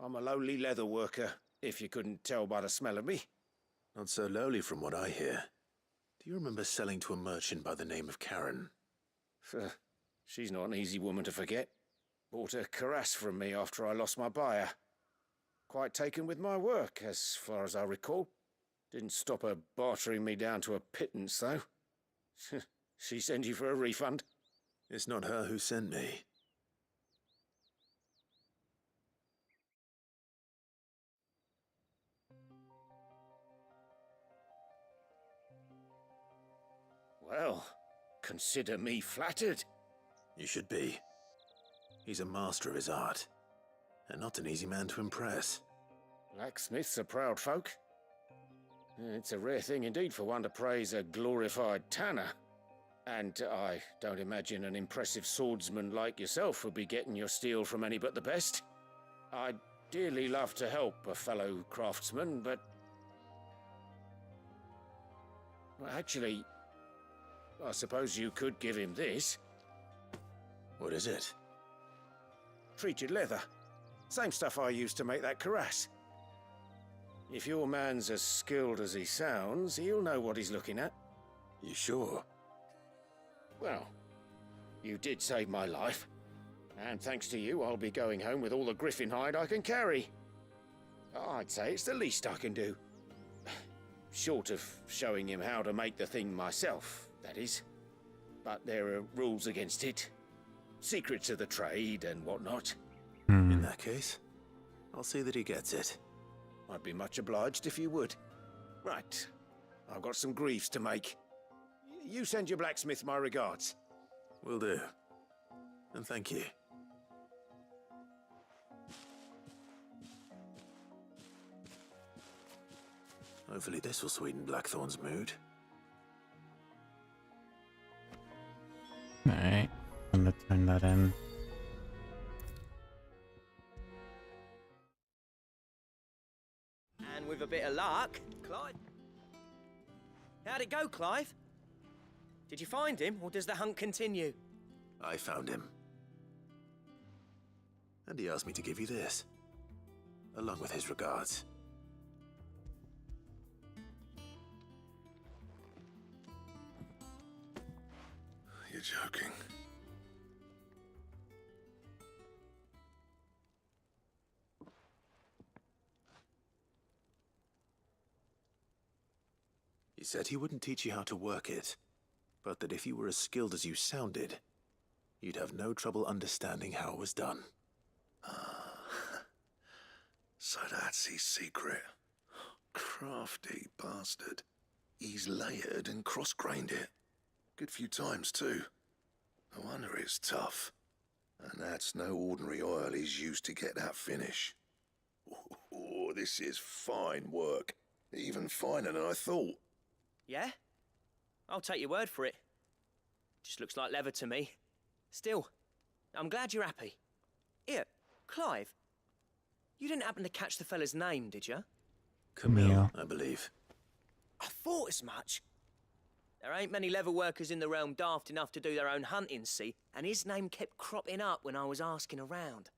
I'm a lowly leather worker, if you couldn't tell by the smell of me. Not so lowly from what I hear. Do you remember selling to a merchant by the name of Karen? She's not an easy woman to forget. Bought a cuirass from me after I lost my buyer. Quite taken with my work, as far as I recall. Didn't stop her bartering me down to a pittance, though. She sent you for a refund? It's not her who sent me. Well, consider me flattered. You should be. He's a master of his art, and not an easy man to impress. Blacksmiths are proud folk. It's a rare thing indeed for one to praise a glorified tanner. And I don't imagine an impressive swordsman like yourself would be getting your steel from any but the best. I'd dearly love to help a fellow craftsman, but... well, actually, I suppose you could give him this. What is it? Treated leather. Same stuff I used to make that cuirass. If your man's as skilled as he sounds, he'll know what he's looking at. You sure? Well, you did save my life, And thanks to you, I'll be going home with all the griffin hide I can carry. I'd say it's the least I can do. Short of showing him how to make the thing myself, that is. But there are rules against it. Secrets of the trade and whatnot. In that case, I'll see that he gets it. I'd be much obliged if you would. Right. I've got some griefs to make. You send your blacksmith my regards. Will do. And thank you. Hopefully this will sweeten Blackthorn's mood. Alright, I'm gonna turn that in. And with a bit of luck, Clive. How'd it go, Clive? Did you find him, or does the hunt continue? I found him. And he asked me to give you this, along with his regards. You're joking. He said he wouldn't teach you how to work it, but that if you were as skilled as you sounded, you'd have no trouble understanding how it was done. So that's his secret. Crafty bastard. He's layered and cross-grained it. Good few times, too. No wonder it's tough. And that's no ordinary oil he's used to get that finish. Oh, this is fine work. Even finer than I thought. Yeah? I'll take your word for it. Just looks like leather to me. Still, I'm glad you're happy. Here, Clive. You didn't happen to catch the fella's name, did you? Camille, I believe. I thought as much. There ain't many leather workers in the realm daft enough to do their own hunting, see? And his name kept cropping up when I was asking around.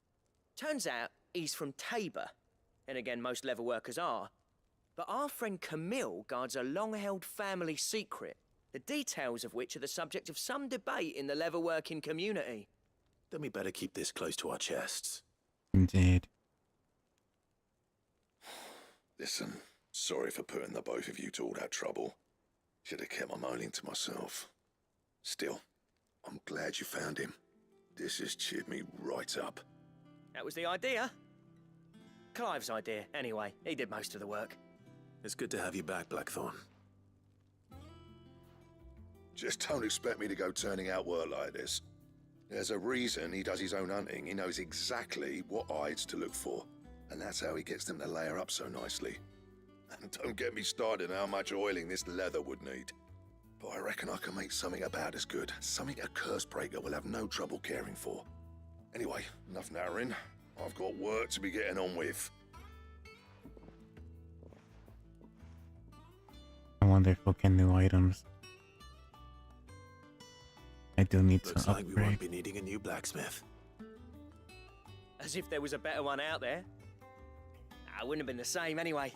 Turns out he's from Tabor. And again, most leather workers are. But our friend Camille guards a long-held family secret, the details of which are the subject of some debate in the leather-working community. Then we better keep this close to our chests. Indeed. Listen, sorry for putting the both of you to all that trouble. Should have kept my moaning to myself. Still, I'm glad you found him. This has cheered me right up. That was the idea. Clive's idea, anyway. He did most of the work. It's good to have you back, Blackthorn. Just don't expect me to go turning out work like this. There's a reason he does his own hunting. He knows exactly what hides to look for. And that's how he gets them to layer up so nicely. And don't get me started on how much oiling this leather would need. But I reckon I can make something about as good. Something a curse breaker will have no trouble caring for. Anyway, enough narrowing. I've got work to be getting on with. I wonder if we'll get new items. I do need Looks to like we won't upgrade. be needing a new blacksmith. As if there was a better one out there. I wouldn't have been the same anyway.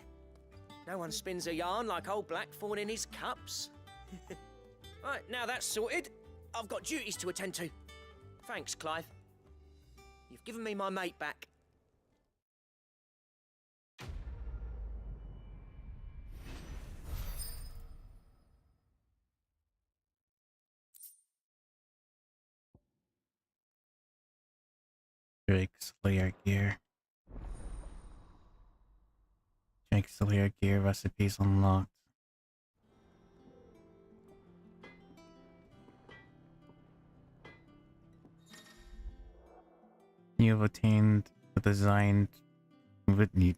No one spins a yarn like old Blackthorn in his cups. Right, now that's sorted, I've got duties to attend to. Thanks, Clive. You've given me my mate back. Drake's Lair gear. Drake's Lair gear recipes unlocked. You have obtained the design with you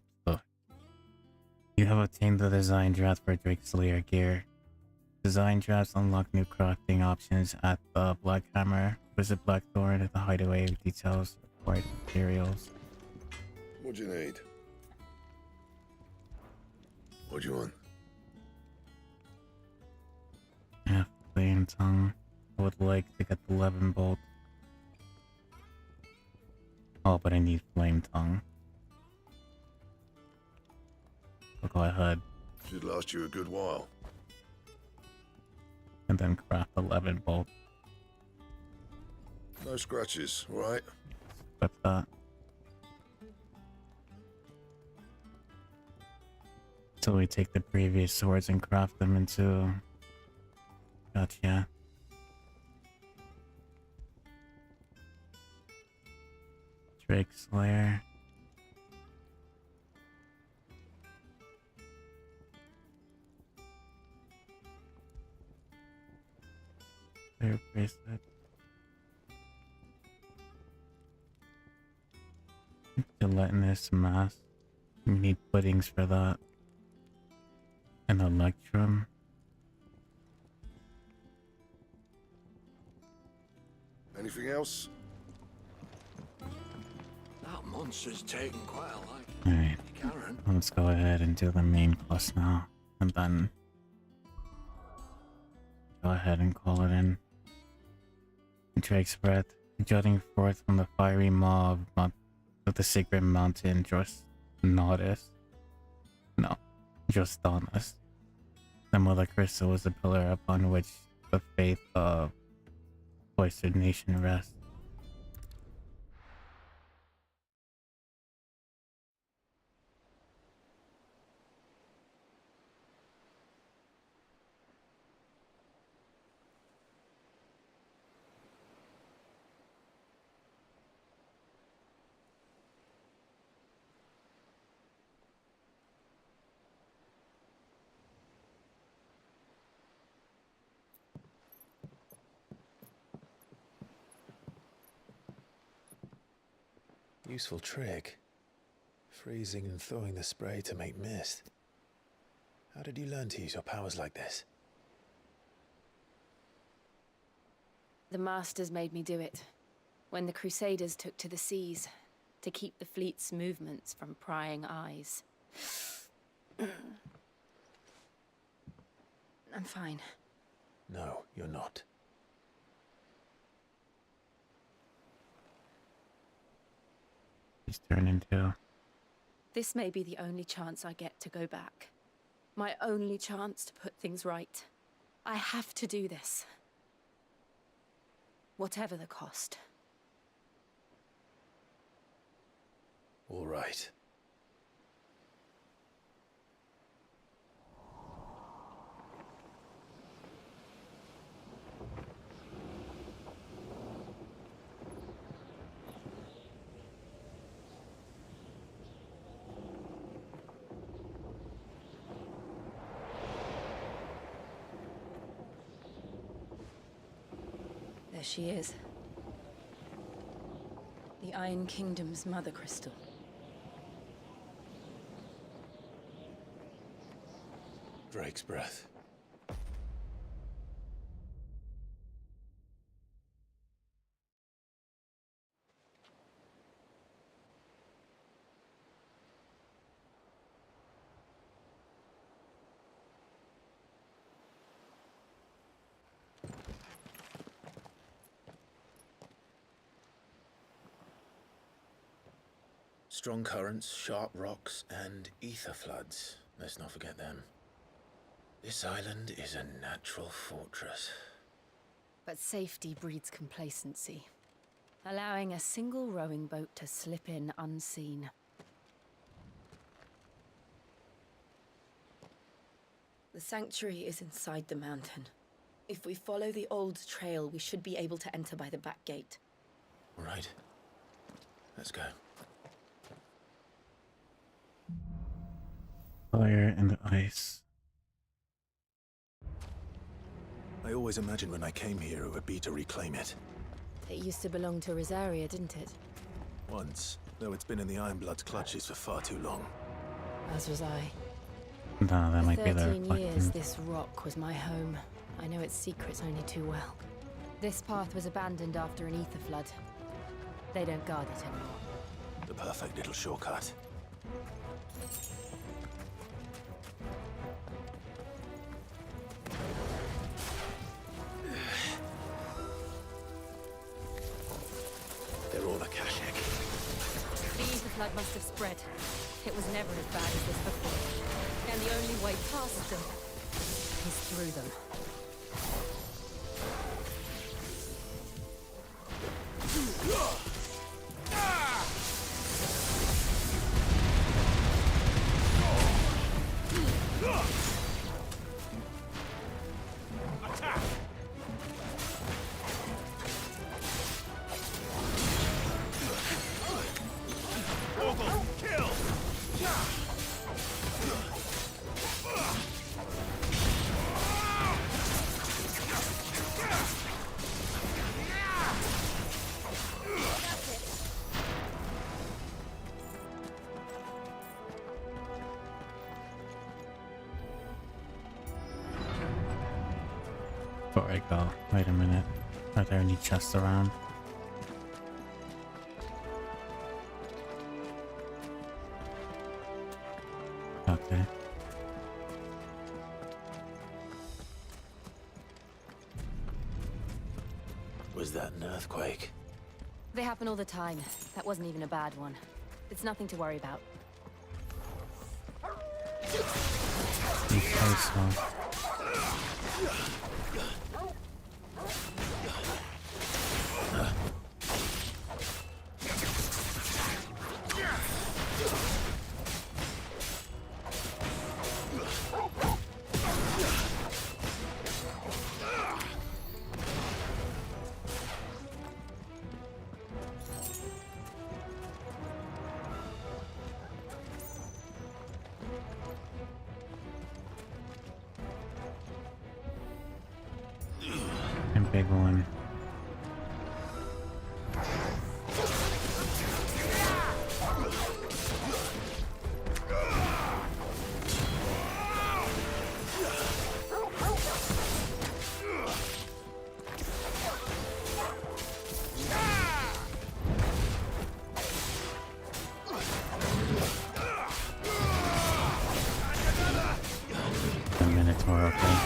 have obtained the design draft for Drake's Lair gear. Design drafts unlock new crafting options at the Black Hammer. Visit Blackthorn at the hideaway with details required materials. What do you need? What do you want? Yeah, flame tongue. I would like to get the 11 bolt. Oh, but I need flame tongue. So go ahead Should last you a good while. and then craft 11 bolt. No scratches, right? equip that. So we take the previous swords and craft them into... Gotcha. Drake Slayer. Slayer bracelet. Gelatinous mass. We need puddings for that. An electrum. Anything else? That monster's taken quite a liking. Alright, Karen. let's go ahead and do the main quest now. And then go ahead and call it in. Drake's Breath. Jutting forth from the fiery maw of the sacred mountain, just Naudis. No, just Dauntless. The Mother Crystal was the pillar upon which the faith of Cloistered Nation rests. Useful trick. Freezing and thawing the spray to make mist. How did you learn to use your powers like this? The Masters made me do it. When the Crusaders took to the seas, to keep the fleet's movements from prying eyes. I'm fine. No, you're not. He's turning to. This may be the only chance I get to go back. My only chance to put things right. I have to do this. Whatever the cost. All right. There she is. The Iron Kingdom's Mother Crystal. Drake's Breath. Strong currents, sharp rocks, and ether floods. Let's not forget them. This island is a natural fortress. But safety breeds complacency, allowing a single rowing boat to slip in unseen. The sanctuary is inside the mountain. If we follow the old trail, we should be able to enter by the back gate. All right. Let's go. Fire and ice. I always imagined when I came here it would be to reclaim it. It used to belong to Rosaria, didn't it? Once, though it's been in the Ironblood's clutches for far too long. As was I. No, that might be their 13 years, this rock was my home. I know its secrets only too well. This path was abandoned after an ether flood. They don't guard it anymore. The perfect little shortcut. They're all Akashic. The ether flood must have spread. It was never as bad as this before. And the only way past them is through them. Before I go, wait a minute. Are there any chests around? Okay. Was that an earthquake? They happen all the time. That wasn't even a bad one. It's nothing to worry about. You say so. A big one. The Minotaur, okay.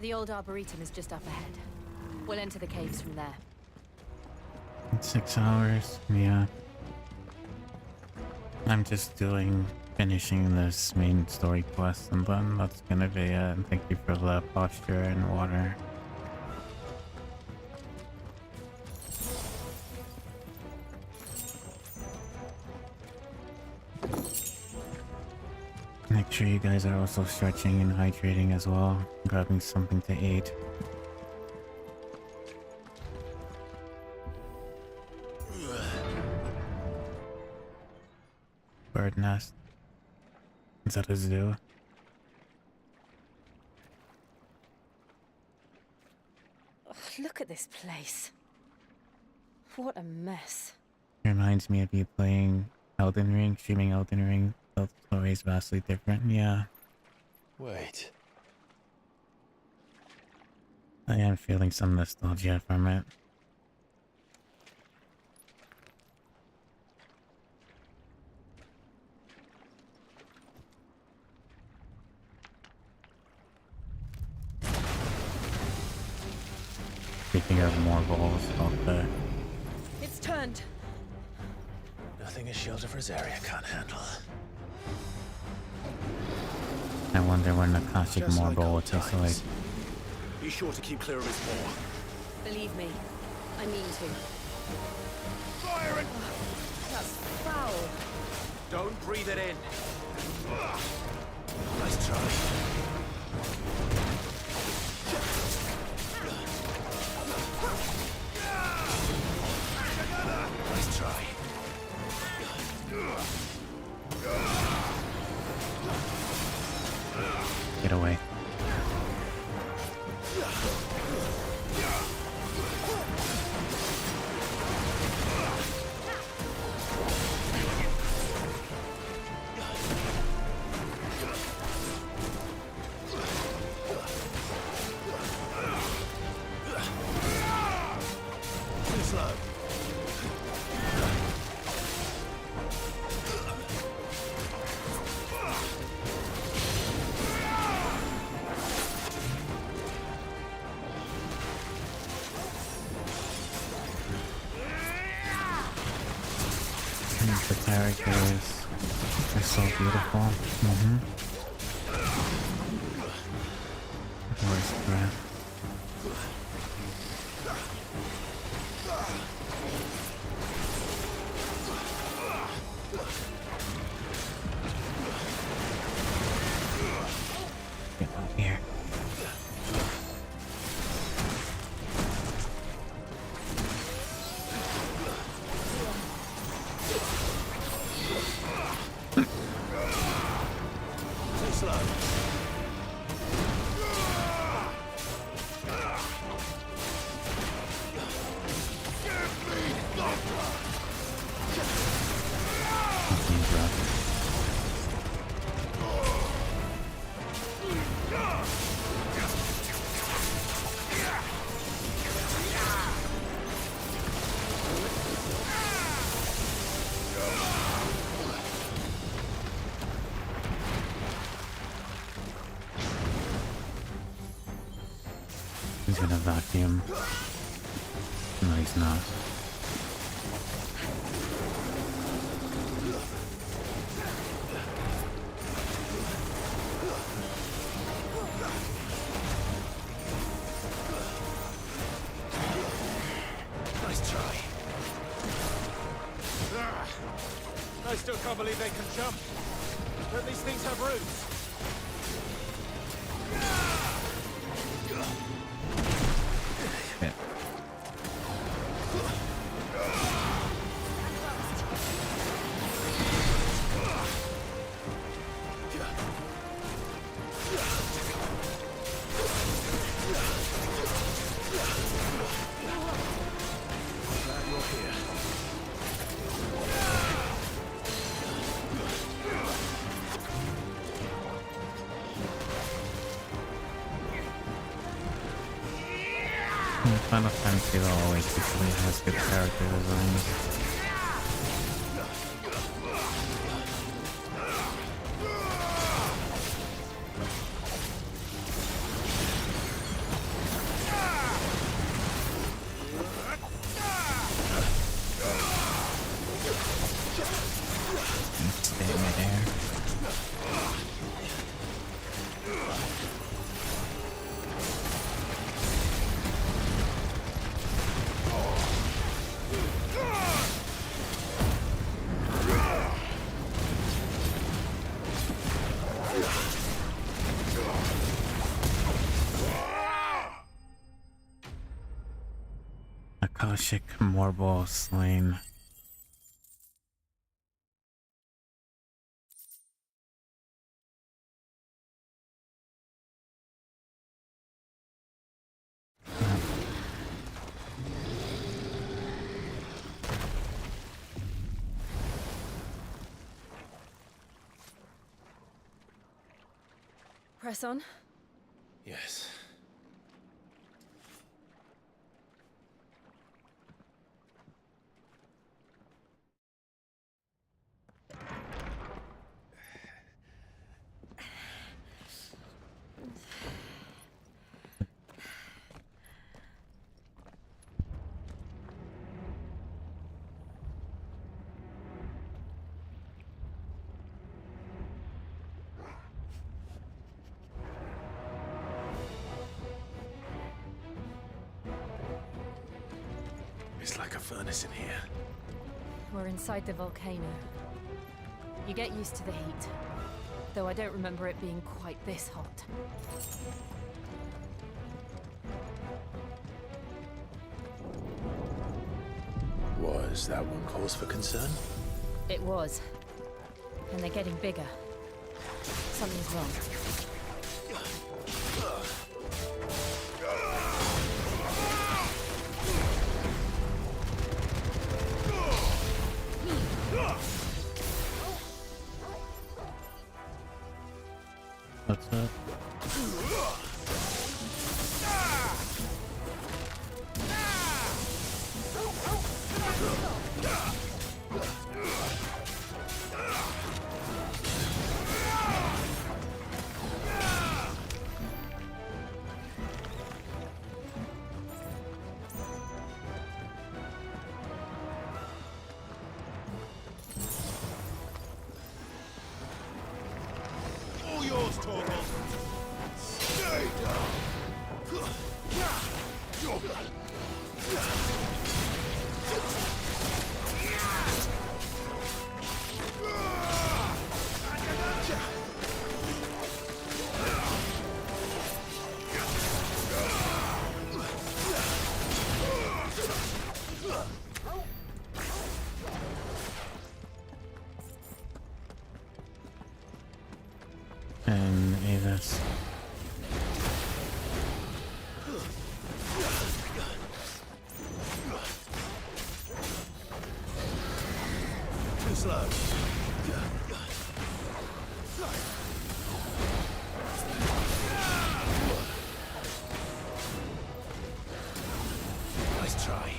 The old Arboretum is just up ahead. We'll enter the caves from there. 6 hours, yeah. I'm just finishing this main story quest, and then that's gonna be it. Thank you for the posture and water. Make sure you guys are also stretching and hydrating as well, grabbing something to eat. Bird nest. Is that a zoo? Ugh, look at this place. What a mess. Reminds me of you playing Elden Ring, streaming Elden Ring. The story is vastly different, yeah. Wait. I am feeling some nostalgia from it. Speaking of more balls, okay. It's turned. Nothing a shield of Rosaria can't handle. I wonder when the classic Just more like bowl old tastes like. times. Be sure to keep clear of his paw. Believe me, I mean to. Fire it! That's foul. Don't breathe it in. Nice try. Nice try. Get away. The characters are so beautiful. Where's breath? Get out here. Too slow. Nothing's rough. He's gonna vacuum. No, he's not. Nice try. I still can't believe they can jump. Don't these things have roots? Yeah. Glad you're here. Final Fantasy always usually has good character designs. Stay in midair. Akashic Morbol slain. Press on. Yes. It's like a furnace in here. We're inside the volcano. You get used to the heat. Though I don't remember it being quite this hot. Was that one cause for concern? It was. And they're getting bigger. Something's wrong. What's up? And Avis. Too slow. Nice try.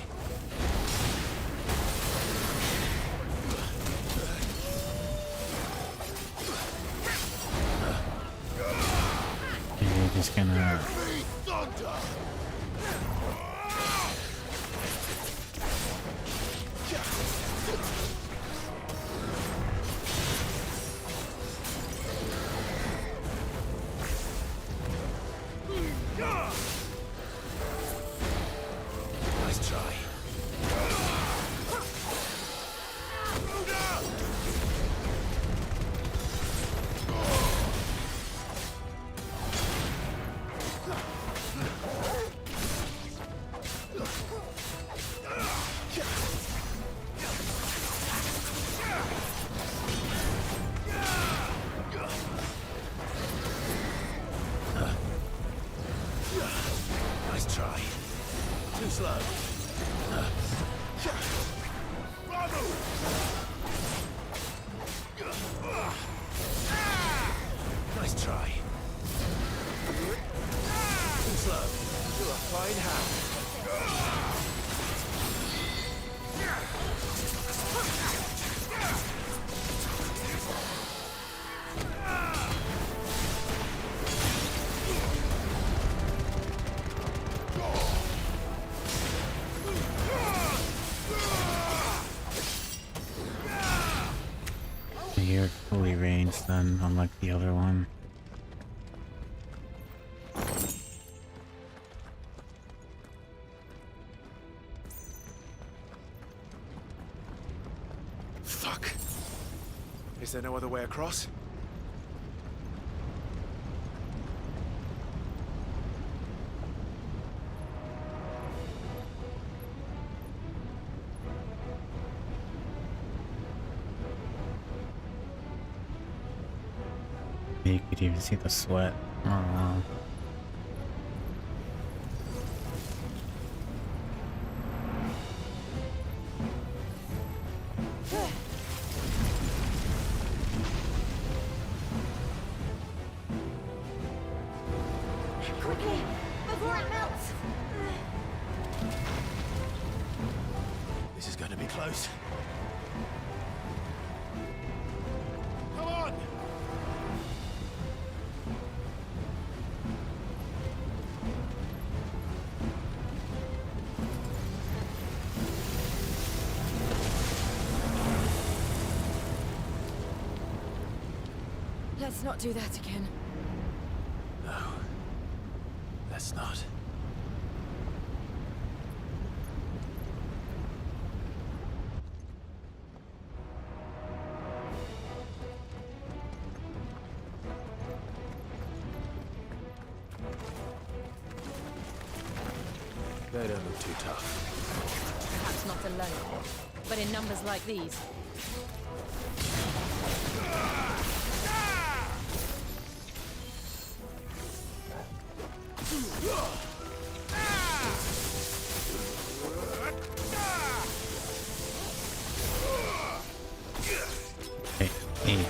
You're just gonna... Nice try. Nice try. Too slow. Nice try. Too slow. Do a flying hand. You're fully ranged then, unlike the other one. Fuck. Is there no other way across? You could even see the sweat. Oh. Quickly, before it melts. This is going to be close. Come on! Let's not do that again. No. Let's not. They don't look too tough. Perhaps not alone, but in numbers like these. Hey, hey.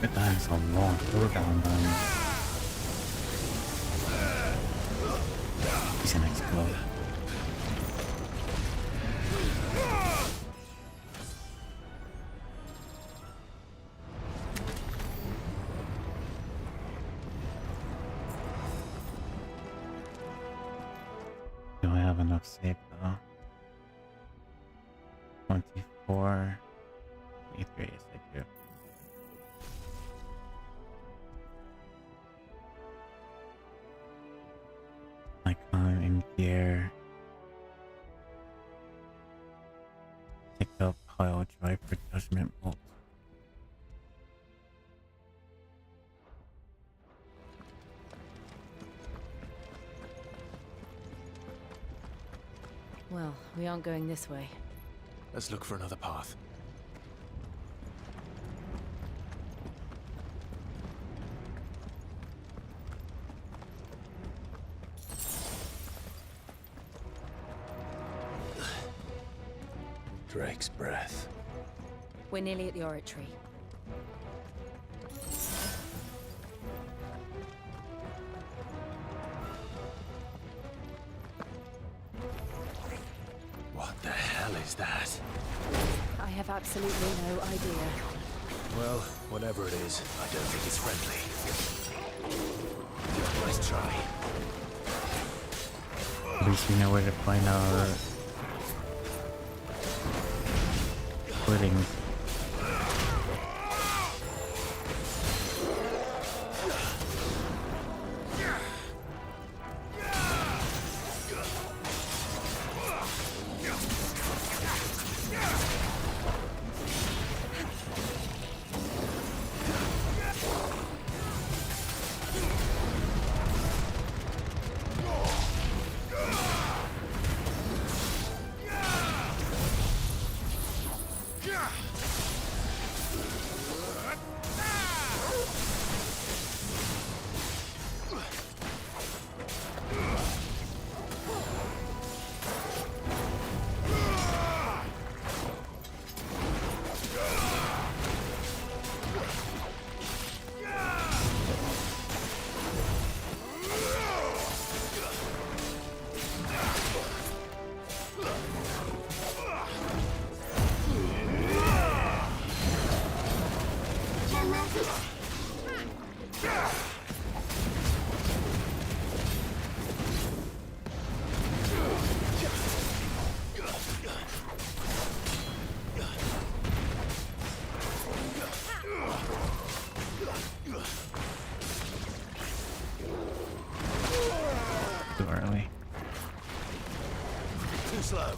But that is a long cooldown then. He's gonna explode. have saved though. 24. 23, yes I do. Icon in gear. Pick up pile drive for judgment bolt. Well, we aren't going this way. Let's look for another path. Drake's breath. We're nearly at the oratory. What the hell is that? I have absolutely no idea. Well, whatever it is, I don't think it's friendly. Let's try. At least we know where to find our footings. Too early. Too slow.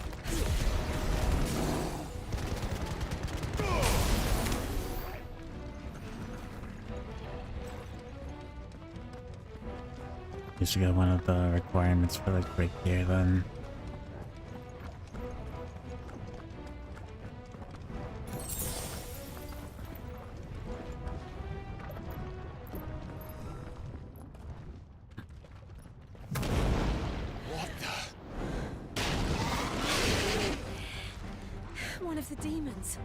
Guess we got one of the requirements for like right here then. One of the demons.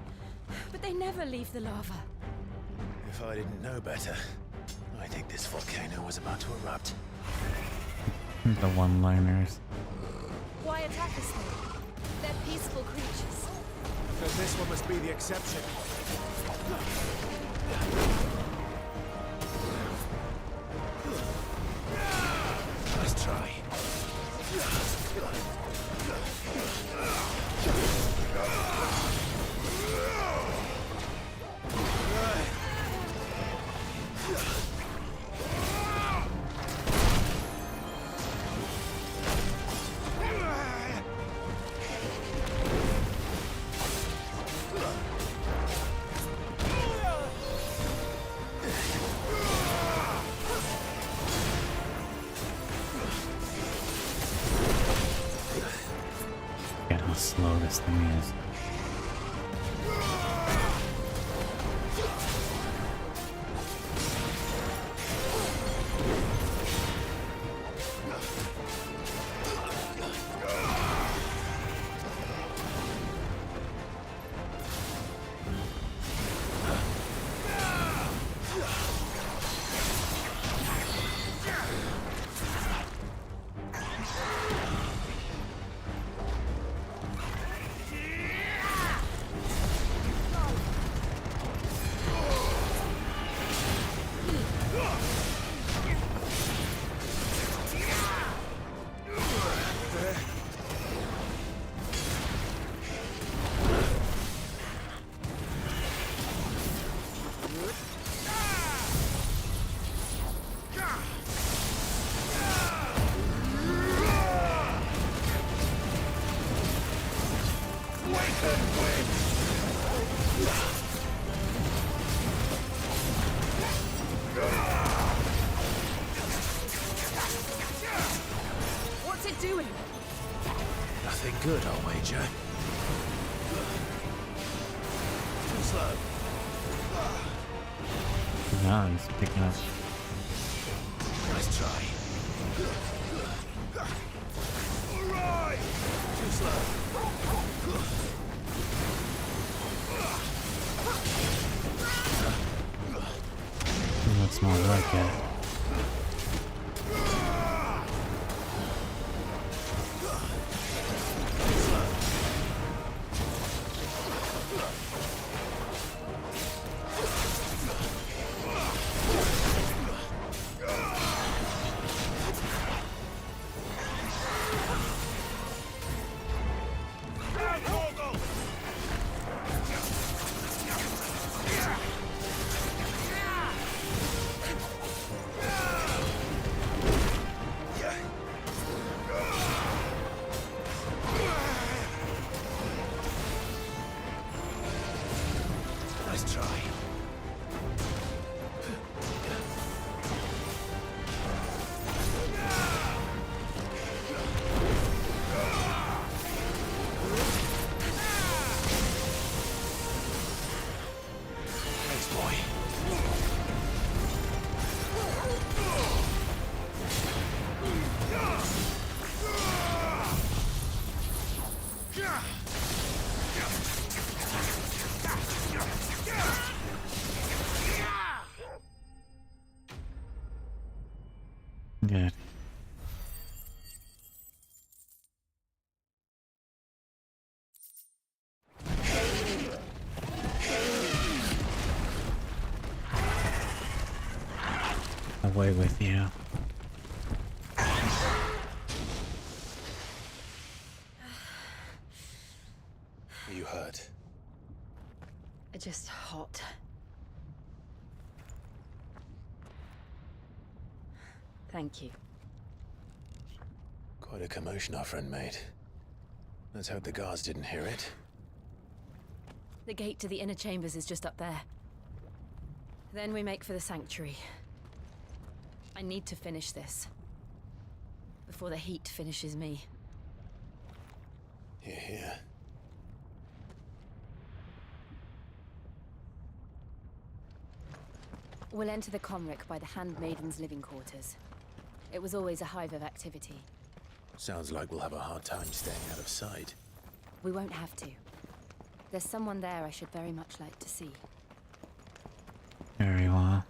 But they never leave the lava. If I didn't know better, I think this volcano was about to erupt. The one-liners. Why attack us then? They're peaceful creatures. Because this one must be the exception. Let's try. Get how slow this thing is. good, I'll wager. Too slow. No, he's picking up. Nice try. Alright! Too slow. That's more like it. Nice try. Thanks, boy. Good. Away with you. Are you hurt? Just hot. Thank you. Quite a commotion our friend made. Let's hope the guards didn't hear it. The gate to the inner chambers is just up there. Then we make for the sanctuary. I need to finish this. Before the heat finishes me. Hear, hear. We'll enter the Comric by the Handmaiden's living quarters. It was always a hive of activity. Sounds like we'll have a hard time staying out of sight. We won't have to. There's someone there I should very much like to see. Very well.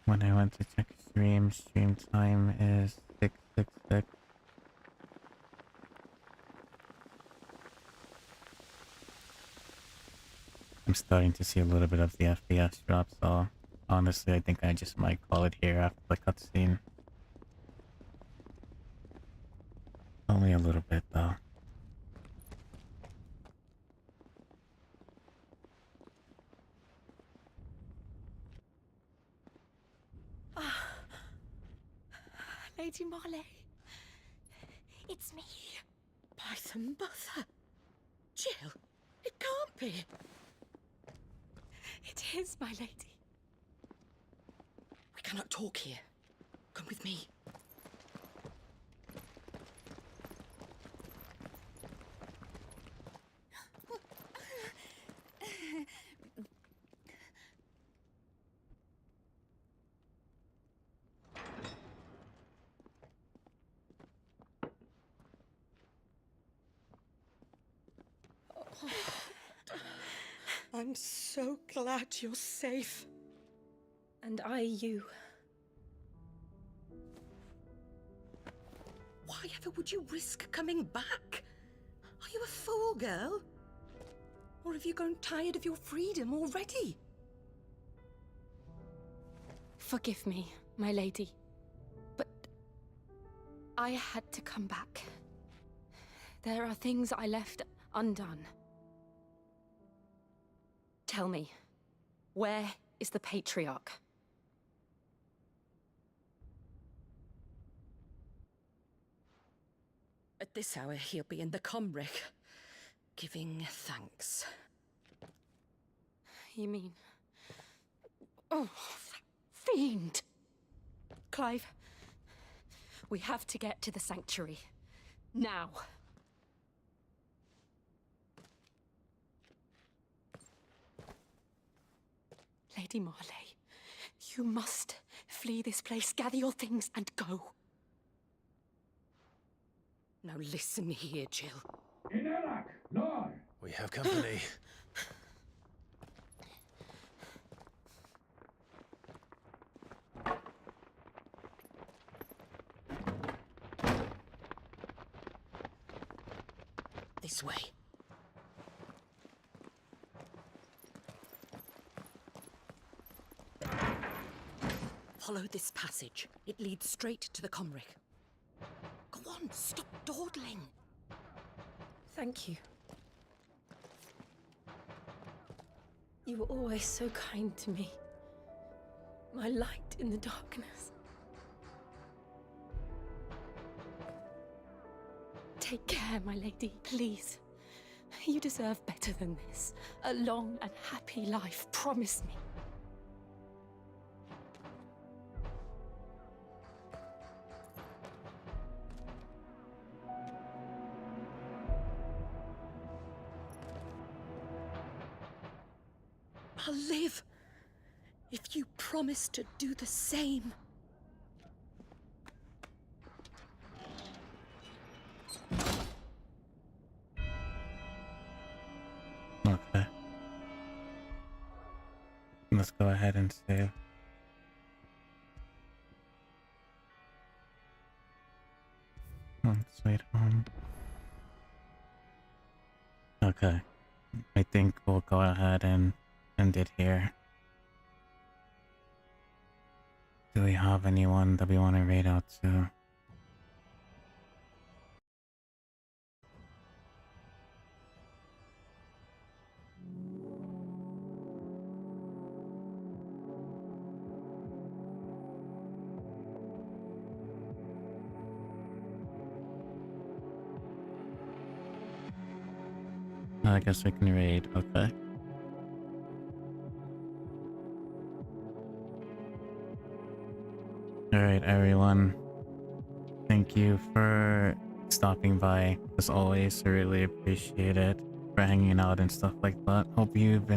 When I went to check stream time is 666. I'm starting to see a little bit of the FPS drop, so honestly I think I just might call it here after the cutscene. Only a little bit though. Lady Marley, it's me. Python Mother. Jill, it can't be. It is, my lady. We cannot talk here. Come with me. I'm so glad you're safe. And I you. Why ever would you risk coming back? Are you a fool, girl? Or have you grown tired of your freedom already? Forgive me, my lady. But I had to come back. There are things I left undone. Tell me, where is the Patriarch? At this hour, he'll be in the Comric, giving thanks. You mean... Oh, fiend! Clive, we have to get to the sanctuary. Now. Lady Marley, you must flee this place, gather your things and go. Now listen here, Jill. We have company. This way. Follow this passage. It leads straight to the Comric. Go on, stop dawdling. Thank you. You were always so kind to me. My light in the darkness. Take care, my lady, please. You deserve better than this. A long and happy life, promise me. I'll live if you promise to do the same. Okay. Let's go ahead and save. Sweet home. Okay. I think we'll go ahead and end it here. Do we have anyone that we want to raid out to? I guess we can raid, okay. Alright, everyone. Thank you for stopping by. As always, I really appreciate it. For hanging out and stuff like that. Hope you've been